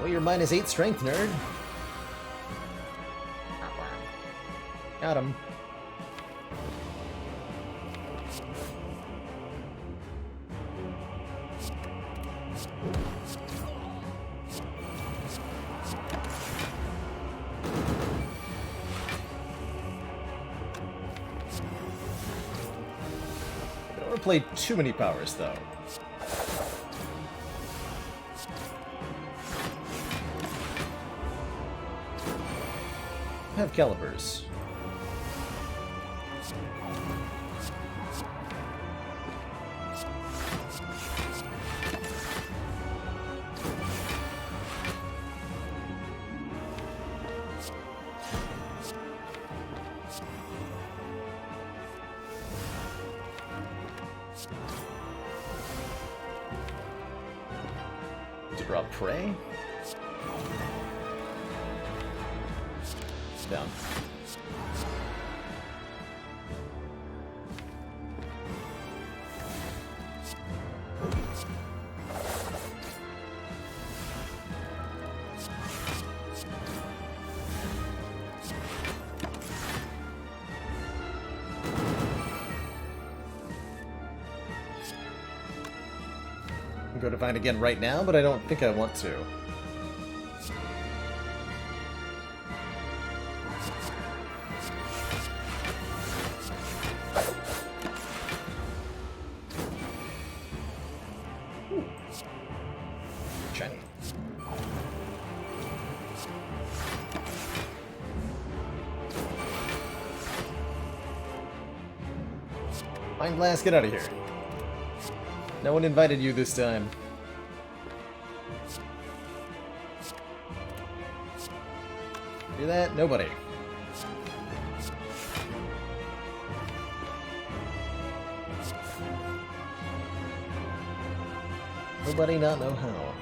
Oh, you're -8 strength, nerd. Got him. Play too many powers, though. have calibers. To drop prey. Down. I'm going to find again right now, but I don't think I want to. Shiny. Mind Blast, get out of here. No one invited you this time. Do that? Nobody. Nobody not know how.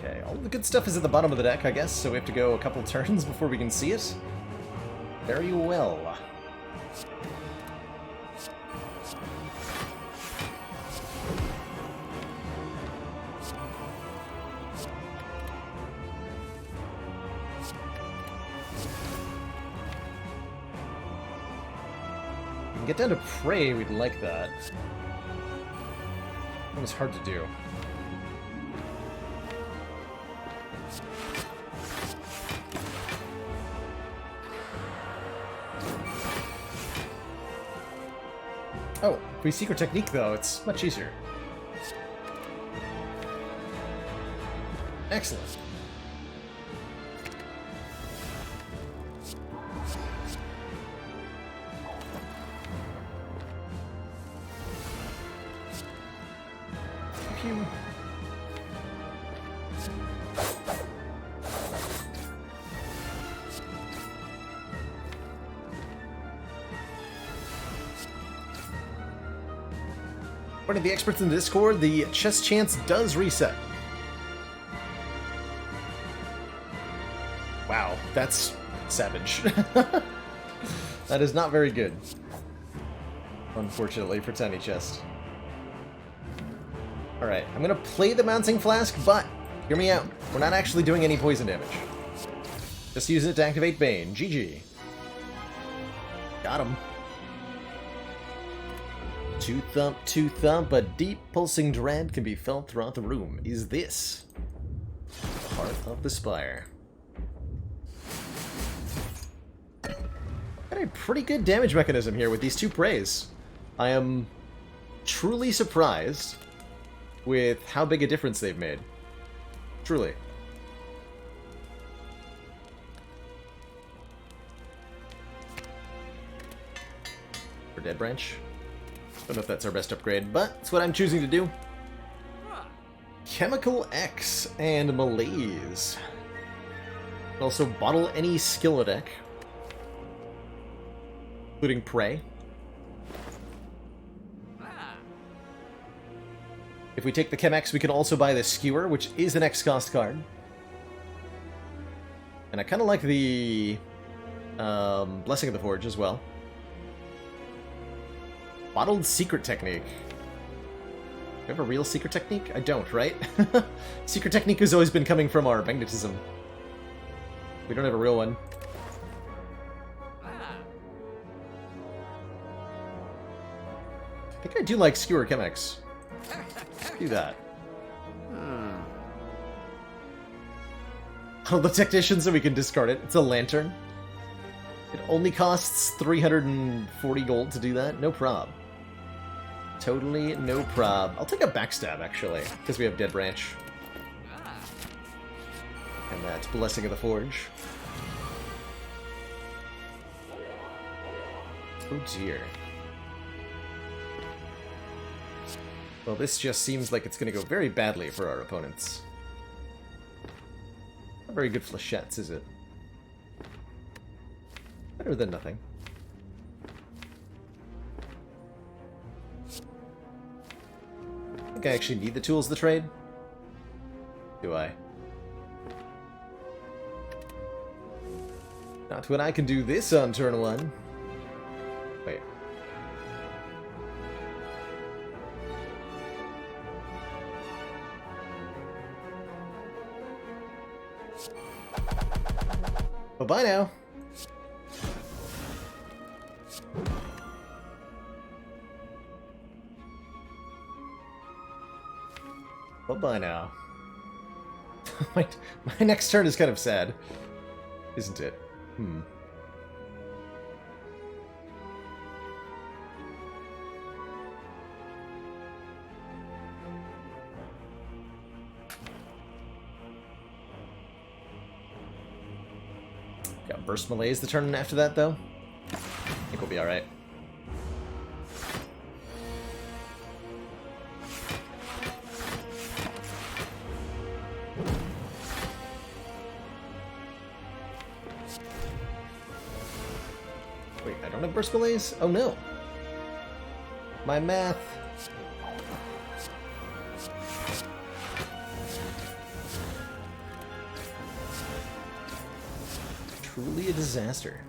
Okay, all the good stuff is at the bottom of the deck, I guess, so we have to go a couple turns before we can see it. Very well. If we can get down to prey, we'd like that. That was hard to do. Oh, if we secret technique though, it's much easier. Excellent. Pew. According to the experts in the Discord, the chess chance does reset. Wow, that's savage. That is not very good. Unfortunately for Tiny Chest. Alright, I'm gonna play the Mounting Flask, but hear me out. We're not actually doing any poison damage. Just use it to activate Bane. GG. Got him. Two thump, a deep pulsing dread can be felt throughout the room. Is this the heart of the Spire? Got a pretty good damage mechanism here with these two prays. I am truly surprised with how big a difference they've made. Truly. For Dead Branch. Don't know if that's our best upgrade, but it's what I'm choosing to do. Chemical X and Malaise. Also bottle any skill deck, including Prey. If we take the Chem X, we can also buy the Skewer, which is an X-cost card. And I kind of like the Blessing of the Forge as well. Bottled Secret Technique. Do you have a real Secret Technique? I don't, right? Secret Technique has always been coming from our magnetism. We don't have a real one. think I do like Skewer Chemex. Do that. Oh, the technician, so we can discard it. It's a lantern. It only costs 340 gold to do that. No prob. Totally no prob. I'll take a backstab, actually, because we have Dead Branch. And that Blessing of the Forge. Oh dear. Well, this just seems like it's going to go very badly for our opponents. Not very good flechettes, is it? Better than nothing. I think I actually need the tools to trade. Do I? Not when I can do this on turn 1. Wait. Bye-bye now. Bye-bye now. my next turn is kind of sad, isn't it? Got Burst Malaise the turn after that, though. I think we'll be alright. Wait, I don't have Burst Malaise? Oh no! My math! Truly a disaster.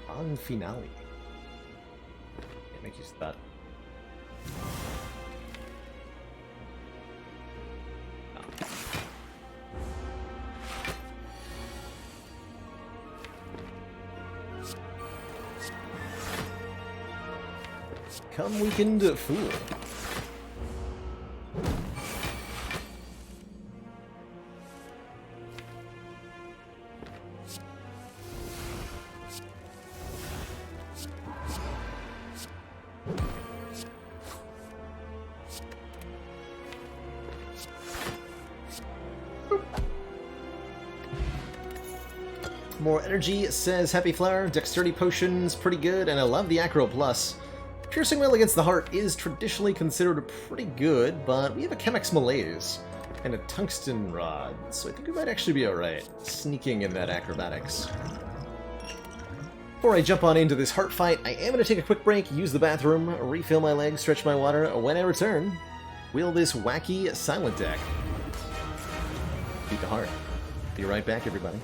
On finale. Can't make use of that. Come weakened fool. More energy, says Happy Flower. Dexterity potions, pretty good, and I love the Acro Plus. Piercing Will against the heart is traditionally considered pretty good, but we have a Chemex Malaise and a Tungsten Rod, so I think we might actually be alright, sneaking in that acrobatics. Before I jump on into this heart fight, I am going to take a quick break, use the bathroom, refill my legs, stretch my water. When I return, wheel this wacky silent deck. Beat the heart. Be right back, everybody.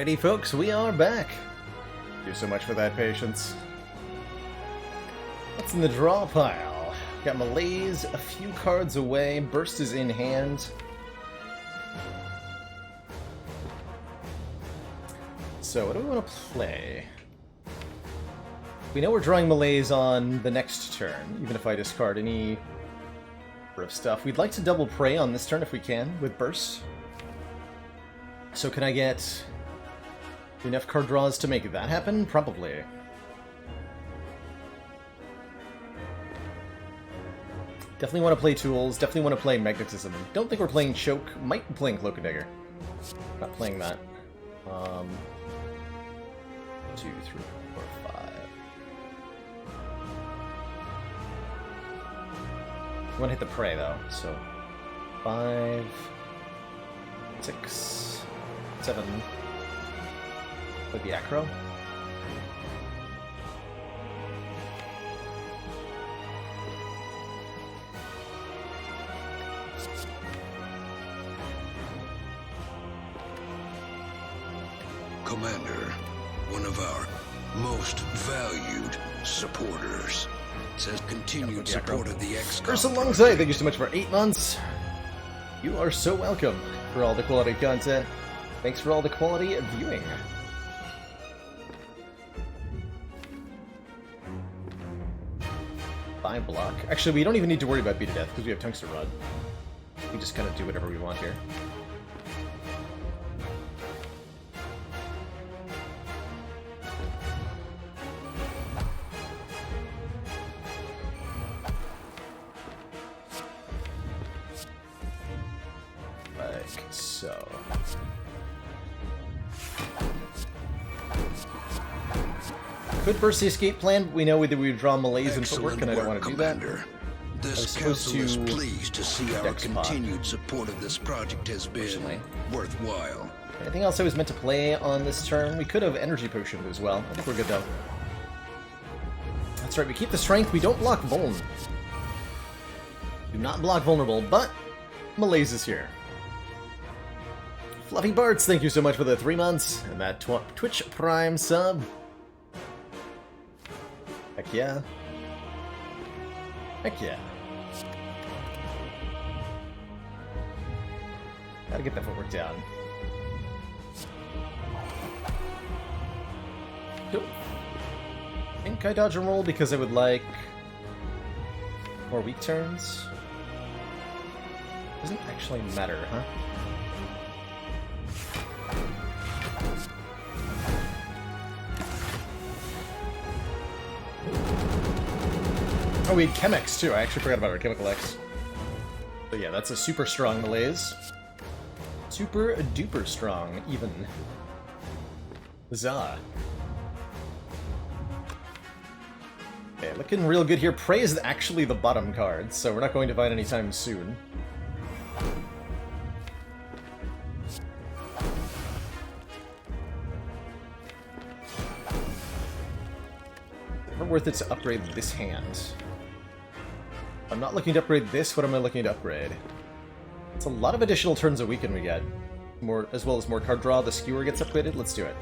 Alrighty, folks, we are back. Thank you so much for that patience. What's in the draw pile? Got Malaise a few cards away. Burst is in hand. So, what do we want to play? We know we're drawing Malaise on the next turn, even if I discard any number of stuff. We'd like to double Prey on this turn if we can, with Burst. So can I get enough card draws to make that happen? Probably. Definitely want to play Tools, definitely want to play Magnetism. Don't think we're playing Choke, might be playing Cloak and Dagger. Not playing that. 2, 3, 4, 5. I want to hit the Prey though, so 5, 6, 7. With the Acro. Commander, one of our most valued supporters, says continued support of the XCOM. First alongside, thank you so much for 8 months. You are so welcome for all the quality content. Thanks for all the quality viewing. Five block. Actually, we don't even need to worry about Beat to Death because we have Tungsten Rod. We just kind of do whatever we want here. Like so. Could burst the escape plan, but we know that we would draw Malaise and footwork, and I don't want to do that. This council is pleased to see our continued support of this project has been worthwhile. Anything else I was meant to play on this turn? We could have Energy Potioned as well. I think we're good though. That's right, we keep the strength, we don't block Vuln. Do not block Vulnerable, but Malaise is here. Fluffy Barts, thank you so much for the 3 months, and that Twitch Prime sub. Heck yeah. Heck yeah. Gotta get that footwork down. Cool. I think I dodge and roll because I would like more weak turns. Doesn't actually matter, huh? Oh, we had Chemex too. I actually forgot about our Chemical X. So yeah, that's a super strong Malaise. Super duper strong, even. Huzzah. Okay, looking real good here. Prey is actually the bottom card, so we're not going to fight anytime soon. Never worth it to upgrade this hand. I'm not looking to upgrade this, what am I looking to upgrade? It's a lot of additional turns a weekend we get. More, as well as more card draw, the skewer gets upgraded, let's do it.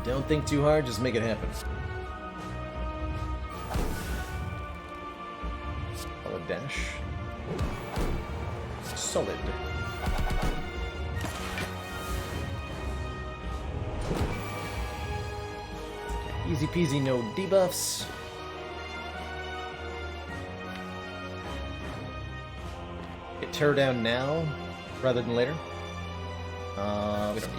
Don't think too hard, just make it happen. Solid dash. Solid. Easy peasy, no debuffs. Get tear down now, rather than later. We don't need to.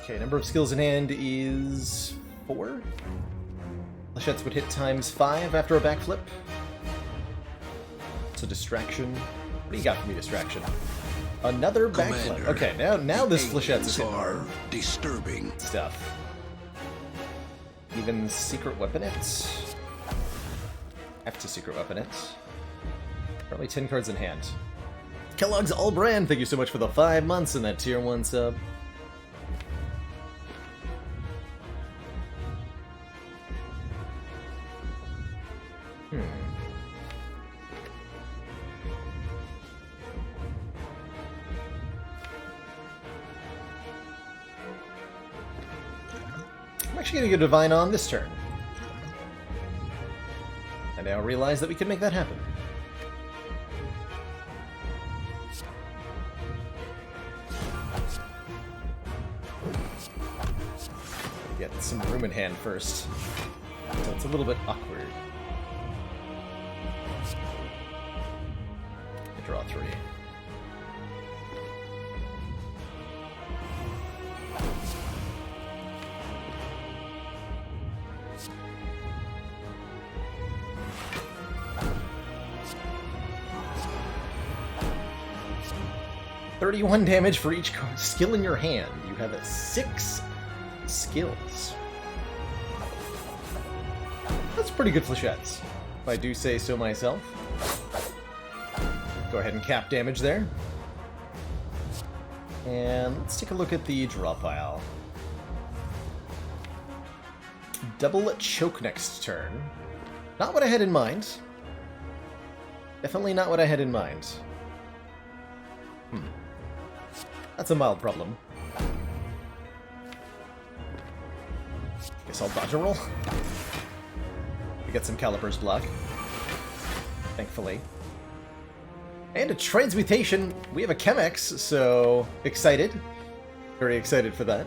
Okay, number of skills in hand is 4. Flechettes would hit ×5 after a backflip. It's a distraction. What do you got for me, distraction? Another backflip. Okay, now this Flechette's is hitting hard. Disturbing stuff. Even secret weapon it. Have to secret weapon it. Probably 10 cards in hand. Kellogg's All Brand, thank you so much for the 5 months and that tier 1 sub. actually going to go Divine on this turn. I now realize that we can make that happen. Get some room in hand first. So it's a little bit awkward. I draw 3. $31 damage for each skill in your hand. You have 6 skills. That's pretty good flechettes, if I do say so myself. Go ahead and cap damage there. And let's take a look at the draw pile. Double choke next turn. Not what I had in mind. Definitely not what I had in mind. That's a mild problem. Guess I'll dodge a roll. We get some calipers block. Thankfully. And a transmutation! We have a Climax, so excited. Very excited for that.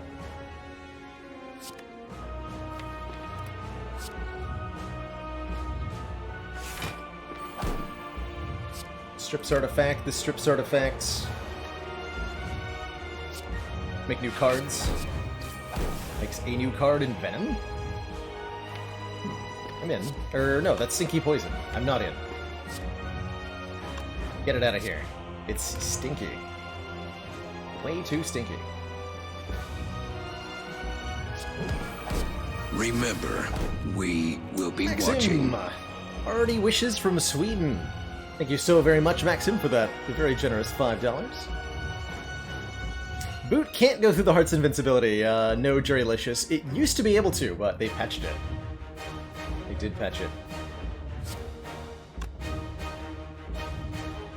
Strips artifact, this strips artifacts. Make new cards. Makes a new card in Venom. I'm in. Or no, that's Stinky Poison. I'm not in. Get it out of here. It's stinky. Way too stinky. Remember, we will be Maxim! watching. Party wishes from Sweden. Thank you so very much, Maxim, for that very generous $5. Boot can't go through the Heart's invincibility. No, Jerrylicious. It used to be able to, but they patched it. They did patch it.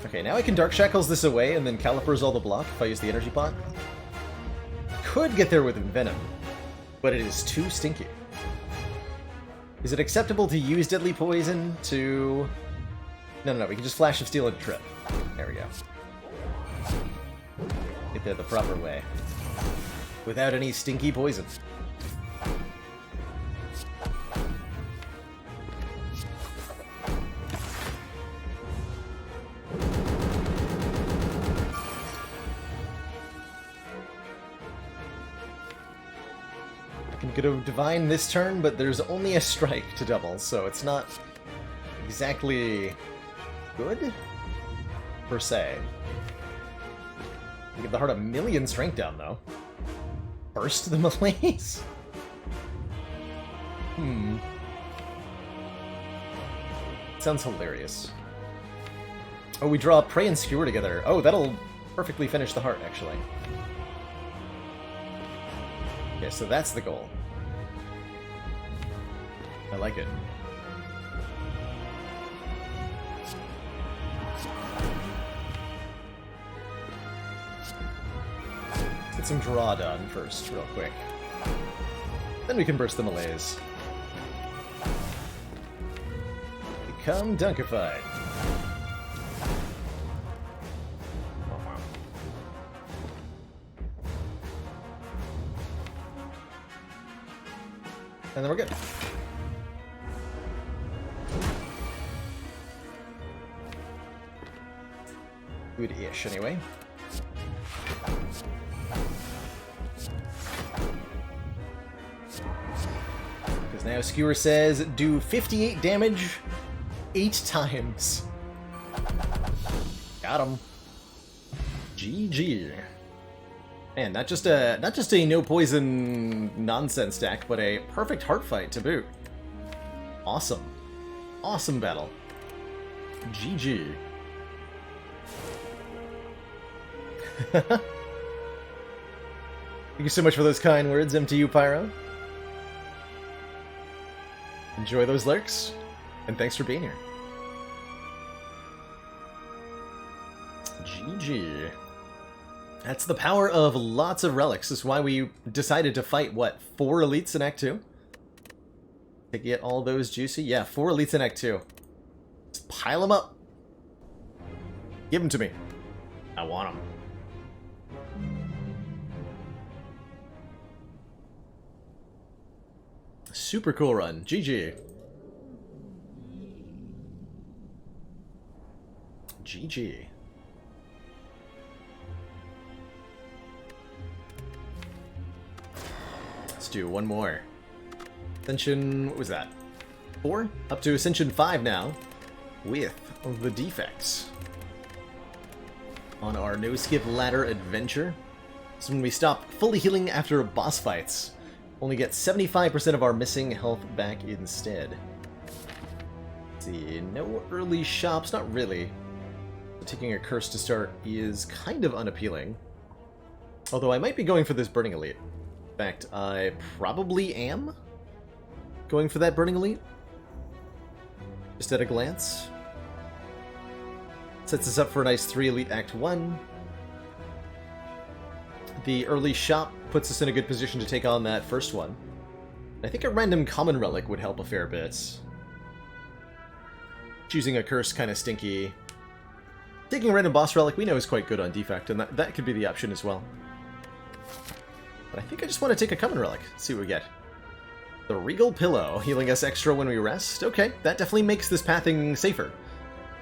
Okay, now I can Dark Shackles this away and then Calipers all the block if I use the Energy Pot. Could get there with Venom, but it is too stinky. Is it acceptable to use Deadly Poison to... No, we can just Flash of Steel and Trip. There we go. Get there the proper way. Without any stinky poison. I can get a Divine this turn, but there's only a strike to double, so it's not exactly good, per se. Give the Heart a million strength down, though. Burst the malaise? Sounds hilarious. Oh, we draw Prey and Skewer together. Oh, that'll perfectly finish the Heart, actually. Okay, so that's the goal. I like it. Get some draw done first, real quick. Then we can burst the malaise. Become Dunkified. And then we're good. Good-ish, anyway. Because now Skewer says, do 58 damage 8 times. Got him. GG. Man, not just a no poison nonsense deck, but a perfect heart fight to boot. Awesome. Awesome battle. GG. Thank you so much for those kind words, MTU Pyro. Enjoy those lurks, and thanks for being here. GG. That's the power of lots of relics. This is why we decided to fight, what, 4 elites in Act 2? to get all those juicy. Yeah, 4 elites in Act 2. Just pile them up. Give them to me. I want them. Super cool run. GG. GG. Let's do one more. Ascension, what was that? 4? Up to Ascension 5 now, with the defects. On our no-skip ladder adventure. So when we stop fully healing after boss fights, only get 75% of our missing health back instead. Let's see, no early shops, not really. Taking a curse to start is kind of unappealing. Although I might be going for this Burning Elite. In fact, I probably am going for that Burning Elite. Just at a glance. Sets us up for a nice 3 Elite Act 1. The early shop puts us in a good position to take on that first one. I think a random common relic would help a fair bit. Choosing a curse kind of stinky. Taking a random boss relic we know is quite good on defect, and that could be the option as well. But I think I just want to take a common relic, see what we get. The Regal Pillow, healing us extra when we rest. Okay, that definitely makes this pathing safer.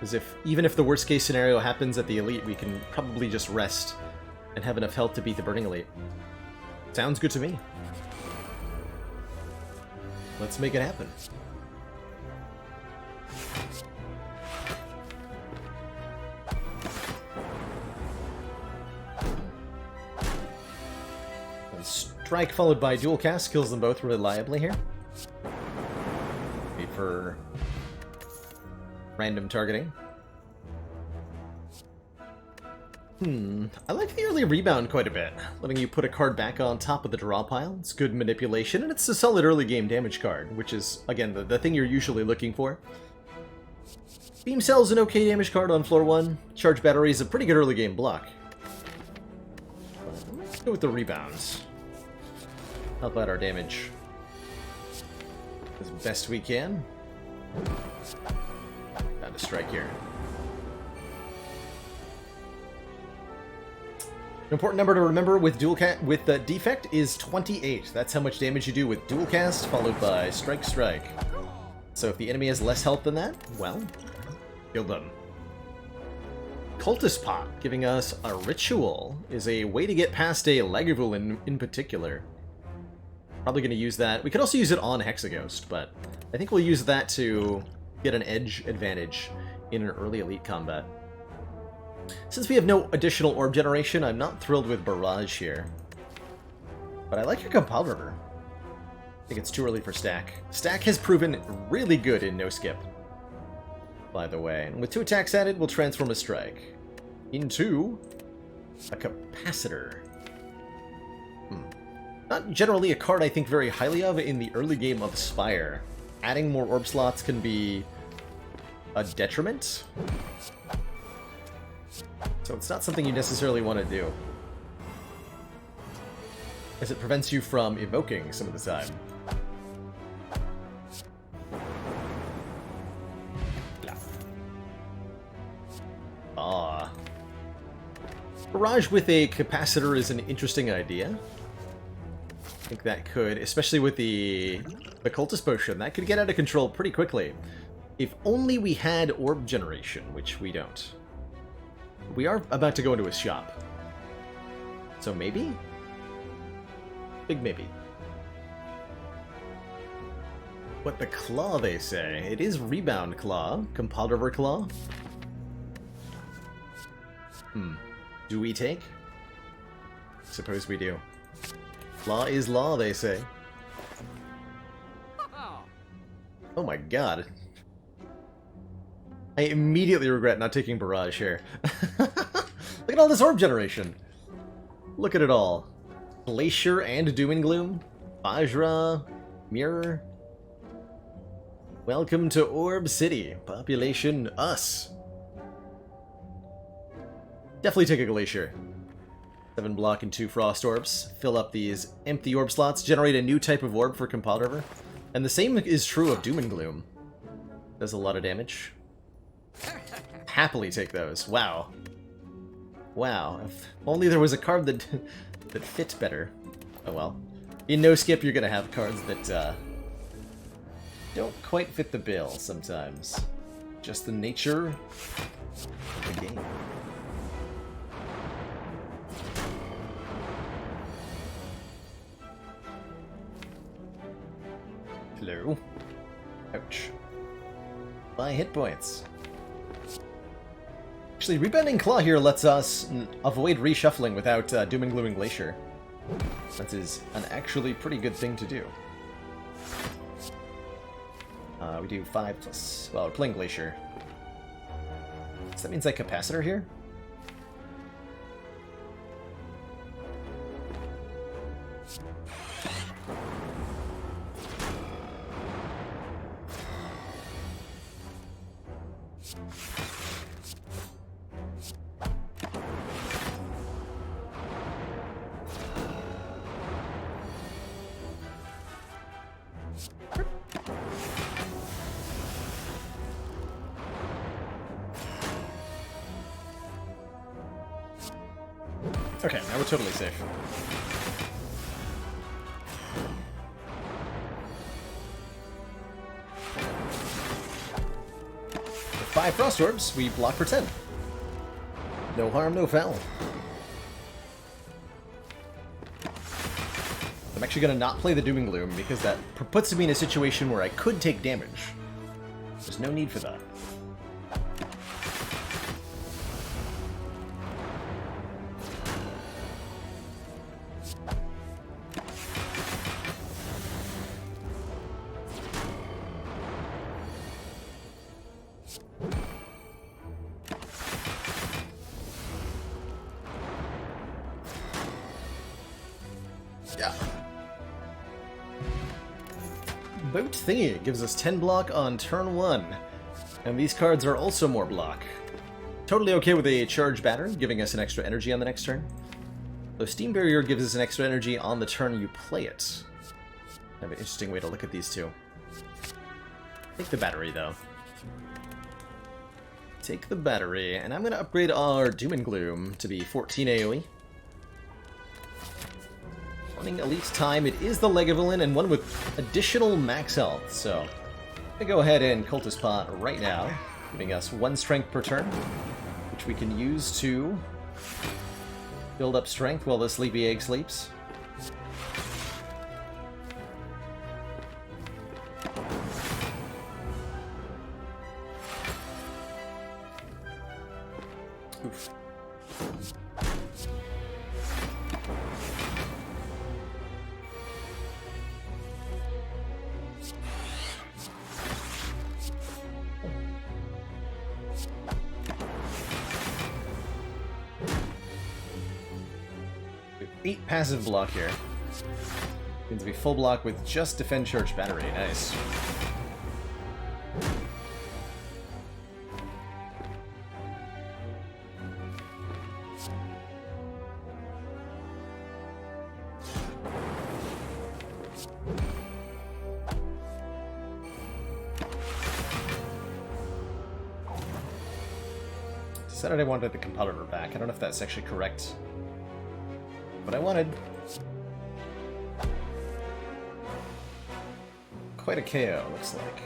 Because even if the worst case scenario happens at the Elite, we can probably just rest and have enough health to beat the Burning Elite. Sounds good to me. Let's make it happen. Strike followed by dual cast kills them both reliably here. Wait for random targeting. I like the early rebound quite a bit, letting you put a card back on top of the draw pile. It's good manipulation, and it's a solid early game damage card, which is, again, the thing you're usually looking for. Beam Cell's an okay damage card on floor 1. Charge Battery's a pretty good early game block. Let's go with the rebounds. Help out our damage as best we can. Got a strike here. An important number to remember with defect is 28. That's how much damage you do with dual cast followed by strike. So if the enemy has less health than that, well, kill them. Cultist Pot, giving us a ritual, is a way to get past a Lagavulin in particular. Probably going to use that. We could also use it on Hexaghost, but I think we'll use that to get an edge advantage in an early Elite combat. Since we have no additional orb generation, I'm not thrilled with Barrage here. But I like your Compile River. I think it's too early for Stack. Stack has proven really good in no-skip, by the way. And with 2 attacks added, we'll transform a Strike into a Capacitor. Not generally a card I think very highly of in the early game of Spire. Adding more orb slots can be a detriment. So it's not something you necessarily want to do, as it prevents you from evoking some of the time. Barrage with a Capacitor is an interesting idea. I think that could, especially with the Cultist Potion, that could get out of control pretty quickly. If only we had orb generation, which we don't. We are about to go into a shop. So maybe? Big maybe. What the Claw, they say. It is Rebound Claw. Compile River Claw. Do we take? Suppose we do. Law is law, they say. Oh my god. I immediately regret not taking Barrage here. Look at all this orb generation. Look at it all. Glacier and Doom and Gloom. Vajra. Mirror. Welcome to Orb City. Population us. Definitely take a Glacier. 7 block and 2 Frost Orbs. Fill up these empty orb slots. Generate a new type of orb for Compile River. And the same is true of Doom and Gloom. Does a lot of damage. Happily take those. Wow. Wow. If only there was a card that that fit better. Oh well. In No Skip, you're gonna have cards that don't quite fit the bill sometimes. Just the nature of the game. Hello. Ouch. My hit points. Actually, Rebending Claw here lets us avoid reshuffling without Doom and Glooming Glacier. That is an actually pretty good thing to do. We do 5 plus... Well, we're playing Glacier. So that means like Capacitor here? Okay, now we're totally safe. With 5 Frost Orbs, we block for 10. No harm, no foul. I'm actually going to not play the Doom and Gloom, because that puts me in a situation where I could take damage. There's no need for that. Yeah. Boat Thingy gives us 10 block on turn 1. And these cards are also more block. Totally okay with a Charge Batter, giving us an extra energy on the next turn. Though Steam Barrier gives us an extra energy on the turn you play it. Kind of an interesting way to look at these two. Take the battery, though. Take the battery, and I'm going to upgrade our Doom and Gloom to be 14 AoE. Running Elite Time, it is the Legavillain and one with additional max health, so I'm going to go ahead and Cultist Pot right now, giving us 1 strength per turn, which we can use to build up strength while the Sleepy Egg sleeps. Oof. Eight passive block here. Going to be full block with just Defend Charge Battery. Nice. Decided I wanted the competitor back. I don't know if that's actually correct. What I wanted. Quite a KO, looks like.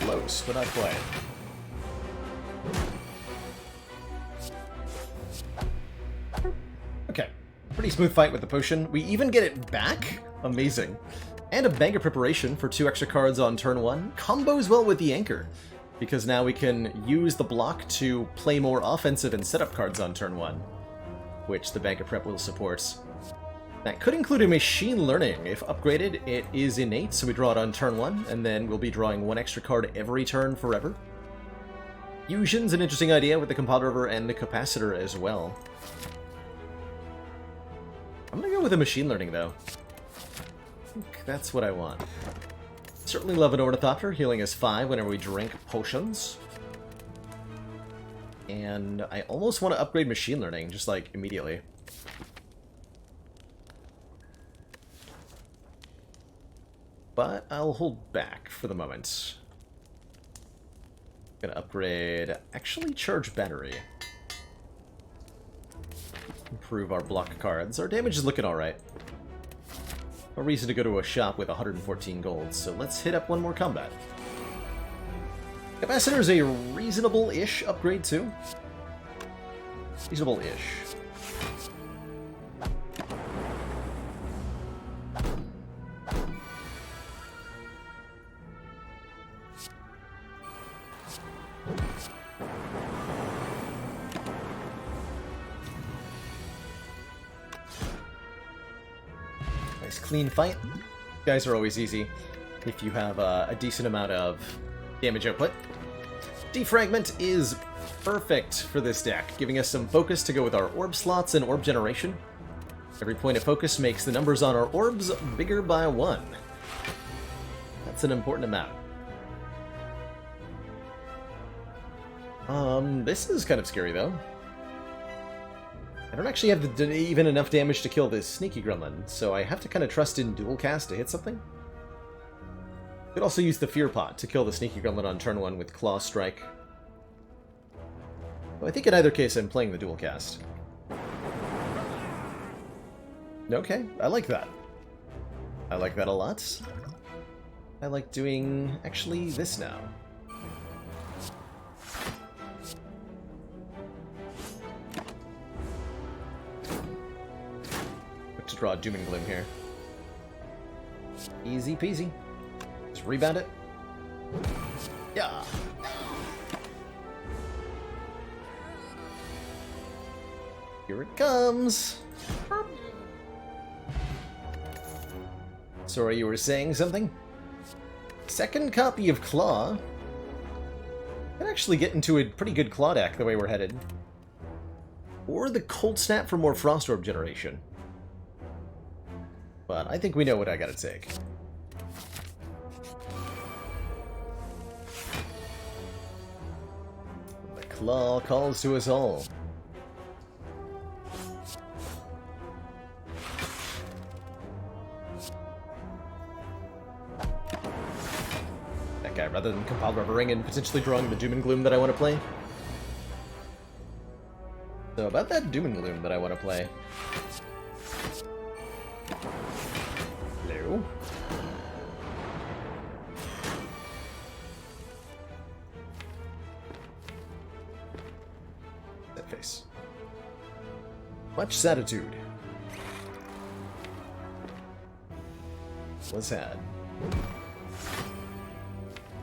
Close, but not quite. Okay. Pretty smooth fight with the potion. We even get it back? Amazing. And a Bank of Preparation for 2 extra cards on turn 1. Combos well with the Anchor, because now we can use the block to play more offensive and setup cards on turn 1. Which the Bank of Prep will support. That could include a Machine Learning. If upgraded, it is innate, so we draw it on turn 1, and then we'll be drawing 1 extra card every turn forever. Fusion's an interesting idea with the Compounder and the Capacitor as well. I'm gonna go with a Machine Learning, though. I think that's what I want. Certainly love an Ornithopter, healing us 5 whenever we drink potions. And I almost want to upgrade Machine Learning, just like immediately. but I'll hold back for the moment. Gonna upgrade, actually charge battery. Improve our block cards. Our damage is looking alright. No reason to go to a shop with 114 gold, so let's hit up one more combat. Capacitor is a reasonable-ish upgrade too. Reasonable-ish. Nice clean fight. Guys are always easy if you have a decent amount of damage output. Defragment is perfect for this deck, giving us some focus to go with our orb slots and orb generation. Every point of focus makes the numbers on our orbs bigger by 1. That's an important amount. This is kind of scary though. I don't actually have even enough damage to kill this sneaky gremlin, so I have to kind of trust in dual cast to hit something. Could also use the Fear Pot to kill the sneaky gremlin on turn 1 with Claw Strike. Well, I think in either case I'm playing the dual cast. Okay, I like that. I like that a lot. I like doing, actually, this now. Quick to draw Doom and Gloom here. Easy peasy. Just rebound it. Yeah. Here it comes. Sorry, you were saying something? Second copy of Claw. Can actually get into a pretty good Claw deck the way we're headed. Or the Cold Snap for more Frost Orb generation. But I think we know what I gotta take. The Claw calls to us all. That guy, rather than Compile Rubber Ring and potentially drawing the Doom and Gloom that I want to play. So about that Doom and Gloom that I want to play. Hello? That face. Much Satitude. Was had.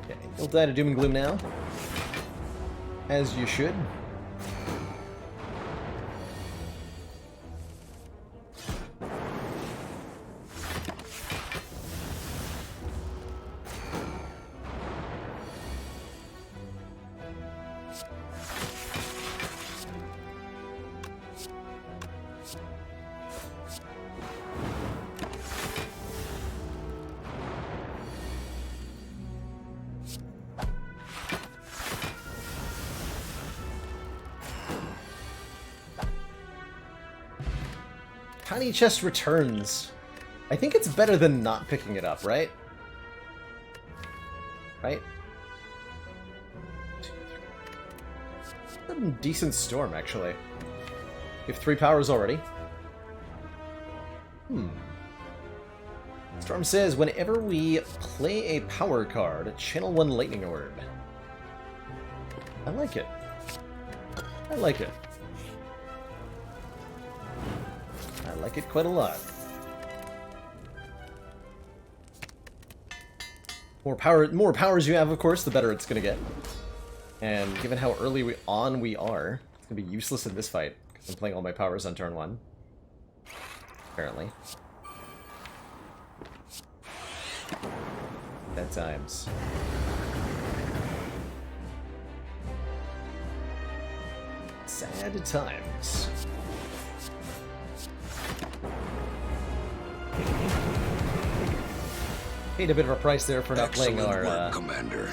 Okay, you'll die to Doom and Gloom now. As you should. Tiny Chest returns. I think it's better than not picking it up, right? Right? A decent storm, actually. We have 3 powers already. Storm says, whenever we play a power card, channel 1 Lightning Orb. I like it. I like it. I like it quite a lot. More powers you have, of course, the better it's gonna get. And given how early we are, it's gonna be useless in this fight, because I'm playing all my powers on turn 1. Apparently. At times. Sad times. Paid a bit of a price there for not playing our... Excellent work, Commander.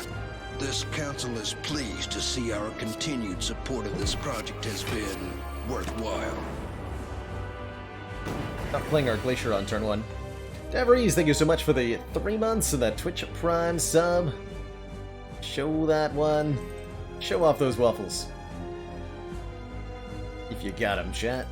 This council is pleased to see our continued support of this project has been worthwhile. Not playing our Glacier on turn 1. Devries, thank you so much for the 3 months and that Twitch Prime sub. Show that one. Show off those waffles. If you got 'em, chat.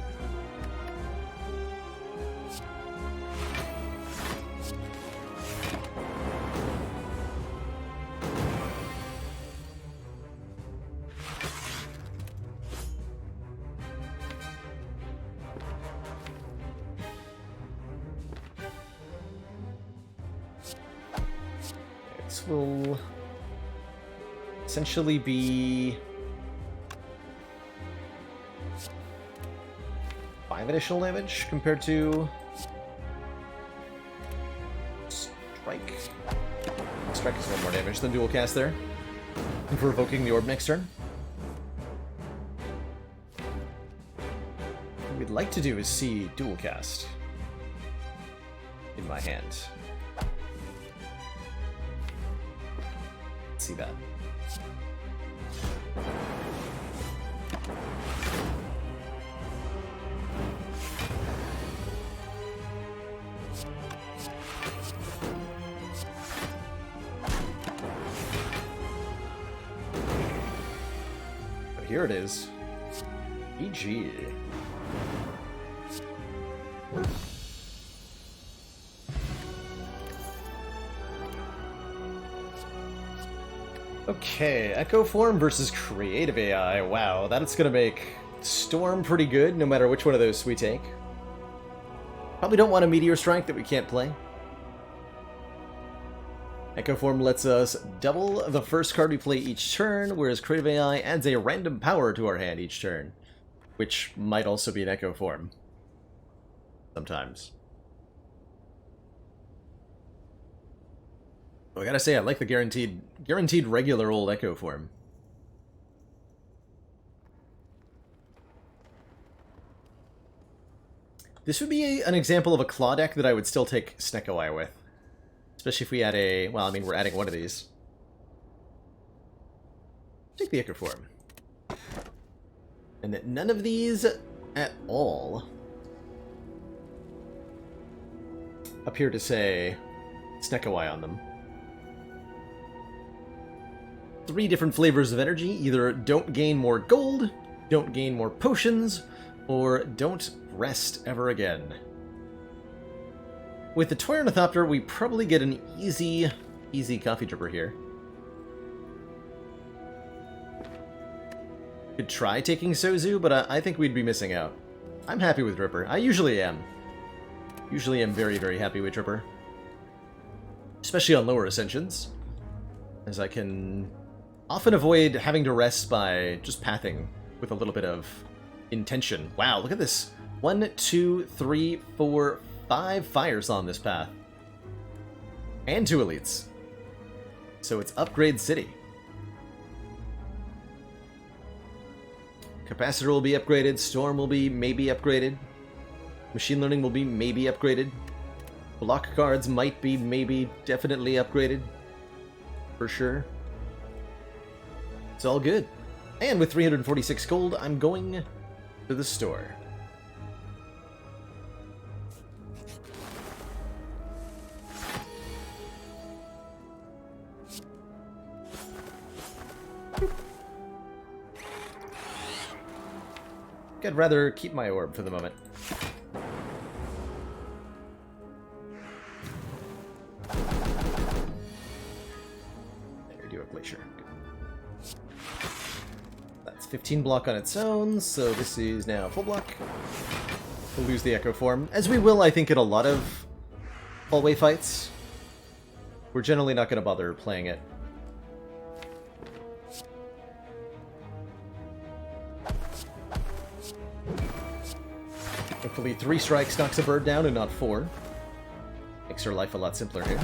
This will essentially be 5 additional damage compared to Strike. Strike is 1 more damage than dual cast there. And for evoking the orb next turn. What we'd like to do is see dual cast in my hand. Let's see that. Here it is. GG. Okay, Echo Form versus Creative AI. Wow, that's gonna make Storm pretty good, no matter which one of those we take. Probably don't want a Meteor Strike that we can't play. Echo Form lets us double the first card we play each turn, whereas Creative AI adds a random power to our hand each turn, which might also be an Echo Form. Sometimes. I gotta say, I like the guaranteed regular old Echo Form. This would be an example of a claw deck that I would still take Snecko-Eye with. Especially if we add a... well, I mean, we're adding one of these. Take the Echo Form. And none of these at all appear to say Snecko-Eye on them. 3 different flavors of energy. Either don't gain more gold, don't gain more potions, or don't rest ever again. With the Toy Ornithopter, we probably get an easy coffee dripper here. Could try taking Sozu, but I think we'd be missing out. I'm happy with Dripper. I usually am. Usually am very, very happy with Dripper. Especially on lower ascensions, as I can often avoid having to rest by just pathing with a little bit of intention. Wow, look at this. 1, 2, 3, 4, 5 fires on this path. And 2 elites. So it's Upgrade City. Capacitor will be upgraded, Storm will be maybe upgraded, Machine Learning will be maybe upgraded, block cards might be maybe definitely upgraded, for sure. It's all good. And with 346 gold, I'm going to the store. I'd rather keep my orb for the moment. There, do a glacier. That's 15 block on its own, so this is now full block. We'll lose the Echo Form, as we will, I think, in a lot of hallway fights. We're generally not going to bother playing it. Hopefully 3 strikes knocks a bird down and not 4. Makes her life a lot simpler here.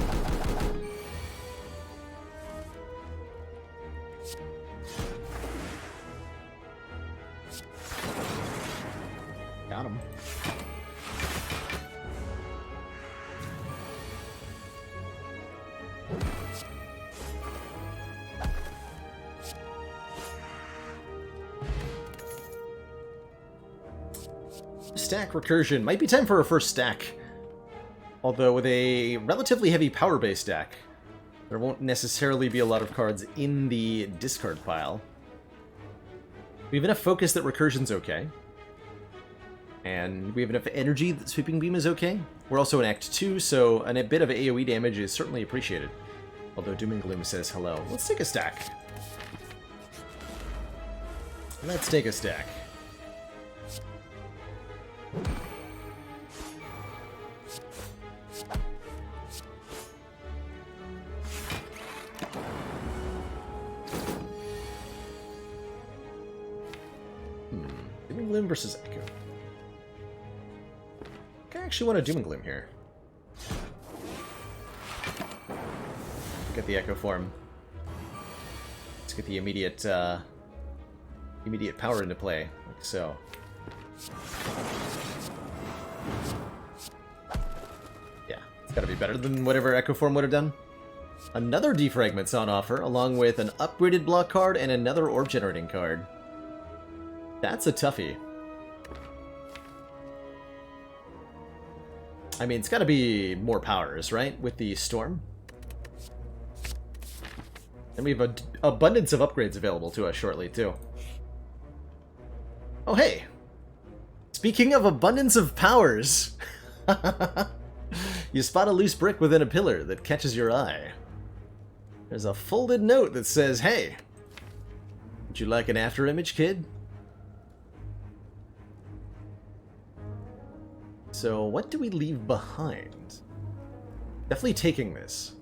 Got him. Stack recursion. Might be time for our first stack. although with a relatively heavy power-based deck, there won't necessarily be a lot of cards in the discard pile. We have enough focus that Recursion's okay. And we have enough energy that Sweeping Beam is okay. We're also in Act 2, so a bit of AoE damage is certainly appreciated. Although Doom and Gloom says hello. Let's take a stack. Let's take a stack. Doom and Gloom versus Echo. I actually want a Doom and Gloom here. Get the Echo form. Let's get the immediate power into play, like so. Yeah, it's gotta be better than whatever Echo form would have done. Another Defragment's on offer, along with an upgraded block card and another orb generating card. That's a toughie. I mean, it's gotta be more powers, right? With the Storm. And we have an abundance of upgrades available to us shortly, too. Oh, hey! Speaking of abundance of powers, you spot a loose brick within a pillar that catches your eye. There's a folded note that says, hey, would you like an afterimage, kid? So, what do we leave behind? Definitely taking this.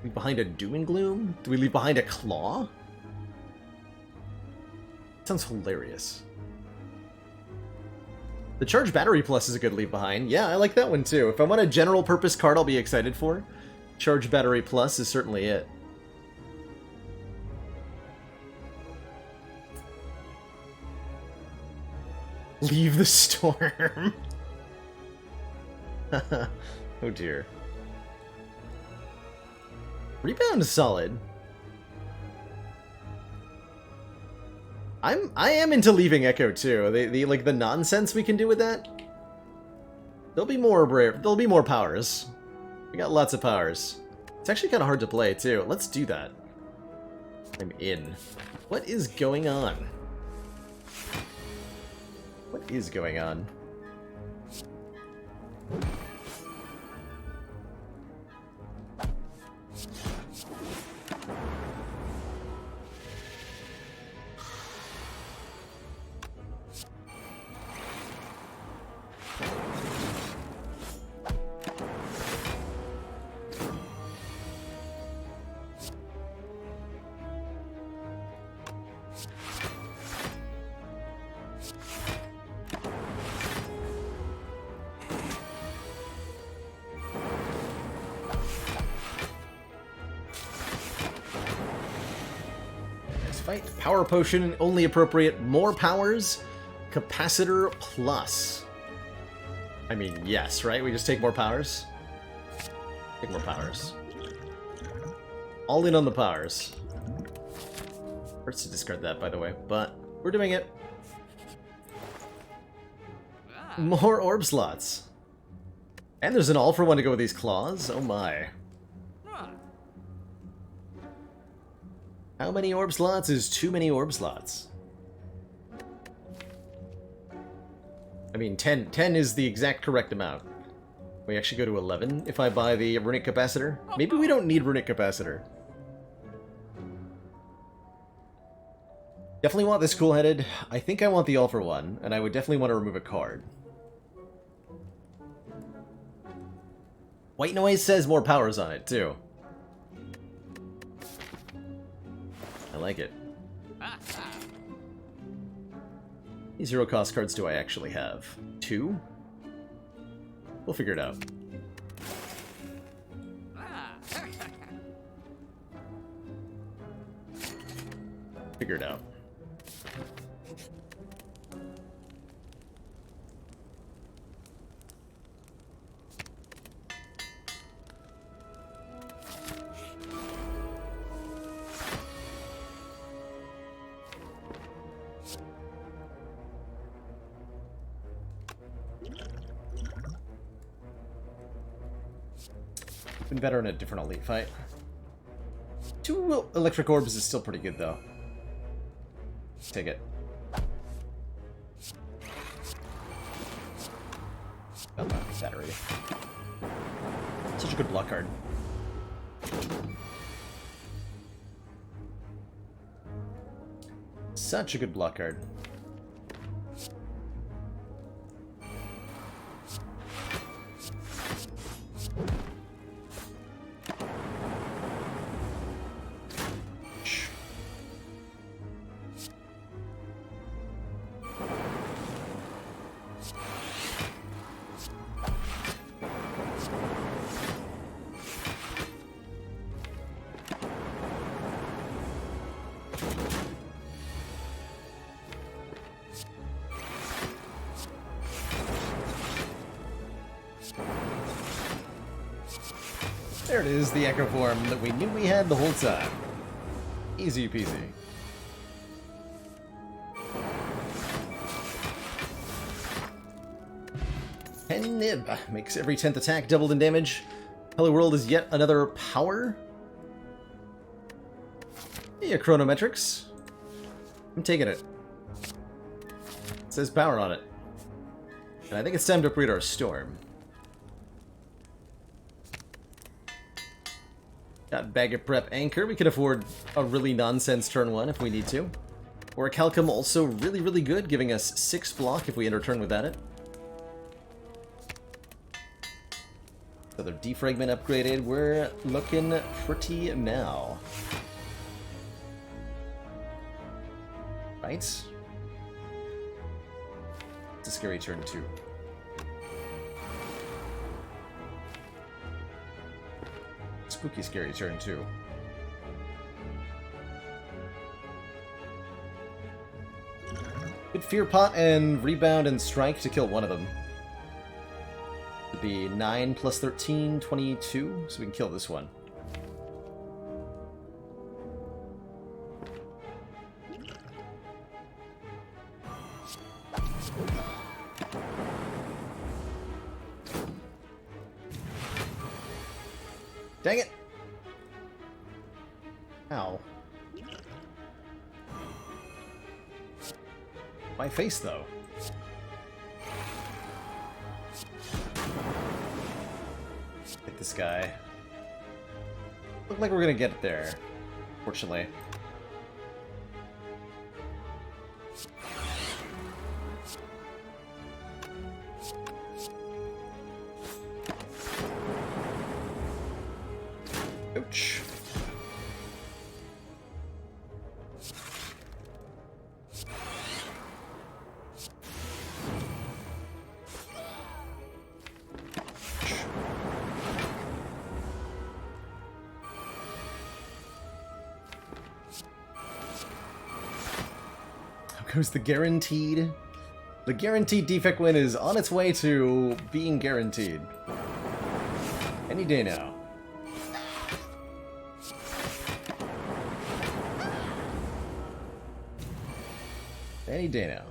Leave behind a Doom and Gloom? Do we leave behind a Claw? Sounds hilarious. The Charge Battery Plus is a good leave behind. Yeah, I like that one too. If I want a general purpose card I'll be excited for, Charge Battery Plus is certainly it. Leave the storm. Oh dear. Rebound is solid. I am into leaving Echo too. The like the nonsense we can do with that. There'll be more powers. We got lots of powers. It's actually kind of hard to play too. Let's do that. I'm in. What is going on? What is going on? Fight. Power Potion, only appropriate. More powers. Capacitor Plus. I mean, yes, right? We just take more powers? Take more powers. All in on the powers. Hurts to discard that, by the way, but we're doing it. More orb slots. And there's an all-for-one to go with these claws. Oh my. How many orb slots is too many orb slots? I mean, 10 is the exact correct amount. We actually go to 11 if I buy the Runic Capacitor. Maybe we don't need Runic Capacitor. Definitely want this cool-headed. I think I want the all-for-one, and I would definitely want to remove a card. White Noise says more powers on it, too. I like it. How many zero-cost cards do I actually have? 2? We'll figure it out. Figure it out. Been better in a different elite fight. 2 electric orbs is still pretty good, though. Take it. Oh, battery. Such a good block card. Such a good block card. There it is, the Echo form that we knew we had the whole time. Easy peasy. Pen Nib makes every 10th attack doubled in damage. Hello World is yet another power. Yeah, Chronometrics. I'm taking it. It says power on it. And I think it's time to upgrade our Storm. Got Bag of Prep Anchor. We can afford a really nonsense turn 1 if we need to. Or a Calcum, also really, really good, giving us 6 block if we enter turn without it. So their defragment upgraded. We're looking pretty now. Right? It's a scary turn 2. Spooky scary turn 2. Good Fear Pot and Rebound and Strike to kill one of them. It'd be 9 plus 13, 22, so we can kill this one. Dang it! Ow. My face, though. Hit this guy. Look like we're gonna get it there, fortunately. Ouch. How goes the guaranteed? The guaranteed defect win is on its way to being guaranteed. Any day now. Any day now.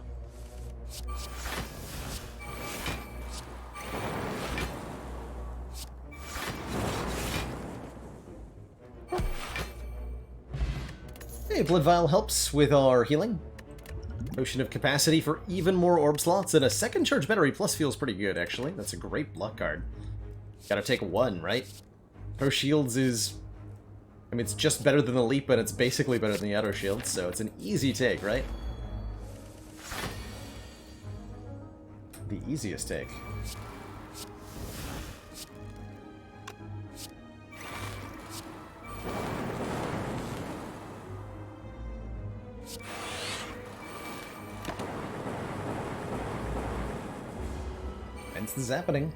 Hey, Blood Vial helps with our healing. Potion of Capacity for even more orb slots, and a second charge battery plus feels pretty good, actually. That's a great block card. Gotta take 1, right? Pro Shields is... I mean, it's just better than the Leap, but it's basically better than the Auto Shield, so it's an easy take, right? The easiest take. Hence the zappening.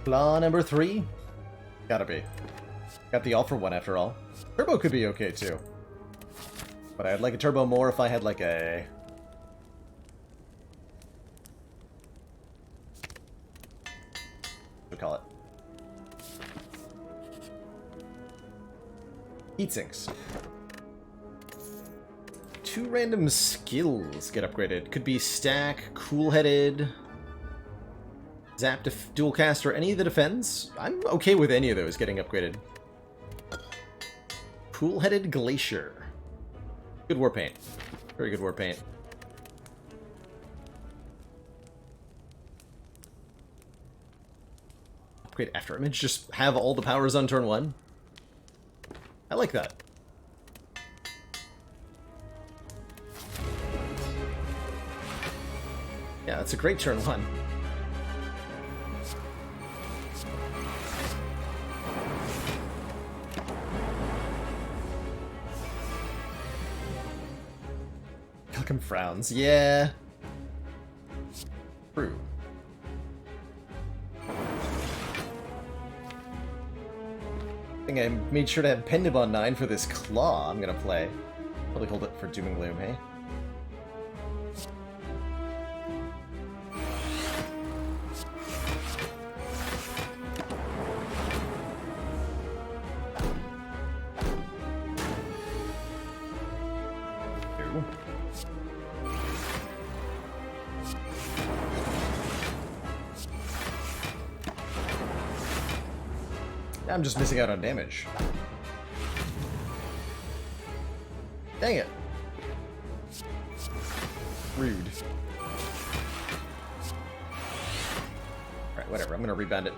Claw number 3? Gotta be. Got the all for 1 after all. Turbo could be okay too. But I'd like a turbo more if I had like a... what do we call it? Heat sinks. 2 random skills get upgraded. Could be stack, cool-headed, zap, dual cast, or any that defends. I'm okay with any of those getting upgraded. Cool-headed glacier. Good war paint. Very good war paint. Upgrade after image. Just have all the powers on turn 1. I like that. Yeah, that's a great turn 1. Malcolm frowns. Yeah. True. I think I made sure to have Pendib on 9 for this Claw I'm gonna play. Probably hold it for Doom and Gloom, hey? I'm just missing out on damage. Dang it. Rude. Alright, whatever. I'm gonna rebound it.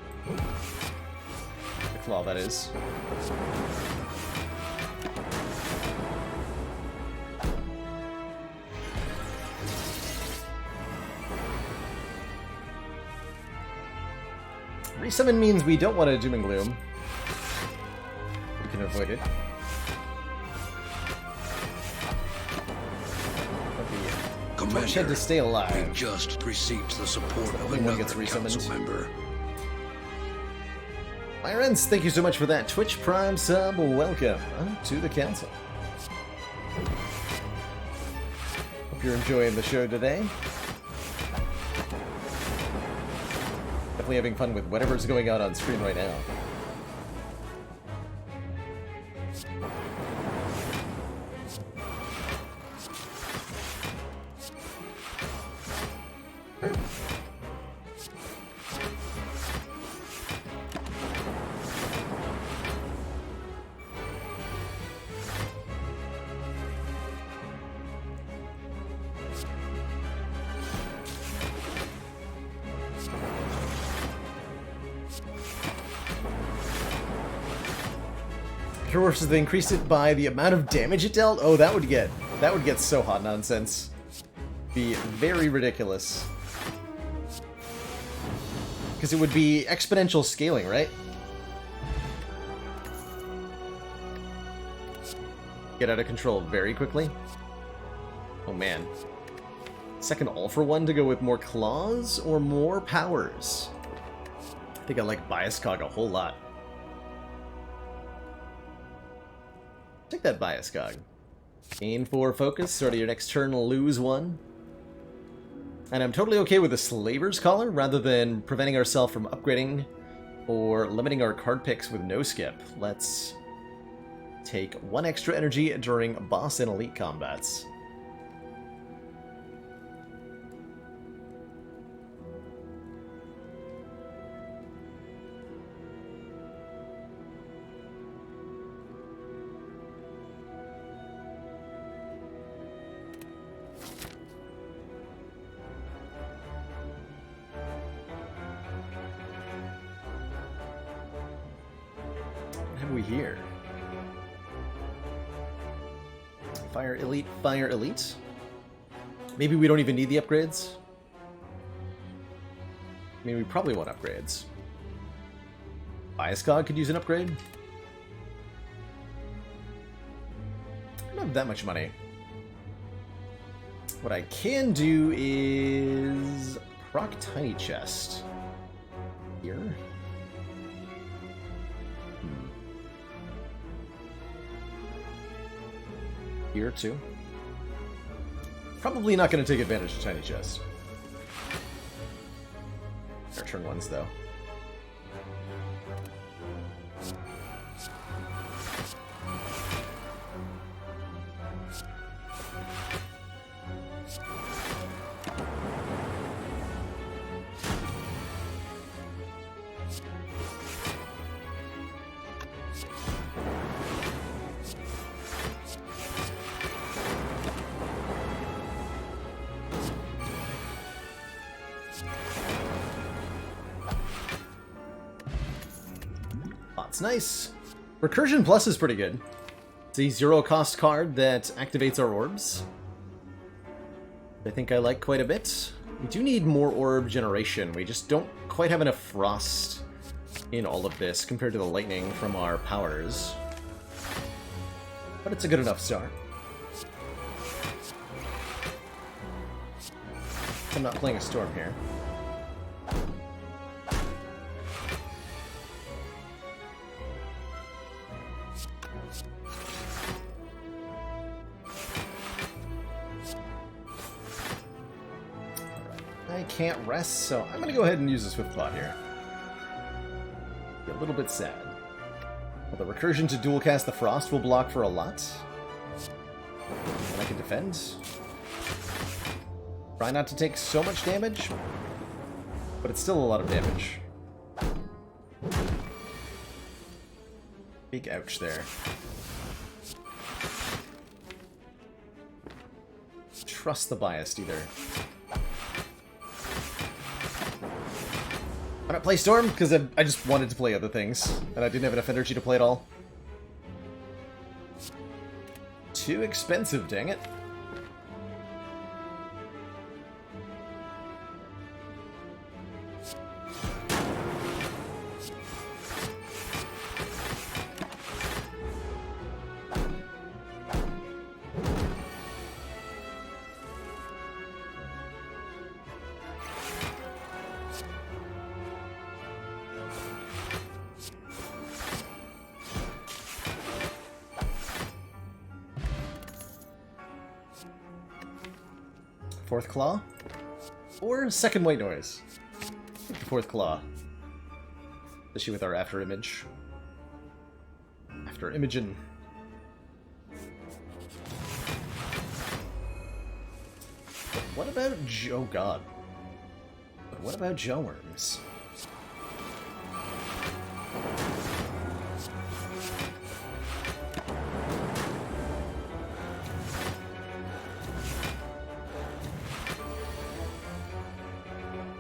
The Claw, that is. Resummon means we don't want to Doom and Gloom. We can avoid it. Commander, had to stay alive. We just received the support of Only one another gets resummoned. council member. Myrens, thank you so much for that Twitch Prime sub. Welcome to the council. Hope you're enjoying the show today. Definitely having fun with whatever's going on screen right now. Versus they increased it by the amount of damage it dealt. Oh, that would get so hot nonsense. Be very ridiculous. Because it would be exponential scaling, right? Get out of control very quickly. Oh man. Second all for one to go with more claws or more powers. I think I like Bias Cog a whole lot. Take that Bias Cog. Gain 4 focus, start of your next turn, lose 1. And I'm totally okay with the Slaver's Collar rather than preventing ourselves from upgrading or limiting our card picks with no skip. Let's take 1 extra energy during boss and elite combats. Here. Fire Elite, Fire Elite. Maybe we don't even need the upgrades. I mean, we probably want upgrades. Bias Cog could use an upgrade. I don't have that much money. What I can do is proc Tiny Chest. Here. Here too. Probably not going to take advantage of Tiny Chest. Our turn 1s though. That's nice. Recursion Plus is pretty good. It's a zero-cost card that activates our orbs. I think I like quite a bit. We do need more orb generation. We just don't quite have enough frost in all of this compared to the lightning from our powers. But it's a good enough start. I'm not playing a storm here. I can't rest, so I'm going to go ahead and use a Swift Plot here. Be a little bit sad. Well, the recursion to dual cast the Frost will block for a lot. And I can defend. Try not to take so much damage, but it's still a lot of damage. Big ouch there. Trust the biased either. Why not play Storm? Because I just wanted to play other things, and I didn't have enough energy to play it all. Too expensive, dang it. Fourth Claw? Or second White Noise? I think the Fourth Claw. Especially with our After Image. After Imagin'. But what about oh god. But what about Jawworms?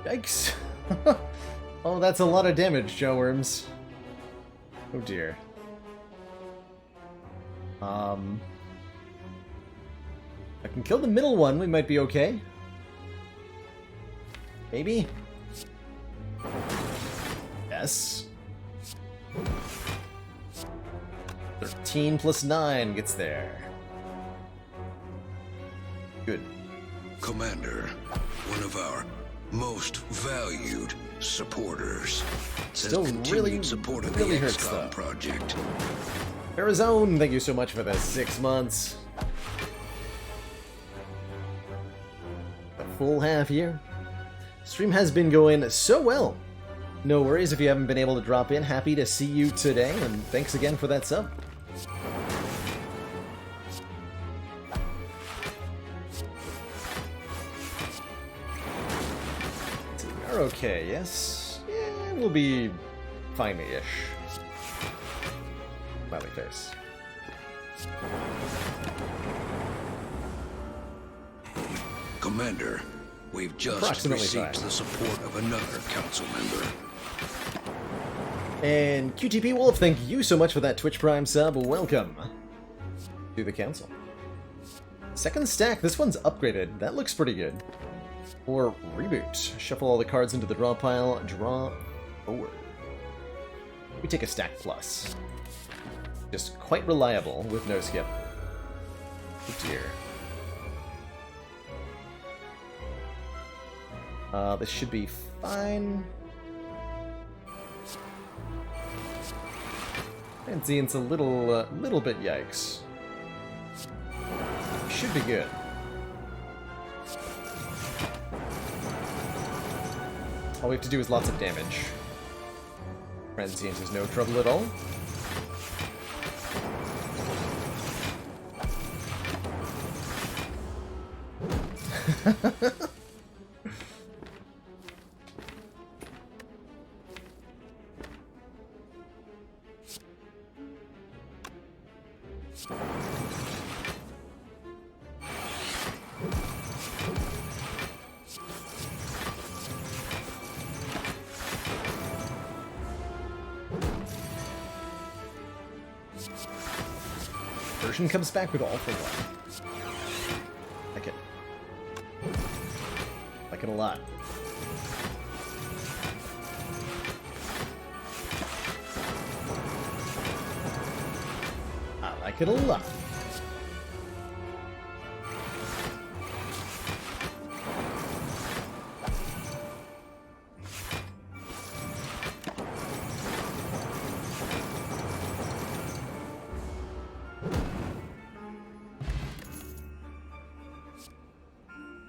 Yikes. Oh, that's a lot of damage, Jawworms. Oh dear. If I can kill the middle one, we might be okay. Maybe? Yes. 13 plus 9 gets there. Good. Commander, one of our most valued supporters. Still has really, continued support of really the hurts XCOM though. project. Arizona, thank you so much for the 6 months. A full half year. Stream has been going so well. No worries if you haven't been able to drop in. Happy to see you today, and thanks again for that sub. We're okay, yes? Yeah, we'll be fine-ish. Smiley face. Commander, we've just Approximately received fine. the support of another council member. And QTP Wolf, thank you so much for that Twitch Prime sub. Welcome to the council. Second stack, this one's upgraded. That looks pretty good. Or reboot. Shuffle all the cards into the draw pile, draw forward. We take a stack plus. Just quite reliable with no skip. Oh dear. This should be fine. Transient's a little bit yikes. Should be good. All we have to do is lots of damage. Transient is no trouble at all. version comes back with all for one. Like it. Like it a lot. I like it a lot.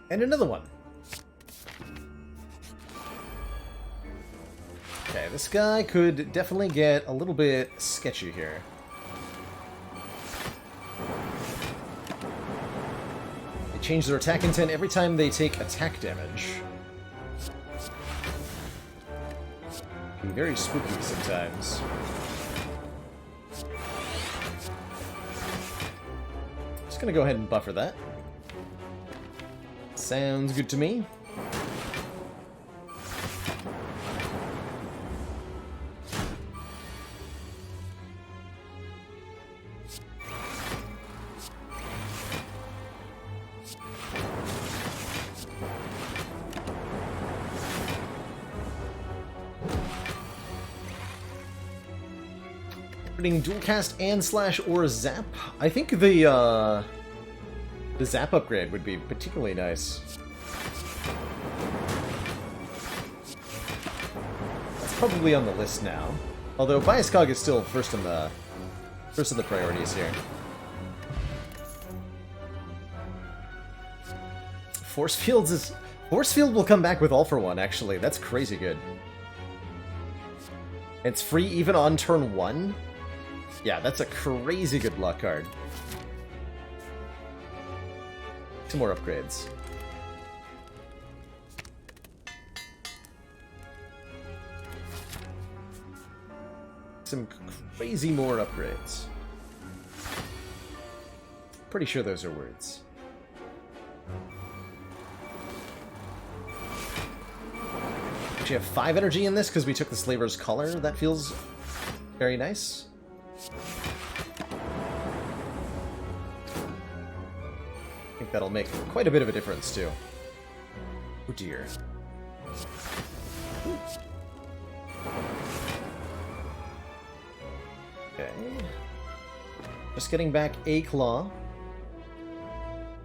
And another one. Okay, this guy could definitely get a little bit sketchy here. They change their attack intent every time they take attack damage. Can be very spooky sometimes. Just gonna go ahead and buffer that. Sounds good to me. Putting dual cast and slash or zap. I think the zap upgrade would be particularly nice. That's probably on the list now. Although Bias Cog is still first in the priorities here. Force Field will come back with all for one, actually. That's crazy good. It's free even on turn 1? Yeah, that's a crazy good luck card. Some more upgrades. Some crazy more upgrades. Pretty sure those are words. Actually have 5 energy in this because we took the Slaver's Collar. That feels very nice. I think that'll make quite a bit of a difference, too. Oh dear. Okay. Just getting back a claw.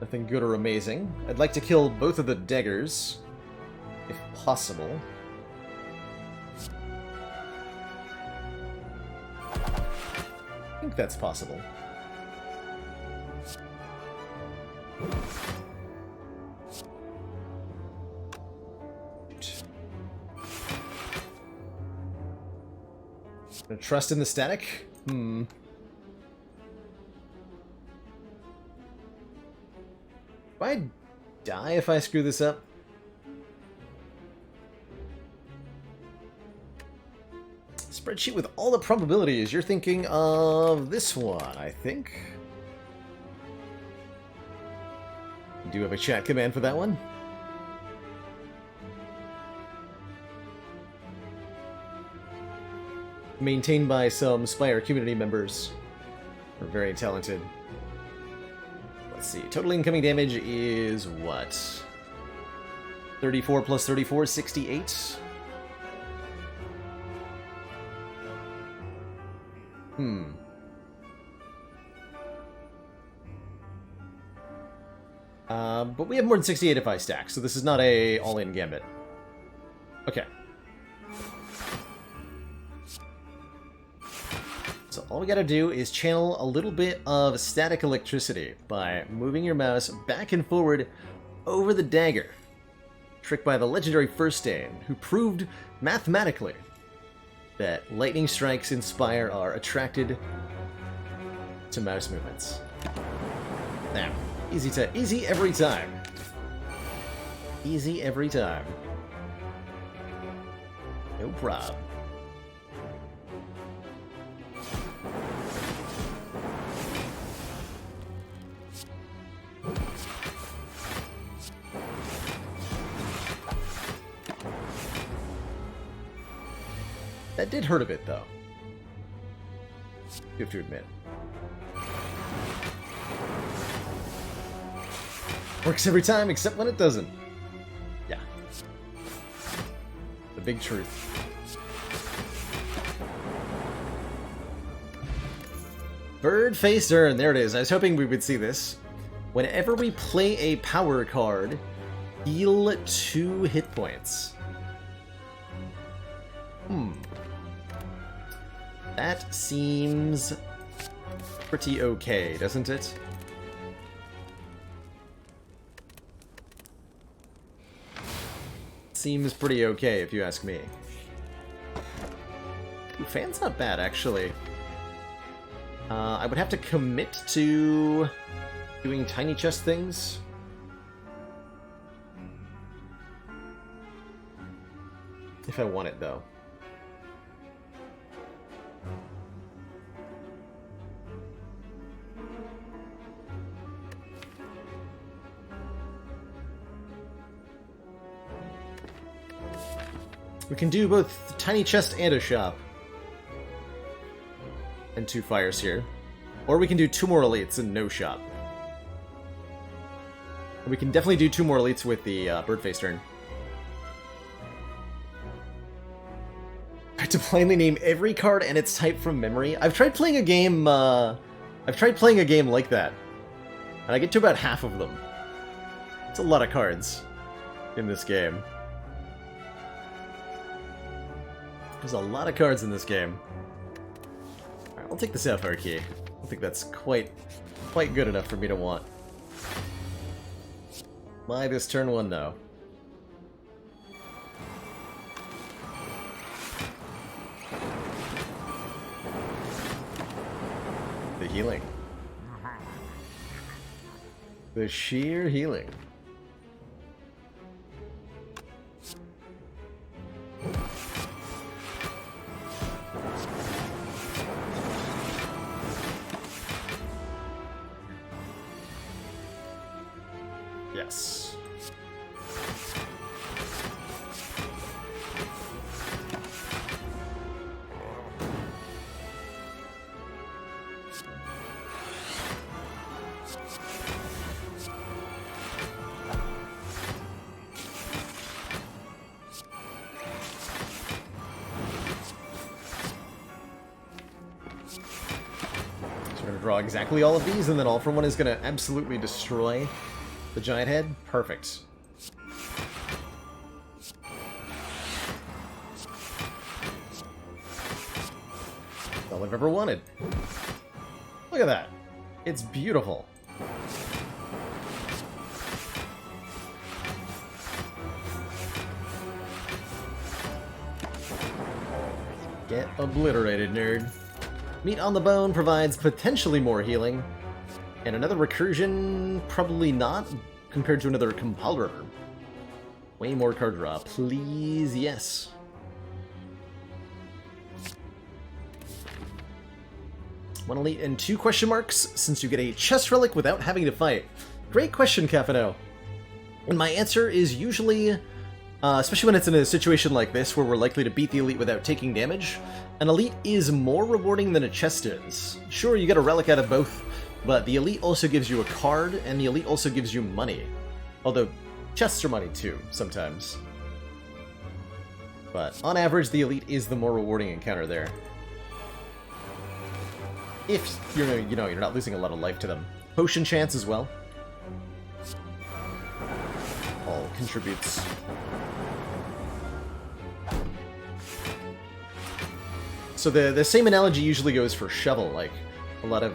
Nothing good or amazing. I'd like to kill both of the daggers, if possible. I think that's possible. Gonna trust in the static? Do I die if I screw this up? Spreadsheet with all the probabilities. You're thinking of this one, I think. You do have a chat command for that one? Maintained by some Spire community members. We're very talented. Let's see. Total incoming damage is what? 34 plus 34, 68? But we have more than 68 if I stack, so this is not a all-in gambit. Okay. So all we gotta do is channel a little bit of static electricity by moving your mouse back and forward over the dagger. Tricked by the legendary First Aid, who proved mathematically that lightning strikes in Spire are attracted to mouse movements. Now, easy every time. Easy every time. No problem. That did hurt a bit, though. You have to admit. Works every time, except when it doesn't. Yeah. The big truth. Bird-faced urn, there it is. I was hoping we would see this. Whenever we play a power card, heal 2 hit points. That seems pretty okay, doesn't it? Seems pretty okay, if you ask me. Ooh, fan's not bad, actually. I would have to commit to doing tiny chest things. If I want it, though. We can do both tiny chest and a shop. And 2 fires here. Or we can do 2 more elites and no shop. We can definitely do 2 more elites with the bird-faced turn. I have to plainly name every card and its type from memory. I've tried playing a game. I've tried playing a game like that, and I get to about half of them. It's a lot of cards in this game. There's a lot of cards in this game. Alright, I'll take the Sapphire Key. I think that's quite good enough for me to want. Why this turn 1, though? The healing. The sheer healing. Yes. So we're going to draw exactly all of these, and then All for One is going to absolutely destroy the giant head? Perfect. All I've ever wanted. Look at that. It's beautiful. Get obliterated, nerd. Meat on the Bone provides potentially more healing. And another recursion, probably not, compared to another compiler. Way more card draw, please, yes. One elite and 2 question marks, since you get a chest relic without having to fight. Great question, Cafano. And my answer is usually, especially when it's in a situation like this, where we're likely to beat the elite without taking damage, an elite is more rewarding than a chest is. Sure, you get a relic out of both, but the elite also gives you a card, and the elite also gives you money. Although, chests are money too, sometimes. But, on average, the elite is the more rewarding encounter there. If you're, you're not losing a lot of life to them. Potion chance as well. All contributes. So the same analogy usually goes for shovel, like, a lot of,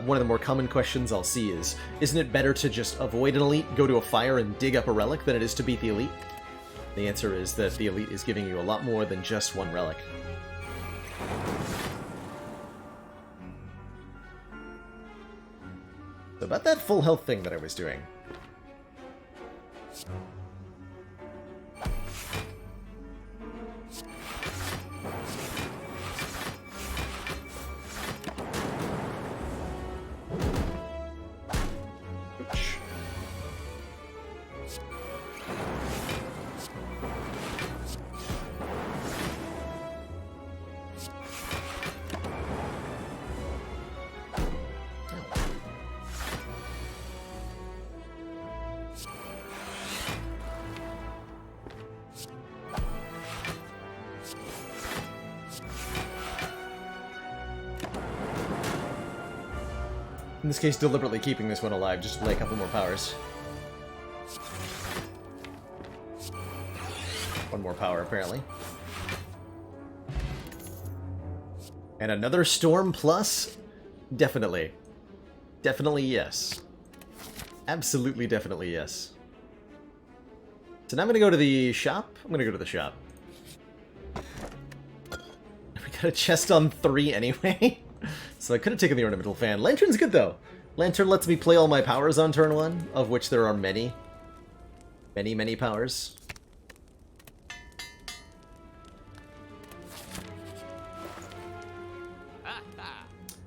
one of the more common questions I'll see is, isn't it better to just avoid an elite, go to a fire, and dig up a relic than it is to beat the elite? The answer is that the elite is giving you a lot more than just 1 relic. So about that full health thing that I was doing. In this case, deliberately keeping this one alive just to play a couple more powers. One more power, apparently. And another Storm Plus? Definitely. Definitely yes. Absolutely definitely yes. So now I'm gonna go to the shop. I'm gonna go to the shop. We got a chest on 3 anyway. So I could have taken the Ornamental Fan. Lantern's good though. Lantern lets me play all my powers on turn 1, of which there are many. Many, many powers.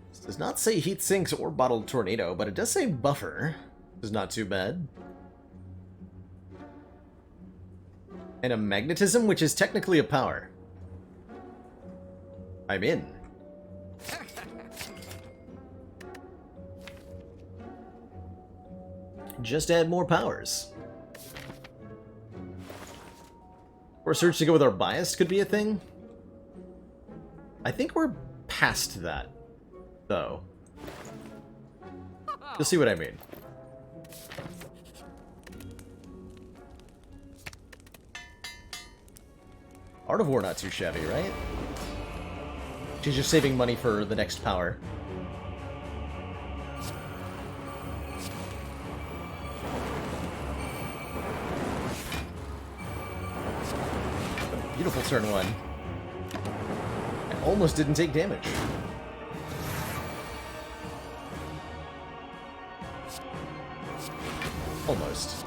This does not say Heat Sinks or Bottled Tornado, but it does say Buffer. Is not too bad. And a Magnetism, which is technically a power. I'm in. Just add more powers. Or search to go with our biased could be a thing. I think we're past that, though. You'll see what I mean. Art of War not too shabby, right? She's just saving money for the next power. Beautiful turn 1. I almost didn't take damage. Almost.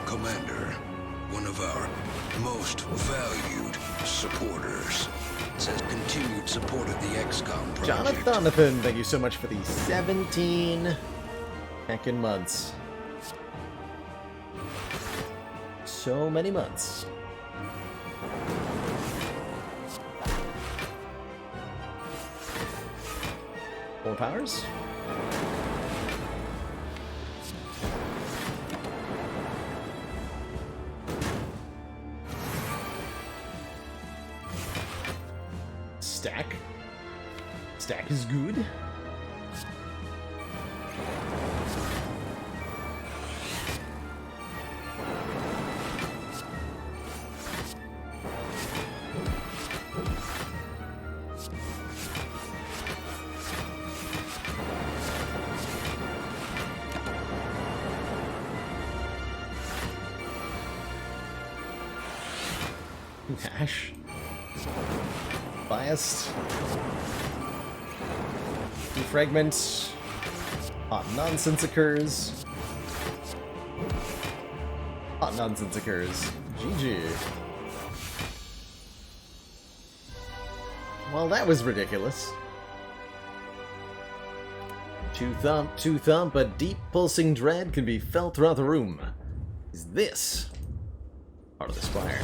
Commander, one of our most valued supporters, says continued support of the XCOM project. Jonathan, thank you so much for the 17 heckin' months. So many months. More powers? Stack. Stack is good. Ash. Biased. Defragment. Hot nonsense occurs. Hot nonsense occurs. GG. Well, that was ridiculous. Two thump, a deep pulsing dread can be felt throughout the room. Is this part of the Spire?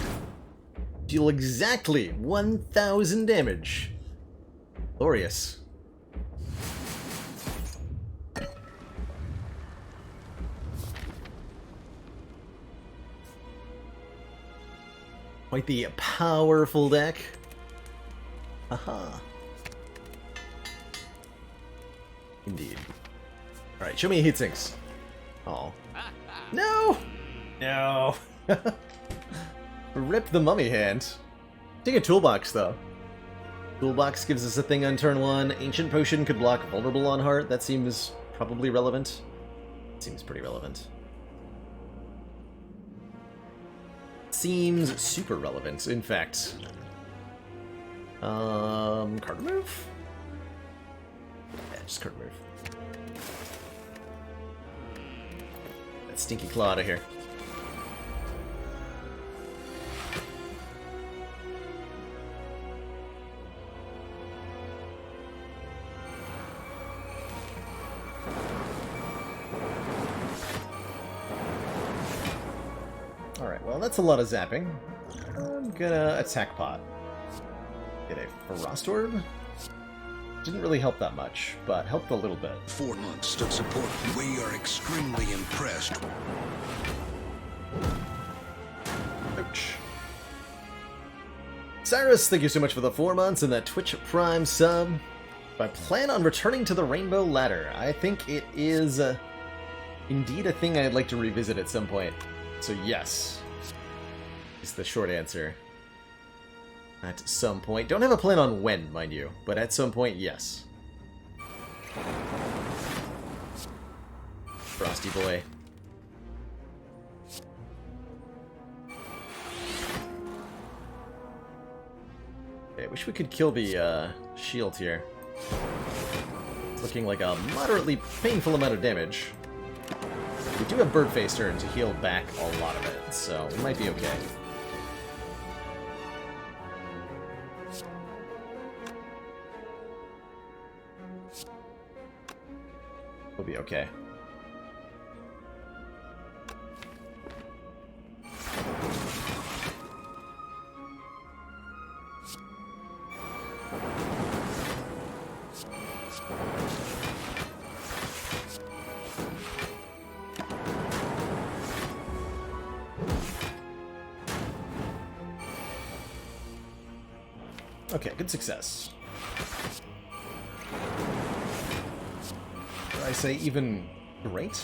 Deal exactly 1,000 damage. Glorious. Quite the powerful deck. Haha. Indeed. Alright, show me heat sinks. Oh. No! No! Rip the mummy hand. Take a toolbox, though. Toolbox gives us a thing on turn 1. Ancient Potion could block Vulnerable on Heart. That seems probably relevant. Seems pretty relevant. Seems super relevant, in fact. Card remove? Yeah, just card remove. That stinky claw out of here. Alright, well that's a lot of zapping. I'm gonna attack pot. Get a Frost Orb? Didn't really help that much, but helped a little bit. 4 months of support. We are extremely impressed. Ouch. Cyrus, thank you so much for the 4 months and that Twitch Prime sub. I plan on returning to the Rainbow Ladder. I think it is indeed a thing I'd like to revisit at some point. So yes, is the short answer. At some point. Don't have a plan on when, mind you, but at some point, yes. Frosty boy. Okay, I wish we could kill the shield here. It's looking like a moderately painful amount of damage. We do have Birdface turn to heal back a lot of it, so we might be okay. We'll be okay. Okay, good success. Did I say even great?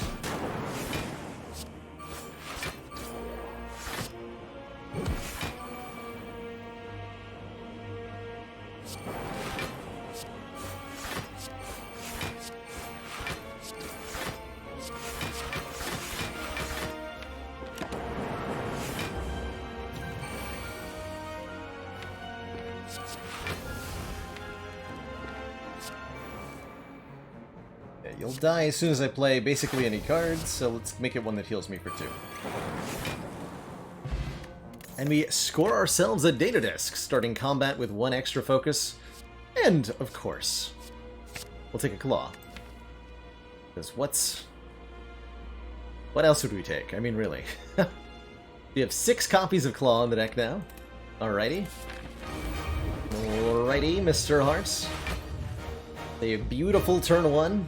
You'll die as soon as I play basically any cards, so let's make it one that heals me for 2. And we score ourselves a data disc, starting combat with 1 extra focus. And, of course, we'll take a claw. Because what else would we take? I mean, really. We have 6 copies of Claw on the deck now. Alrighty. Alrighty, Mr. Hearts. A beautiful turn 1.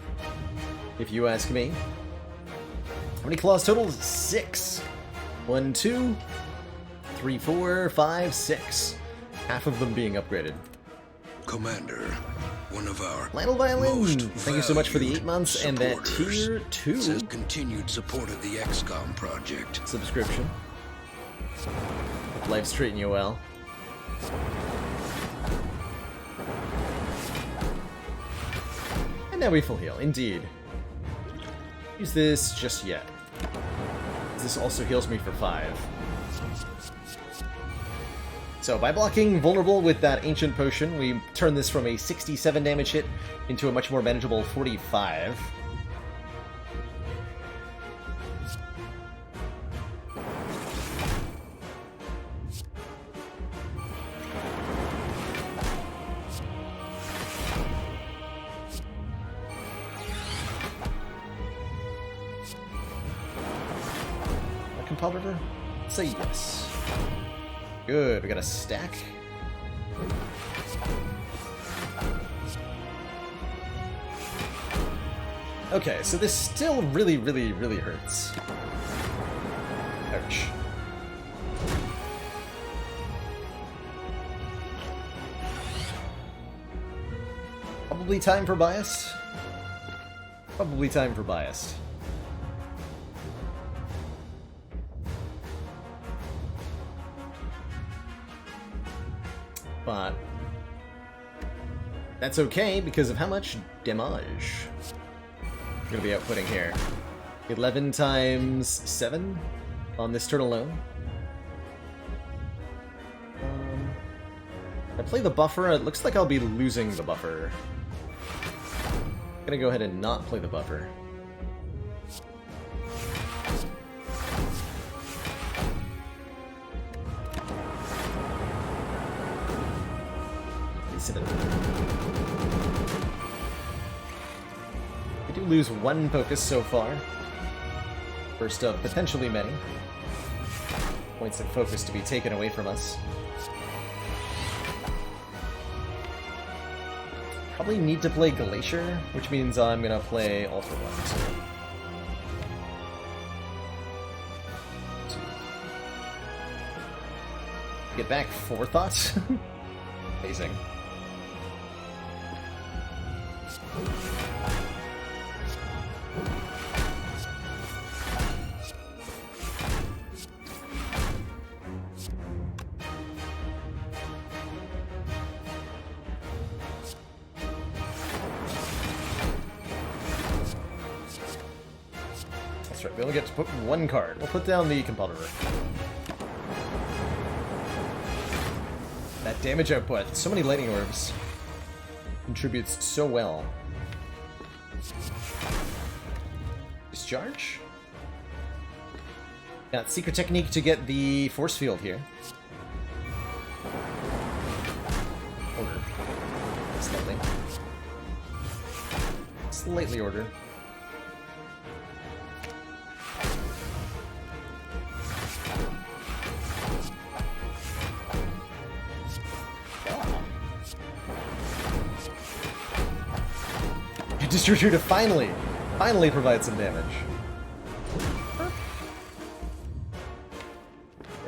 If you ask me. How many claws total? 6. 1, 2, 3, 4, 5, 6. Half of them being upgraded. Commander, one of our Lionel Violin, thank you so much for the 8 months and that tier 2 says continued support of the XCOM project. subscription. Hope life's treating you well. And now we full heal, indeed. Use this just yet. This also heals me for 5. So by blocking vulnerable with that ancient potion, we turn this from a 67 damage hit into a much more manageable 45. River? Say yes. Good, we got a stack. Okay, so this still really hurts. Ouch. Probably time for biased. Probably time for biased. But that's okay because of how much damage we're going to be outputting here. 11 times 7 on this turn alone. I play the buffer. It looks like I'll be losing the buffer. I'm going to go ahead and not play the buffer. We do lose 1 focus so far. First of potentially many. Points of focus to be taken away from us. Probably need to play Glacier, which means I'm gonna play All for One. Get back forethought? Amazing. That's right, we only get to put one card. We'll put down the Compounder. That damage output, so many lightning orbs, contributes so well. Discharge? Got secret technique to get the force field here. Order. Slightly. Slightly order. Distributor to finally provide some damage. Okay,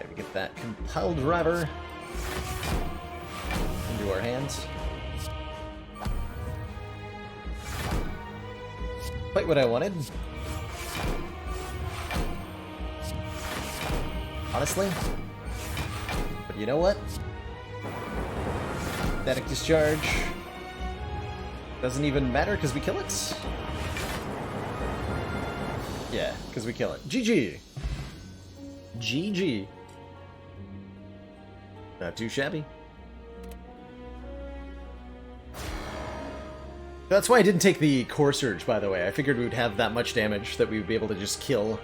we get that compelled driver into our hands. Quite what I wanted. Honestly. But you know what? Static discharge. Doesn't even matter because we kill it? Yeah, because we kill it. GG! GG. Not too shabby. That's why I didn't take the Core Surge, by the way. I figured we would have that much damage that we would be able to just kill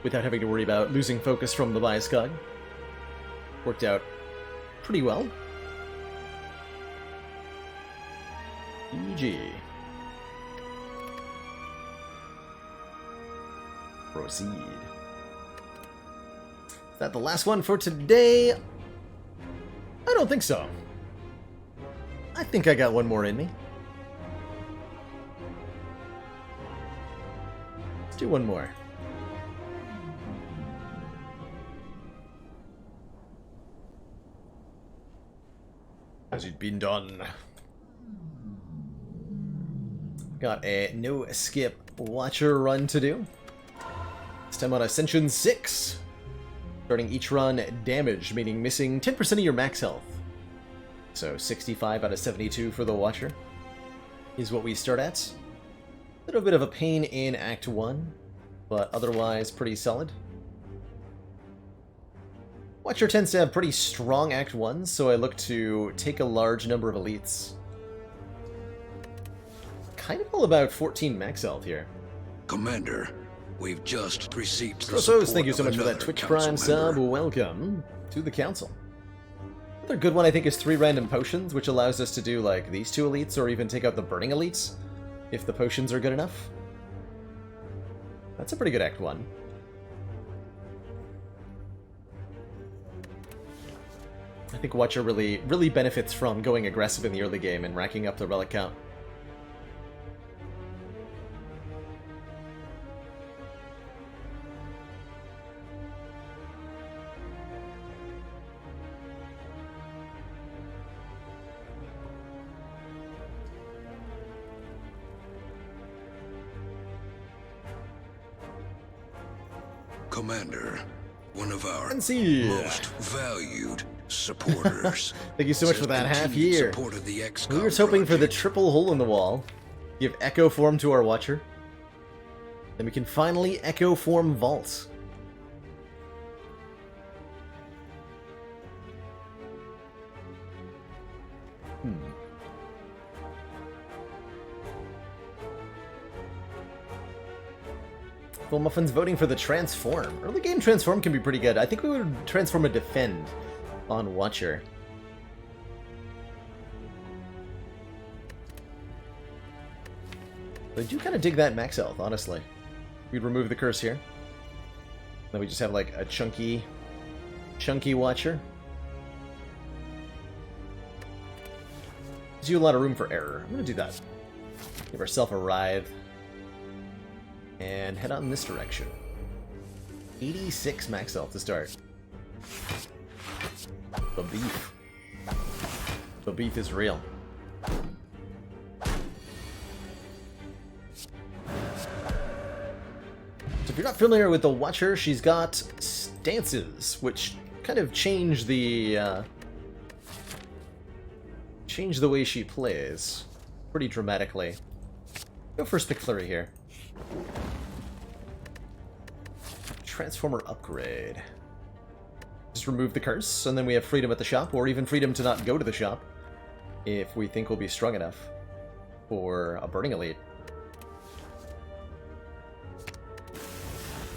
without having to worry about losing focus from the bias cog. Worked out pretty well. GG. Proceed. Is that the last one for today? I don't think so. I think I got one more in me. Let's do one more. Has it been done? Got a no skip Watcher run to do. This time on Ascension 6. Starting each run damaged, meaning missing 10% of your max health. So 65 out of 72 for the Watcher is what we start at. A little bit of a pain in Act 1, but otherwise pretty solid. Watcher tends to have pretty strong Act 1s, so I look to take a large number of elites. Kind of all about 14 max health here. Commander, we've just received the So, support thank you so of much for that another Twitch council Prime sub. member. Welcome to the Council. Another good one, I think, is 3 random potions, which allows us to do, like, these 2 elites, or even take out the burning elites, if the potions are good enough. That's a pretty good Act 1. I think Watcher really benefits from going aggressive in the early game and racking up the relic count. Commander, one of our NC. most valued supporters. Thank you so much says for that half continued year. support of the We XCOM were hoping for the project. triple hole in the wall. Give Echo Form to our Watcher. Then we can finally Echo Form Vault. Full Muffin's voting for the Transform. Early game Transform can be pretty good. I think we would transform a Defend on Watcher. I do kind of dig that max health, honestly. We'd remove the curse here. Then we just have like a chunky Watcher. Gives you a lot of room for error. I'm gonna do that. Give ourselves a Writhe. And head out in this direction. 86 max health to start. The beef. The beef is real. So if you're not familiar with the Watcher, she's got stances, which kind of change the way she plays pretty dramatically. Go for a Spick Flurry here. Transformer upgrade. Just remove the curse, and then we have freedom at the shop, or even freedom to not go to the shop if we think we'll be strong enough for a Burning Elite.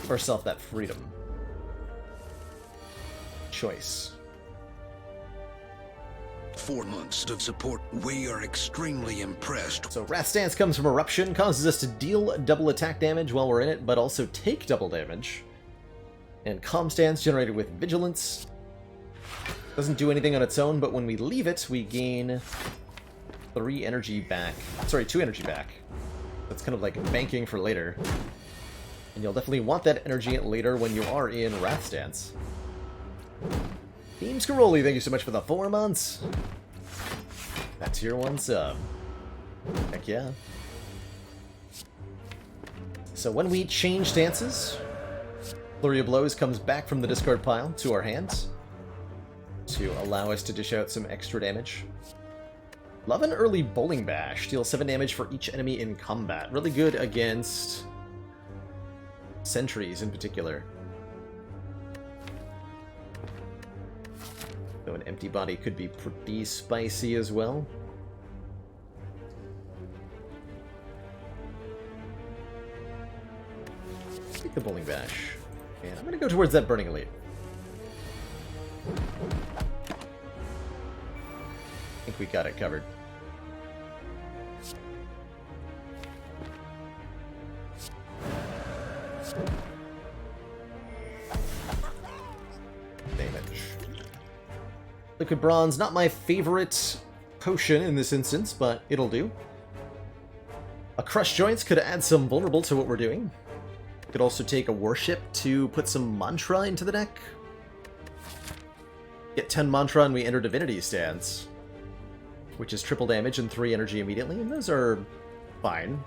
Give ourselves that freedom. Choice. 4 months of support. We are extremely impressed. So Wrath Stance comes from Eruption, causes us to deal double attack damage while we're in it, but also take double damage. And Calm Stance, generated with Vigilance, doesn't do anything on its own, but when we leave it, we gain 3 energy back. Sorry, 2 energy back. That's kind of like banking for later. And you'll definitely want that energy later when you are in Wrath Stance. Team Scaroli, thank you so much for the 4 months. That tier 1 sub. Heck yeah. So when we change stances, Flurry of Blows comes back from the discard pile to our hands to allow us to dish out some extra damage. Love an early Bowling Bash. Deal 7 damage for each enemy in combat. Really good against sentries in particular. Though an empty body could be pretty spicy as well. Take the Bowling Bash. And I'm going to go towards that Burning Elite. I think we got it covered. Damage. Liquid Bronze, not my favorite potion in this instance, but it'll do. A Crush Joints could add some vulnerable to what we're doing. Could also take a Warship to put some Mantra into the deck. Get 10 Mantra and we enter Divinity Stance, which is triple damage and 3 energy immediately, and those are fine.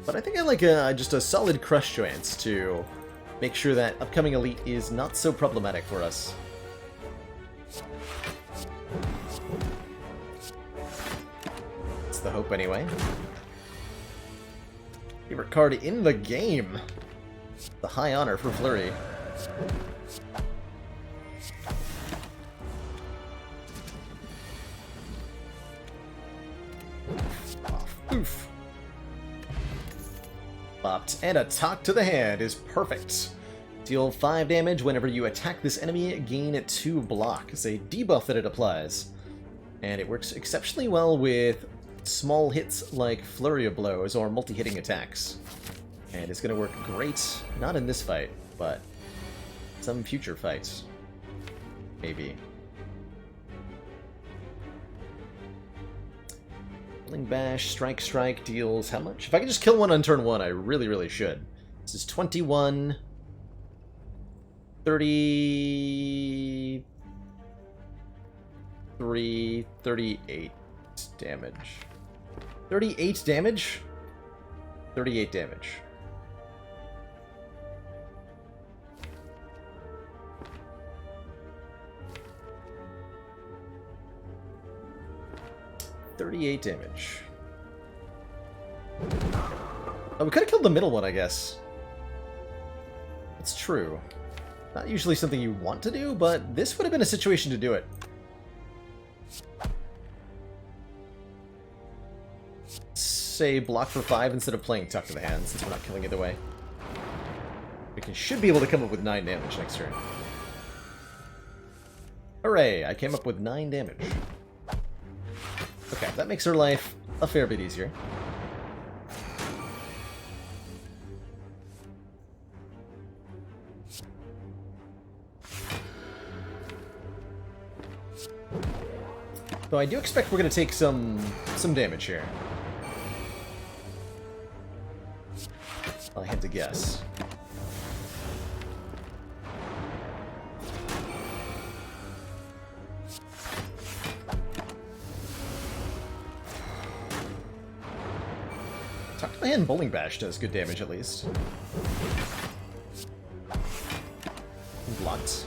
But I think I like just a solid Crush Joints to make sure that upcoming Elite is not so problematic for us. That's the hope anyway. Favorite card in the game. The high honor for Flurry. Oof. Bopped. And a Talk to the Hand is perfect. Deal 5 damage whenever you attack this enemy, gain 2 block. It's a debuff that it applies. And it works exceptionally well with small hits like Flurry of Blows or multi-hitting attacks. And it's going to work great, not in this fight, but some future fights. Maybe. Bowling Bash, Strike deals how much? If I can just kill one on turn 1, I really, really should. This is 21... 33... 38 damage. 38 damage? 38 damage. $38 damage. Oh, we could have killed the middle one, I guess. That's true. Not usually something you want to do, but this would have been a situation to do it. Say block for 5 instead of playing Tuck to the Hand, since we're not killing either way. We should be able to come up with 9 damage next turn. Hooray! I came up with 9 damage. Okay, that makes her life a fair bit easier. Though I do expect we're going to take some damage here. I had to guess. hand Bowling Bash does good damage, at least. Blocked.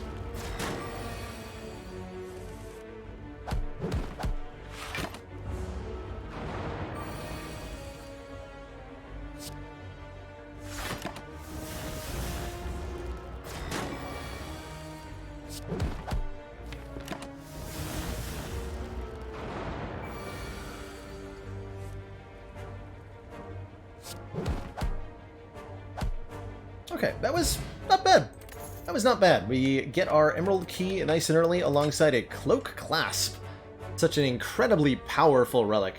Okay, that was not bad. That was not bad. We get our Emerald Key nice and early alongside a Cloak Clasp. Such an incredibly powerful relic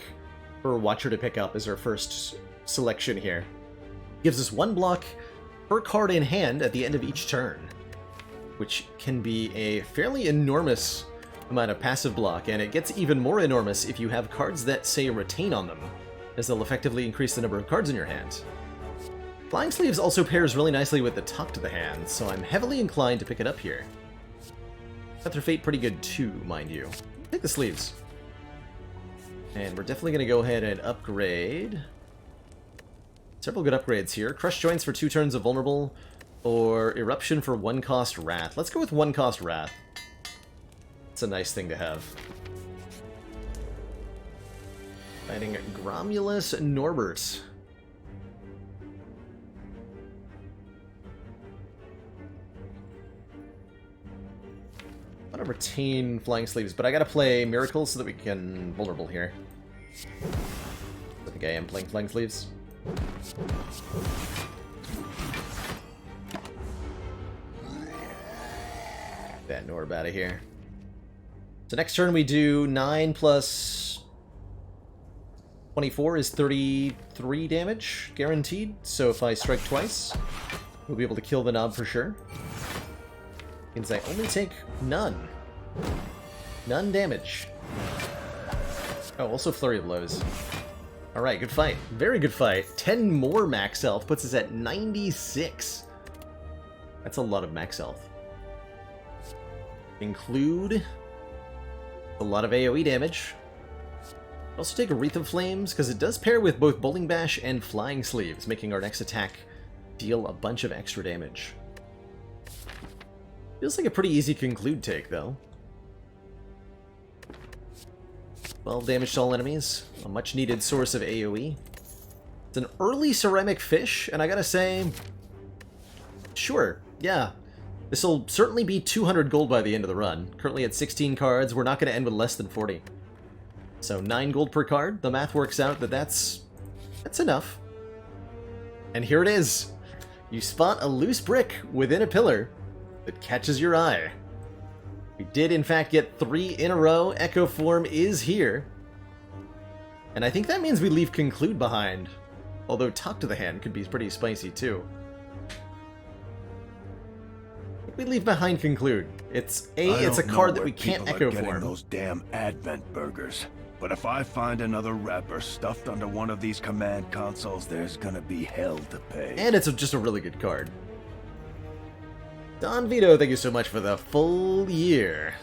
for Watcher to pick up as our first selection here. Gives us 1 block per card in hand at the end of each turn, which can be a fairly enormous amount of passive block, and it gets even more enormous if you have cards that say Retain on them, as they'll effectively increase the number of cards in your hand. Flying Sleeves also pairs really nicely with the Talk to the Hand, so I'm heavily inclined to pick it up here. Feather Fate pretty good too, mind you. Take the sleeves. And we're definitely going to go ahead and upgrade. Several good upgrades here. Crush Joints for 2 turns of Vulnerable, or Eruption for 1 cost Wrath. Let's go with 1 cost Wrath. It's a nice thing to have. Fighting Gromulus Norbert. I want to retain Flying Sleeves, but I gotta play Miracles so that we can Vulnerable here. I think I am playing Flying Sleeves. Get that Norb out of here. So next turn we do 9 plus 24 is 33 damage, guaranteed. So if I strike twice, we'll be able to kill the Knob for sure. Means I only take none. None damage. Oh, also Flurry of Blows. Alright, good fight. Very good fight. 10 more max health puts us at 96. That's a lot of max health. Include a lot of AoE damage. Also take a Wreath of Flames, because it does pair with both Bowling Bash and Flying Sleeves, making our next attack deal a bunch of extra damage. Feels like a pretty easy conclude take, though. 12 damage to all enemies, a much-needed source of AoE. It's an early Ceramic Fish, and I gotta say, sure, yeah. This'll certainly be 200 gold by the end of the run. Currently at 16 cards, we're not gonna end with less than 40. So 9 gold per card, the math works out that that's enough. And here it is. You spot a loose brick within a pillar that catches your eye. We did in fact get 3 in a row. Echo Form is here. And I think that means we leave Conclude behind. Although Talk to the Hand could be pretty spicy too. We leave behind Conclude. It's a card that we can't Echo Form. Those damn Advent burgers. But if I find another wrapper stuffed under one of these command consoles, there's gonna be hell to pay. And it's just a really good card. Don Vito, thank you so much for the full year.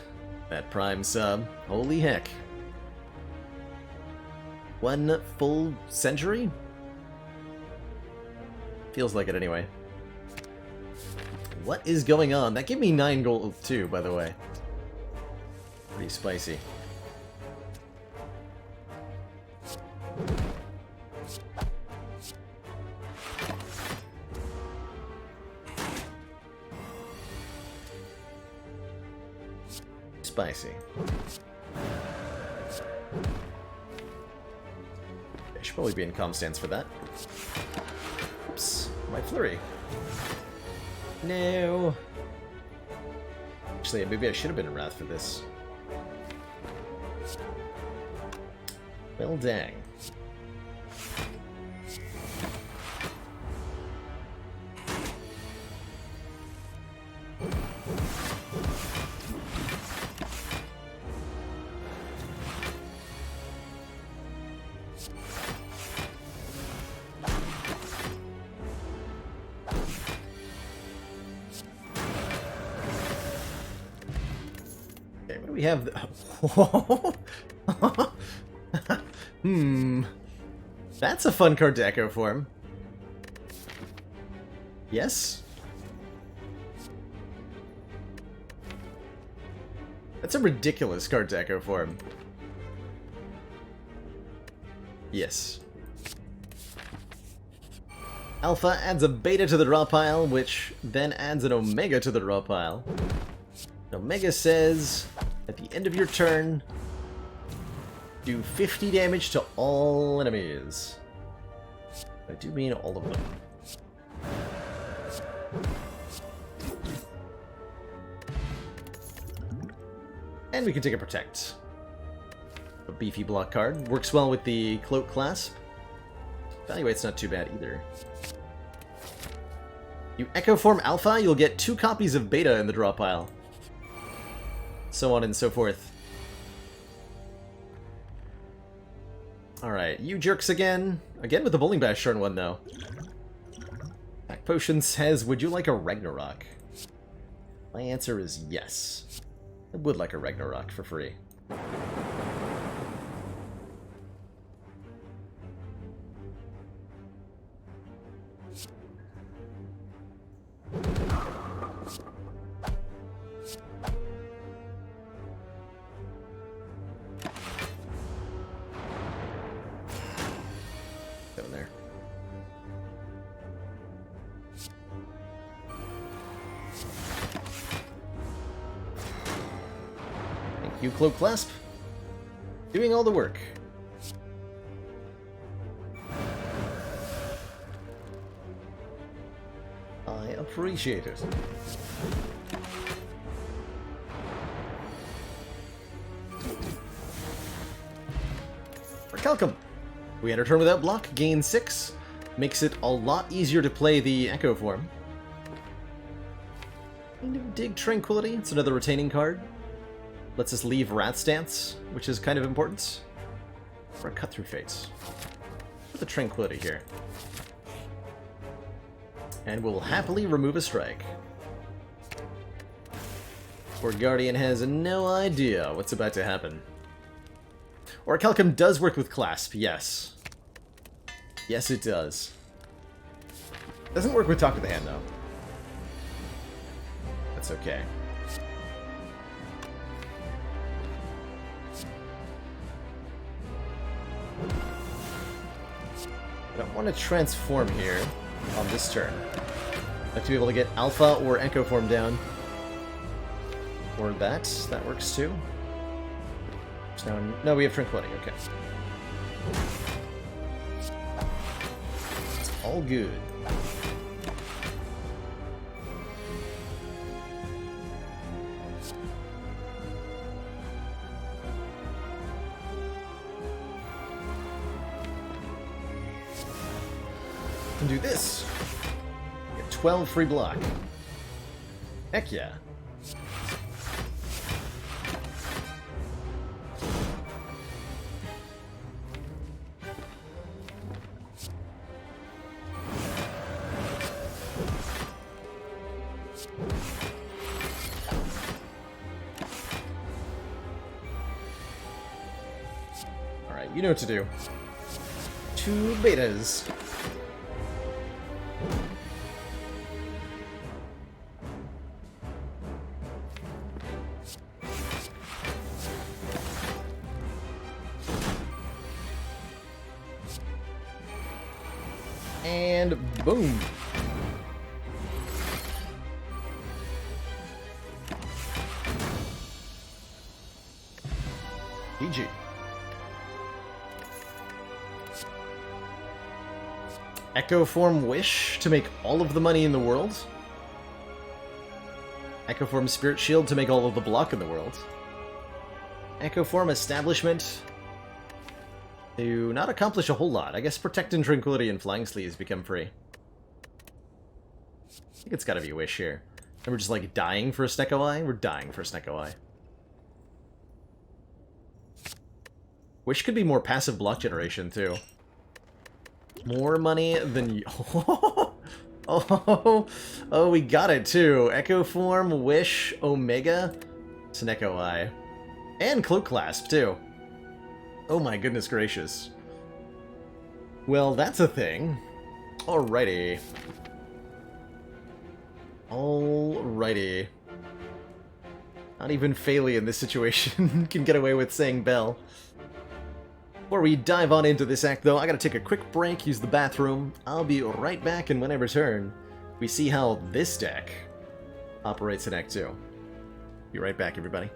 That Prime sub. Holy heck. 1 full century? Feels like it anyway. What is going on? That gave me 9 gold too, by the way. Pretty spicy. Spicy. I should probably be in calm stance for that. Oops, my flurry. No. Actually, maybe I should have been in Wrath for this. Well, dang. We have That's a fun card to Echo Form. Yes? That's a ridiculous card to Echo Form. Yes. Alpha adds a beta to the draw pile, which then adds an omega to the draw pile. Omega says, at the end of your turn, do 50 damage to all enemies. I do mean all of them. And we can take a Protect. A beefy block card. Works well with the Cloak Clasp. Value weight's not too bad either. You Echo Form Alpha, you'll get 2 copies of Beta in the draw pile. So on and so forth. Alright, you jerks again. Again with the Bowling Bash turn 1 though. Pack Potion says, would you like a Ragnarok? My answer is yes. I would like a Ragnarok for free. Go there. Thank you, Cloak Clasp. Doing all the work. I appreciate it. For Calcum, we enter turn without block, gain 6. Makes it a lot easier to play the Echo Form. Kind of dig Tranquility, it's another retaining card. Lets us leave Rat's Dance, which is kind of important. Or a Cut Through Fates. Put the Tranquility here. And we'll happily remove a strike. Poor Guardian has no idea what's about to happen. Orichalcum does work with Clasp, yes. Yes, it does. Doesn't work with Talk of the Hand, though. That's okay. I don't want to transform here on this turn. I'd like to be able to get Alpha or Echo Form down. Or that. That works too. Now, no, we have Tranquility, okay. It's all good. Can do this. Get 12 free block. Heck yeah. Alright, you know what to do. 2 betas. And boom. GG. Echo Form Wish to make all of the money in the world. Echo Form Spirit Shield to make all of the block in the world. Echo Form Establishment to not accomplish a whole lot. I guess Protect and Tranquility and Flying Sleeves become free. I think it's gotta be a wish here. And we're just like dying for a Snecko Eye? We're dying for a Snecko Eye. Wish could be more passive block generation too. More money than you. Oh, we got it too. Echo Form, Wish, Omega, Snecko Eye. And Cloak Clasp too. Oh my goodness gracious. Well, that's a thing. Alrighty. Alrighty. Not even Phaley in this situation can get away with saying Bell. Before we dive on into this act, though, I gotta take a quick break, use the bathroom. I'll be right back, and when I return, we see how this deck operates in Act 2. Be right back, everybody.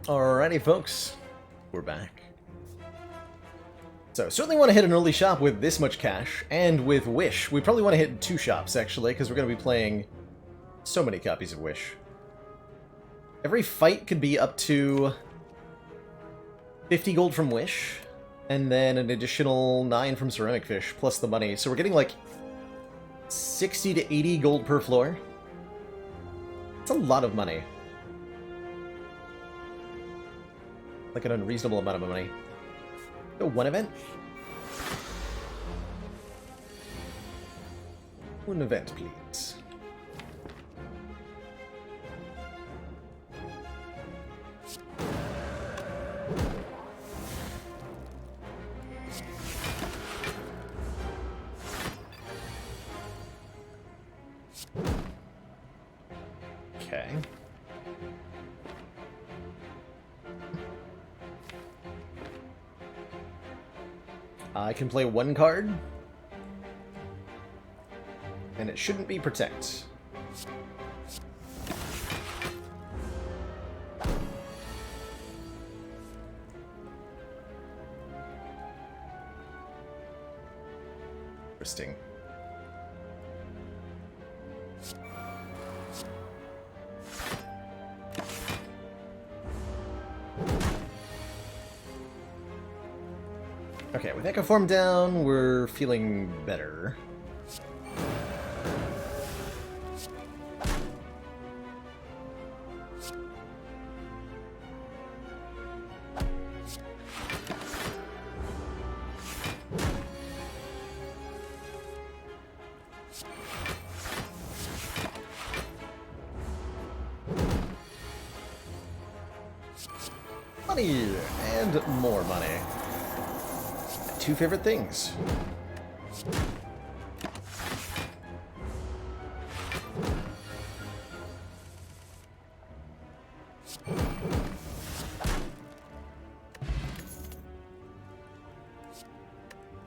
Alrighty, folks. We're back. So, certainly want to hit an early shop with this much cash, and with Wish. We probably want to hit 2 shops, actually, because we're going to be playing so many copies of Wish. Every fight could be up to 50 gold from Wish, and then an additional 9 from Ceramic Fish, plus the money. So we're getting like 60 to 80 gold per floor. That's a lot of money. Like an unreasonable amount of money. Oh, 1 event? One event, please. Okay. I can play 1 card, and it shouldn't be Protect. Interesting. Okay, with Echo Form down, we're feeling better. Money! And more money. 2 favorite things.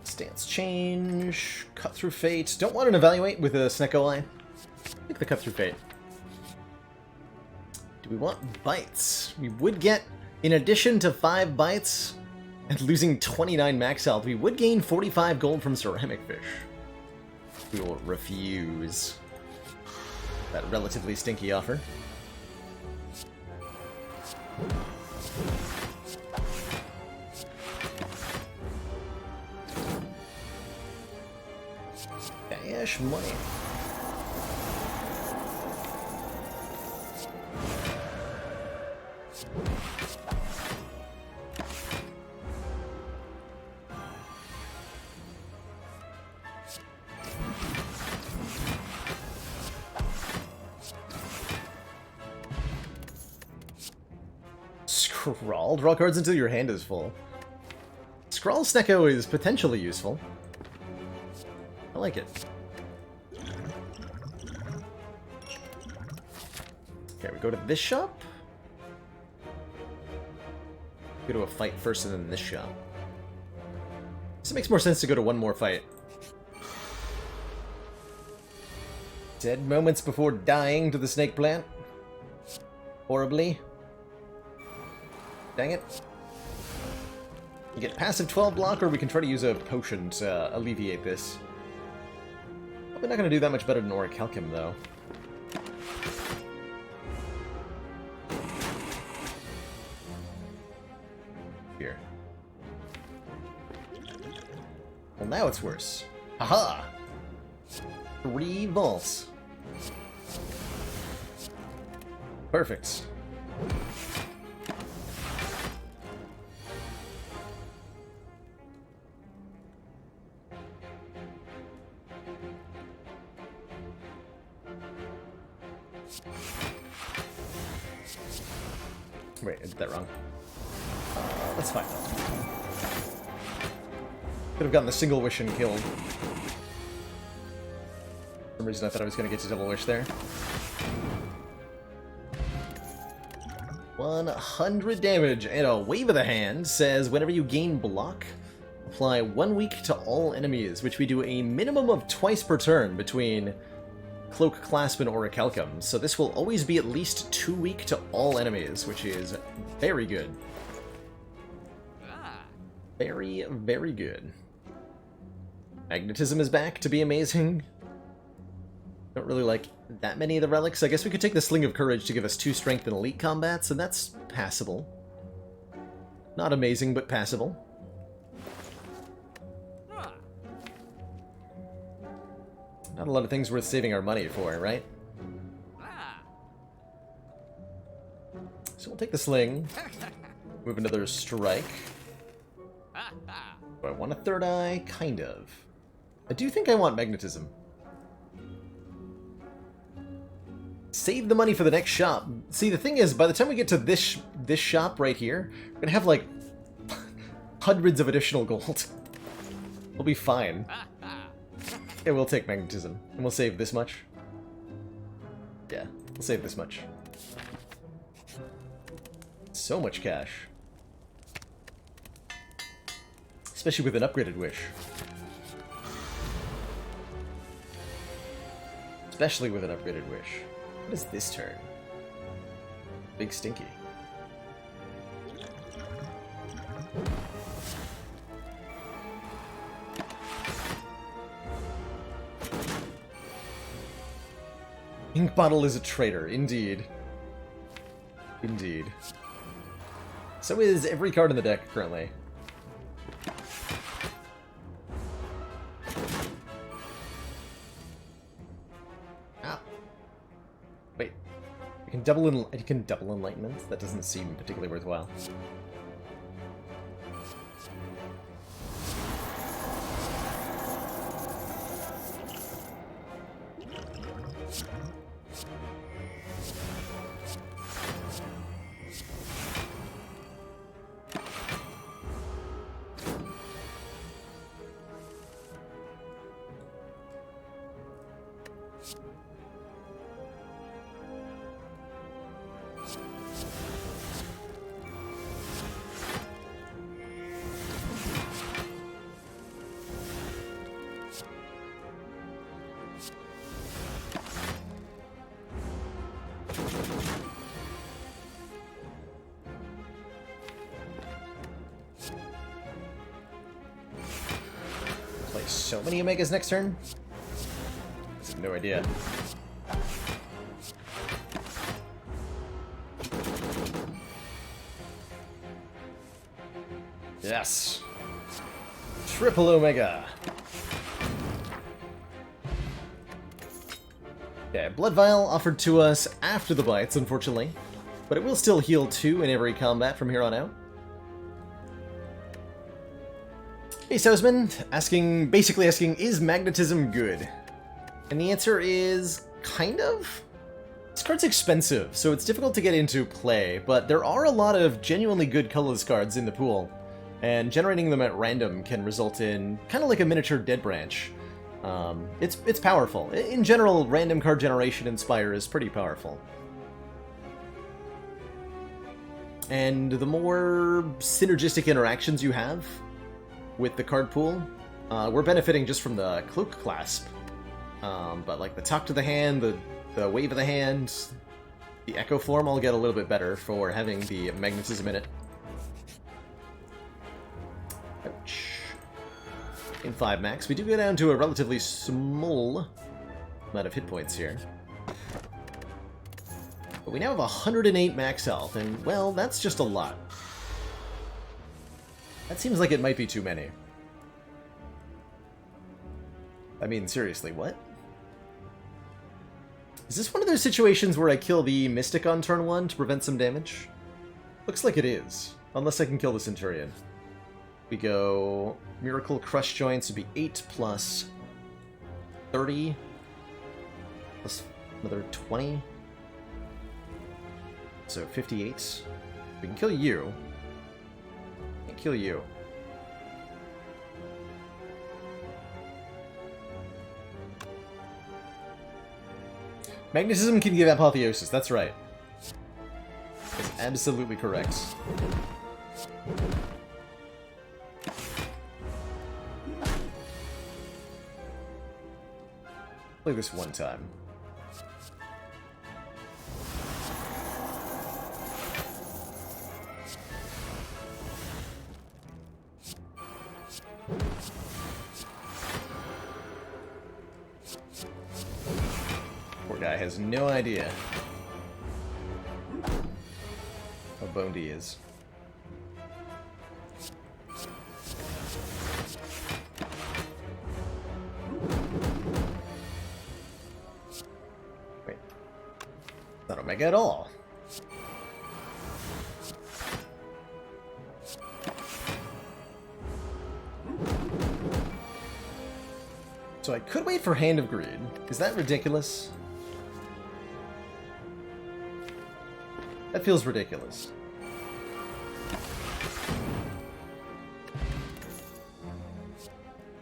Stance change, Cut Through Fate. Don't want an Evaluate with a Snecko line. Take the Cut Through Fate. Do we want bites? We would get, in addition to 5 bites and losing 29 max health, we would gain 45 gold from ceramic fish. We will refuse that relatively stinky offer. Cash money. Scrawl? Draw cards until your hand is full. Scrawl Snecko is potentially useful. I like it. Okay, we go to this shop. Go to a fight first and then this shop. This makes more sense to go to one more fight. Dead moments before dying to the snake plant. Horribly. Dang it. You get passive 12 block, or we can try to use a potion to alleviate this. Probably not going to do that much better than Orichalcum, though. Here. Well, now it's worse. Aha! 3 vaults. Perfect. Wait, I did that wrong. That's fine. Could have gotten the single wish and killed. For some reason I thought I was going to get to double wish there. 100 damage, and a wave of the hand says whenever you gain block, apply 1 week to all enemies, which we do a minimum of twice per turn between Cloak, Clasp, and Orichalcum. So this will always be at least 2 week to all enemies, which is very good. Very, very good. Magnetism is back to be amazing. Don't really like that many of the relics. I guess we could take the Sling of Courage to give us 2 strength in elite combats, and that's passable. Not amazing, but passable. Not a lot of things worth saving our money for, right? So we'll take the Sling. Move another Strike. Do I want a third eye? Kind of. I do think I want Magnetism. Save the money for the next shop. See, the thing is, by the time we get to this shop right here, we're gonna have, like, hundreds of additional gold. We'll be fine. Yeah, we'll take Magnetism. And we'll save this much. Yeah, we'll save this much. So much cash. Especially with an upgraded wish. Especially with an upgraded wish. What is this turn? Big Stinky. Ink Bottle is a traitor, indeed. Indeed. So is every card in the deck currently. Ah. Wait. You can double Enlightenment? That doesn't seem particularly worthwhile. so many Omegas next turn? I have no idea. Yes! Triple Omega! Okay, Blood Vial offered to us after the bites, unfortunately. But it will still heal 2 in every combat from here on out. Hey, Sousman, basically asking, is magnetism good? And the answer is, kind of? This card's expensive, so it's difficult to get into play, but there are a lot of genuinely good colorless cards in the pool, and generating them at random can result in kind of like a miniature Dead Branch. It's powerful. In general, random card generation in Spire is pretty powerful. And the more synergistic interactions you have with the card pool, we're benefiting just from the Cloak Clasp. But like the Talk to the Hand, the Wave of the Hand, the Echo Form all get a little bit better for having the magnetism in it. Ouch. In 5 max, we do go down to a relatively small amount of hit points here. But we now have 108 max health, and, well, that's just a lot. That seems like it might be too many. I mean, seriously, what? Is this one of those situations where I kill the Mystic on turn 1 to prevent some damage? Looks like it is, unless I can kill the Centurion. We go... Miracle Crush Joints would be 8 plus 30 plus another 20. So 58. We can kill you. Can't kill you. Magnetism can give Apotheosis, that's right. That's absolutely correct. Play this one time. Poor guy has no idea how boned he is. Wait. Not Omega at all. So I could wait for Hand of Greed. Is that ridiculous? That feels ridiculous.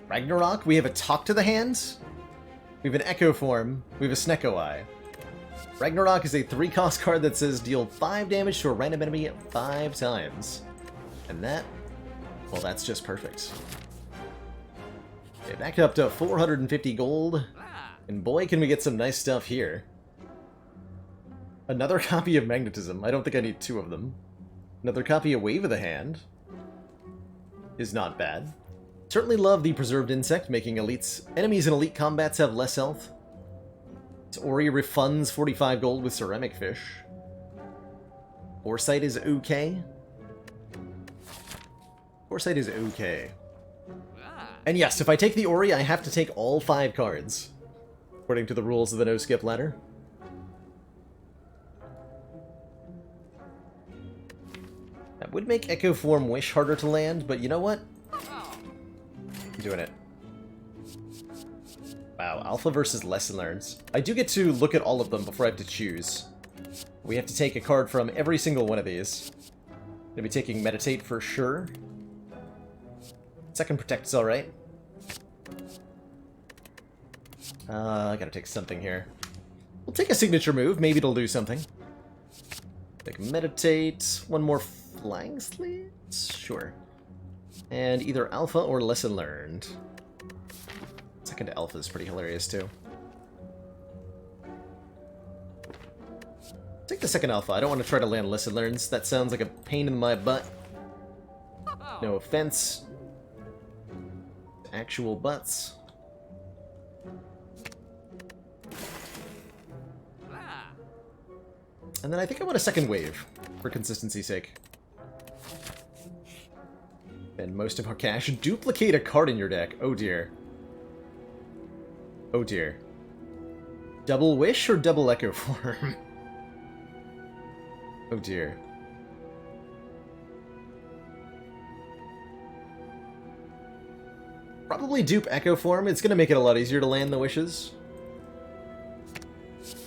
Ragnarok, we have a Talk to the Hand. We have an Echo Form. We have a Snecko Eye. Ragnarok is a 3-cost card that says deal 5 damage to a random enemy 5 times. And that, well, that's just perfect. Okay, back up to 450 gold. And boy, can we get some nice stuff here. Another copy of Magnetism. I don't think I need 2 of them. Another copy of Wave of the Hand is not bad. Certainly love the Preserved Insect, making enemies in elite combats have less health. Ori refunds 45 gold with Ceramic Fish. Foresight is okay. Foresight is okay. And yes, if I take the Ori, I have to take all 5 cards, according to the rules of the no-skip ladder. That would make Echo Form Wish harder to land, but you know what? I'm doing it. Wow, Alpha versus Lesson Learns. I do get to look at all of them before I have to choose. We have to take a card from every single one of these. Gonna be taking Meditate for sure. Second Protect is alright. I gotta take something here. We'll take a signature move, maybe it'll do something. Take Meditate, one more Flying Slits? Sure. And either Alpha or Lesson Learned. Second to Alpha is pretty hilarious too. Take the second Alpha. I don't want to try to land Lesson Learns. That sounds like a pain in my butt. No offense. Actual butts. And then I think I want a second wave, for consistency's sake. And most of our cash. Duplicate a card in your deck. Oh dear. Oh dear. Double Wish or double Echo Form? Oh dear. Probably dupe Echo Form. It's gonna make it a lot easier to land the wishes.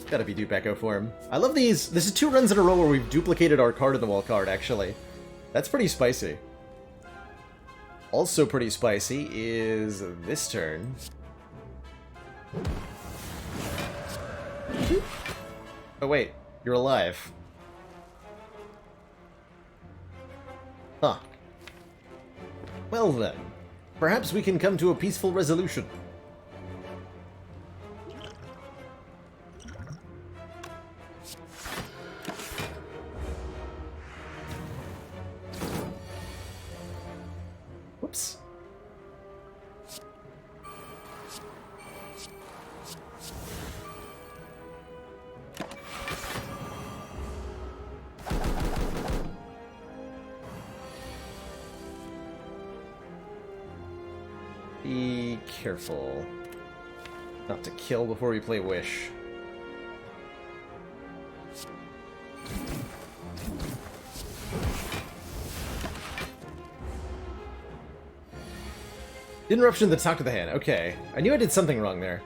Gotta be dupe Echo Form. I love these. This is 2 runs in a row where we've duplicated our card in the wall card, actually. That's pretty spicy. Also pretty spicy is this turn. Oh wait, you're alive. Huh. Well then, perhaps we can come to a peaceful resolution. Whoops. Be careful not to kill before we play Wish. Interruption to the top of the hand. Okay. I knew I did something wrong there.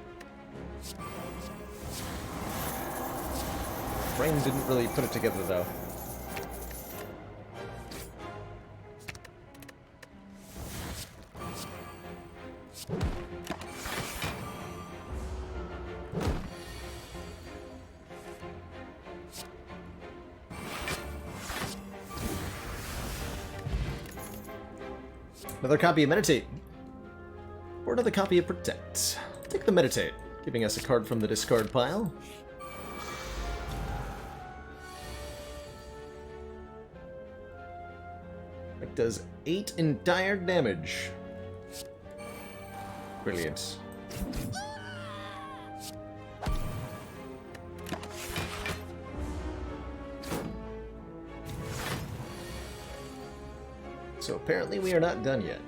Brain didn't really put it together, though. Another copy of Meditate. Or another copy of Protect. Take the Meditate, giving us a card from the discard pile. It does 8 entire damage. Brilliant. So apparently we are not done yet.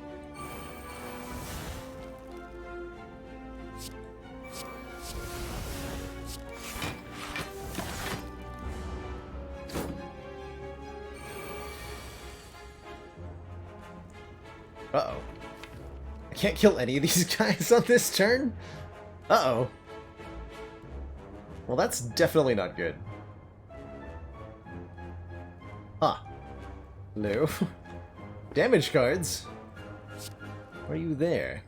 Uh-oh. I can't kill any of these guys on this turn? Uh-oh. Well, that's definitely not good. Huh. Hello? Damage cards? Are you there?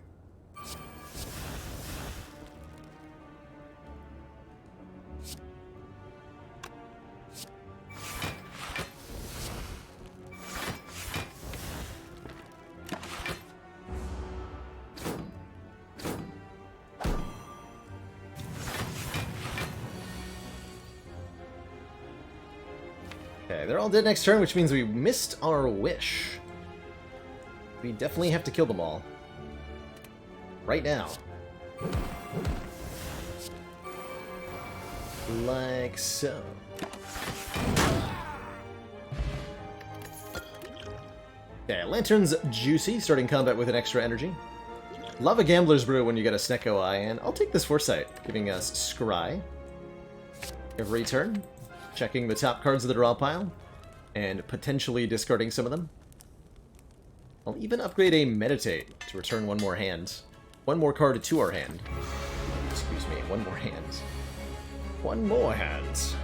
Okay, they're all dead next turn, which means we missed our wish. We definitely have to kill them all. Right now. Like so. Okay, Lantern's juicy, starting combat with an extra energy. Lava Gambler's Brew when you get a Snecko Eye, and I'll take this Foresight, giving us Scry. Every turn, checking the top cards of the draw pile, and potentially discarding some of them. I'll even upgrade a Meditate to return one more hand. One more card to our hand. Excuse me, one more hand. One more hand.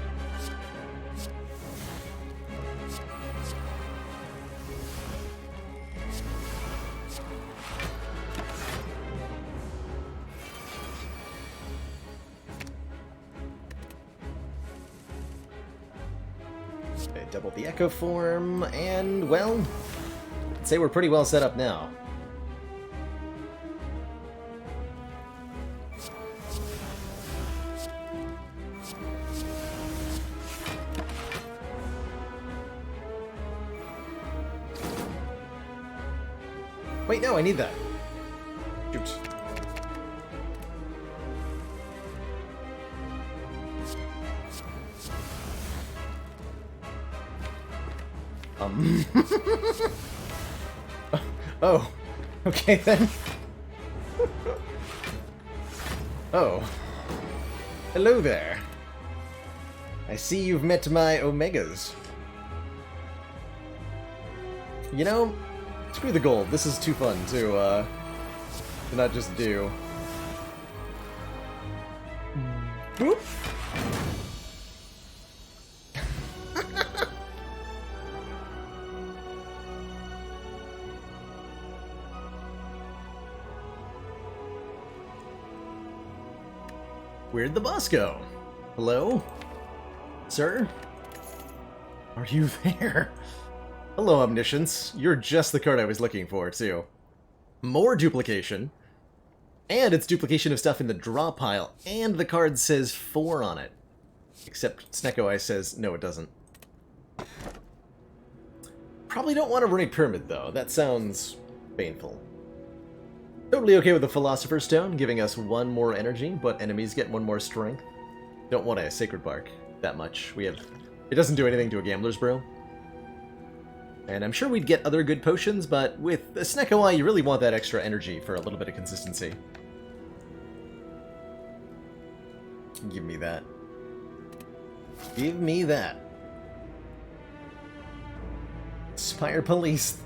Okay, double the Echo Form, and, well, I'd say we're pretty well set up now. Wait, no, I need that. Shoot. Oh, okay then. Oh. Hello there. I see you've met my Omegas. You know, screw the gold. This is too fun to not just do. Boop. Where'd the boss go? Hello? Sir? Are you there? Hello, Omniscience. You're just the card I was looking for, too. More duplication. And it's duplication of stuff in the draw pile. And the card says 4 on it. Except Snecko Eye says, no, it doesn't. Probably don't want to run a pyramid, though. That sounds painful. Totally okay with the Philosopher's Stone, giving us 1 more energy, but enemies get 1 more strength. Don't want a Sacred Bark that much. We have... It doesn't do anything to a Gambler's Brew. And I'm sure we'd get other good potions, but with the Snecko Eye, you really want that extra energy for a little bit of consistency. Give me that. Give me that. Spire Police.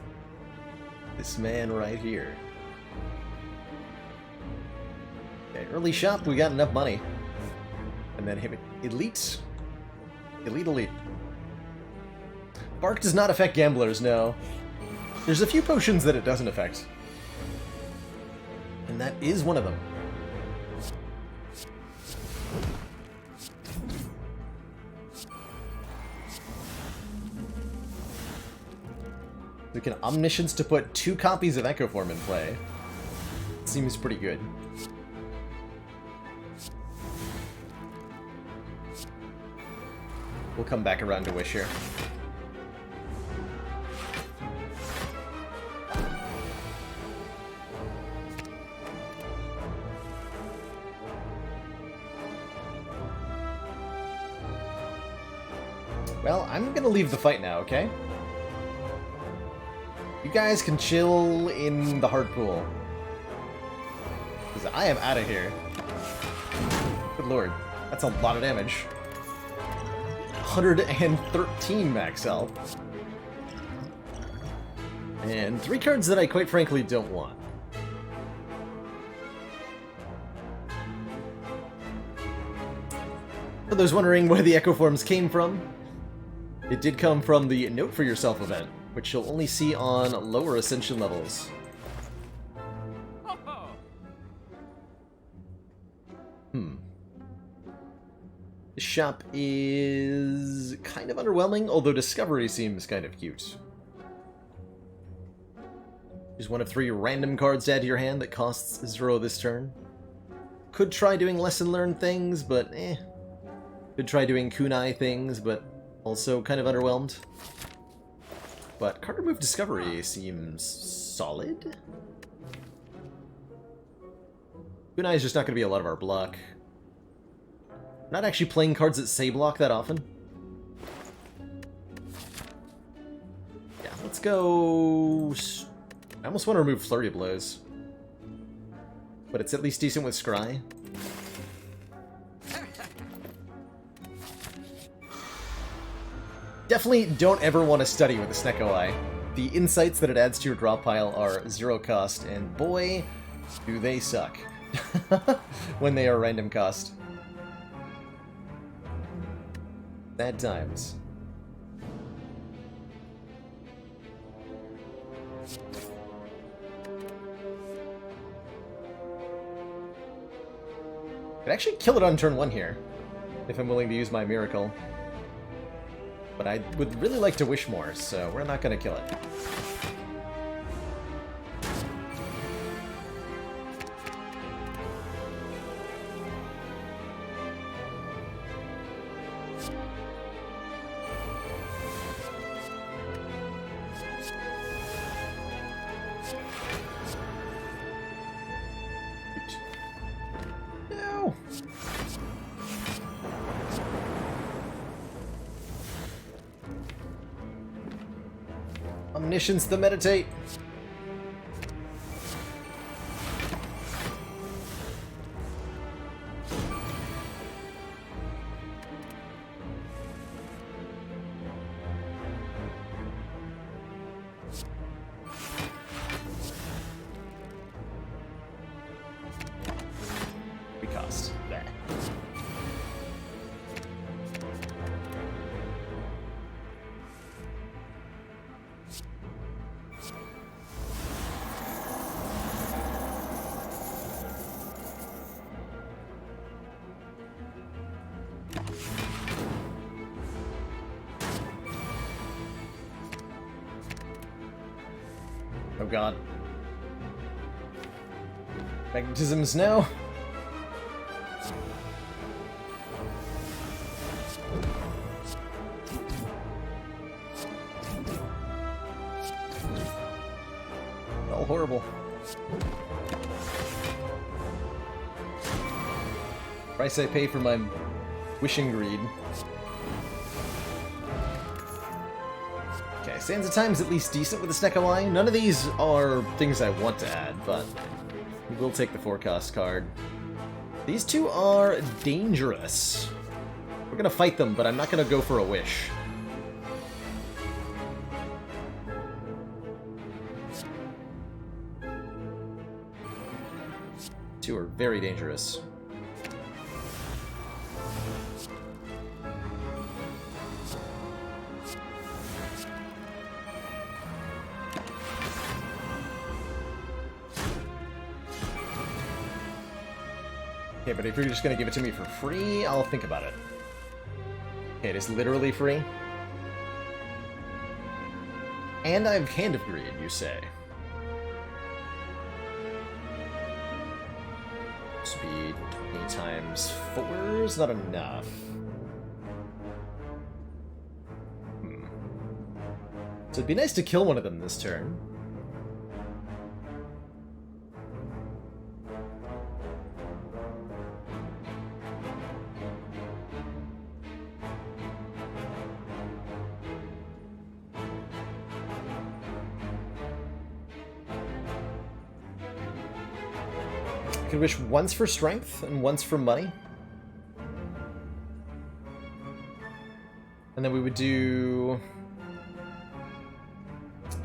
This man right here. Okay, early shop, we got enough money. And then him, Elite. Elite. Bark does not affect gamblers, no. There's a few potions that it doesn't affect. And that is one of them. We can Omniscience to put 2 copies of Echo Form in play. Seems pretty good. We'll come back around to Wish here. Well, I'm gonna leave the fight now, okay? You guys can chill in the hard pool. Because I am out of here. Good lord, that's a lot of damage. 113 max health. And 3 cards that I quite frankly don't want. For those wondering where the Echo Forms came from, it did come from the Note for Yourself event, which you'll only see on lower Ascension levels. The shop is kind of underwhelming, although Discovery seems kind of cute. Here's 1 of 3 random cards to add to your hand that costs 0 this turn. Could try doing Lesson Learned things, but eh. Could try doing Kunai things, but also kind of underwhelmed. But card remove Discovery seems solid. Kunai is just not going to be a lot of our block. We're not actually playing cards that say block that often. Yeah, let's go... I almost want to remove Flurry of Blows. But it's at least decent with Scry. Definitely don't ever want to study with the Snecko Eye. The insights that it adds to your draw pile are 0 cost, and boy, do they suck when they are random cost. Bad times. Could actually kill it on turn 1 here, if I'm willing to use my Miracle. But I would really like to wish more, so we're not going to kill it. No! Omniscience the meditate. Recost. There. Oh god. Magnetisms now. All horrible. Price I pay for my wishing greed. Okay, Sands of Time is at least decent with the Snecko. None of these are things I want to add, but we will take the forecast card. These two are dangerous. We're gonna fight them, but I'm not gonna go for a wish. Two are very dangerous. Okay, but if you're just gonna give it to me for free, I'll think about it. Okay, it is literally free. And I have Hand of Greed, you say. Speed 20 times 4 is not enough. So it'd be nice to kill one of them this turn. Could wish once for strength and once for money. And then we would do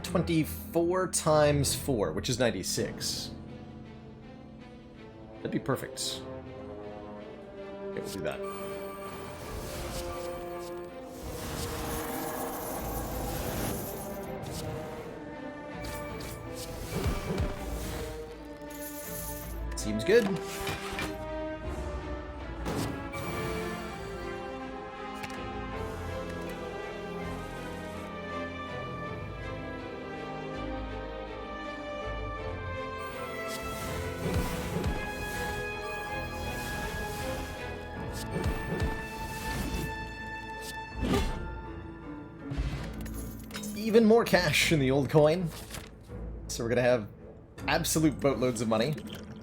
24 times 4, which is 96. That'd be perfect. Okay, we'll do that. Seems good. Even more cash in the old coin. So we're gonna have absolute boatloads of money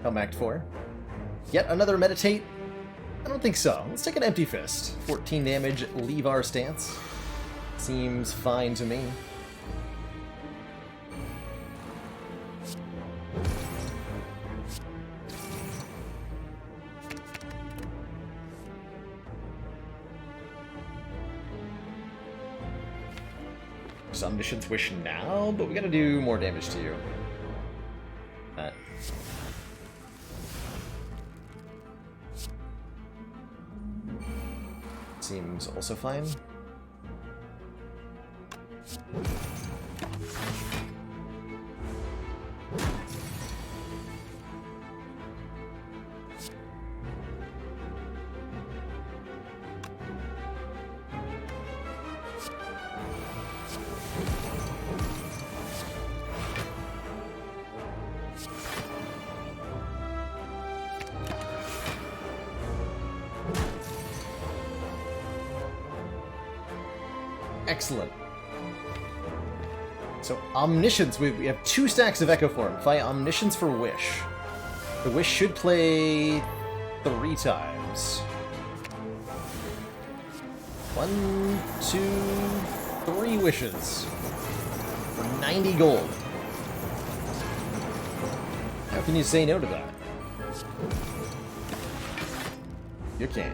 come Act 4. Yet another meditate? I don't think so. Let's take an empty fist. 14 damage, leave our stance. Seems fine to me. Omniscience Wish now, but we gotta do more damage to you. Seems also fine. Excellent. So, Omniscience, we have 2 stacks of Echo Form. Fight Omniscience for Wish. The Wish should play 3 times. 1, 2, 3 wishes. 90 gold. How can you say no to that? You can.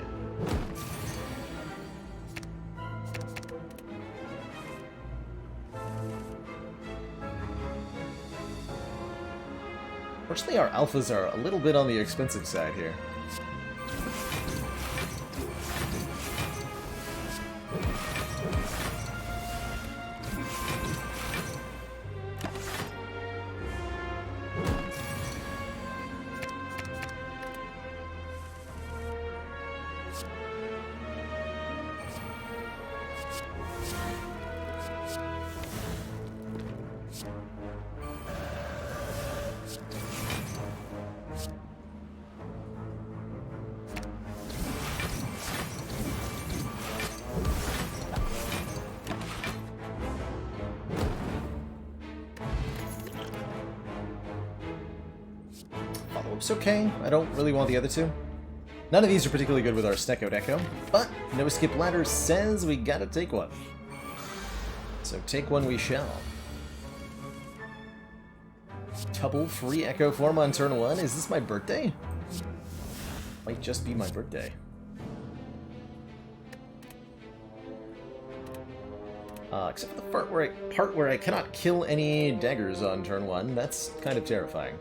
Fortunately, our alphas are a little bit on the expensive side here. Follow-up's okay. I don't really want the other two. None of these are particularly good with our Snecko Echo, but No Skip Ladder says we gotta take one. So take one we shall. Double free Echo form on turn 1? Is this my birthday? Might just be my birthday. Except for the part where I cannot kill any daggers on turn 1. That's kind of terrifying.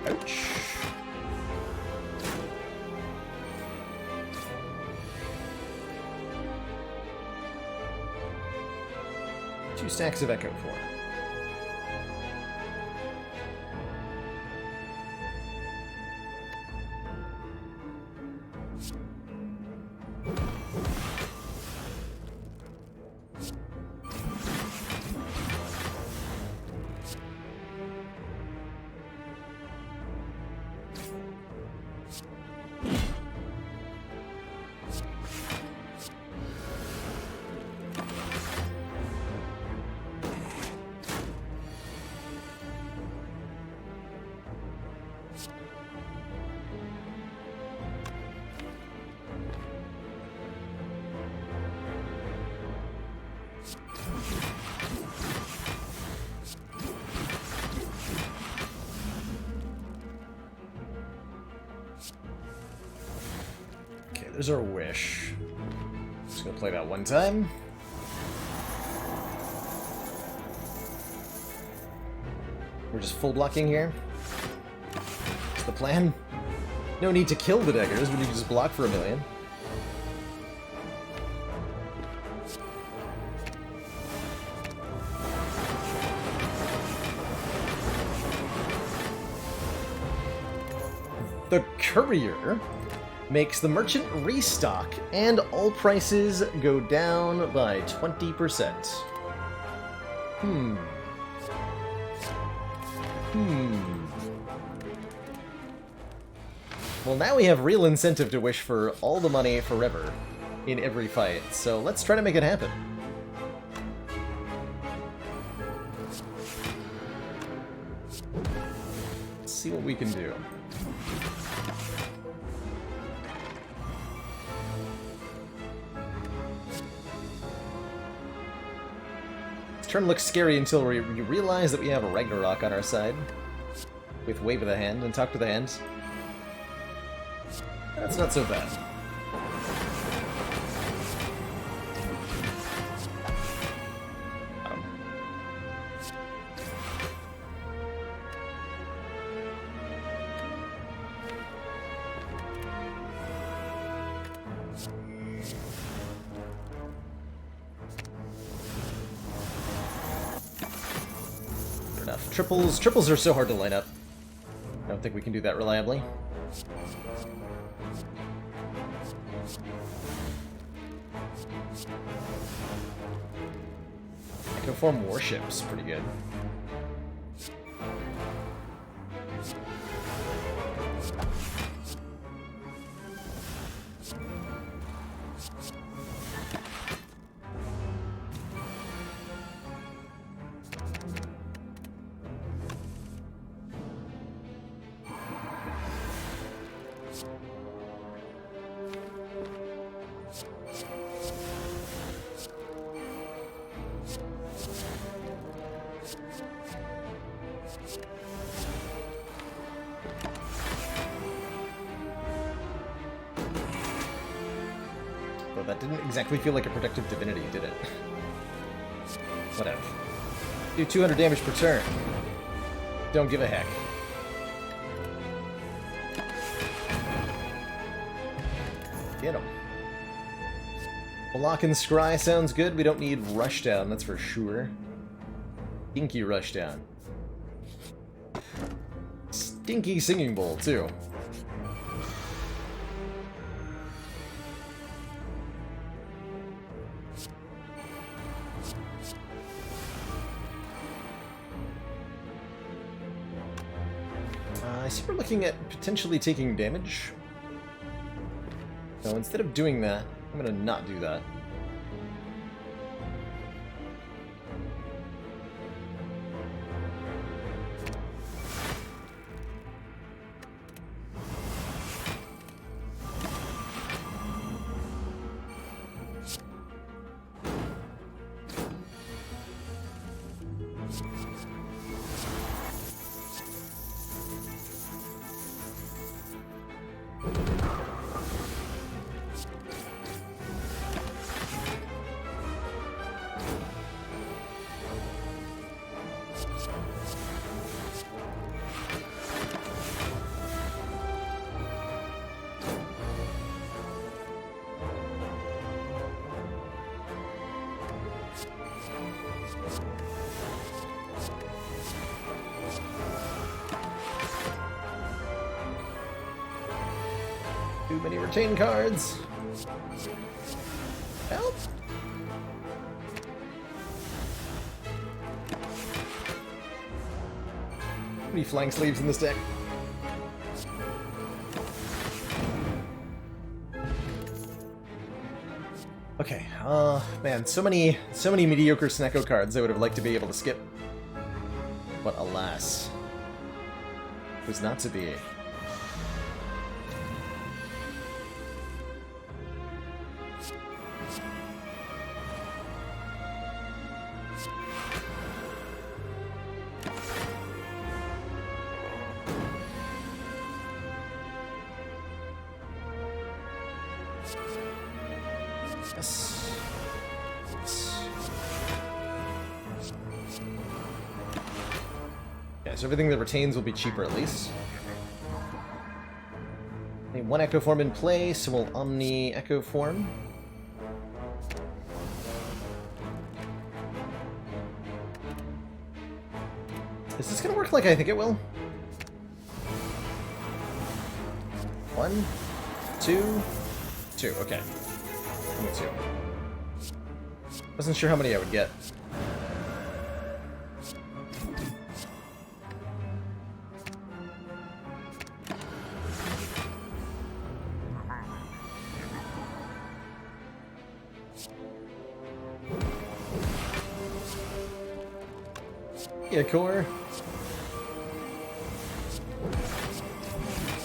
Ouch. Two stacks of Echo form. There's our wish. Just gonna play that one time. We're just full blocking here. That's the plan. No need to kill the daggers, we need to just block for a million. The courier makes the merchant restock, and all prices go down by 20%. Well, now we have real incentive to wish for all the money forever in every fight, so let's try to make it happen. Let's see what we can do. Turn looks scary until we realize that we have a Ragnarok on our side. With Wave of the Hand and Talk to the Hand. That's not so bad. Triples are so hard to line up. I don't think we can do that reliably. Echo form warships, pretty good. Though that didn't exactly feel like a protective divinity, did it? Whatever. Do 200 damage per turn. Don't give a heck. Get him. Lock and Scry sounds good. We don't need Rushdown, that's for sure. Stinky Rushdown. Stinky Singing Bowl, too. I see we're looking at potentially taking damage. So instead of doing that, I'm gonna not do that. Too many retain cards. Help! How many flying sleeves in this deck? Okay, man, so many mediocre Snecko cards I would have liked to be able to skip. But alas, it was not to be. Yes. Yeah, so everything that retains will be cheaper at least. Need one Echo Form in play, so we'll Omni Echo Form. Is this gonna work like I think it will? 1, 2, 2, okay. Only 2. Wasn't sure how many I would get. Yeah, core.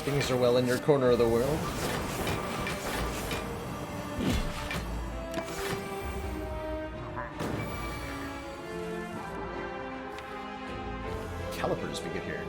Things are well in your corner of the world. Calipers we get here.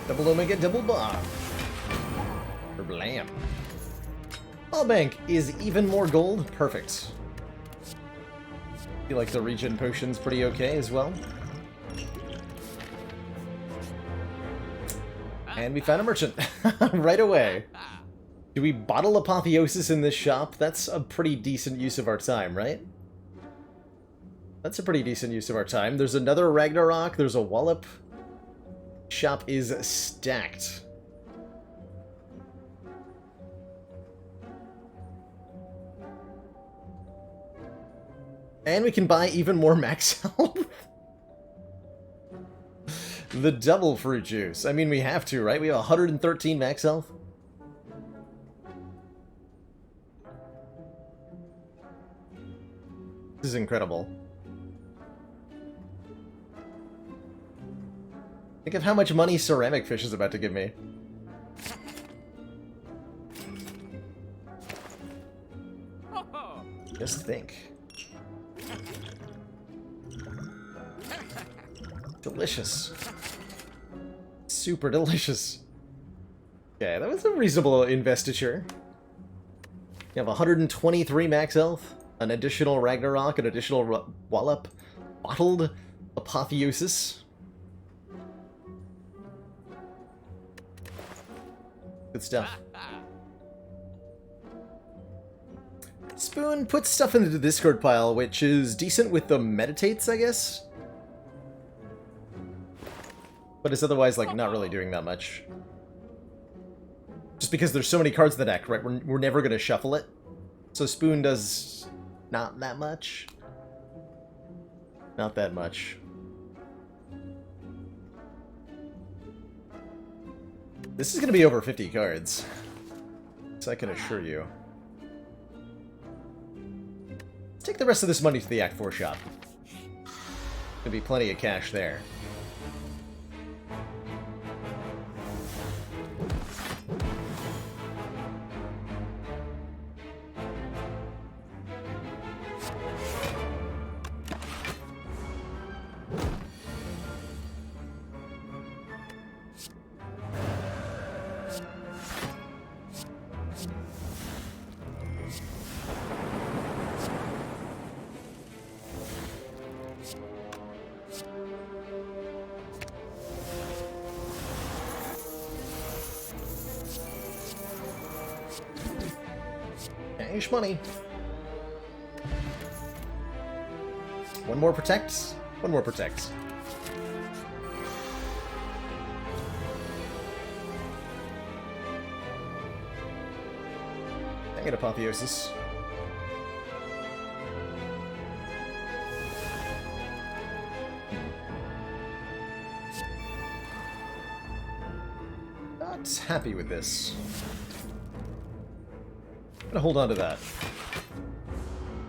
Double Omega, double bomb. For blam. Ball bank is even more gold. Perfect. Feel like the regen potion's pretty okay as well. And we found a merchant right away. Do we bottle Apotheosis in this shop? That's a pretty decent use of our time, right? That's a pretty decent use of our time. There's another Ragnarok. There's a Wallop. Shop is stacked. And we can buy even more max health. The double fruit juice. I mean, we have to, right? We have 113 max health. This is incredible. Think of how much money Ceramic Fish is about to give me. Just think. Delicious. Super delicious. Okay, that was a reasonable investiture. You have 123 max health, an additional Ragnarok, an additional Wallop, bottled Apotheosis. Good stuff. Spoon puts stuff into the Discord pile, which is decent with the meditates, I guess? But it's otherwise, like, not really doing that much. Just because there's so many cards in the deck, right? We're never going to shuffle it. So Spoon does not that much. Not that much. This is going to be over 50 cards. So I can assure you. Let's take the rest of this money to the Act 4 shop. There'll be plenty of cash there. Cash money. One more protects. One more protects. I get Apotheosis. Not happy with this. I'm gonna hold on to that.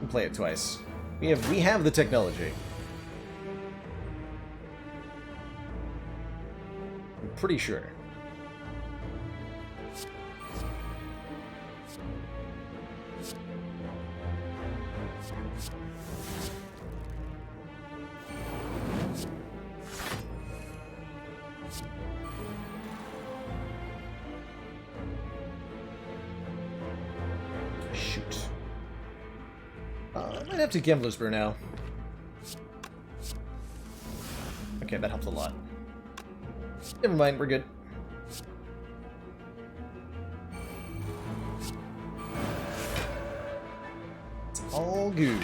And play it twice. We have the technology. I'm pretty sure. Shoot. I might have to Gambler's Brew now. Okay, that helps a lot. Never mind, we're good. It's all good.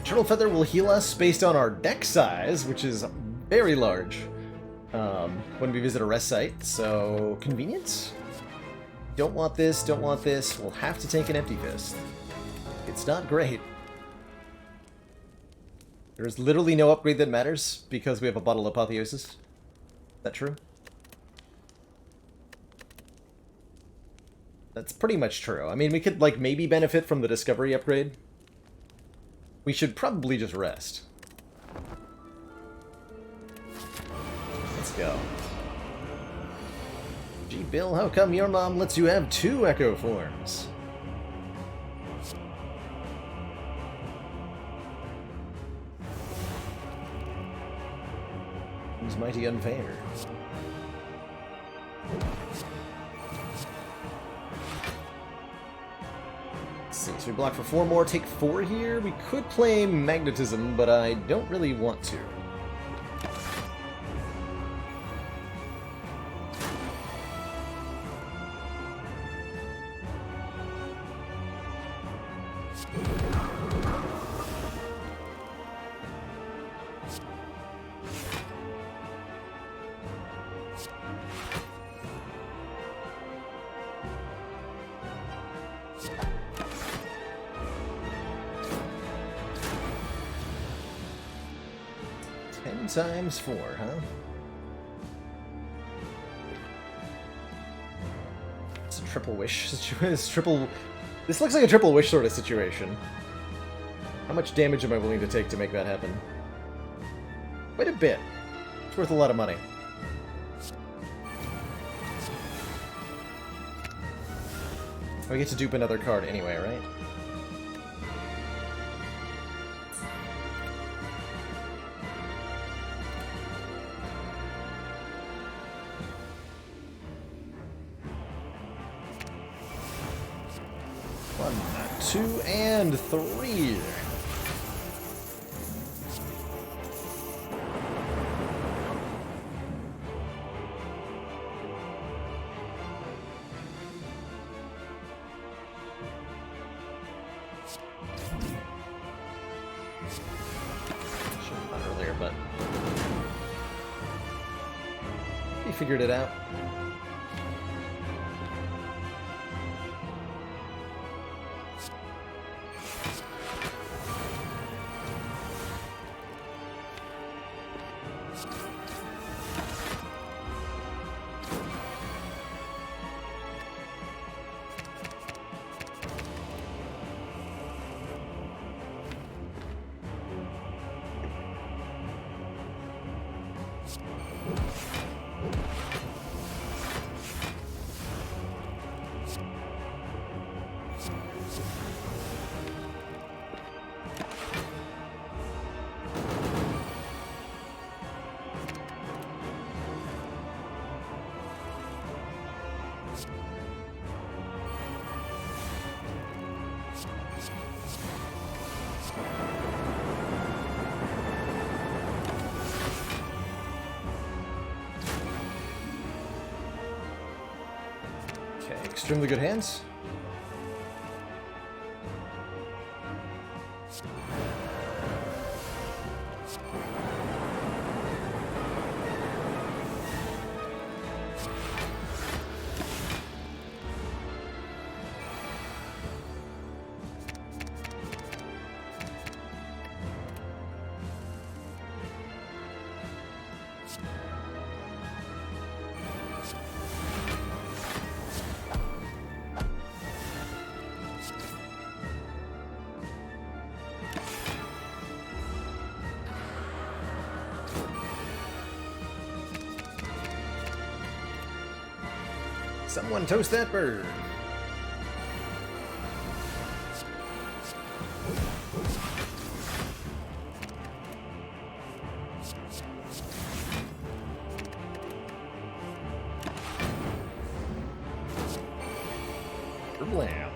Eternal Feather will heal us based on our deck size, which is very large when we visit a rest site, so convenience? Don't want this, don't want this, we'll have to take an Empty Fist. It's not great. There's literally no upgrade that matters because we have a bottle of Apotheosis. Is that true? That's pretty much true. I mean, we could, like, maybe benefit from the Discovery upgrade. We should probably just rest. Let's go. Gee, Bill, how come your mom lets you have 2 Echo forms? Seems mighty unfair. see, so we block for 4 more, take 4 here. We could play Magnetism, but I don't really want to. Times 4, huh? It's a triple wish situation. This looks like a triple wish sort of situation. How much damage am I willing to take to make that happen? Quite a bit. It's worth a lot of money. We get to dupe another card anyway, right? Two and 3. Should have done earlier, but he figured it out. Extremely good hands. Someone toast that bird. Blam.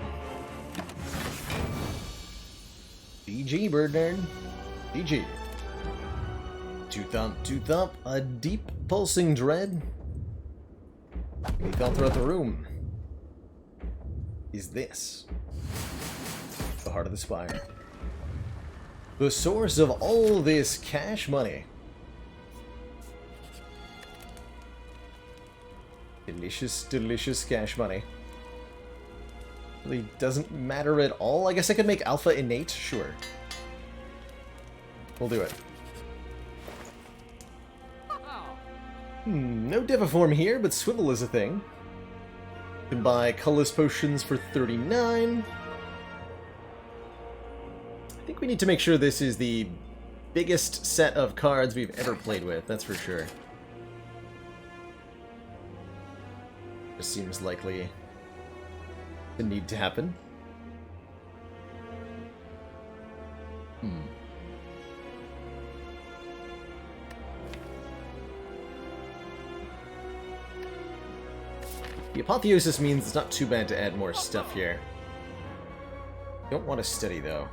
GG, bird nerd. GG. Two thump, a deep pulsing dread. He fell throughout the room. Is this the heart of the Spire? The source of all this cash money. Delicious, delicious cash money. Really doesn't matter at all. I guess I could make Alpha innate, sure. We'll do it. No Deviform here, but Swivel is a thing. You can buy colorless potions for 39. I think we need to make sure this is the biggest set of cards we've ever played with, that's for sure. This seems likely to need to happen. The Apotheosis means it's not too bad to add more stuff here. Don't want to steady, though.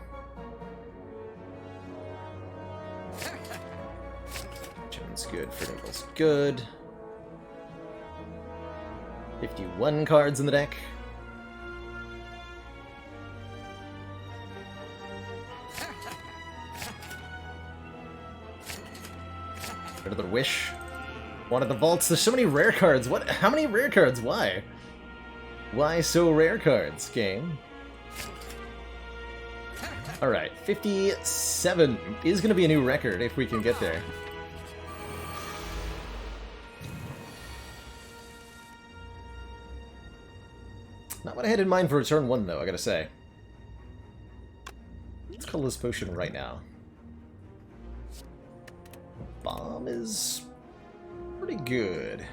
Jones good, Fertigals good. 51 cards in the deck. Another wish. Wanted the vaults. There's so many rare cards. What? How many rare cards? Why? Why so rare cards, game? Alright, 57 is going to be a new record if we can get there. Not what I had in mind for turn 1, though, I gotta say. Let's call this potion right now. Bomb is pretty good.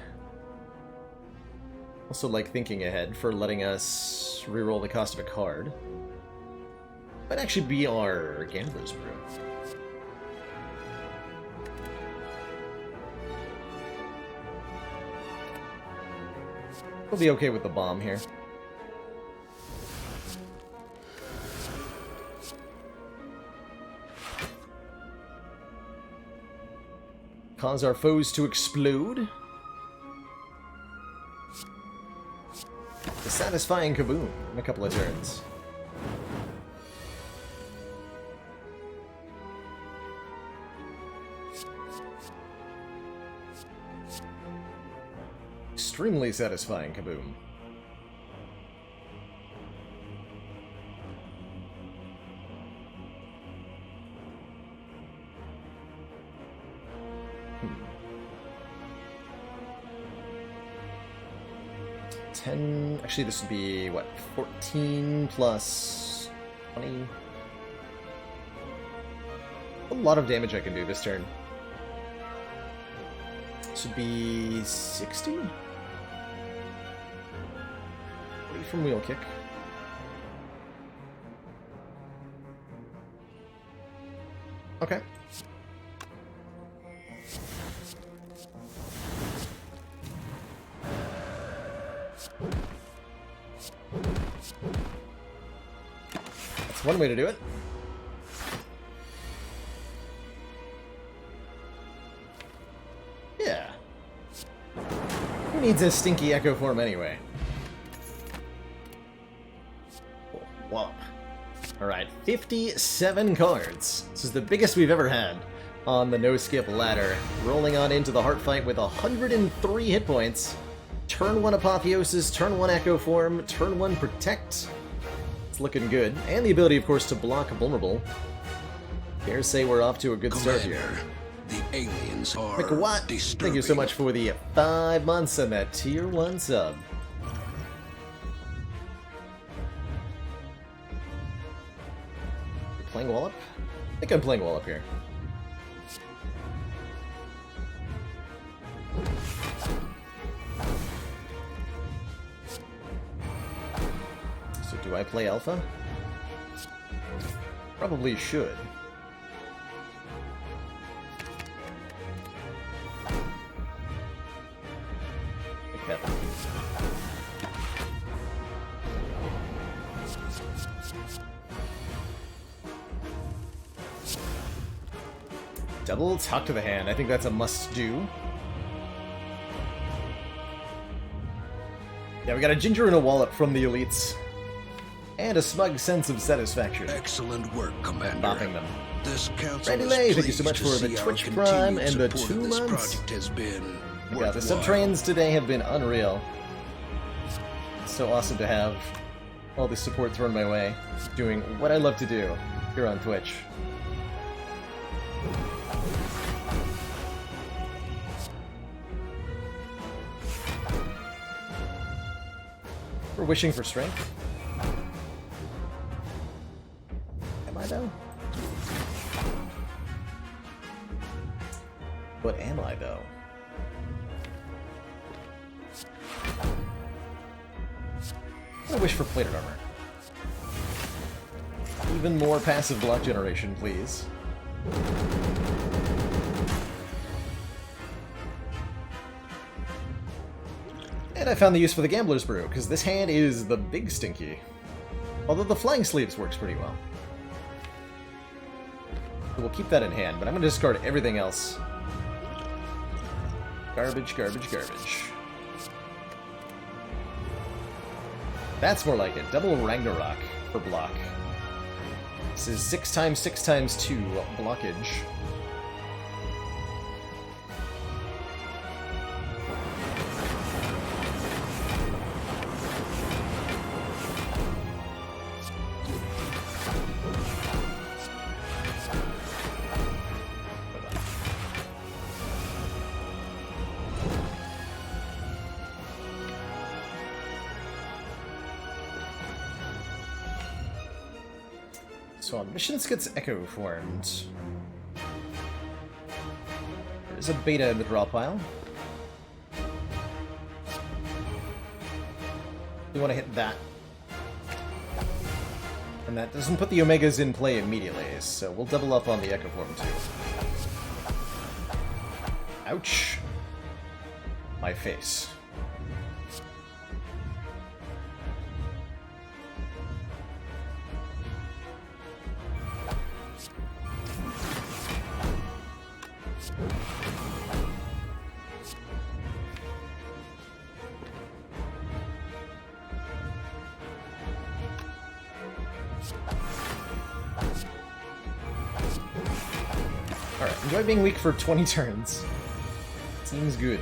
Also like thinking ahead for letting us reroll the cost of a card. Might actually be our Gambler's Brew. We'll be okay with the bomb here. Cause our foes to explode. The satisfying kaboom in a couple of turns. Extremely satisfying kaboom. Actually, this would be, what, 14 plus 20? A lot of damage I can do this turn. This would be 60? 40 from wheel kick. Okay. That's one way to do it. Yeah. Who needs a stinky echo form anyway? Whoa. Alright, 57 cards. This is the biggest we've ever had on the no-skip ladder. Rolling on into the heart fight with 103 hit points. Turn 1 Apotheosis, turn 1 Echo Form, turn 1 Protect. It's looking good. And the ability, of course, to block Vulnerable. Dare say we're off to a good start here. The aliens are McWatt, thank you so much for the 5 months and that tier 1 sub. Playing Wallop? I think I'm playing Wallop here. So do I play Alpha? Probably should. Like that. Double talk to the hand. I think that's a must-do. Yeah, we got a Ginger and a Wallop from the elites. And a smug sense of satisfaction. Excellent work, Commander. Bopping them. This council Randy is Lay, thank you so pleased much to for the see our Twitch Prime continued and the support 2 of this months. project has been Yeah, the worthwhile. sub-trains today have been unreal. It's so awesome to have all the support thrown my way, doing what I love to do here on Twitch. We're wishing for strength. Am I, though? What am I, though? I'm gonna wish for plated armor. Even more passive block generation, please. And I found the use for the Gambler's Brew, because this hand is the big stinky. Although the flying sleeves works pretty well. So we'll keep that in hand, but I'm going to discard everything else. Garbage, garbage, garbage. That's more like it. Double Ragnarok for block. This is 6 times 6 times 2 blockage. So Omniscience gets Echo formed. There's a beta in the draw pile. You want to hit that. And that doesn't put the Omegas in play immediately, so we'll double up on the Echo form too. Ouch. My face. Alright, enjoy being weak for 20 turns. Seems good.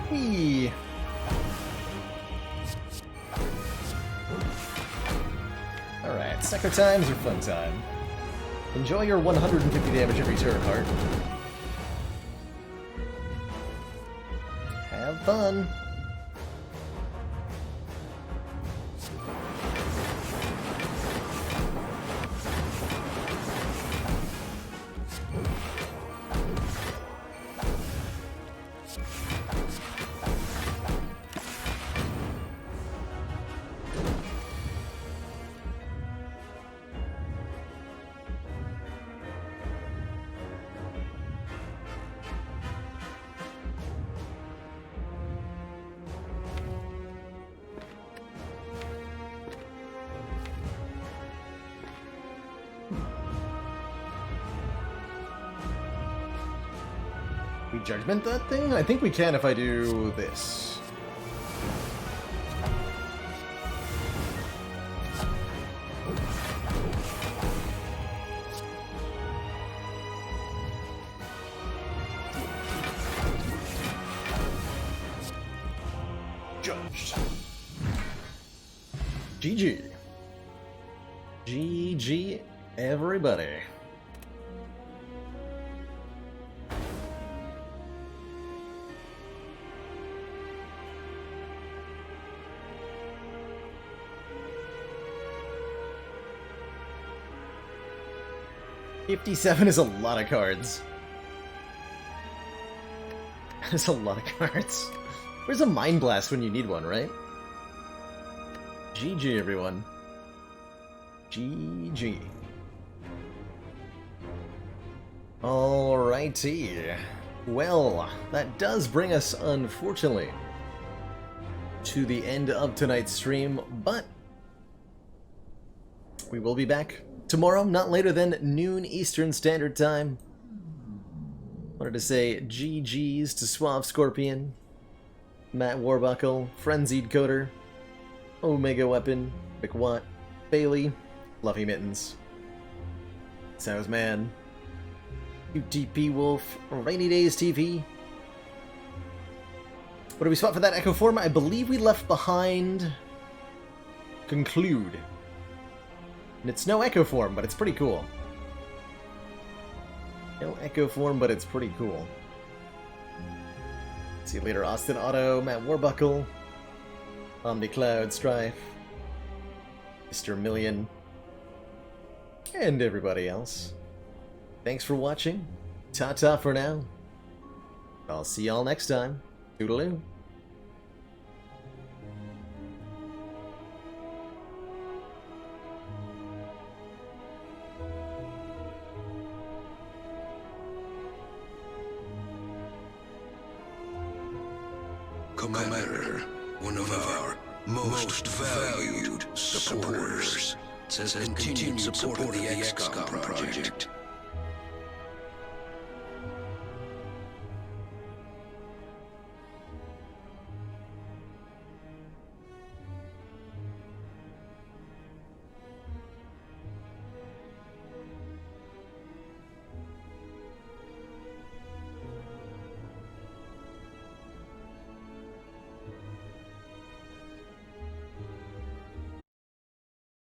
Whee! Alright, second times are fun time. Enjoy your 150 damage every turn, Heart. Have fun! We judgment that thing? I think we can if I do this. Judged. GG. GG, everybody. $57 is a lot of cards. That's a lot of cards. Where's a Mind Blast when you need one, right? GG, everyone. GG. Alrighty. Well, that does bring us, unfortunately, to the end of tonight's stream, but we will be back tomorrow, not later than noon Eastern Standard Time. Wanted to say GG's to Suave Scorpion, Matt Warbuckle, Frenzied Coder, Omega Weapon, McWatt, Bailey, Fluffy Mittens, Sows Man, UTP Wolf, Rainy Days TV. What do we spot for that Echo form? I believe we left behind Conclude. And it's no Echo form, but it's pretty cool. No Echo form, but it's pretty cool. See you later, Austin Otto, Matt Warbuckle, OmniCloud, Strife, Mr. Million, and everybody else. Thanks for watching. Ta-ta for now. I'll see y'all next time. Toodaloo. Commander, one of our most valued supporters, says continued support of the XCOM project